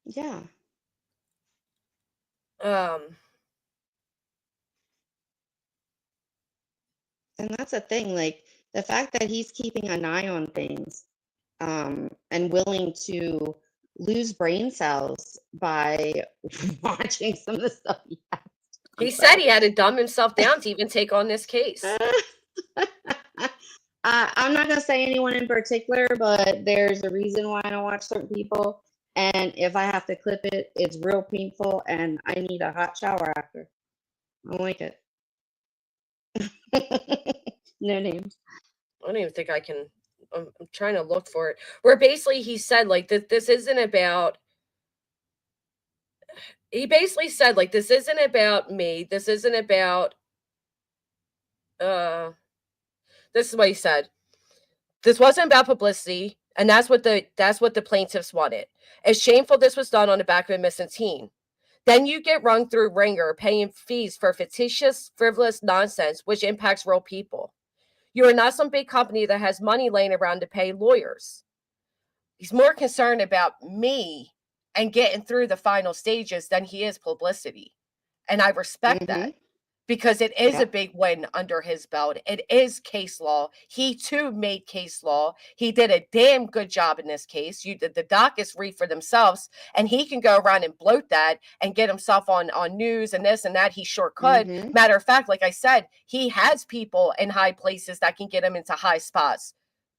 Yeah. And that's the thing, like the fact that he's keeping an eye on things, and willing to lose brain cells by watching some of the stuff he has. He said he had to dumb himself down to even take on this case. I'm not going to say anyone in particular, but there's a reason why I don't watch certain people. And if I have to clip it, it's real painful and I need a hot shower after. I don't like it. No names. I don't even think I can. I'm trying to look for it. Where basically he said, like, this isn't about. He basically said, like, this isn't about me. This isn't about. This is what he said. This wasn't about publicity, and that's what the plaintiffs wanted. It's shameful this was done on the back of a missing teen. Then you get rung through ringer, paying fees for fictitious, frivolous nonsense, which impacts real people. You are not some big company that has money laying around to pay lawyers. He's more concerned about me and getting through the final stages than he is publicity. And I respect that because it is a big win under his belt. It is case law. He too made case law. He did a damn good job in this case. The dockets read for themselves, and he can go around and bloat that and get himself on news and this and that. He sure could. Matter of fact, like I said, he has people in high places that can get him into high spots.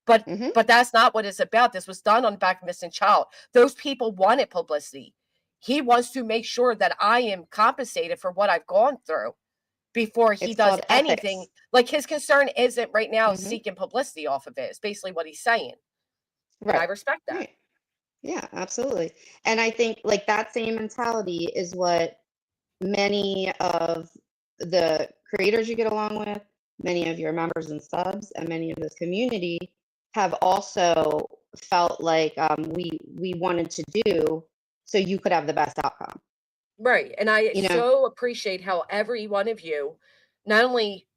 But that's not what it's about. This was done on the back of missing child. Those people wanted publicity. He wants to make sure that I am compensated for what I've gone through before he does anything. Ethics. Like, his concern isn't right now seeking publicity off of it. It's basically what he's saying. Right. And I respect that. Right. Yeah, absolutely. And I think like that same mentality is what many of the creators you get along with, many of your members and subs, and many of this community have also felt like we wanted to do so you could have the best outcome. Right. And I so appreciate how every one of you not only,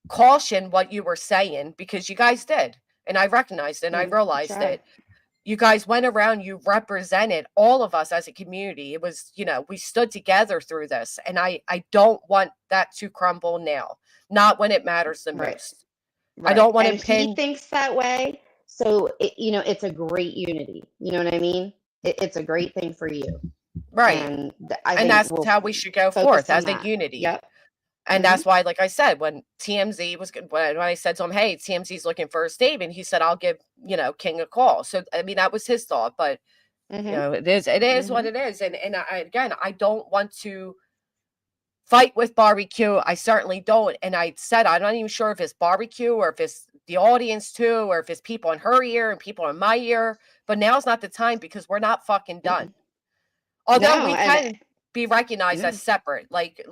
caution what you were saying, because you guys did. And I recognized it and I realized that you guys went around, you represented all of us as a community. It was, we stood together through this. And I don't want that to crumble now. Not when it matters the most. I don't want to pin. He thinks that way. So, it's a great unity. You know what I mean? It's a great thing for you. Right. And that's how we should go forth as a unity. Yep. And that's why, like I said, when TMZ when I said to him, hey, TMZ's looking for a statement, he said, I'll give, King a call. So, I mean, that was his thought, but it is what it is. And I don't want to fight with barbecue. I certainly don't. And I said, I'm not even sure if it's barbecue or if it's the audience too, or if it's people in her ear and people in my ear, but now's not the time because we're not fucking done. Although we can be recognized as separate, like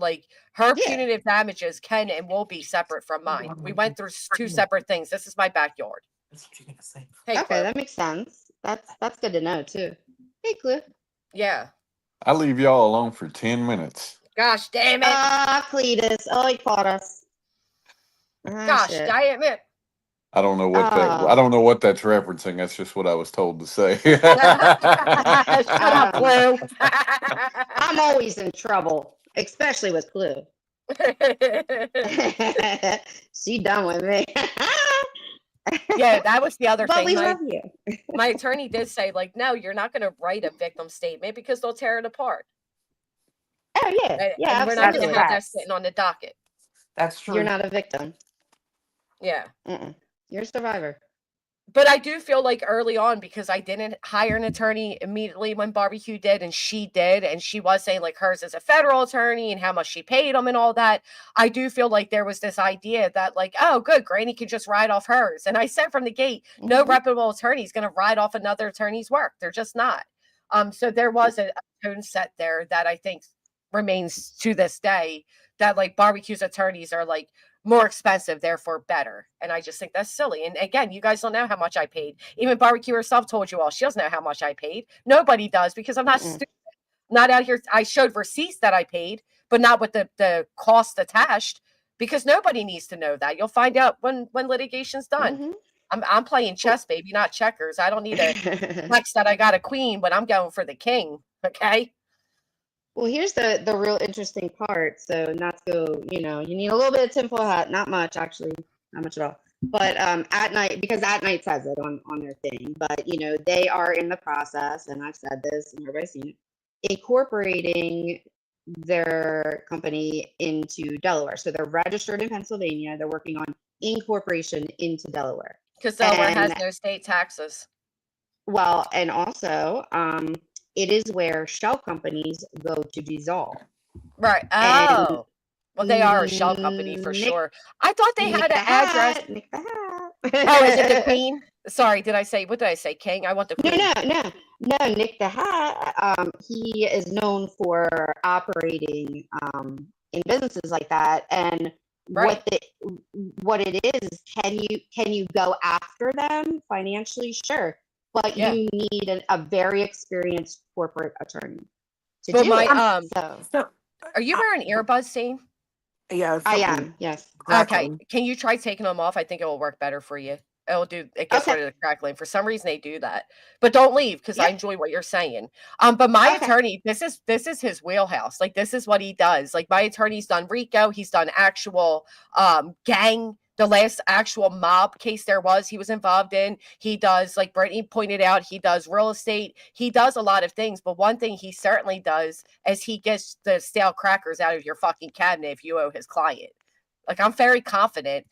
her punitive damages can and will be separate from mine. We went through two separate things. This is my backyard. That's what you're gonna say. Hey, okay, that makes sense. That's good to know too. Hey, Cliff. Yeah. I leave y'all alone for 10 minutes. Gosh damn it. Cletus. Oh, he caught us. Gosh damn it. I don't know what I don't know what that's referencing. That's just what I was told to say. Shut up, Blue. I'm always in trouble, especially with Blue. She done with me. Yeah, that was the other but thing. We love you. My attorney did say, like, no, you're not going to write a victim statement because they'll tear it apart. Oh yeah, and we're not going to have that sitting on the docket. That's true. You're not a victim. Yeah. You're a survivor. But I do feel like early on, because I didn't hire an attorney immediately when Barbecue did, and she was saying like hers is a federal attorney and how much she paid them and all that. I do feel like there was this idea that like, oh, good, Granny can just ride off hers. And I said from the gate, no reputable attorney is going to ride off another attorney's work. They're just not. So there was a tone set there that I think remains to this day, that like Barbecue's attorneys are like more expensive, therefore better. And I just think that's silly. And again, you guys don't know how much I paid. Even Barbecue herself told you all she doesn't know how much I paid. Nobody does, because I'm not stupid. Not out here. I showed receipts that I paid, but not with the cost attached, because nobody needs to know that. You'll find out when litigation's done. I'm playing chess, baby, not checkers. I don't need a flex that I got a queen, but I'm going for the king. Okay. Well, here's the real interesting part. So not to go, you need a little bit of tinfoil hat, not much actually, not much at all. But at night, because At Night says it on their thing, but they are in the process, and I've said this and everybody's seen it, incorporating their company into Delaware. So they're registered in Pennsylvania. They're working on incorporation into Delaware. Because Delaware has no state taxes. Well, and also, it is where shell companies go to dissolve. Right. Oh. Well, they are a shell company for sure. I thought they had an address. Nick the Hat. Oh, is it the Queen? Sorry, what did I say? King? I want the Queen. No, Nick the Hat. He is known for operating in businesses like that. And what it is, can you go after them financially? Sure. But you need a very experienced corporate attorney to do it. So, are you wearing earbuds, Sane? Yeah, I am. Yes. Okay. Can you try taking them off? I think it will work better for you. It gets rid of the crackling. For some reason, they do that. But don't leave, because I enjoy what you're saying. But my attorney, this is his wheelhouse. Like, this is what he does. Like, my attorney's done RICO. He's done actual gang. The last actual mob case he was involved in. He does, like Brittany pointed out, he does real estate. He does a lot of things. But one thing he certainly does is he gets the stale crackers out of your fucking cabinet if you owe his client. Like, I'm very confident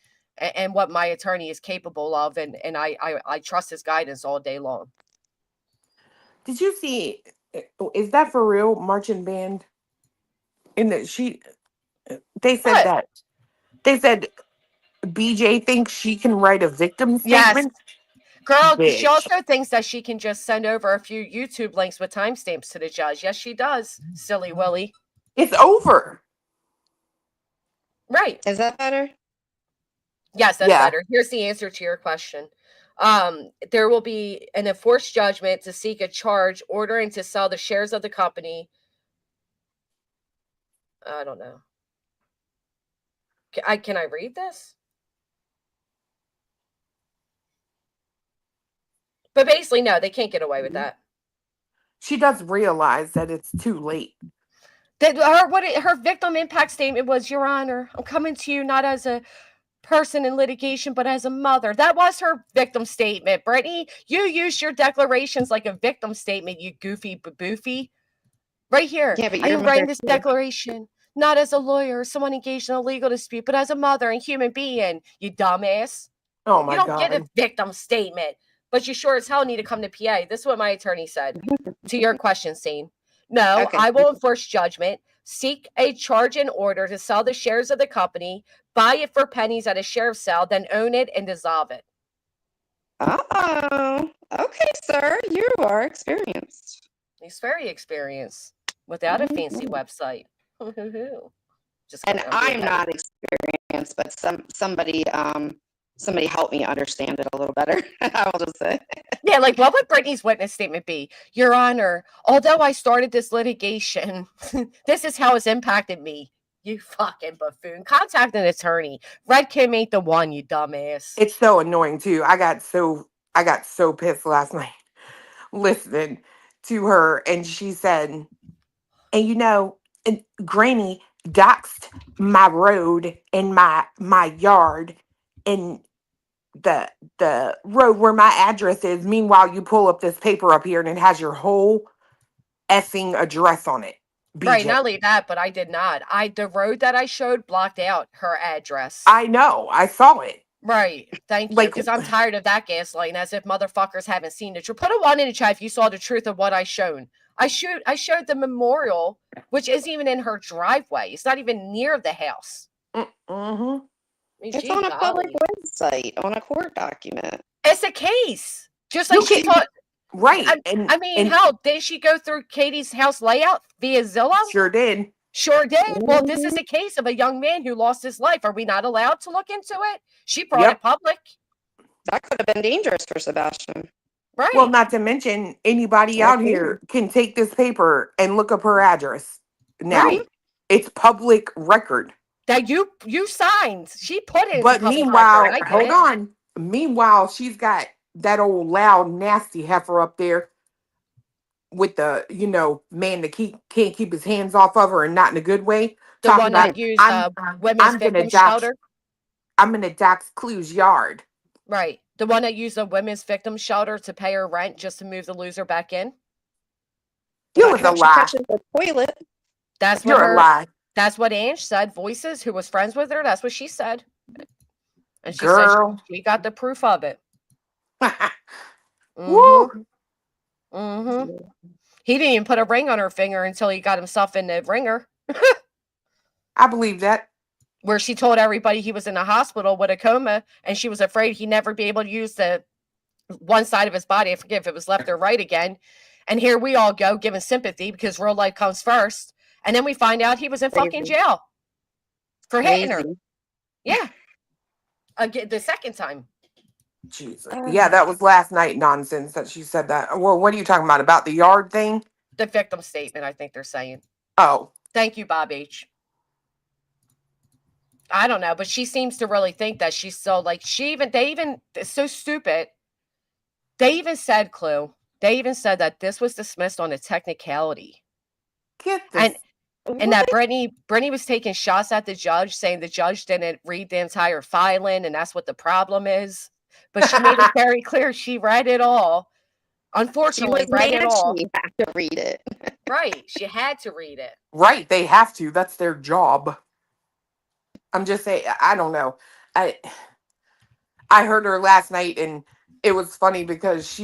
in what my attorney is capable of. And I trust his guidance all day long. Did you see, is that for real, marching band? They said that. They said BJ thinks she can write a victim statement. Yes. Girl, Bitch. She also thinks that she can just send over a few YouTube links with timestamps to the judge. Yes, she does. Silly Willy. It's over. Right. Is that better? Yes, that's better. Here's the answer to your question. There will be an enforced judgment to seek a charge ordering to sell the shares of the company. I don't know. Can I read this? But basically, no, they can't get away with that. She does realize that it's too late. Her victim impact statement was, Your Honor, I'm coming to you not as a person in litigation, but as a mother. That was her victim statement. Brittany, you used your declarations like a victim statement, you goofy baboofy. Right here. Yeah, but I am writing this declaration not as a lawyer or someone engaged in a legal dispute, but as a mother and human being, you dumbass. Oh my God. You don't get a victim statement, but you sure as hell need to come to PA. This is what my attorney said to your question, Sane. No, I will enforce judgment, seek a charge and order to sell the shares of the company, buy it for pennies at a sheriff's sale, then own it and dissolve it. Oh, okay, sir. You are experienced. He's very experienced without a fancy website. Just and I'm not experienced, but somebody help me understand it a little better. I will just say. Yeah, like what would Brittany's witness statement be? Your Honor, although I started this litigation, this is how it's impacted me. You fucking buffoon. Contact an attorney. Red Kim ain't the one, you dumbass. It's so annoying too. I got so pissed last night listening to her, and she said, and Granny doxed my road and my yard and the road where my address is. Meanwhile, you pull up this paper up here and it has your whole effing address on it. BJ. Right, not only that, but I did not. The road that I showed blocked out her address. I know. I saw it. Right. Thank you. Like, Because I'm tired of that gaslighting, as if motherfuckers haven't seen the truth. Put a 1 in the chat if you saw the truth of what I showed. I showed the memorial, which isn't even in her driveway. It's not even near the house. mm-hmm. It's on a public website, on a court document. It's a case. Just like she thought. Right. I mean, hell, did she go through Katie's house layout via Zillow? Sure did. Sure did. Well, this is a case of a young man who lost his life. Are we not allowed to look into it? She brought it public. That could have been dangerous for Sebastian. Right. Well, not to mention anybody out here can take this paper and look up her address. Now, Right. it's public record. That you signed. She put it. But meanwhile, record. hold on. Meanwhile, she's got that old loud, nasty heifer up there with the, man that can't keep his hands off of her, and not in a good way. The one that used women's victim shelter. I'm gonna dox Clue's yard. Right. The one that used a women's victim shelter to pay her rent just to move the loser back in. You was a lie. The toilet. That's what You're a lie. That's what Ange said. Voices, who was friends with her, that's what she said. And she Girl. said she got the proof of it. Woo. Mm-hmm. He didn't even put a ring on her finger until he got himself in the ringer. I believe that. Where she told everybody he was in a hospital with a coma, and she was afraid he'd never be able to use the one side of his body. I forget if it was left or right again. And here we all go giving sympathy because real life comes first. And then we find out he was in fucking jail for hitting her. Yeah. Again, the second time. Jesus. Yeah, that was last night nonsense that she said that. Well, what are you talking about? About the yard thing? The victim statement, I think they're saying. Oh. Thank you, Bob H. I don't know, but she seems to really think that she's so like it's so stupid. They even said, Clue, they said that this was dismissed on a technicality. Get this. And that Brittany was taking shots at the judge, saying the judge didn't read the entire filing, and that's what the problem is. But she made it very clear she read it all. Unfortunately, read it all. She had to read it. Right. She had to read it. Right. They have to. That's their job. I'm just saying, I don't know. I heard her last night, and it was funny because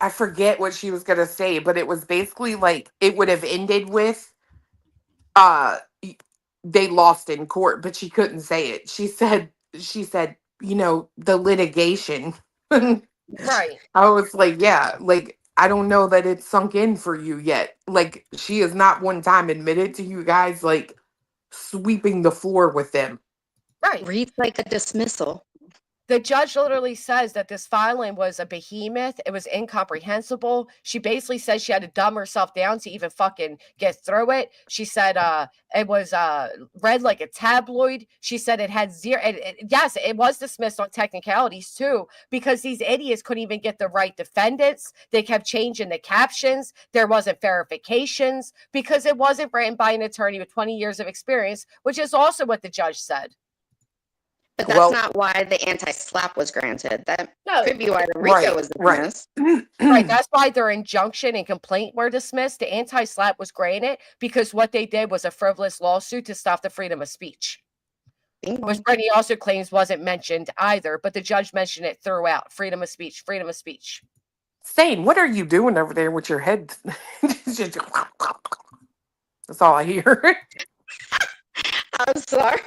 I forget what she was going to say, but it was basically like it would have ended with, they lost in court, but she couldn't say it. She said, the litigation. Right. I was like, yeah, like, I don't know that it's sunk in for you yet. Like, she has not one time admitted to you guys, like, sweeping the floor with them. Right. Reads like a dismissal. The judge literally says that this filing was a behemoth. It was incomprehensible. She basically said she had to dumb herself down to even fucking get through it. She said it was read like a tabloid. She said it had zero. Yes, it was dismissed on technicalities too, because these idiots couldn't even get the right defendants. They kept changing the captions. There wasn't verifications because it wasn't written by an attorney with 20 years of experience, which is also what the judge said. But that's not why the anti-slap was granted. That could be why the RICO was dismissed. Right. That's why their injunction and complaint were dismissed. The anti-slap was granted because what they did was a frivolous lawsuit to stop the freedom of speech. Which Brittany also claims wasn't mentioned either, but the judge mentioned it throughout. Freedom of speech, freedom of speech. Stain, what are you doing over there with your head? That's all I hear. I'm sorry.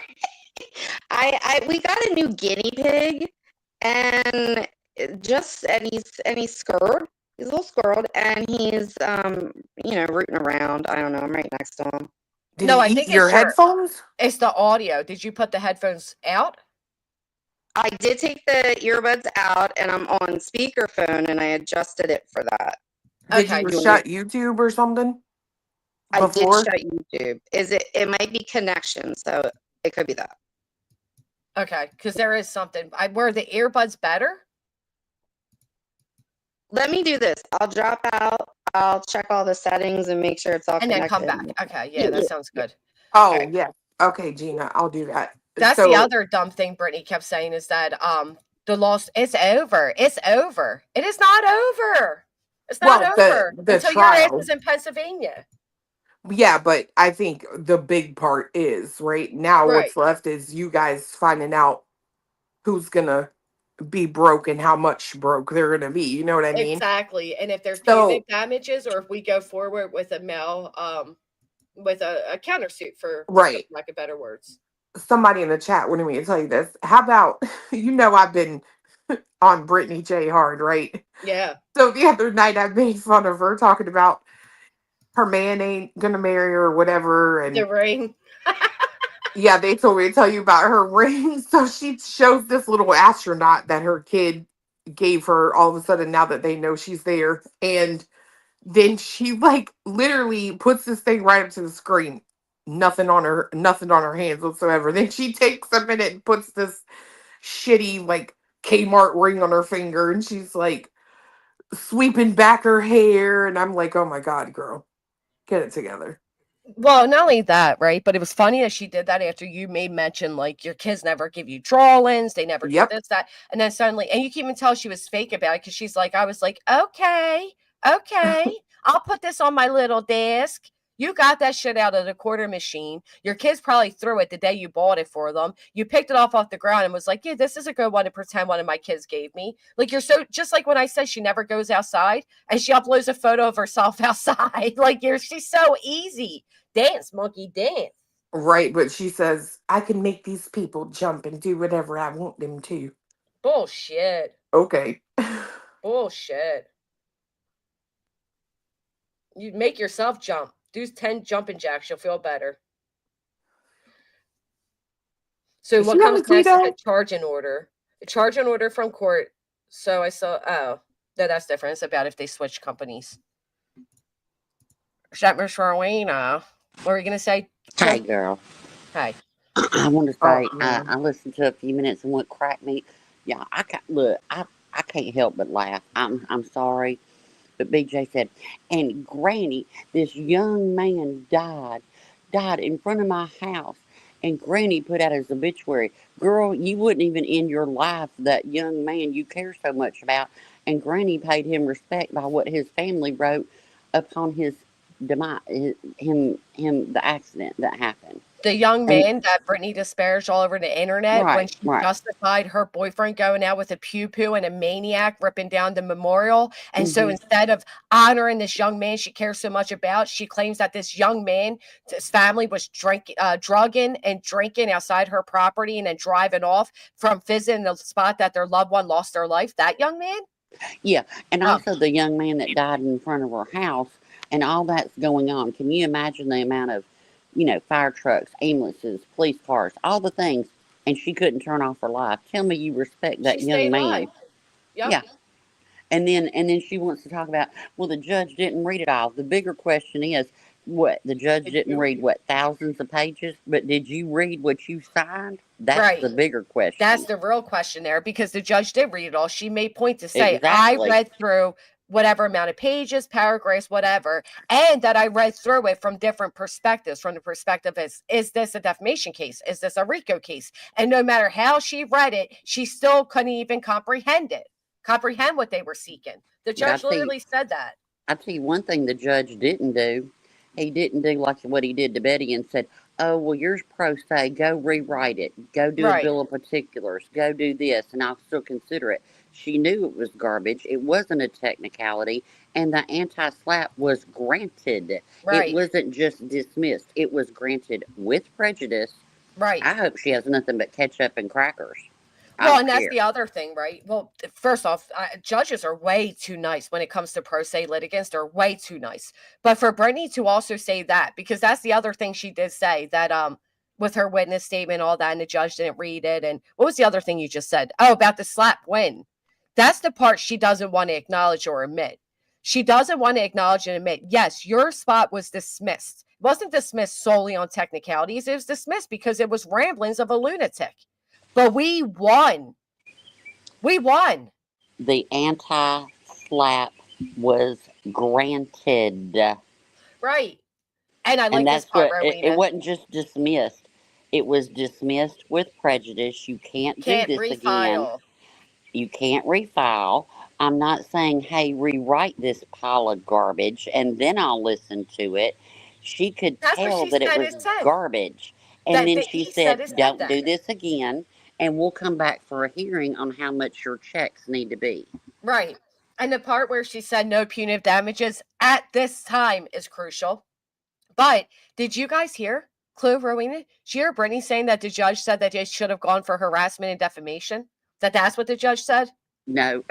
We got a new guinea pig, and he's scared. He's a little scared, and he's rooting around. I don't know. I'm right next to him. I think your headphones. It's the audio. Did you put the headphones out? I did take the earbuds out, and I'm on speakerphone, and I adjusted it for that. Did you shut YouTube or something? I did shut YouTube. It might be connection, so it could be that. Okay, because there is something. Were the earbuds better? Let me do this. I'll drop out. I'll check all the settings and make sure it's all and connected. then come back. Okay, yeah, that sounds good. Oh, okay. Yeah. Okay, Gina, I'll do that. That's the other dumb thing Brittany kept saying is that the loss, it's over. It's over. It is not over. It's not over until your ass is in Pennsylvania. Yeah, but I think the big part is right now what's left is you guys finding out who's gonna be broke and how much broke they're gonna be. You know what I mean? Exactly. And if there's So punitive damages, or if we go forward with a male, with a countersuit, for right. lack of better words. Somebody in the chat wanted me to tell you this. How about I've been on Brittany J hard, right? Yeah. So the other night I made fun of her talking about her man ain't gonna marry her or whatever, The and ring. yeah, they told me to tell you about her ring. So she shows this little astronaut that her kid gave her all of a sudden now that they know she's there. And then she like literally puts this thing right up to the screen. Nothing on her hands whatsoever. Then she takes a minute and puts this shitty like Kmart ring on her finger, and she's like sweeping back her hair, and I'm like, oh my god, girl, get it together. Well, not only that, right? But it was funny that she did that after you made mention, like, your kids never give you drawings, they never do this, that, and then suddenly, and you can even tell she was fake about it, because she's like, I was like, okay, I'll put this on my little desk. You got that shit out of the quarter machine. Your kids probably threw it the day you bought it for them. You picked it off the ground and was like, yeah, this is a good one to pretend one of my kids gave me. Like, you're so, just like when I said she never goes outside and she uploads a photo of herself outside. Like, she's so easy. Dance, monkey, dance. Right, but she says, I can make these people jump and do whatever I want them to. Bullshit. Okay. Bullshit. You make yourself jump. Do 10 jumping jacks, you'll feel better. So what comes next is a charging order. A charging order from court. So I saw, oh, no, that's different. It's about if they switch companies. Miss Rowena. What were you going to say? Hey, girl. Hi. I want to say, I listened to a few minutes, and what cracked me, yeah, I can't help but laugh. I'm sorry, but BJ said, and Granny, this young man died in front of my house, and Granny put out his obituary. Girl, you wouldn't even end your life for that young man you care so much about, and Granny paid him respect by what his family wrote upon his demise, the accident that happened. The young man that Brittany disparaged all over the internet when she justified her boyfriend going out with a pew-pew and a maniac ripping down the memorial. And so instead of honoring this young man she cares so much about, she claims that this young man, his family was drugging and drinking outside her property and then driving off from visiting the spot that their loved one lost their life. That young man? Yeah, and also the young man that died in front of her house, and all that's going on. Can you imagine the amount of, fire trucks, ambulances, police cars, all the things, and she couldn't turn off her life? Tell me you respect that young man. Yep. Yeah. And then she wants to talk about, well, the judge didn't read it all. The bigger question is, what, the judge didn't read, thousands of pages? But did you read what you signed? That's the bigger question. That's the real question there, because the judge did read it all. She made point to say, I read through whatever amount of pages, paragraphs, whatever, and that I read through it from different perspectives. From the perspective is this a defamation case? Is this a RICO case? And no matter how she read it, she still couldn't even comprehend what they were seeking. The judge literally said that. I'll tell you one thing the judge didn't do. He didn't do like what he did to Betty and said, oh, well, yours pro se, go rewrite it. Go do a bill of particulars. Go do this, and I'll still consider it. She knew it was garbage. It wasn't a technicality, and the anti-slap was granted. It wasn't just dismissed. It was granted with prejudice. Right. I hope she has nothing but ketchup and crackers. Well, and that's the other thing, right? Well, first off, judges are way too nice when it comes to pro se litigants. They're way too nice. But for Brittany to also say that, because that's the other thing she did say, that with her witness statement, all that, and the judge didn't read it. And what was the other thing you just said? Oh, about the slap win. That's the part she doesn't want to acknowledge or admit. She doesn't want to acknowledge and admit, yes, your spot was dismissed. It wasn't dismissed solely on technicalities. It was dismissed because it was ramblings of a lunatic. But we won. We won. The anti-slap was granted. Right. And I like this part, Rowena. It wasn't just dismissed. It was dismissed with prejudice. You can't do this again. You can't refile. I'm not saying, hey, rewrite this pile of garbage and then I'll listen to it. She could tell that it was garbage. And then she said, don't do this again. and we'll come back for a hearing on how much your checks need to be. Right. And the part where she said no punitive damages at this time is crucial. But did you guys hear, Clue, Rowena? Did you hear Brittany saying that the judge said that they should have gone for harassment and defamation? That's what the judge said? No.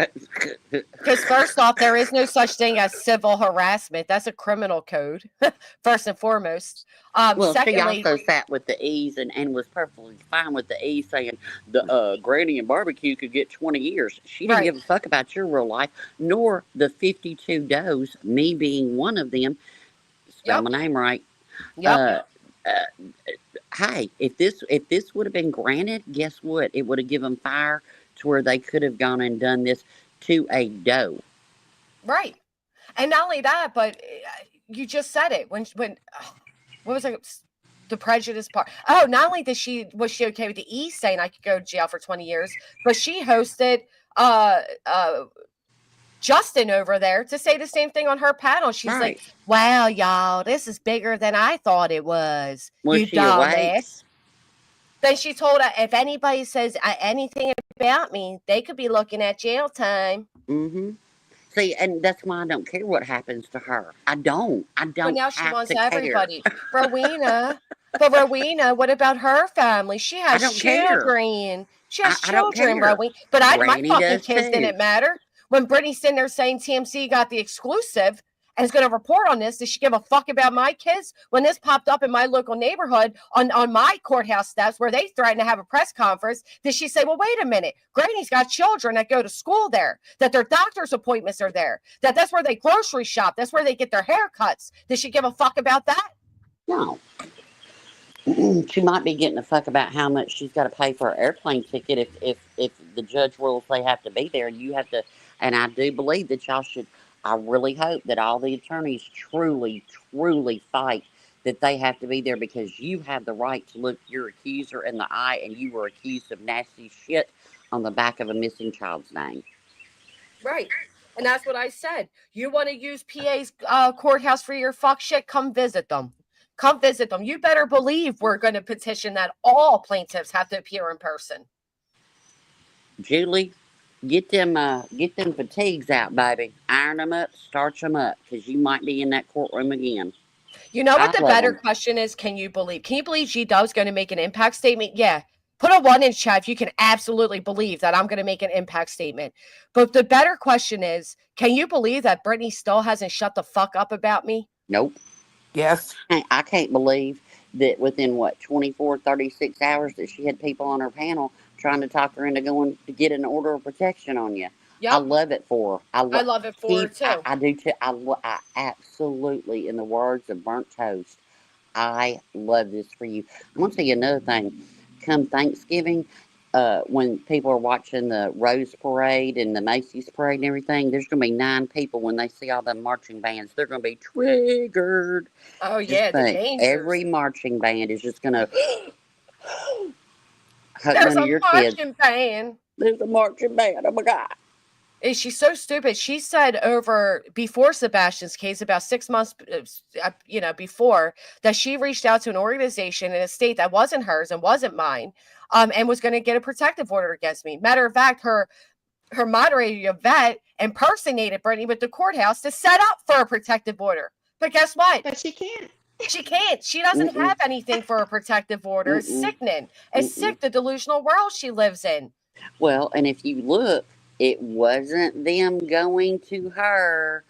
Because first off, there is no such thing as civil harassment. That's a criminal code, first and foremost. Well, Secondly, she also sat with the ease and was perfectly fine with the ease saying the Granny and Barbecue could get 20 years. She didn't give a fuck about your real life, nor the 52 does, me being one of them. Spell my name right. Yep. Hey, if this would have been granted, guess what? It would have given fire to where they could have gone and done this to a doe. Right. And not only that, but you just said it. When what was the prejudice part? Oh, not only was she okay with the E saying I could go to jail for 20 years, but she hosted Justin over there to say the same thing on her panel. She's like, wow, y'all, this is bigger than I thought it was. Was you she awake? dumbass. Then she told her, if anybody says anything about me, they could be looking at jail time. Mm-hmm. See, and that's why I don't care what happens to her. I don't. But now she wants care. everybody. Rowena, what about her family? She has children. She has children, Rowena. But my fucking kids didn't matter. When Brittany's sitting there saying TMC got the exclusive and is going to report on this, does she give a fuck about my kids? When this popped up in my local neighborhood on my courthouse steps where they threatened to have a press conference, did she say, well, wait a minute, Granny's got children that go to school there, that their doctor's appointments are there, that's where they grocery shop, that's where they get their haircuts. Does she give a fuck about that? No. She might be getting a fuck about how much she's got to pay for an airplane ticket if the judge rules they have to be there. You have to, and I do believe that y'all should. I really hope that all the attorneys truly fight that they have to be there, because you have the right to look your accuser in the eye, and you were accused of nasty shit on the back of a missing child's name. Right. And that's what I said. You want to use PA's courthouse for your fuck shit? Come visit them. Come visit them. You better believe we're going to petition that all plaintiffs have to appear in person. Julie, get them fatigues out, baby. Iron them up, starch them up, because you might be in that courtroom again. You know what the better question is? Can you believe G-Dub's going to make an impact statement? Yeah. Put a 1 in chat if you can absolutely believe that I'm going to make an impact statement. But the better question is, can you believe that Brittany still hasn't shut the fuck up about me? Nope. Yes. I can't believe that within 24, 36 hours that she had people on her panel trying to talk her into going to get an order of protection on you. Yep. I love it for her. I love it for her too. I do too. I absolutely, in the words of Burnt Toast, I love this for you. I'm going to tell you another thing. Come Thanksgiving, when people are watching the Rose Parade and the Macy's Parade and everything, there's going to be 9 people when they see all the marching bands. They're going to be triggered. Oh, yeah, the dangers. Every marching band is just going to hug There's one of your kids. Marching band. There's a marching band. Oh, my God. She's so stupid. She said before Sebastian's case, about 6 months, before, that she reached out to an organization in a state that wasn't hers and wasn't mine, and was going to get a protective order against me. Matter of fact, her moderator, Yvette, impersonated Brittany with the courthouse to set up for a protective order. But guess what? But she can't. She can't. She doesn't have anything for a protective order. It's sickening. It's sick, the delusional world she lives in. Well, and if you look, it wasn't them going to her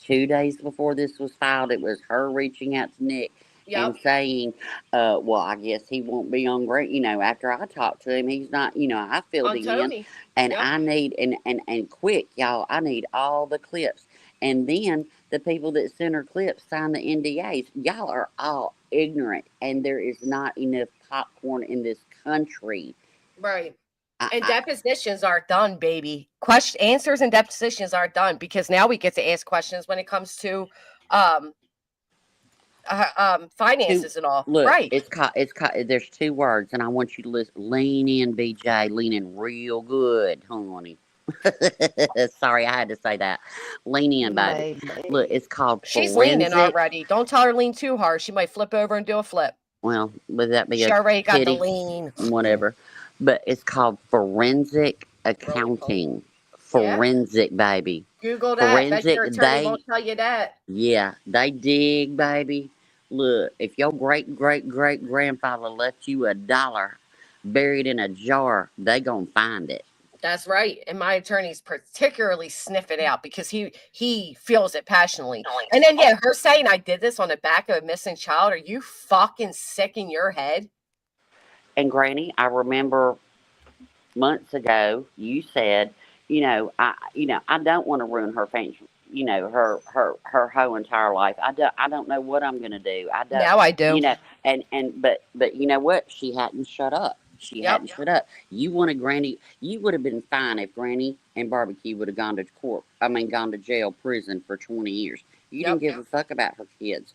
2 days before this was filed. It was her reaching out to Nick and saying, well, I guess he won't be on great. After I talked to him, he's not, I filled him in. And I need, and quick, y'all, I need all the clips. And then the people that send her clips sign the NDAs. Y'all are all ignorant, and there is not enough popcorn in this country. Right. And depositions are done, baby. Answers and depositions are done, because now we get to ask questions when it comes to finances and all. Look, right. It's there's 2 words, and I want you to listen. Lean in, BJ. Lean in real good, honey. Sorry, I had to say that. Lean in, baby. Look, it's called She's forensic. leaning already. Don't tell her lean too hard. She might flip over and do a flip. Well, would that be she already got the lean. Whatever. but it's called forensic Really cool. accounting. Yeah. Forensic, baby. Google that. Bet Forensic, your attorney won't tell you that. yeah, they dig, baby. Look, if your great great great grandfather left you $1 buried in a jar, they gonna find it. That's right. And my attorney's particularly sniff it out because he feels it passionately. And then yeah, her saying I did this on the back of a missing child. Are you fucking sick in your head? And Granny, I remember months ago you said, I don't want to ruin her fancy, her whole entire life. I don't know what I'm gonna do. I don't, Now I do. but you know what? She hadn't shut up. She Yep. hadn't shut up. You wanted Granny. You would have been fine if Granny and Barbecue would have gone to gone to jail, prison for 20 years. You Yep. didn't give a fuck about her kids.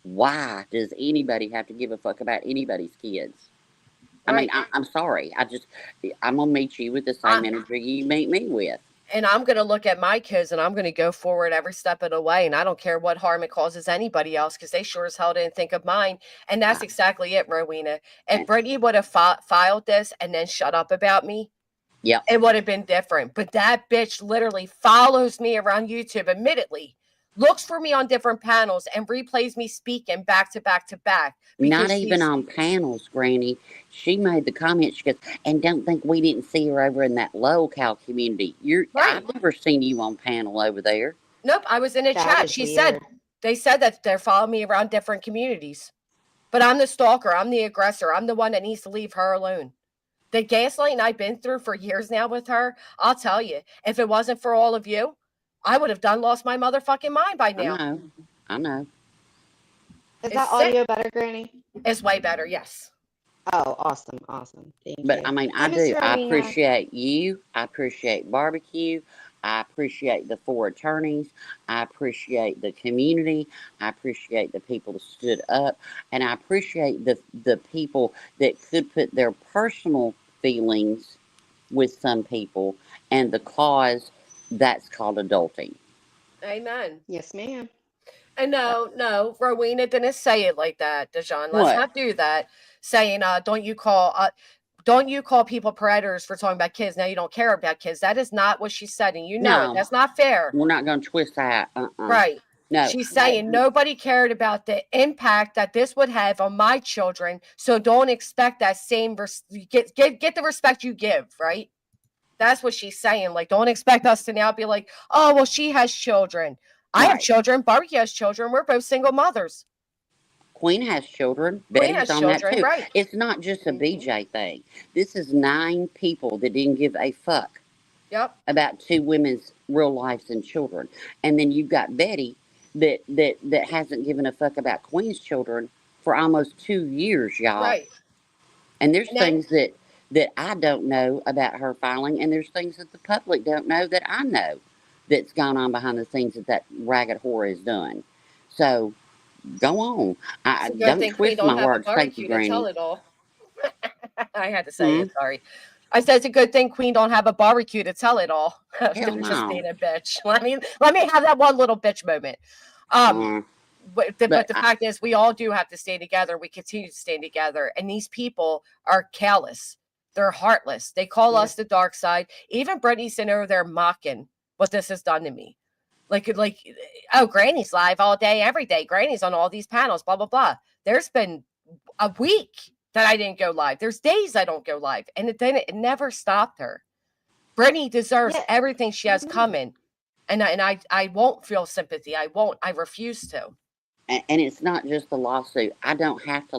Why does anybody have to give a fuck about anybody's kids? I mean, Right. I'm sorry. I'm gonna meet you with the same energy you meet me with. And I'm going to look at my kids and I'm going to go forward every step of the way. And I don't care what harm it causes anybody else because they sure as hell didn't think of mine. And that's exactly it, Rowena. If Brittany would have filed this and then shut up about me, yep, it would have been different. But that bitch literally follows me around YouTube, admittedly, looks for me on different panels and replays me speaking back to back to back. Not even on panels, Granny. She made the comment. She goes, and don't think we didn't see her over in that local community. I've never seen you on panel over there. Nope, I was in a chat. She said they said that they're following me around different communities. But I'm the stalker. I'm the aggressor. I'm the one that needs to leave her alone. The gaslighting I've been through for years now with her, I'll tell you, if it wasn't for all of you, I would have lost my motherfucking mind by now. I know. Is that audio better, Granny? It's way better, yes. Oh, awesome. Thank you. But I mean, I do. I appreciate you. I appreciate Barbecue. I appreciate the 4 attorneys. I appreciate the community. I appreciate the people that stood up. And I appreciate the people that could put their personal feelings with some people and the cause that's called adulting. Amen. Yes, ma'am. And no, Rowena didn't say it like that, Dejan. Let's What? not do that. Saying, don't you call people predators for talking about kids? Now you don't care about kids. That is not what she said, and No. that's not fair. We're not going to twist that. Right. No. She's saying nobody cared about the impact that this would have on my children, so don't expect that same get the respect you give, right? That's what she's saying. Like, don't expect us to now be like, oh, well, she has children. I have children. Barbie has children. We're both single mothers. Queen has children. Queen Betty's has on children, that too. right. It's not just a BJ thing. This is 9 people that didn't give a fuck about 2 women's real lives and children. And then you've got Betty that hasn't given a fuck about Queen's children for almost 2 years, y'all. Right. And there's things that I don't know about her filing, and there's things that the public don't know that I know that's gone on behind the scenes that ragged whore has done. So, go on. Don't twist my words. Thank you, Granny. Tell it all. I had to say it. Sorry. I said it's a good thing Queen don't have a barbecue to tell it all. Just being a bitch. Let me have that one little bitch moment. But the fact is, we all do have to stay together. We continue to stay together, and these people are callous. They're heartless. They call us the dark side. Even Brittany's sitting over there mocking what this has done to me. Like, oh, Granny's live all day, every day. Granny's on all these panels, blah, blah, blah. There's been a week that I didn't go live. There's days I don't go live. And it never stopped her. Brittany deserves everything she has coming. And I won't feel sympathy. I won't. I refuse to. And it's not just the lawsuit. I don't have to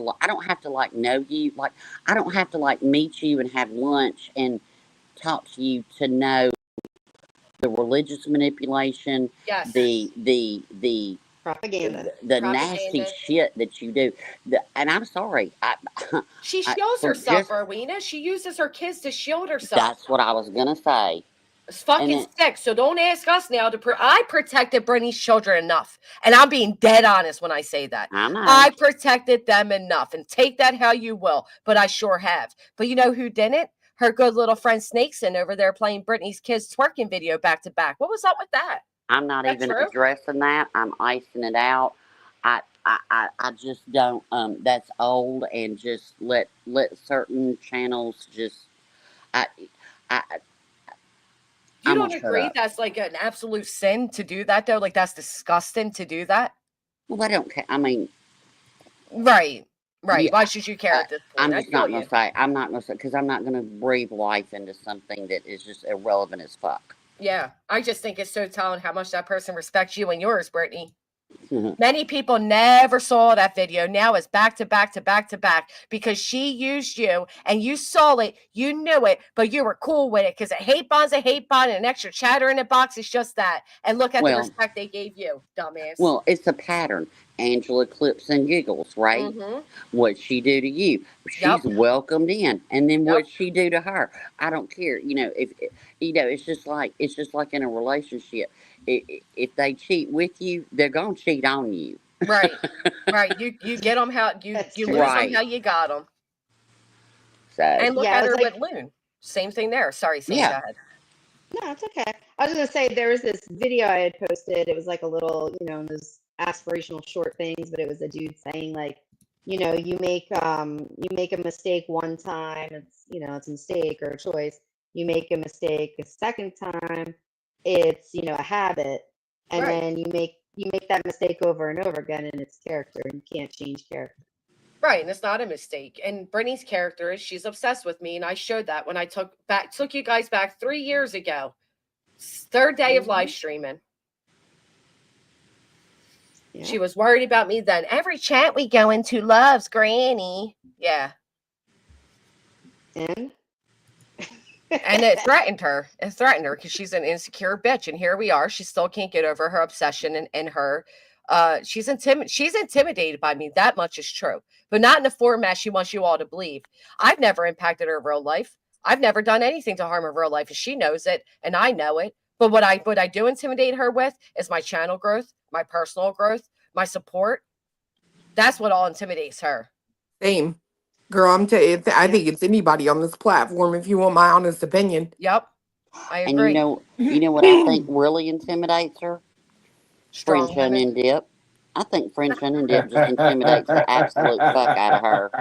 know you. Like, I don't have to meet you and have lunch and talk to you to know the religious manipulation, the propaganda, the nasty shit that you do. And I'm sorry. She shields herself, Rowena. She uses her kids to shield herself. That's what I was gonna say. It's fucking sick. So don't ask us now I protected Brittany's children enough. And I'm being dead honest when I say that. I protected them enough. And take that how you will. But I sure have. But you know who didn't? Her good little friend Snakeson over there playing Brittany's kids twerking video back to back. What was up with that? I'm not even addressing that. I'm icing it out. I just don't. That's old, and just let certain channels just I, I, You I'm don't gonna shut agree up. that's like an absolute sin to do that though? Like that's disgusting to do that? Well, I don't care. I mean, Right. Right. yeah, Why should you care at this point? I'm I just feel not gonna you. say. I'm not gonna say because I'm not gonna breathe life into something that is just irrelevant as fuck. Yeah. I just think it's so telling how much that person respects you and yours, Brittany. Many people never saw that video. Now it's back to back to back to back because she used you and you saw it, you knew it, but you were cool with it because a hate bond's a hate bond and an extra chatter in the box is just that. And look at the Well, respect they gave you, dumbass. well, it's a pattern. Angela clips and giggles, right? Mm-hmm. What'd she do to you? She's Yep. welcomed in, and then Yep. what'd she do to her? I don't care. If it's just like in a relationship. If they cheat with you, they're gonna cheat on you. Right. Right. You get them how you That's you true. lose them Right. how you got them. So And look Yeah, at it was her with like, Loon. Same thing there. Sorry, Sam. Go yeah. ahead. no, it's okay. I was gonna say there was this video I had posted. It was like a little, those aspirational short things, but it was a dude saying like, you make a mistake one time, it's a mistake or a choice. You make a mistake a second time, it's a habit, and Right. then you make that mistake over and over again, and it's character. You can't change character. Right, and it's not a mistake. And Brittany's character is she's obsessed with me, and I showed that when I took you guys back 3 years ago. Third day of live streaming. Yeah. She was worried about me then. Every chat we go into loves Granny. Yeah. And And it threatened her. It threatened her because she's an insecure bitch. And here we are. She still can't get over her obsession and her she's intimidated by me. That much is true. But not in the format she wants you all to believe. I've never impacted her real life. I've never done anything to harm her real life, and she knows it, and I know it. But what I do intimidate her with is my channel growth, my personal growth, my support. That's what all intimidates her. Same. Girl, I think it's anybody on this platform if you want my honest opinion. Yep. I And agree. you know what I think really intimidates her? Strong French women. onion dip. I think French onion dip just intimidates the absolute fuck out of her.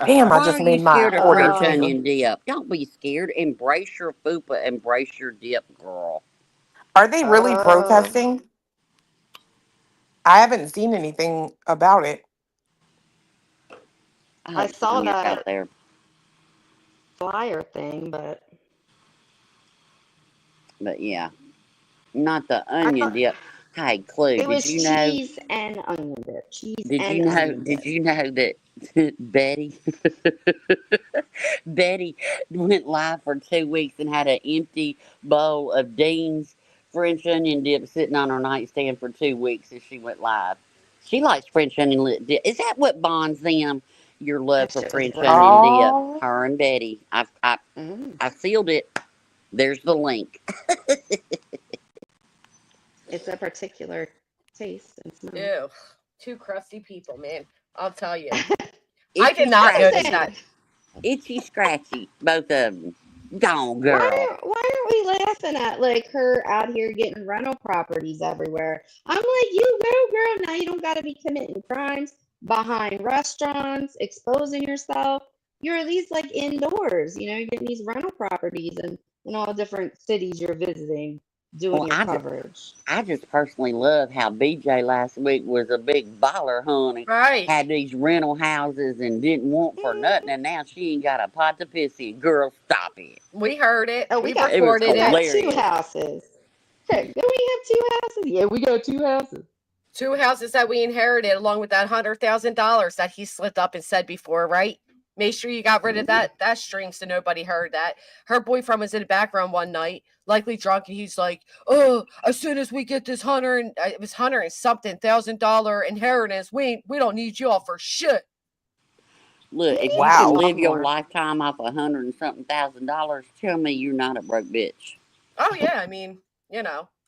Damn, I Why just are you made my scared of order French too. onion dip? Don't be scared. Embrace your fupa. Embrace your dip, girl. Are they really protesting? I haven't seen anything about it. I saw Some out that there. flyer thing, but yeah, not the I onion thought dip. Hey, Clue, it did was you know? cheese and onion dip. Cheese Did you and know? onion Did dip. you know that Betty Betty went live for 2 weeks and had an empty bowl of Dean's French onion dip sitting on her nightstand for 2 weeks as she went live. She likes French onion dip. Is that what bonds them? Your love That for shit was French onion brilliant. dip. Oh, Her and Betty. I sealed it. There's the link. It's a particular taste and smell. Ew. Two crusty people, man. I'll tell you. I Itchy did not notice scratchy. that. Itchy scratchy. Both of them. Gone, Why girl. aren't we laughing at like her out here getting rental properties everywhere? I'm like, you go, girl. Now you don't got to be committing crimes behind restaurants, exposing yourself. You're at least like indoors. You're getting these rental properties and in all different cities you're visiting, doing Well, your coverage. I just personally love how BJ last week was a big baller, honey. Right. Had these rental houses and didn't want for nothing, and now she ain't got a pot to piss in. Girl, stop it. We heard it. Oh, We It was recorded we got it. 2 hilarious. houses. Okay, do we have 2 houses? Yeah, we got 2 houses. 2 houses that we inherited along with that $100,000 that he slipped up and said before, right? Make sure you got rid of that stream so nobody heard that. Her boyfriend was in the background one night, likely drunk, and he's like, "Oh, as soon as we get this it was $100,000 inheritance, we don't need you all for shit." Look, if you wow. can live your lifetime off $100 and something thousand, tell me you're not a broke bitch. Oh yeah, I mean,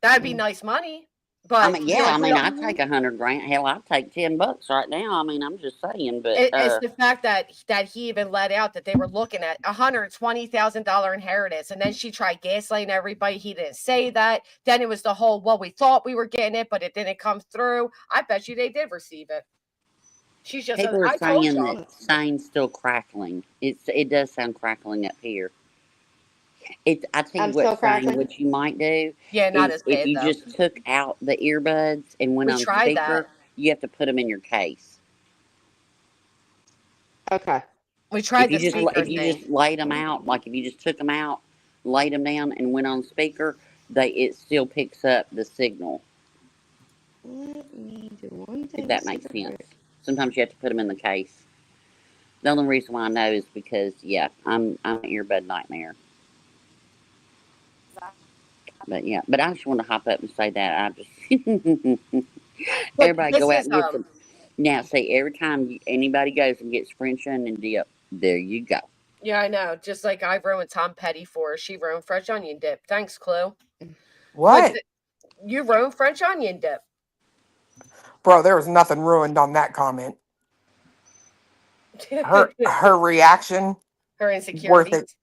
that'd be nice money. But I mean, yeah, we don't. I'd take $100,000. Hell, I'd take $10 right now. I mean, I'm just saying, but It's the fact that he even let out that they were looking at $120,000 inheritance, and then she tried gaslighting everybody. He didn't say that. Then it was the whole, well, we thought we were getting it, but it didn't come through. I bet you they did receive it. She's just, people are I told saying y'all. that sound's still crackling. It does sound crackling up here. I tell you I'm what, still Shane, cracking. what you might do Yeah, not is as if bad you though. just took out the earbuds and went We on tried that. speaker, you have to put them in your case. Okay. We tried the If speaker you thing. just laid them out, like if you just took them out, laid them down, and went on speaker, it still picks up the signal. Let me do one If thing that makes super sense. quick. Sometimes you have to put them in the case. The only reason why I know is because I'm an earbud nightmare. But yeah, but I just want to hop up and say that I just But everybody this go out is and get some. Now, see, every time anybody goes and gets French onion dip, there you go. Yeah, I know. Just like I ruined Tom Petty for her. She ruined French onion dip. Thanks, Clue. What? You ruined French onion dip. Bro, there was nothing ruined on that comment. Her reaction, Her worth insecurities. it.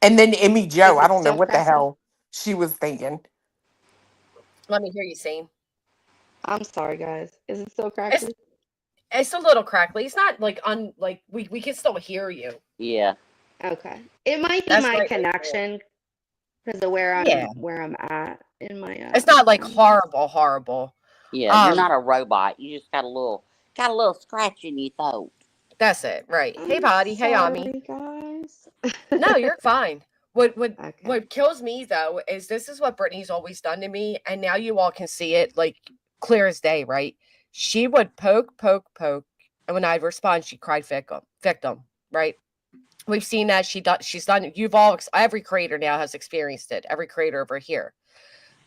And then Emmy Joe, Is I it don't know still what the cracking? hell she was thinking. Let me hear you sing. I'm sorry, guys. Is it still cracking? It's a little crackly. It's not like we can still hear you. Yeah. Okay. It might be That's my right. connection because of where I'm at in my. It's not like horrible. Yeah, you're not a robot. You just got a little scratch in your throat. That's it, right? Hey, Potty. Hey, Ami. Guys. No, you're fine. What kills me though is this is what Brittany's always done to me, and now you all can see it like clear as day, right? She would poke, and when I'd respond, she cried victim, right? We've seen that she's done. Every creator now has experienced it. Every creator over here.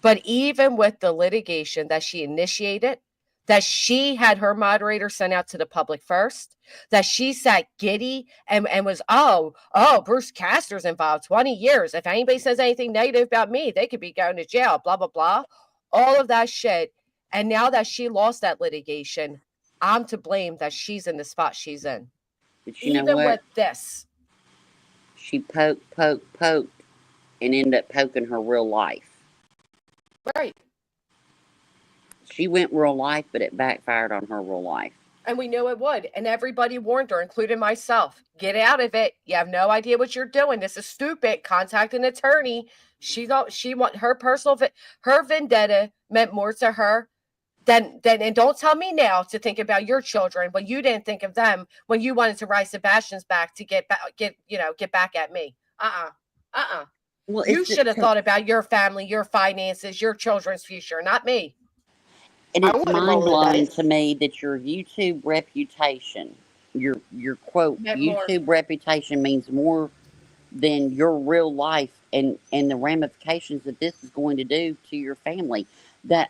But even with the litigation that she initiated, that she had her moderator sent out to the public first, that she sat giddy and was, Bruce Castor's involved, 20 years. If anybody says anything negative about me, they could be going to jail, blah, blah, blah. All of that shit. And now that she lost that litigation, I'm to blame that she's in the spot she's in. But you know Even what? with this. She poked, and ended up poking her real life. Right. She went real life, but it backfired on her real life. And we knew it would. And everybody warned her, including myself. Get out of it. You have no idea what you're doing. This is stupid. Contact an attorney. Her vendetta meant more to her than and don't tell me now to think about your children when you didn't think of them when you wanted to ride Sebastian's back to get back at me. Well, you should have thought about your family, your finances, your children's future, not me. And it's mind-blowing to me that your YouTube reputation, your quote, YouTube reputation means more than your real life and the ramifications that this is going to do to your family. That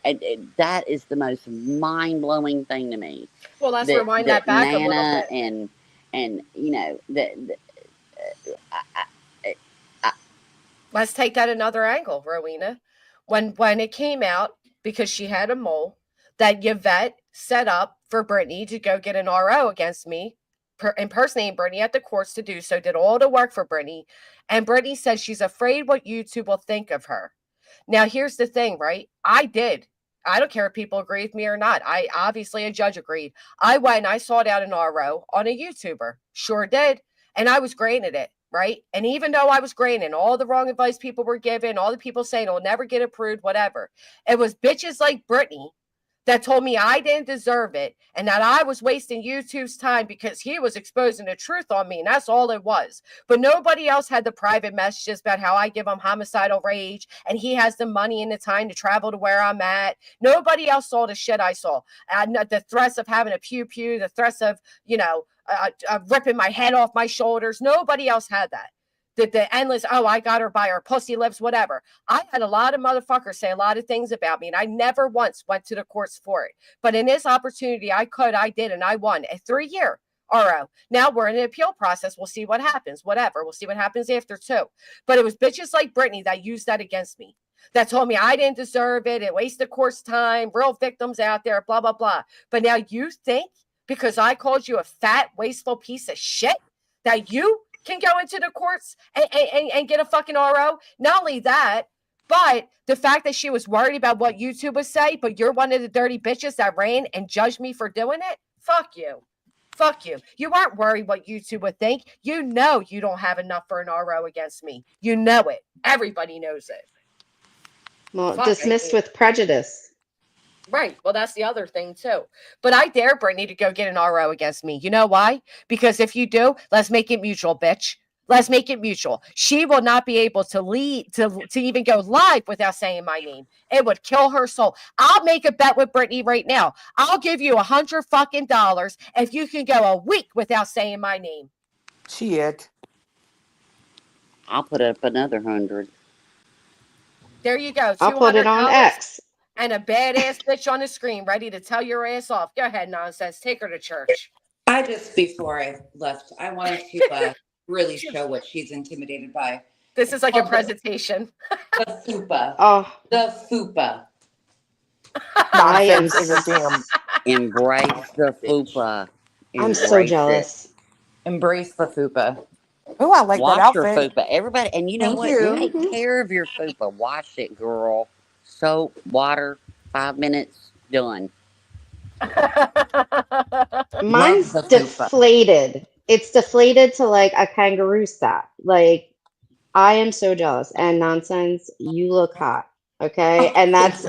is the most mind-blowing thing to me. Well, let's rewind that back Nana a little bit. and you know, let's take that another angle, Rowena. When it came out, because she had a mole, that Yvette set up for Brittany to go get an RO against me, impersonating Brittany at the courts to do so, did all the work for Brittany. And Brittany said she's afraid what YouTube will think of her. Now, here's the thing, right? I don't care if people agree with me or not. Obviously, a judge agreed. I went and I sought out an RO on a YouTuber. Sure did. And I was granted it, right? And even though I was granted all the wrong advice people were given, all the people saying it'll never get approved, whatever, it was bitches like Brittany that told me I didn't deserve it and that I was wasting YouTube's time because he was exposing the truth on me. And that's all it was. But nobody else had the private messages about how I give him homicidal rage and he has the money and the time to travel to where I'm at. Nobody else saw the shit I saw. The threats of having a pew, the threats of, ripping my head off my shoulders. Nobody else had that. The endless, I got her by her pussy lips, whatever. I had a lot of motherfuckers say a lot of things about me, and I never once went to the courts for it. But in this opportunity, I did, and I won a 3-year RO. Now we're in an appeal process. We'll see what happens, whatever. We'll see what happens after too. But it was bitches like Brittany that used that against me, that told me I didn't deserve it, it wasted court's time, real victims out there, blah, blah, blah. But now you think because I called you a fat, wasteful piece of shit that you can go into the courts and get a fucking RO. Not only that, but the fact that she was worried about what YouTube would say, but you're one of the dirty bitches that ran and judged me for doing it. Fuck you. Fuck you. You aren't worried what YouTube would think. You know you don't have enough for an RO against me. You know it. Everybody knows it. Well, Fuck, I dismissed hate- with prejudice. Right. Well, that's the other thing too. But I dare Brittany to go get an RO against me. You know why? Because if you do, let's make it mutual, bitch. Let's make it mutual. She will not be able to lead to even go live without saying my name. It would kill her soul. I'll make a bet with Brittany right now. I'll give you $100 fucking if you can go a week without saying my name. Shit. I'll put up another 100. There you go. I'll put it on $200 X. and a badass bitch on the screen ready to tell your ass off. Go ahead, nonsense. Take her to church. I just, before I left, I wanted to really show what she's intimidated by. This is like a presentation. The fupa. Oh, The fupa. I am. Nonsense is a damn. Embrace the fupa. I'm so Embrace it. jealous. Embrace the fupa. Oh, I like that Wash your outfit. fupa. Everybody, and you know Thank what? you. Take care of your fupa. Wash it, girl. Soap, water, 5 minutes, done. Mine's the fupa. deflated. It's deflated to like a kangaroo stop. Like, I am so jealous. And nonsense, you look hot. Okay. And that's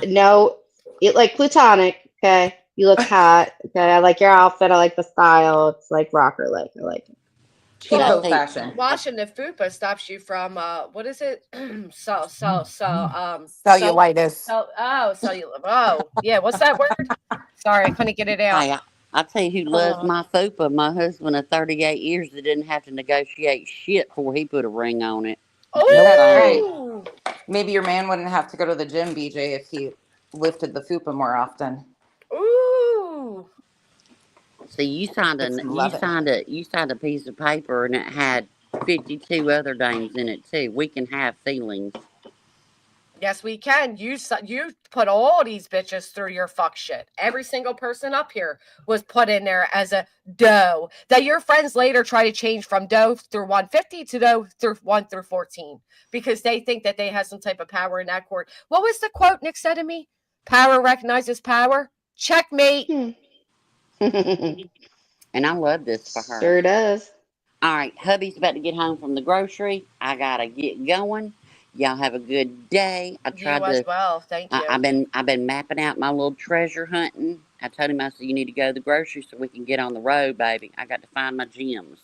it like platonic. Okay. You look hot. Okay. I like your outfit. I like the style. It's like rocker like. I like it. Cheapo fashion. Washing the fupa stops you from what is it? Cellulitis. Oh, yeah. What's that word? Sorry, I couldn't get it out. Hey, I'll tell you who loves my fupa. My husband of 38 years that didn't have to negotiate shit before he put a ring on it. That's right. Maybe your man wouldn't have to go to the gym, BJ, if he lifted the fupa more often. Ooh. See, you signed a piece of paper and it had 52 other names in it too. We can have feelings. Yes, we can. You put all these bitches through your fuck shit. Every single person up here was put in there as a doe that your friends later try to change from doe through 150 to doe through 1 through 14 because they think that they have some type of power in that court. What was the quote Nick said to me? Power recognizes power. Checkmate. And I love this for her. Sure does. All right, hubby's about to get home from the grocery. I gotta get going. Y'all have a good day. I tried you as well. Thank you. I've been mapping out my little treasure hunting. I told him, I said, you need to go to the grocery so we can get on the road, baby. I got to find my gems.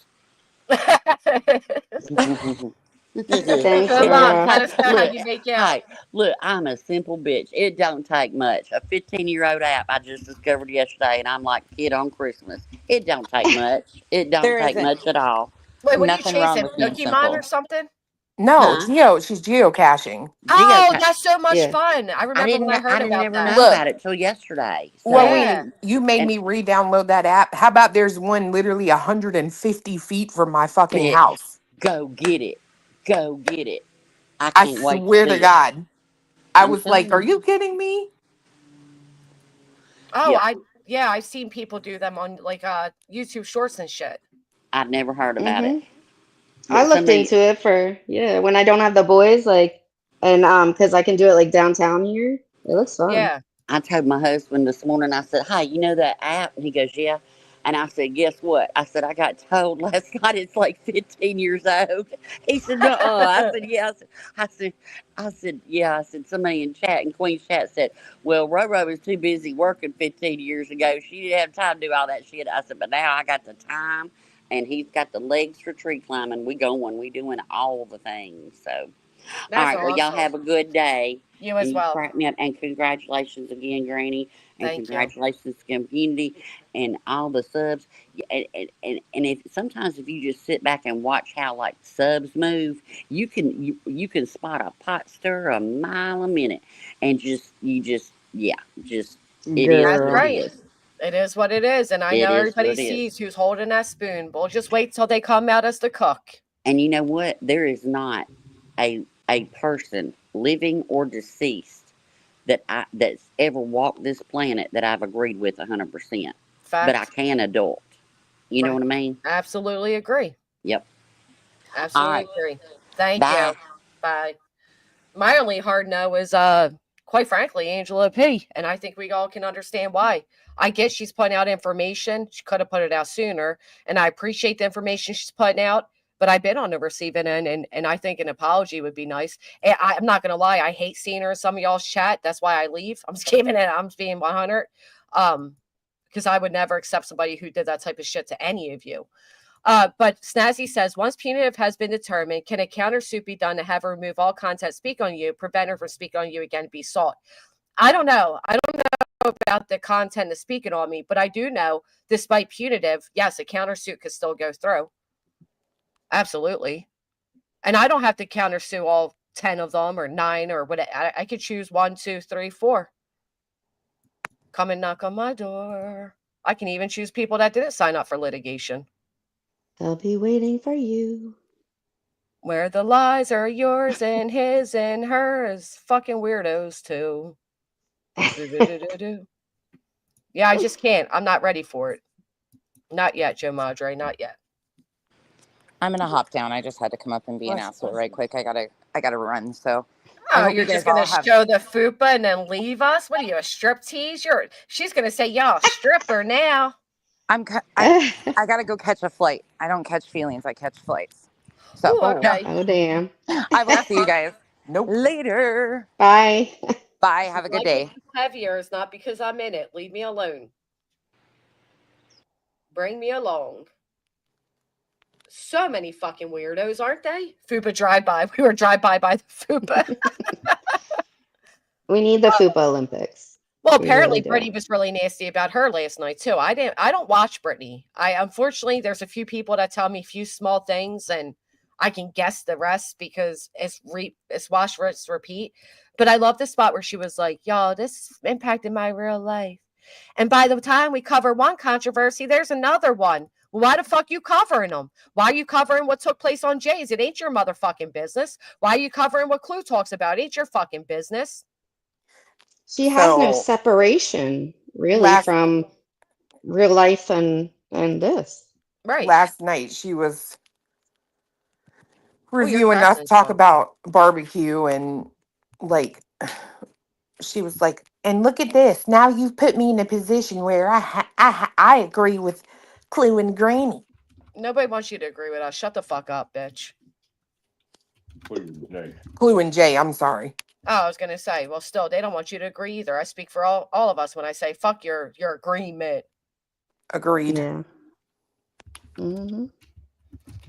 Thanks, Come on, Laura. let us know how you make out. Hey, look, I'm a simple bitch. It don't take much. A 15-year-old app I just discovered yesterday, and I'm like kid on Christmas. It don't take much. It don't There take isn't much at all. Wait, what are you nothing wrong chasing? with being Pokemon simple. or something? No, Huh? she's geocaching. Oh, that's so much Yeah. fun. I remember when I heard didn't about never that. know Look. about it till yesterday. So, Well, Yeah. you made and me re-download that app. How about there's one literally 150 feet from my fucking bitch, house? go get it. Go get it. I I can't wait to swear to see it. God. I I'm was telling like, are you. you kidding me? Oh, Yeah. I've seen people do them on like YouTube Shorts and shit. I'd never heard about it. I But looked into it for when I don't have the boys, like, and because I can do it like downtown here. It looks fun. Yeah. I told my husband this morning, I said, hey, you know that app? And he goes, yeah. And I said, guess what? I said, I got told last night it's like 15 years old. He said, no. I said, yeah. I said, yeah. I said, somebody in chat, in Queen's chat said, well, Roro was too busy working 15 years ago. She didn't have time to do all that shit. I said, but now I got the time. And he's got the legs for tree climbing. We going. We doing all the things. So, all That's right. Well, y'all awesome. have a good day. You as And well. crack me up. And congratulations again, Granny. And Thank you. congratulations to the community and all the subs. And if sometimes if you just sit back and watch how like subs move, you can spot a pot stir a mile a minute, and it is That's what it right. is. It is what it is. And I It know is everybody what it is. sees who's holding that spoon. We'll just wait till they come out as the cook. And you know what? There is not a person, living or deceased, that's ever walked this planet that I've agreed with 100%. Fact. But I can adult. You know Right. what I mean? Absolutely agree. Yep. Absolutely All right. agree. Thank Bye. you. Bye. My only hard no is quite frankly, Angela P. And I think we all can understand why. I get she's putting out information. She could have put it out sooner. And I appreciate the information she's putting out. But I've been on the receiving end, and I think an apology would be nice. And I'm not going to lie. I hate seeing her in some of y'all's chat. That's why I leave. I'm just giving it. I'm just being 100. Because I would never accept somebody who did that type of shit to any of you. But Snazzy says, once punitive has been determined, can a countersuit be done to have her remove all content speak on you, prevent her from speaking on you again, be sought? I don't know. I don't know about the content of speaking on me, but I do know, despite punitive, yes, a countersuit could still go through. Absolutely. And I don't have to countersue all 10 of them or 9 or what. I could choose 1, 2, 3, 4. Come and knock on my door. I can even choose people that didn't sign up for litigation. They'll be waiting for you. Where the lies are yours and his and hers. Fucking weirdos too. Yeah, I just can't. I'm not ready for it. Not yet, Joe Madre. Not yet. I'm gonna hop down. I just had to come up and be an asshole right quick. I gotta run. So I Oh, hope you're you guys just gonna all have. show the fupa and then leave us? What are you, a strip tease? She's gonna say, y'all stripper now. I gotta go catch a flight. I don't catch feelings. I catch flights. So Ooh, okay. Oh, damn. I will see you guys later. Bye. Bye. Have a good My day. dick is heavier is not because I'm in it. Leave me alone. Bring me along. So many fucking weirdos, aren't they? Fupa drive-by. We were drive-by the Fupa. We need the Fupa Olympics. Well, We apparently really do. Brittany was really nasty about her last night too. I don't watch Brittany. Unfortunately there's a few people that tell me a few small things and I can guess the rest because it's wash, rinse, repeat. But I love the spot where she was like, y'all, this impacted my real life. And by the time we cover one controversy, there's another one. Well, why the fuck you covering them? Why are you covering what took place on Jay's? It ain't your motherfucking business. Why are you covering what Clue talks about? It ain't your fucking business. She has no So separation, really, last from real life and this. Right. last night she was Oh, your reviewing us cousin's talk phone. about barbecue and like she was like, and look at this. Now you've put me in a position where I agree with Clue and Granny. Nobody wants you to agree with us. Shut the fuck up, bitch. Clue and Jay, I'm sorry. Oh, I was gonna say, well, still, they don't want you to agree either. I speak for all of us when I say fuck your agreement. Agreed. Yeah. Mm-hmm.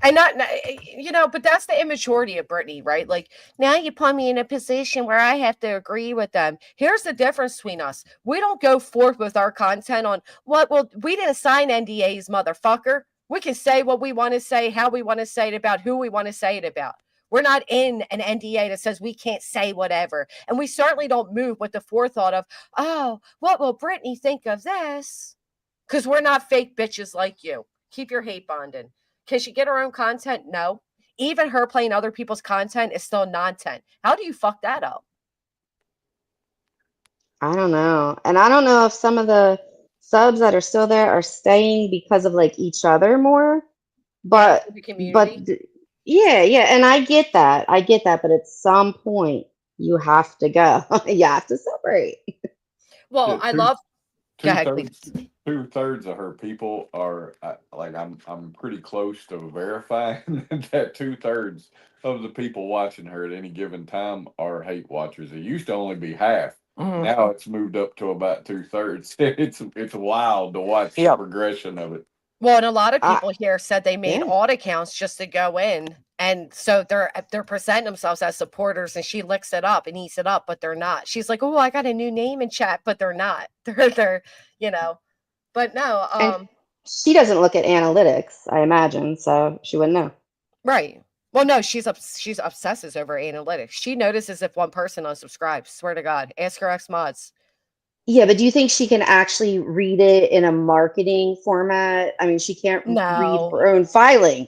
And not, but that's the immaturity of Brittany, right? Like, now you put me in a position where I have to agree with them. Here's the difference between us. We don't go forth with our content on we didn't sign NDAs, motherfucker. We can say what we want to say, how we want to say it about, who we want to say it about. We're not in an NDA that says we can't say whatever. And we certainly don't move with the forethought of, oh, what will Brittany think of this? Because we're not fake bitches like you. Keep your hate bonding. Can she get her own content? No. Even her playing other people's content is still non-tent. How do you fuck that up? I don't know. And I don't know if some of the subs that are still there are staying because of like each other more. But the community. Yeah, and I get that. But at some point you have to go. You have to separate. Well, Yeah, I love go ahead, please. 2/3 of her people are like I'm pretty close to verifying that 2/3 of the people watching her at any given time are hate watchers. It used to only be half. Now it's moved up to about 2/3. It's wild to watch the progression of it. Well, and a lot of people here said they made odd accounts just to go in. And so they're presenting themselves as supporters, and she licks it up and eats it up, but they're not. She's like, oh, I got a new name in chat, but they're not. They're but no. And she doesn't look at analytics, I imagine, so she wouldn't know. Right. Well, no, she obsesses over analytics. She notices if one person unsubscribes. Swear to God. Ask her ex-mods. Yeah, but do you think she can actually read it in a marketing format? I mean, she can't read her own filing.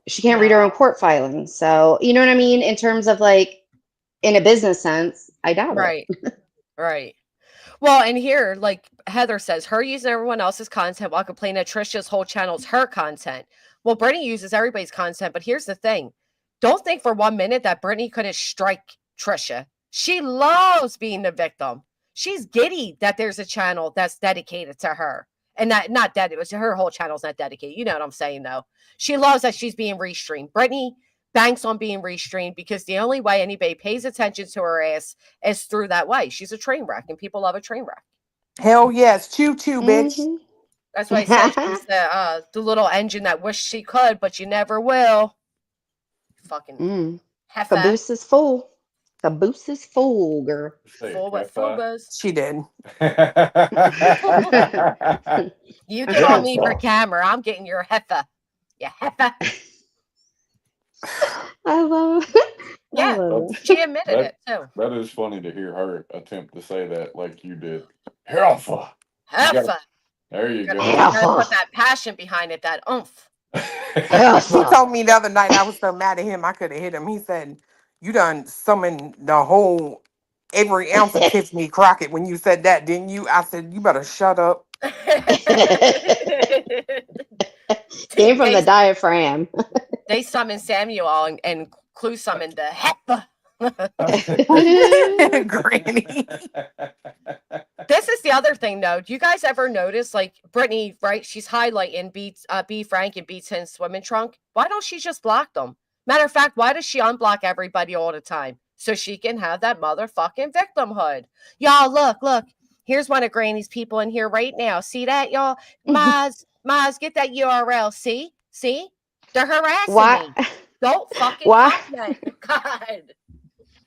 She can't read her own court filing. So, you know what I mean? In terms of like, in a business sense, I doubt Right. it. Right. Well, and here, like Heather says, her using everyone else's content while complaining that Trisha's whole channel is her content. Well, Brittany uses everybody's content, but here's the thing. Don't think for 1 minute that Brittany couldn't strike Trisha. She loves being the victim. She's giddy that there's a channel that's dedicated to her. And not dedicated, her whole channel's not dedicated. You know what I'm saying, though. She loves that she's being restreamed. Brittany banks on being restreamed because the only way anybody pays attention to her ass is through that way. She's a train wreck, and people love a train wreck. Hell yes. Choo choo, bitch. That's why I said she's the little engine that wish she could, but you never will. Fucking heifer. Caboose is full. Caboose is full, girl. Full with phobos. She did. You get on me for camera. I'm getting your heifer. Yeah, heifer. I love Yeah, she admitted it too. That is funny to hear her attempt to say that like you did. Heifer. Heifer. There you go. You gotta put that passion behind it, that oomph. He told me the other night, I was so mad at him, I could have hit him. He said, you done summoned the whole, every ounce of Tiffany Crockett when you said that, didn't you? I said, you better shut up. Came from the diaphragm. They summoned Samuel and Clue summoned the heifer. Granny. This is the other thing, though. Do you guys ever notice, like, Brittany, right? She's highlighting B Frank and B10 swimming trunk. Why don't she just block them? Matter of fact, why does she unblock everybody all the time? So she can have that motherfucking victimhood. Y'all, look. Here's one of Granny's people in here right now. See that, y'all? Maz, get that URL. See? They're harassing me. Don't fucking comment. God.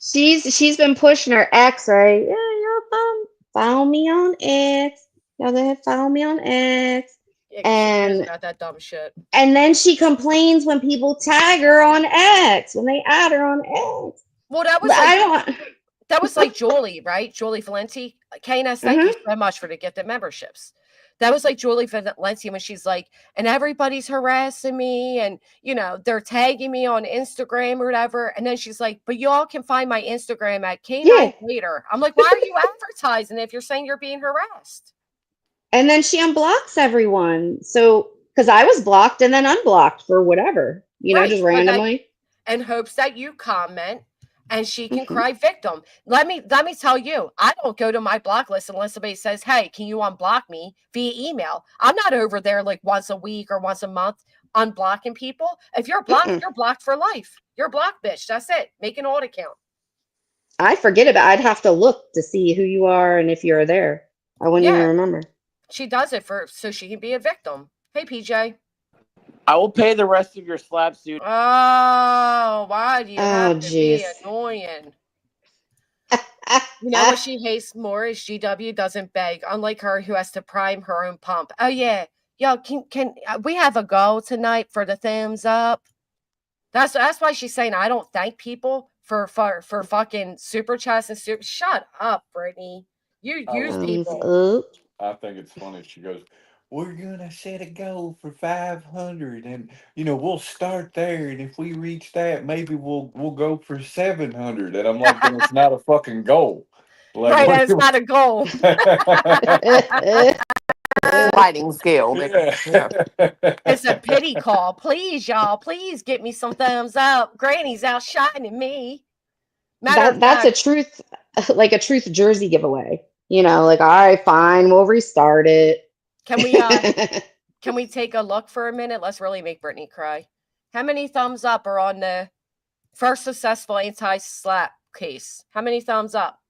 She's been pushing her ex, right? Yeah, y'all follow me on X. Y'all go ahead, follow me on X. Yeah, and got that dumb shit. And then she complains when people tag her on X, when they add her on X. Well, that was that was like Julie, right? Julie Valenti. KNS, thank you so much for the gifted memberships. That was like Julie Valenti when she's like, and everybody's harassing me and, they're tagging me on Instagram or whatever. And then she's like, but y'all can find my Instagram at K9 later. I'm like, why are you advertising if you're saying you're being harassed? And then she unblocks everyone. So, because I was blocked and then unblocked for whatever, just randomly. In hopes that you comment and she can cry victim. Let me tell you, I don't go to my block list unless somebody says, hey, can you unblock me via email? I'm not over there like once a week or once a month unblocking people. If you're blocked, you're blocked for life. You're blocked, bitch. That's it. Make an alt account. I forget about it. I'd have to look to see who you are and if you're there. I wouldn't even remember. She does it so she can be a victim. Hey, PJ. I will pay the rest of your slap suit. Oh, why do you have to be annoying? You know what she hates more is GW doesn't beg, unlike her who has to prime her own pump. Oh yeah, yo, can we have a goal tonight for the thumbs up? That's why she's saying I don't thank people for fucking super chats and super. Shut up, Brittany. You use people. I think it's funny. She goes, we're gonna set a goal for 500, and we'll start there. And if we reach that, maybe we'll go for 700. And I'm like, then it's not a fucking goal. Like, right, it's not a goal. Sliding scale. Yeah. It's a pity call. Please, y'all, please get me some thumbs up. Granny's outshining me. That's a truth, like a truth jersey giveaway. Like, all right, fine, we'll restart it. Can we take a look for a minute? Let's really make Brittany cry. How many thumbs up are on the first successful anti-slap case? How many thumbs up?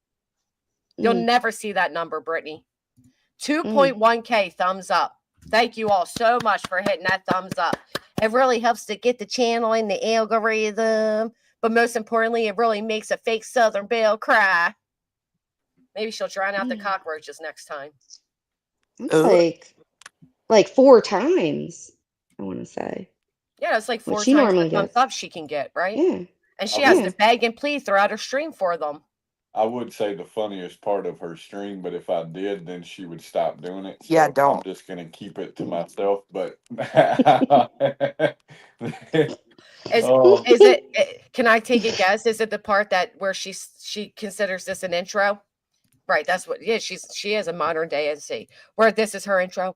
You'll never see that number, Brittany. 2.1K thumbs up. Thank you all so much for hitting that thumbs up. It really helps to get the channel in the algorithm. But most importantly, it really makes a fake Southern belle cry. Maybe she'll drown out the cockroaches next time. Like 4 times, I want to say. Yeah, it's like 4 she times normally the thumbs gets. up she can get, right? Yeah. And she has to beg and plead throughout her stream for them. I would say the funniest part of her stream, but if I did, then she would stop doing it. Yeah, so don't. I'm just gonna keep it to myself. But Is it? Can I take a guess? Is it the part where she considers this an intro? Right, that's what. Yeah, she is a modern day NC where this is her intro,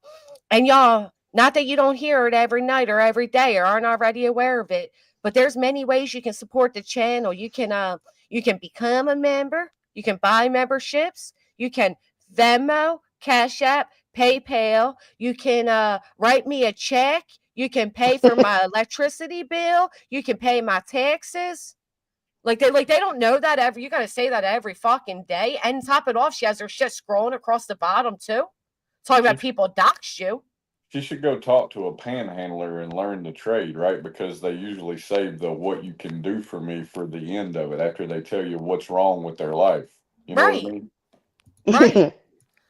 and y'all. Not that you don't hear it every night or every day or aren't already aware of it, but there's many ways you can support the channel. You can You can become a member. You can buy memberships. You can Venmo, Cash App, PayPal. You can write me a check. You can pay for my electricity bill. You can pay my taxes. Like they don't know that ever. You got to say that every fucking day. And top it off, she has her shit scrolling across the bottom too. Talking about people doxed you. She should go talk to a panhandler and learn the trade, right? Because they usually save the what you can do for me for the end of it after they tell you what's wrong with their life. You know what I mean? Right.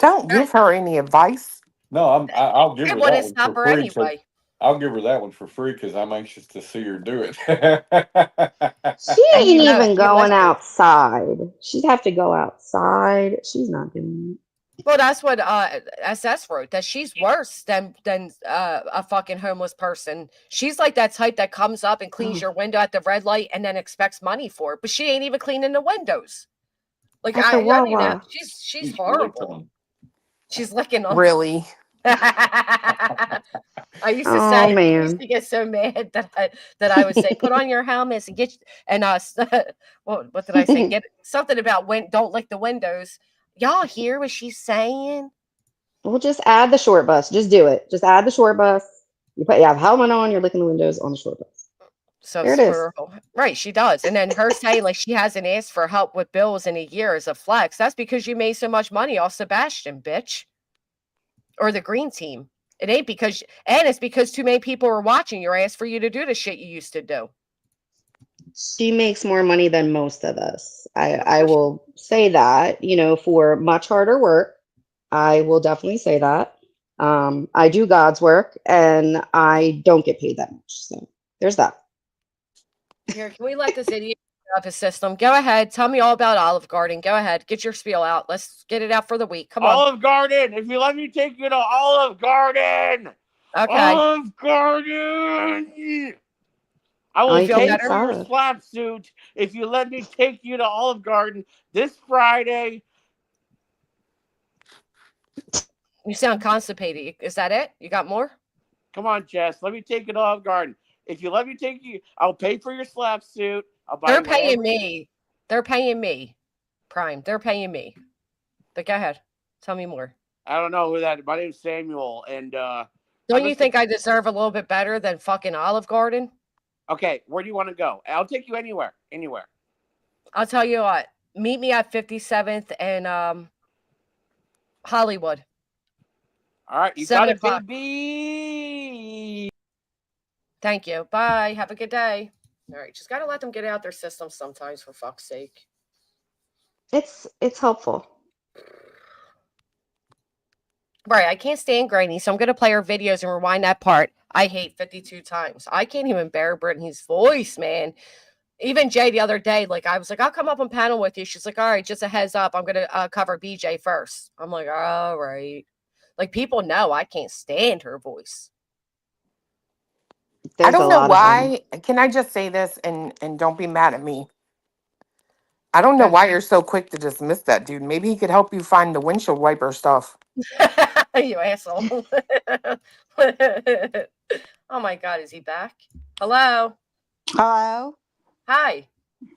Don't give her any advice. No, I'll give It her wouldn't that one stop for her free. anyway. I'll give her that one for free because I'm anxious to see her do it. She And ain't you know, even you going listen. outside. She'd have to go outside. She's not doing it. Well, that's what SS wrote, that she's worse than a fucking homeless person. She's like that type that comes up and cleans your window at the red light and then expects money for it, but she ain't even cleaning the windows. Like At the I mean, Wawa. she's horrible. She's licking them. Really? I used to Oh say, I used man. to get so mad that I would say, put on your helmets and get and what did I say? Get something about don't lick the windows. Y'all hear what she's saying? We'll just add the short bus. Just do it. Just add the short bus. You have a helmet on. You're licking the windows on the short bus. So There it is. right, she does. And then her saying like she hasn't asked for help with bills in a year is a flex. That's because you made so much money off Sebastian, bitch. Or the green team. It ain't because, and it's because too many people are watching your ass for you to do the shit you used to do. She makes more money than most of us. I will say that, for much harder work. I will definitely say that. I do God's work and I don't get paid that much. So there's that. Here, can we let this idiot up his system? Go ahead. Tell me all about Olive Garden. Go ahead. Get your spiel out. Let's get it out for the week. Come on. Olive Garden. If you let me take you to Olive Garden. Okay. Olive Garden. I will pay for your slap suit if you let me take you to Olive Garden this Friday. You sound constipated. Is that it? You got more? Come on, Jess. Let me take you to Olive Garden. If you let me take you, I'll pay for your slap suit. I'll buy They're paying me. They're paying me. Prime. They're paying me. But go ahead. Tell me more. I don't know who that is. My name's Samuel. And don't you think I deserve a little bit better than fucking Olive Garden? Okay, where do you want to go? I'll take you anywhere. Anywhere. I'll tell you what. Meet me at 57th and Hollywood. All right, you 7 got it, o'clock. baby. Thank you. Bye. Have a good day. All right, just gotta let them get out their system sometimes, for fuck's sake. It's helpful. Right, I can't stand Granny, so I'm gonna play her videos and rewind that part. I hate 52 times. I can't even bear Brittany's voice, man. Even Jay the other day, like I was like, I'll come up on panel with you. She's like, all right, just a heads up, I'm gonna cover BJ first. I'm like, all right. Like people know I can't stand her voice. I don't know why. Can I just say this and don't be mad at me? I don't know why you're so quick to dismiss that dude. Maybe he could help you find the windshield wiper stuff. You asshole. Oh my God, is he back? Hello. Hello. Hi.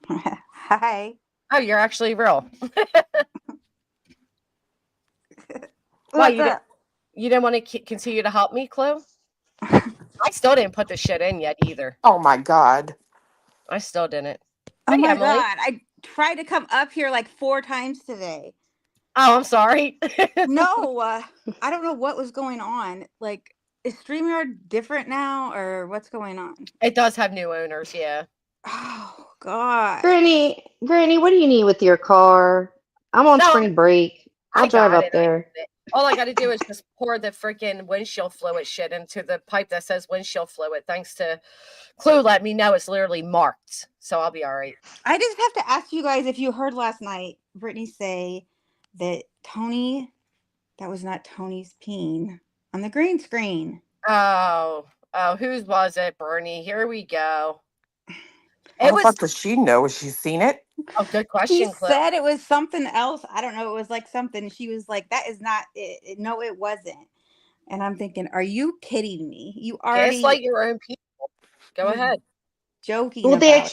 Hi. Oh, you're actually real. Why you didn't want to continue to help me, Chloe? I still didn't put the shit in yet either. Oh my God. I still didn't. Oh my Emily. God. I tried to come up here like 4 times today. Oh, I'm sorry. No, I don't know what was going on. Like, is StreamYard different now or what's going on? It does have new owners, yeah. Oh God. Granny, what do you need with your car? I'm on spring break. I'll drive up there. All I got to do is just pour the freaking windshield fluid shit into the pipe that says windshield fluid. Thanks to Clue, let me know it's literally marked, so I'll be all right. I just have to ask you guys if you heard last night Brittany say that Tony, that was not Tony's peen on the green screen. Oh, whose was it, Bernie? Here we go. How the fuck does she know? Has she seen it? Oh, good question, She Chloe. said it was something else. I don't know. It was like something. She was like, that is not it. No, it wasn't. And I'm thinking, are you kidding me? You already Gaslight your own people. Go ahead. joking Well, about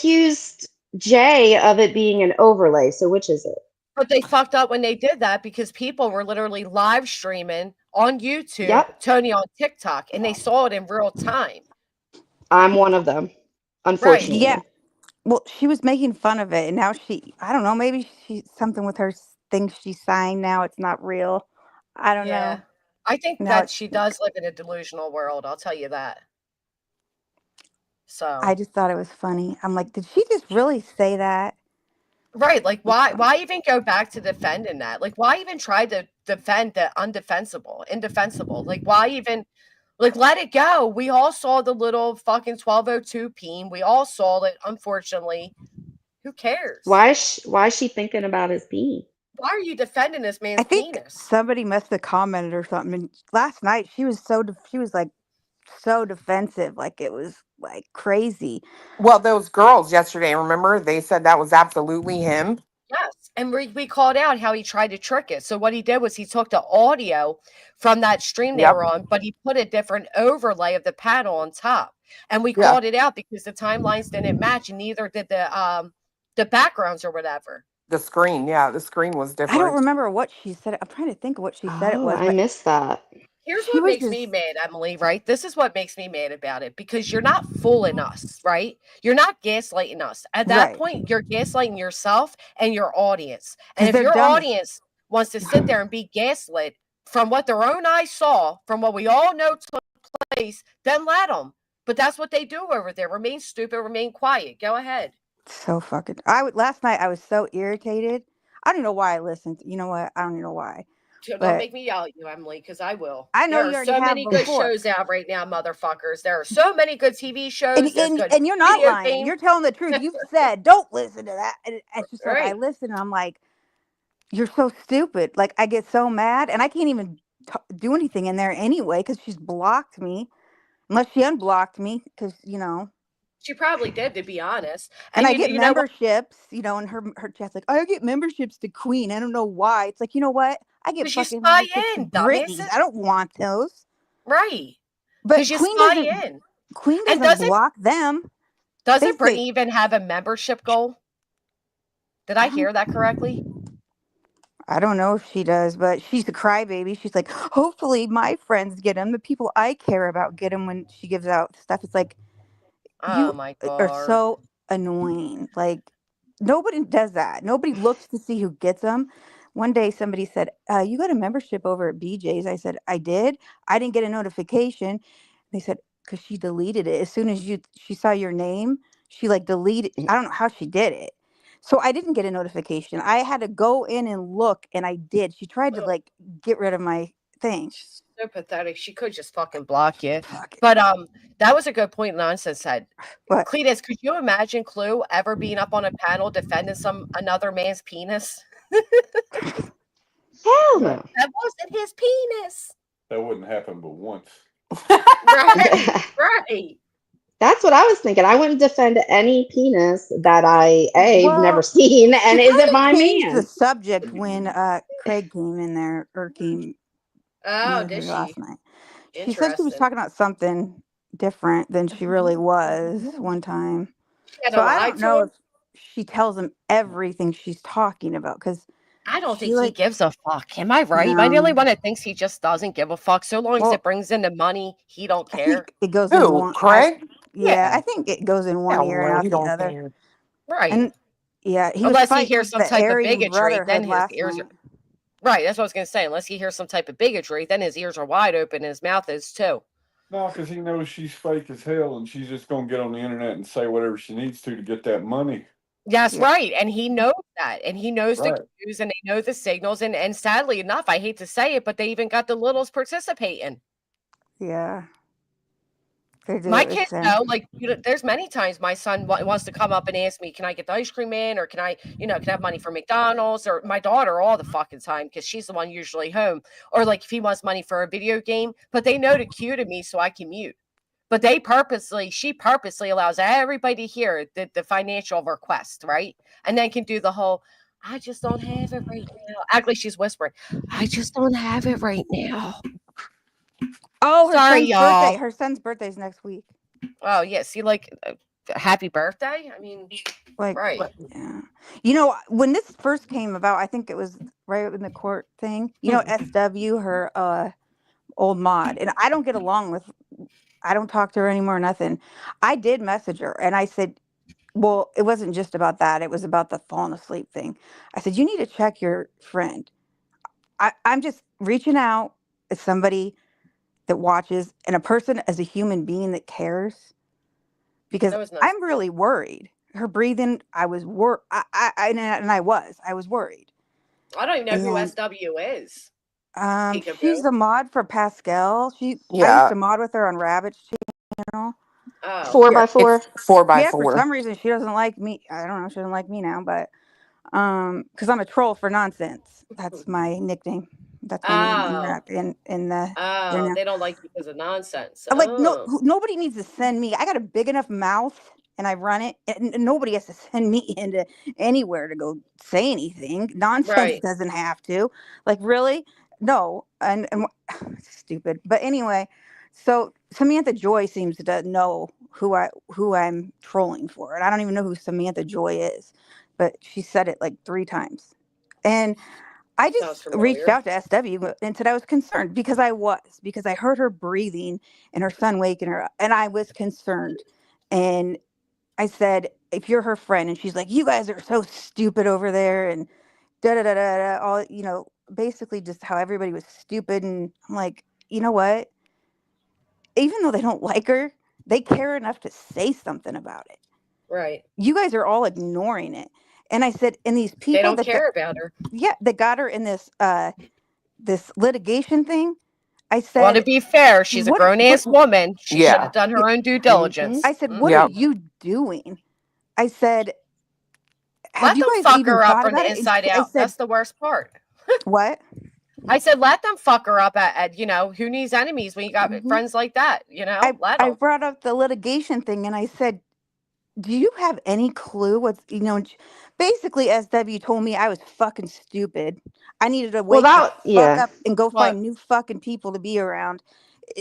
Jay of it being an overlay. So which is it? But they fucked up when they did that because people were literally live streaming on YouTube, Yep. Tony on TikTok, and they saw it in real time. I'm one of them, unfortunately. Yeah. Well, she was making fun of it, and now I don't know, maybe something with her things she's saying now, it's not real. I don't know. I think Now that she does live in a delusional world. I'll tell you that. So I just thought it was funny. I'm like, did she just really say that? right, like why even go back to defending that? Like why even try to defend the indefensible? Like why even like let it go? We all saw the little fucking 1202 peen. We all saw it, unfortunately. Who cares? Why is she thinking about his pee? Why are you defending this man's I think penis? somebody must have commented or something. And last night she was like so defensive, like it was like crazy. Well, those girls yesterday, remember, they said that was absolutely him. Yes, and we called out how he tried to trick it. So what he did was he took the audio from that stream they were on, but he put a different overlay of the panel on top. And we called it out because the timelines didn't match, and neither did the backgrounds or whatever. The screen, the screen was different. I don't remember what she said. I'm trying to think of what she said it was. I missed that. Here's what makes me mad, Emily, right? This is what makes me mad about it, because you're not fooling us, right? You're not gaslighting us. At that point, you're gaslighting yourself and your audience. And if your audience wants to sit there and be gaslit from what their own eyes saw, from what we all know took place, then let them. But that's what they do over there. Remain stupid, remain quiet. Go ahead. So fucking last night I was so irritated. I don't know why I listened. You know what? I don't even know why. Don't make me yell at you, Emily, because I will. I know there you are already so have many good before. shows out right now, motherfuckers. There are so many good TV shows. And you're not lying. You're telling the truth. You've said, don't listen to that. And it's just like, I listen and I'm like, you're so stupid. Like, I get so mad and I can't even do anything in there anyway because she's blocked me. Unless she unblocked me because, She probably did, to be honest. And I get memberships, and her chat's like, I get memberships to Queen. I don't know why. It's like, you know what? I get fucking memberships to Britney's. I don't want those. Right. But Queen doesn't block them. Doesn't Britney even have a membership goal? Did I hear that correctly? I don't know if she does, but she's a crybaby. She's like, hopefully my friends get them. The people I care about get them when she gives out stuff. It's like, you are so annoying. Like, nobody does that. Nobody looks to see who gets them. One day somebody said, you got a membership over at BJ's. I said, I did. I didn't get a notification. They said, because she deleted it. As soon as she saw your name, she like deleted. I don't know how she did it. So I didn't get a notification. I had to go in and look, and I did. She tried to like get rid of my thing. So pathetic. She could just fucking block you. But that was a good point Nonsense said. Cletus, could you imagine Clue ever being up on a panel defending another man's penis? Hell no. That wasn't his penis. That wouldn't happen but once. Right. That's what I was thinking. I wouldn't defend any penis that I've never seen and isn't my man. The subject when Craig came in there or came did she? last night. She said she was talking about something different than she really was one time. So I don't know if she tells him everything she's talking about because I don't think he gives a fuck. Am I right? Am I the only one that thinks he just doesn't give a fuck? So long as it brings in the money, he don't care. I think it goes in one. Craig? Yeah, I think it goes in one ear and out the other. Care. Right. And yeah, unless he hears some type of bigotry, then his last ears night. are right. That's what I was gonna say. Unless he hears some type of bigotry, then his ears are wide open and his mouth is too. No, because he knows she's fake as hell and she's just gonna get on the internet and say whatever she needs to get that money. Yes, right. And he knows that. And he knows the cues and they know the signals. And sadly enough, I hate to say it, but they even got the littles participating. Yeah. My kids know, like, there's many times my son wants to come up and ask me, can I get the ice cream in? Or can I have money for McDonald's? Or my daughter all the fucking time because she's the one usually home. Or like if he wants money for a video game, but they know to cue to me so I can mute. But she purposely allows everybody to hear the financial request, right? And then can do the whole, I just don't have it right now. Actually, she's whispering, I just don't have it right now. Oh, sorry, y'all. Her son's birthday's next week. Oh, yeah. See, like, happy birthday? I mean, Like, Right. yeah. You know, when this first came about, I think it was right in the court thing. You know, SW, her old mod, and I don't get along with. I don't talk to her anymore. Nothing. I did message her, and I said, well, it wasn't just about that. It was about the falling asleep thing. I said, you need to check your friend. I'm just reaching out as somebody that watches and a person as a human being that cares because That was nice. I'm really worried. Her breathing, I was worried. I was worried. I don't even know who And SW is. she's the mod for Pascal. I used Yeah. to mod with her on Rabbit's channel. Oh. 4x4. It's 4x4. Yeah, for some reason she doesn't like me. I don't know, she doesn't like me now, but because I'm a troll for nonsense. That's my nickname. That's my name in rap in the Oh, they don't like you because of nonsense. like Oh. nobody needs to send me. I got a big enough mouth and I run it, and nobody has to send me into anywhere to go say anything. Nonsense Right. doesn't have to. Like, really? No. And stupid. But anyway, so Samantha Joy seems to know who I'm trolling for, and I don't even know who Samantha Joy is, but she said it like 3 times, and I Sounds just reached familiar. out to SW and said I was concerned because I heard her breathing and her son waking her up, and I was concerned. And I said, if you're her friend, and she's like, you guys are so stupid over there, and da da da da da, all basically just how everybody was stupid. And I'm like, you know what? Even though they don't like her, they care enough to say something about it. Right. You guys are all ignoring it. And I said, and these people They don't care about her. Yeah, they got her in this this litigation thing. I said, well, to be fair, she's a grown-ass woman. She should have done her own due diligence. I said, what are you doing? I said, have Let you them guys fuck even her up thought from about the it? And inside I out. said, That's the worst part. What? I said, let them fuck her up at who needs enemies when you got friends like that, let I them. brought up the litigation thing, and I said, do you have any clue what's, basically SW told me I was fucking stupid. I needed to wake the fuck up and go find new fucking people to be around.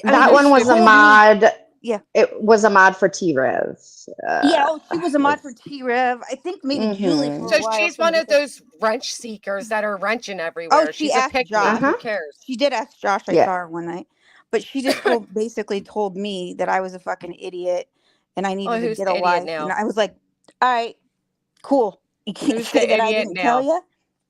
I mean, That one was a told me, mod. yeah. It was a mod for T-Rev. She was a mod for T-Rev. I think maybe Julie for So a while. she's one of those wrench seekers that are wrenching Oh, everywhere. she She's a asked pick me. Josh. Who cares? She did ask Josh. I Yeah. saw her one night, but she just basically told me that I was a fucking idiot and I needed to who's get the a idiot life. And now? I was like, all right, cool. You can't Who's say the that I idiot didn't tell now? you.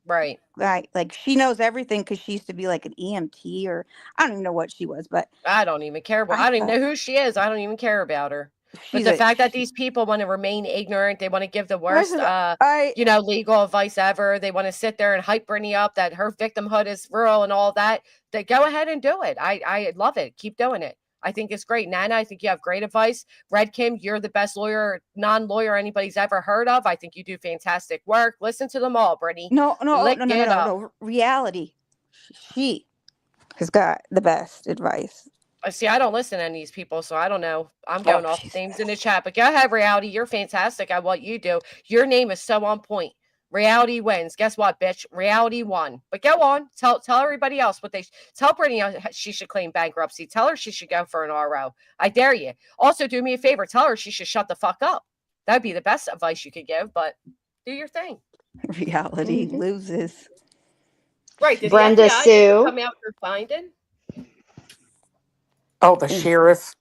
Right. Right. Like, she knows everything because she used to be like an EMT, or I don't even know what she was, but I don't even care. I don't even know who she is. I don't even care about her. But the fact that these people want to remain ignorant, they want to give the worst, legal advice ever. They want to sit there and hype Brittany up that her victimhood is real and all that. They go ahead and do it. I love it. Keep doing it. I think it's great. Nana, I think you have great advice. Red Kim, you're the best non-lawyer anybody's ever heard of. I think you do fantastic work. Listen to them all, Brittany. No. Reality. She has got the best advice. See, I don't listen to any of these people, so I don't know. I'm going off names in the chat, but go ahead, Reality. You're fantastic at what you do. Your name is so on point. Reality wins. Guess what, bitch? Reality won. But go on. Tell everybody else what they tell Brittany she should claim bankruptcy. Tell her she should go for an RO. I dare you. Also, do me a favor. Tell her she should shut the fuck up. That'd be the best advice you could give, but do your thing. Reality loses. Right. Did Brenda the FBI Sue come out for finding? Oh, the sheriff.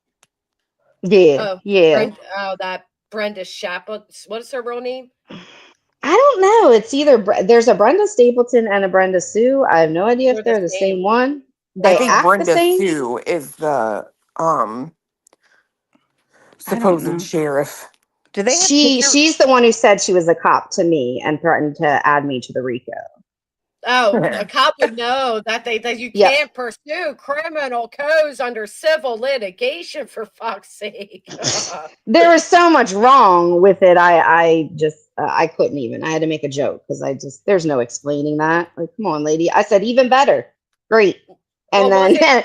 Yeah. That Brenda Shappa. What is her real name? I don't know. It's either there's a Brenda Stapleton and a Brenda Sue. I have no idea if they're the same one. They I think act Brenda the same. Sue is the supposed sheriff. Do they have She's the one who said she was a cop to me and threatened to add me to the RICO. Oh, a cop would know that you can't pursue criminal codes under civil litigation, for fuck's sake. There was so much wrong with it. I just I couldn't even. I had to make a joke because there's no explaining that. Like, come on, lady. I said even better. Great. And then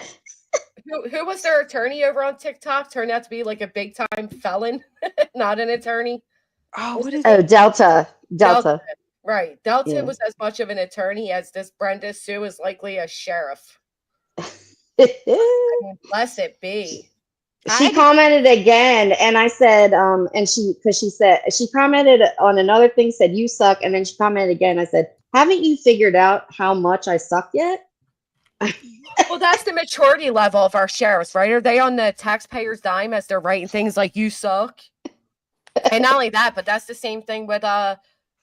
who was their attorney over on TikTok? Turned out to be like a big time felon, not an attorney. What is it? Delta. Right. Delta Yeah. was as much of an attorney as this Brenda Sue is likely a sheriff. Bless it be. She commented again, and I said, and because she said, she commented on another thing, said, you suck. And then she commented again. I said, haven't you figured out how much I suck yet? Well, that's the maturity level of our sheriffs, right? Are they on the taxpayer's dime as they're writing things like "you suck"? And not only that, but that's the same thing with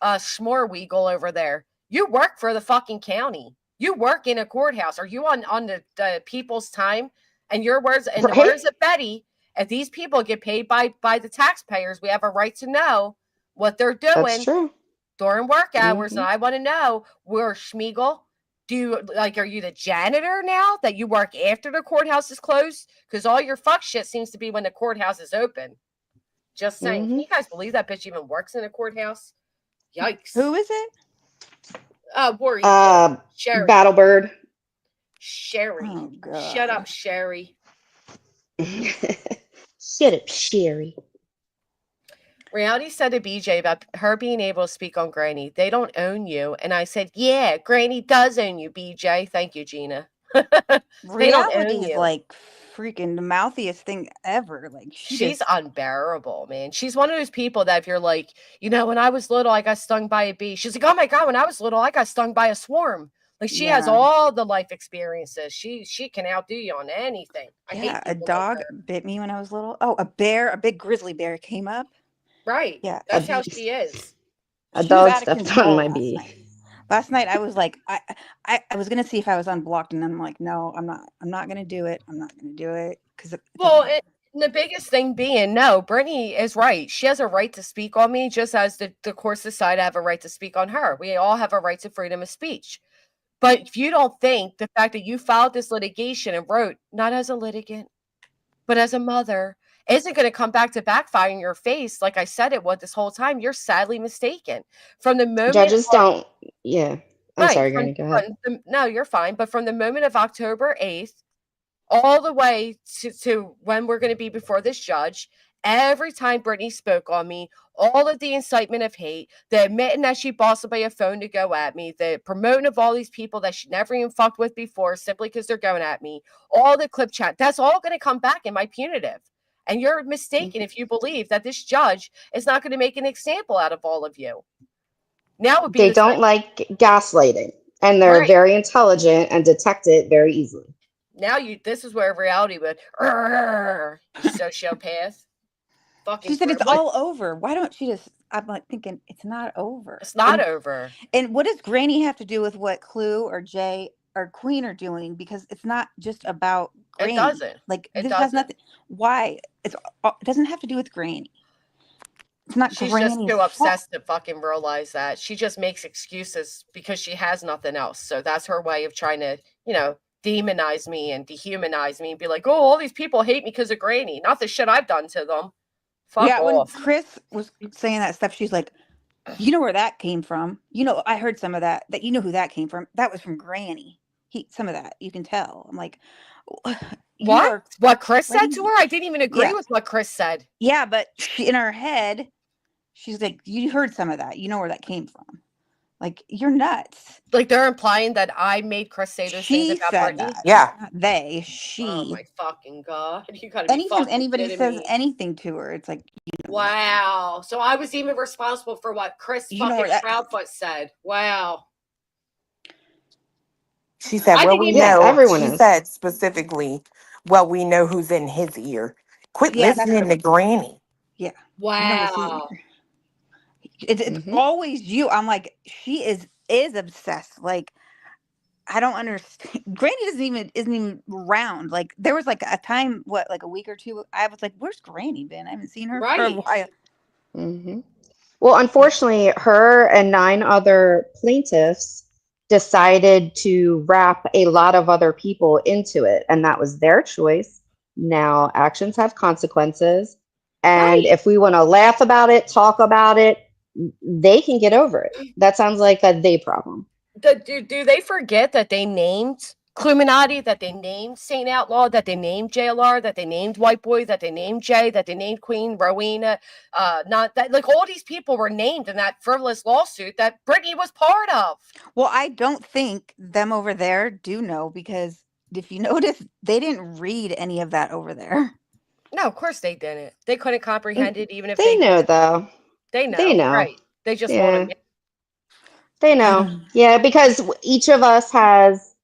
Schmorweagle over there. You work for the fucking county. You work in a courthouse. Are you on the people's time? And your words, and the words of Betty, if these people get paid by the taxpayers, we have a right to know what they're doing. That's true. During work hours, and I want to know, where Schmiegel, are you the janitor now that you work after the courthouse is closed? Because all your fuck shit seems to be when the courthouse is open. Just saying. Can you guys believe that bitch even works in a courthouse? Yikes. Who is it? Worry. Sherry. Battlebird. Sherry. Oh, God. Shut up, Sherry. Shut up, Sherry. Reality said to BJ about her being able to speak on Granny. They don't own you. And I said, yeah, Granny does own you, BJ. Thank you, Gina. They don't own Reality is you. like freaking the mouthiest thing ever. Like she's unbearable, man. She's one of those people that if you're like, when I was little, I got stung by a bee. She's like, oh my God, when I was little, I got stung by a swarm. Like she has all the life experiences. She can outdo you on anything. I hate a dog bit me when I was little. Oh, a bear, a big grizzly bear came up. Right. Yeah. That's how she is. A dog stepped on my bee. Last night I was like, I was gonna see if I was unblocked, and I'm like, no, I'm not gonna do it. I'm not gonna do it because the biggest thing being, no, Brittany is right. She has a right to speak on me, just as the court society have a right to speak on her. We all have a right to freedom of speech. But if you don't think the fact that you filed this litigation and wrote not as a litigant, but as a mother, isn't going to come back to backfire in your face, like I said it would this whole time, you're sadly mistaken. From the moment judges don't, I'm sorry, Granny, go ahead. No, you're fine. But from the moment of October 8th, all the way to when we're going to be before this judge, every time Brittany spoke on me, all of the incitement of hate, the admitting that she bought somebody a phone to go at me, the promoting of all these people that she never even fucked with before simply because they're going at me, all the clip chat, that's all going to come back in my punitive. And you're mistaken if you believe that this judge is not going to make an example out of all of you. Now would be they don't like gaslighting, and they're very intelligent and detect it very easily. Now this is where reality would, you sociopath. Fucking. She said it's all over. Why don't she just? I'm like thinking it's not over. It's not over. And what does Granny have to do with what Clue or Jay or Queen are doing? Because it's not just about Granny. It doesn't. Like this has nothing. Why? It doesn't have to do with Granny. It's not. She's Granny's just too obsessed to fucking realize that. She just makes excuses because she has nothing else. So that's her way of trying to, demonize me and dehumanize me and be like, oh, all these people hate me because of Granny. Not the shit I've done to them. Fuck off. When Chris was saying that stuff, she's like, you know where that came from. I heard some of that you know who that came from. That was from Granny. Some of that you can tell. I'm like, what Chris said to her? I didn't even agree with what Chris said. Yeah, but in her head, she's like, you heard some of that. You know where that came from. Like, you're nuts. Like, they're implying that I made Chris say those things about Brittany? That. Yeah. Not she. Oh, my fucking God. You gotta be anytime anybody says anything to her, it's like, wow. So I was even responsible for what Chris fucking Proudfoot said. Wow. She said, well, we know. She said specifically, well, we know who's in his ear. Quit listening to Granny. Yeah. Wow. It's always you. I'm like, she is obsessed. Like, I don't understand. Granny isn't even around. Like, there was like a time, like a week or two, I was like, where's Granny been? I haven't seen her for a while. Well, unfortunately, her and 9 other plaintiffs decided to wrap a lot of other people into it, and that was their choice. Now, actions have consequences, and if we want to laugh about it, talk about it, they can get over it. That sounds like a they problem. Do they forget that they named Cluminati, that they named Saint Outlaw, that they named JLR, that they named White Boy, that they named Jay, that they named Queen, Rowena? Not that, like, all these people were named in that frivolous lawsuit that Brittany was part of. Well, I don't think them over there do know, because if you notice, they didn't read any of that over there. No, of course they didn't. They couldn't comprehend it, even if They they know though. They They know, know. right? They just won't Yeah. admit. They know. Yeah, because each of us has,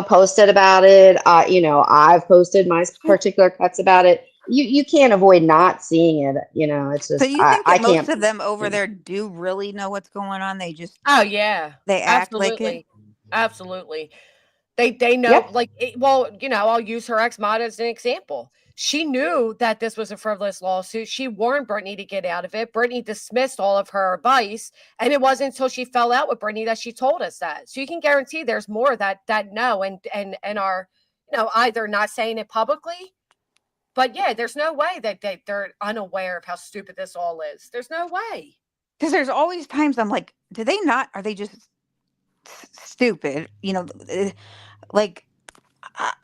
posted about it. I've posted my particular cuts about it. You can't avoid not seeing it. It's So just you think I that most can't. of them over there do really know what's going on? They just Oh yeah, they act like it. absolutely, absolutely. They know, Yeah. like, well, I'll use her ex mod as an example. She knew that this was a frivolous lawsuit. She warned Brittany to get out of it. Brittany dismissed all of her advice, and it wasn't until she fell out with Brittany that she told us that. So you can guarantee there's more that know and are, either not saying it publicly, but yeah, there's no way that they're unaware of how stupid this all is. There's no way. Because there's always times I'm like, do they not? Are they just stupid? Like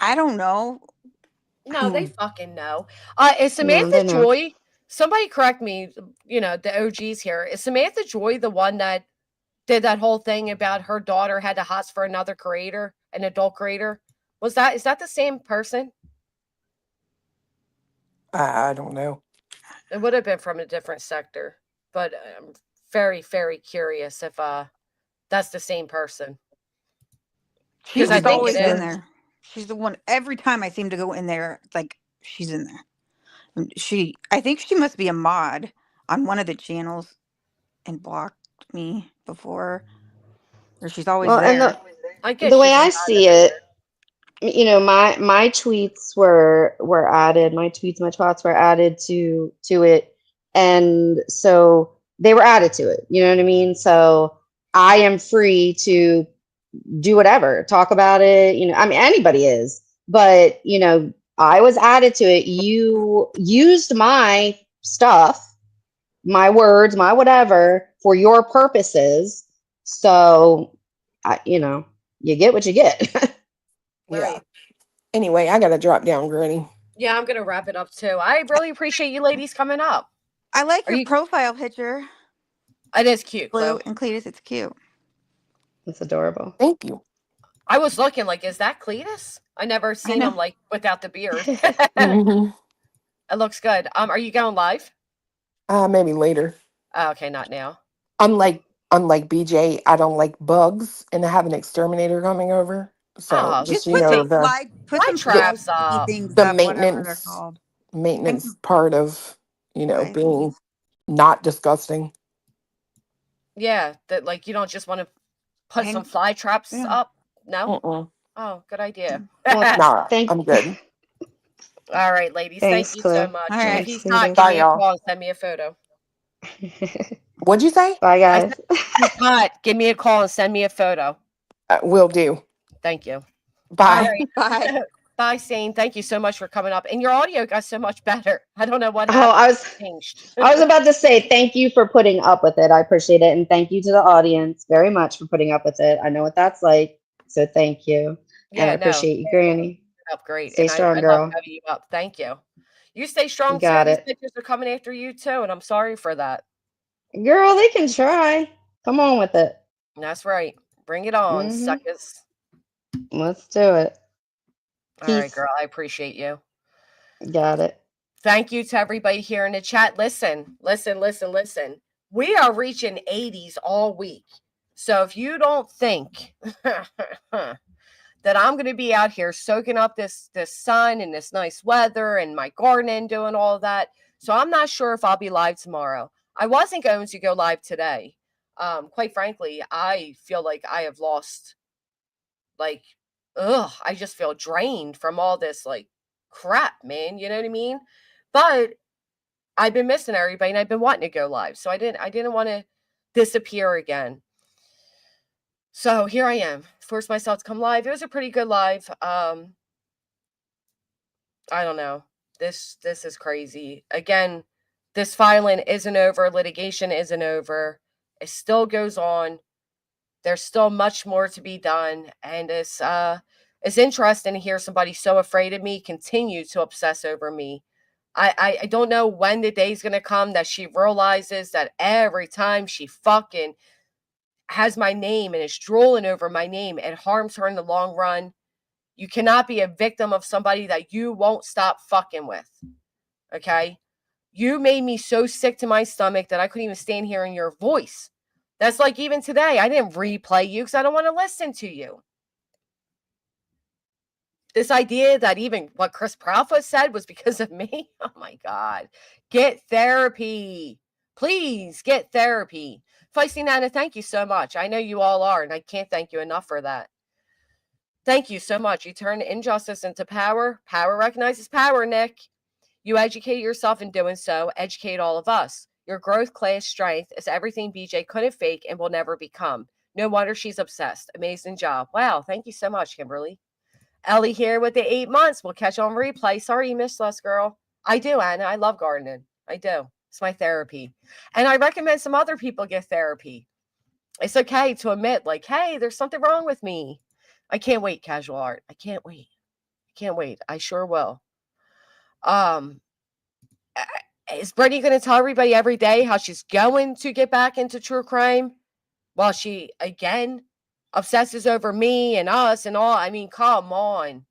I don't know. No, they fucking know. Is No, Samantha they know. Joy? Somebody correct me. The OGs here. Is Samantha Joy the one that did that whole thing about her daughter had to host for another creator, an adult creator? Is that the same person? I don't know. It would have been from a different sector, but I'm very, very curious if that's the same person. She's I just think it always in is. there. She's the one. Every time I seem to go in there, like she's in there. And I think she must be a mod on one of the channels and blocked me before, or she's always Well, and there. I guess the way she's a I mod see everywhere. it, my tweets were added. My tweets, my thoughts were added to it, and so they were added to it. You know what I mean? So I am free to do whatever, talk about it. I mean, anybody is, but I was added to it. You used my stuff, my words, my whatever for your purposes. So, you get what you get. Yeah. Anyway, I gotta drop down, Granny. Yeah, I'm gonna wrap it up too. I really appreciate you ladies coming up. I like Are your you? profile picture, It is cute, Blue Chloe. and Cletus. It's cute. It's adorable. Thank you. I was looking like, is that Cletus? I never I seen know. him like without the beard. Mhm. It looks good. Are you going live? Maybe later. Oh, okay, not now. Unlike BJ, I don't like bugs, and I have an exterminator coming over. So Oh, just Just put some fly fly traps up. things the up, whatever they're called. maintenance part of Fly being things. not disgusting. Yeah, that like you don't just want to put some Hang. fly traps Yeah. up. No. Mm-mm. Oh, good idea. Well, Nah, thank I'm good. All right, ladies. Thank thanks, you so Clue. much. All And right. if Thanks, he's not, Cletus. give Bye, me a y'all. call and send me a photo. What'd you say? Bye, I guys. said, if he's not, give me a call and send me a photo. Will do. Thank you. All Bye. right. Bye. Bye, Sane. Thank you so much for coming up. And your audio got so much better. I don't know what Oh, happened. I was Changed. I was about to say thank you for putting up with it. I appreciate it, and thank you to the audience very much for putting up with it. I know what that's like, so thank you, and I Yeah, no. appreciate you, Granny. Up great. Stay And I strong, love girl. having you up. Thank you. You stay You strong too. got These it, bitches are coming after you too, and I'm sorry for that. girl. They can try. Come on with it. That's right. Bring it on, Hmm. suckers. Let's do it. All right, Peace. girl. I appreciate you. Got it. Thank you to everybody here in the chat. Listen. We are reaching 80s all week. So if you don't think that I'm going to be out here soaking up this sun and this nice weather and my garden doing all of that, so I'm not sure if I'll be live tomorrow. I wasn't going to go live today. Quite frankly, I feel like I have lost, like, I just feel drained from all this like crap, man. You know what I mean? But I've been missing everybody and I've been wanting to go live. So I didn't want to disappear again. So here I am. Forced myself to come live. It was a pretty good live. I don't know. This is crazy. Again, this filing isn't over. Litigation isn't over. It still goes on. There's still much more to be done. And it's interesting to hear somebody so afraid of me continue to obsess over me. I don't know when the day's gonna come that she realizes that every time she fucking has my name and is drooling over my name, it harms her in the long run. You cannot be a victim of somebody that you won't stop fucking with. Okay? You made me so sick to my stomach that I couldn't even stand hearing your voice. That's like even today. I didn't replay you because I don't want to listen to you. This idea that even what Chris Pralfa said was because of me. Oh my God. Get therapy. Please get therapy. Feisty Nana, thank you so much. I know you all are, and I can't thank you enough for that. Thank you so much. You turn injustice into power. Power recognizes power, Nick. You educate yourself in doing so. Educate all of us. Your growth, class, strength is everything BJ couldn't fake and will never become. No wonder she's obsessed. Amazing job. Wow. Thank you so much, Kimberly. Ellie here with the 8 months. We'll catch on replay. Sorry you missed us, girl. I do, Anna. I love gardening. I do. It's my therapy. And I recommend some other people get therapy. It's okay to admit, like, hey, there's something wrong with me. I can't wait, Casual Art. I can't wait. I can't wait. I sure will. Is Brittany going to tell everybody every day how she's going to get back into true crime while she, again, obsesses over me and us and all? I mean, come on.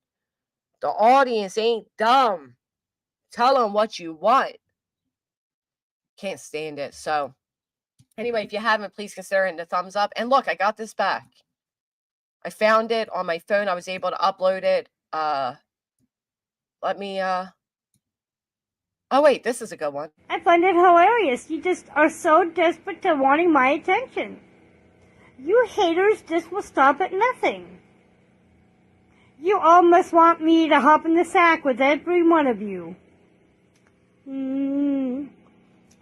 The audience ain't dumb. Tell them what you want. Can't stand it. So, anyway, if you haven't, please consider hitting the thumbs up. And look, I got this back. I found it on my phone. I was able to upload it. Let me, oh, wait, this is a good one. I find it hilarious. You just are so desperate to wanting my attention. You haters just will stop at nothing. You all must want me to hop in the sack with every one of you.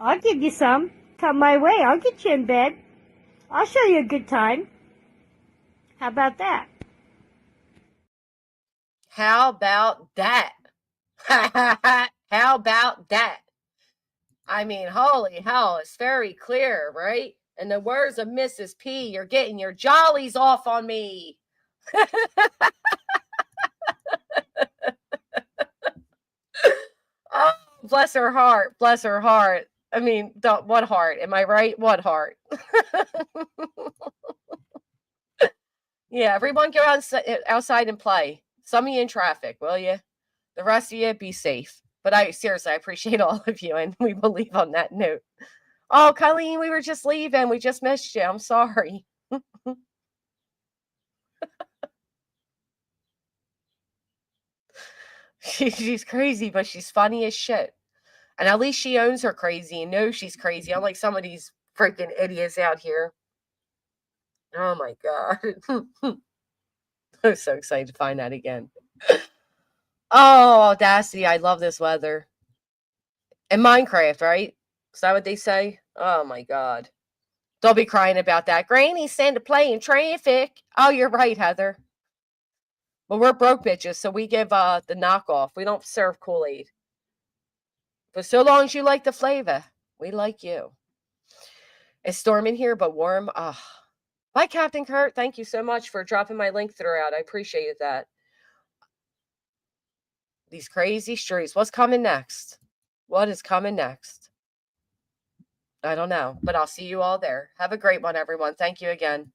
I'll give you some. Come my way. I'll get you in bed. I'll show you a good time. How about that? How about that? How about that? I mean, holy hell, it's very clear, right? In the words of Mrs. P, you're getting your jollies off on me. Oh, bless her heart. Bless her heart. I mean, what heart? Am I right? What heart? Yeah, everyone go outside and play. Some of you in traffic, will you? The rest of you, be safe. But I seriously, I appreciate all of you, and we will leave on that note. Oh, Colleen, we were just leaving. We just missed you. I'm sorry. She's crazy, but she's funny as shit. And at least she owns her crazy and knows she's crazy, unlike some of these freaking idiots out here. Oh my God. I'm so excited to find that again. Oh, Audacity. I love this weather. And Minecraft, right? Is that what they say? Oh my God. Don't be crying about that. Granny sent to play in traffic. Oh, you're right, Heather. Well, we're broke bitches, so we give the knockoff. We don't serve Kool-Aid. But so long as you like the flavor, we like you. It's storming here, but warm. Bye, Captain Kurt. Thank you so much for dropping my link throughout. I appreciated that. These crazy streets. What's coming next? What is coming next? I don't know, but I'll see you all there. Have a great one, everyone. Thank you again.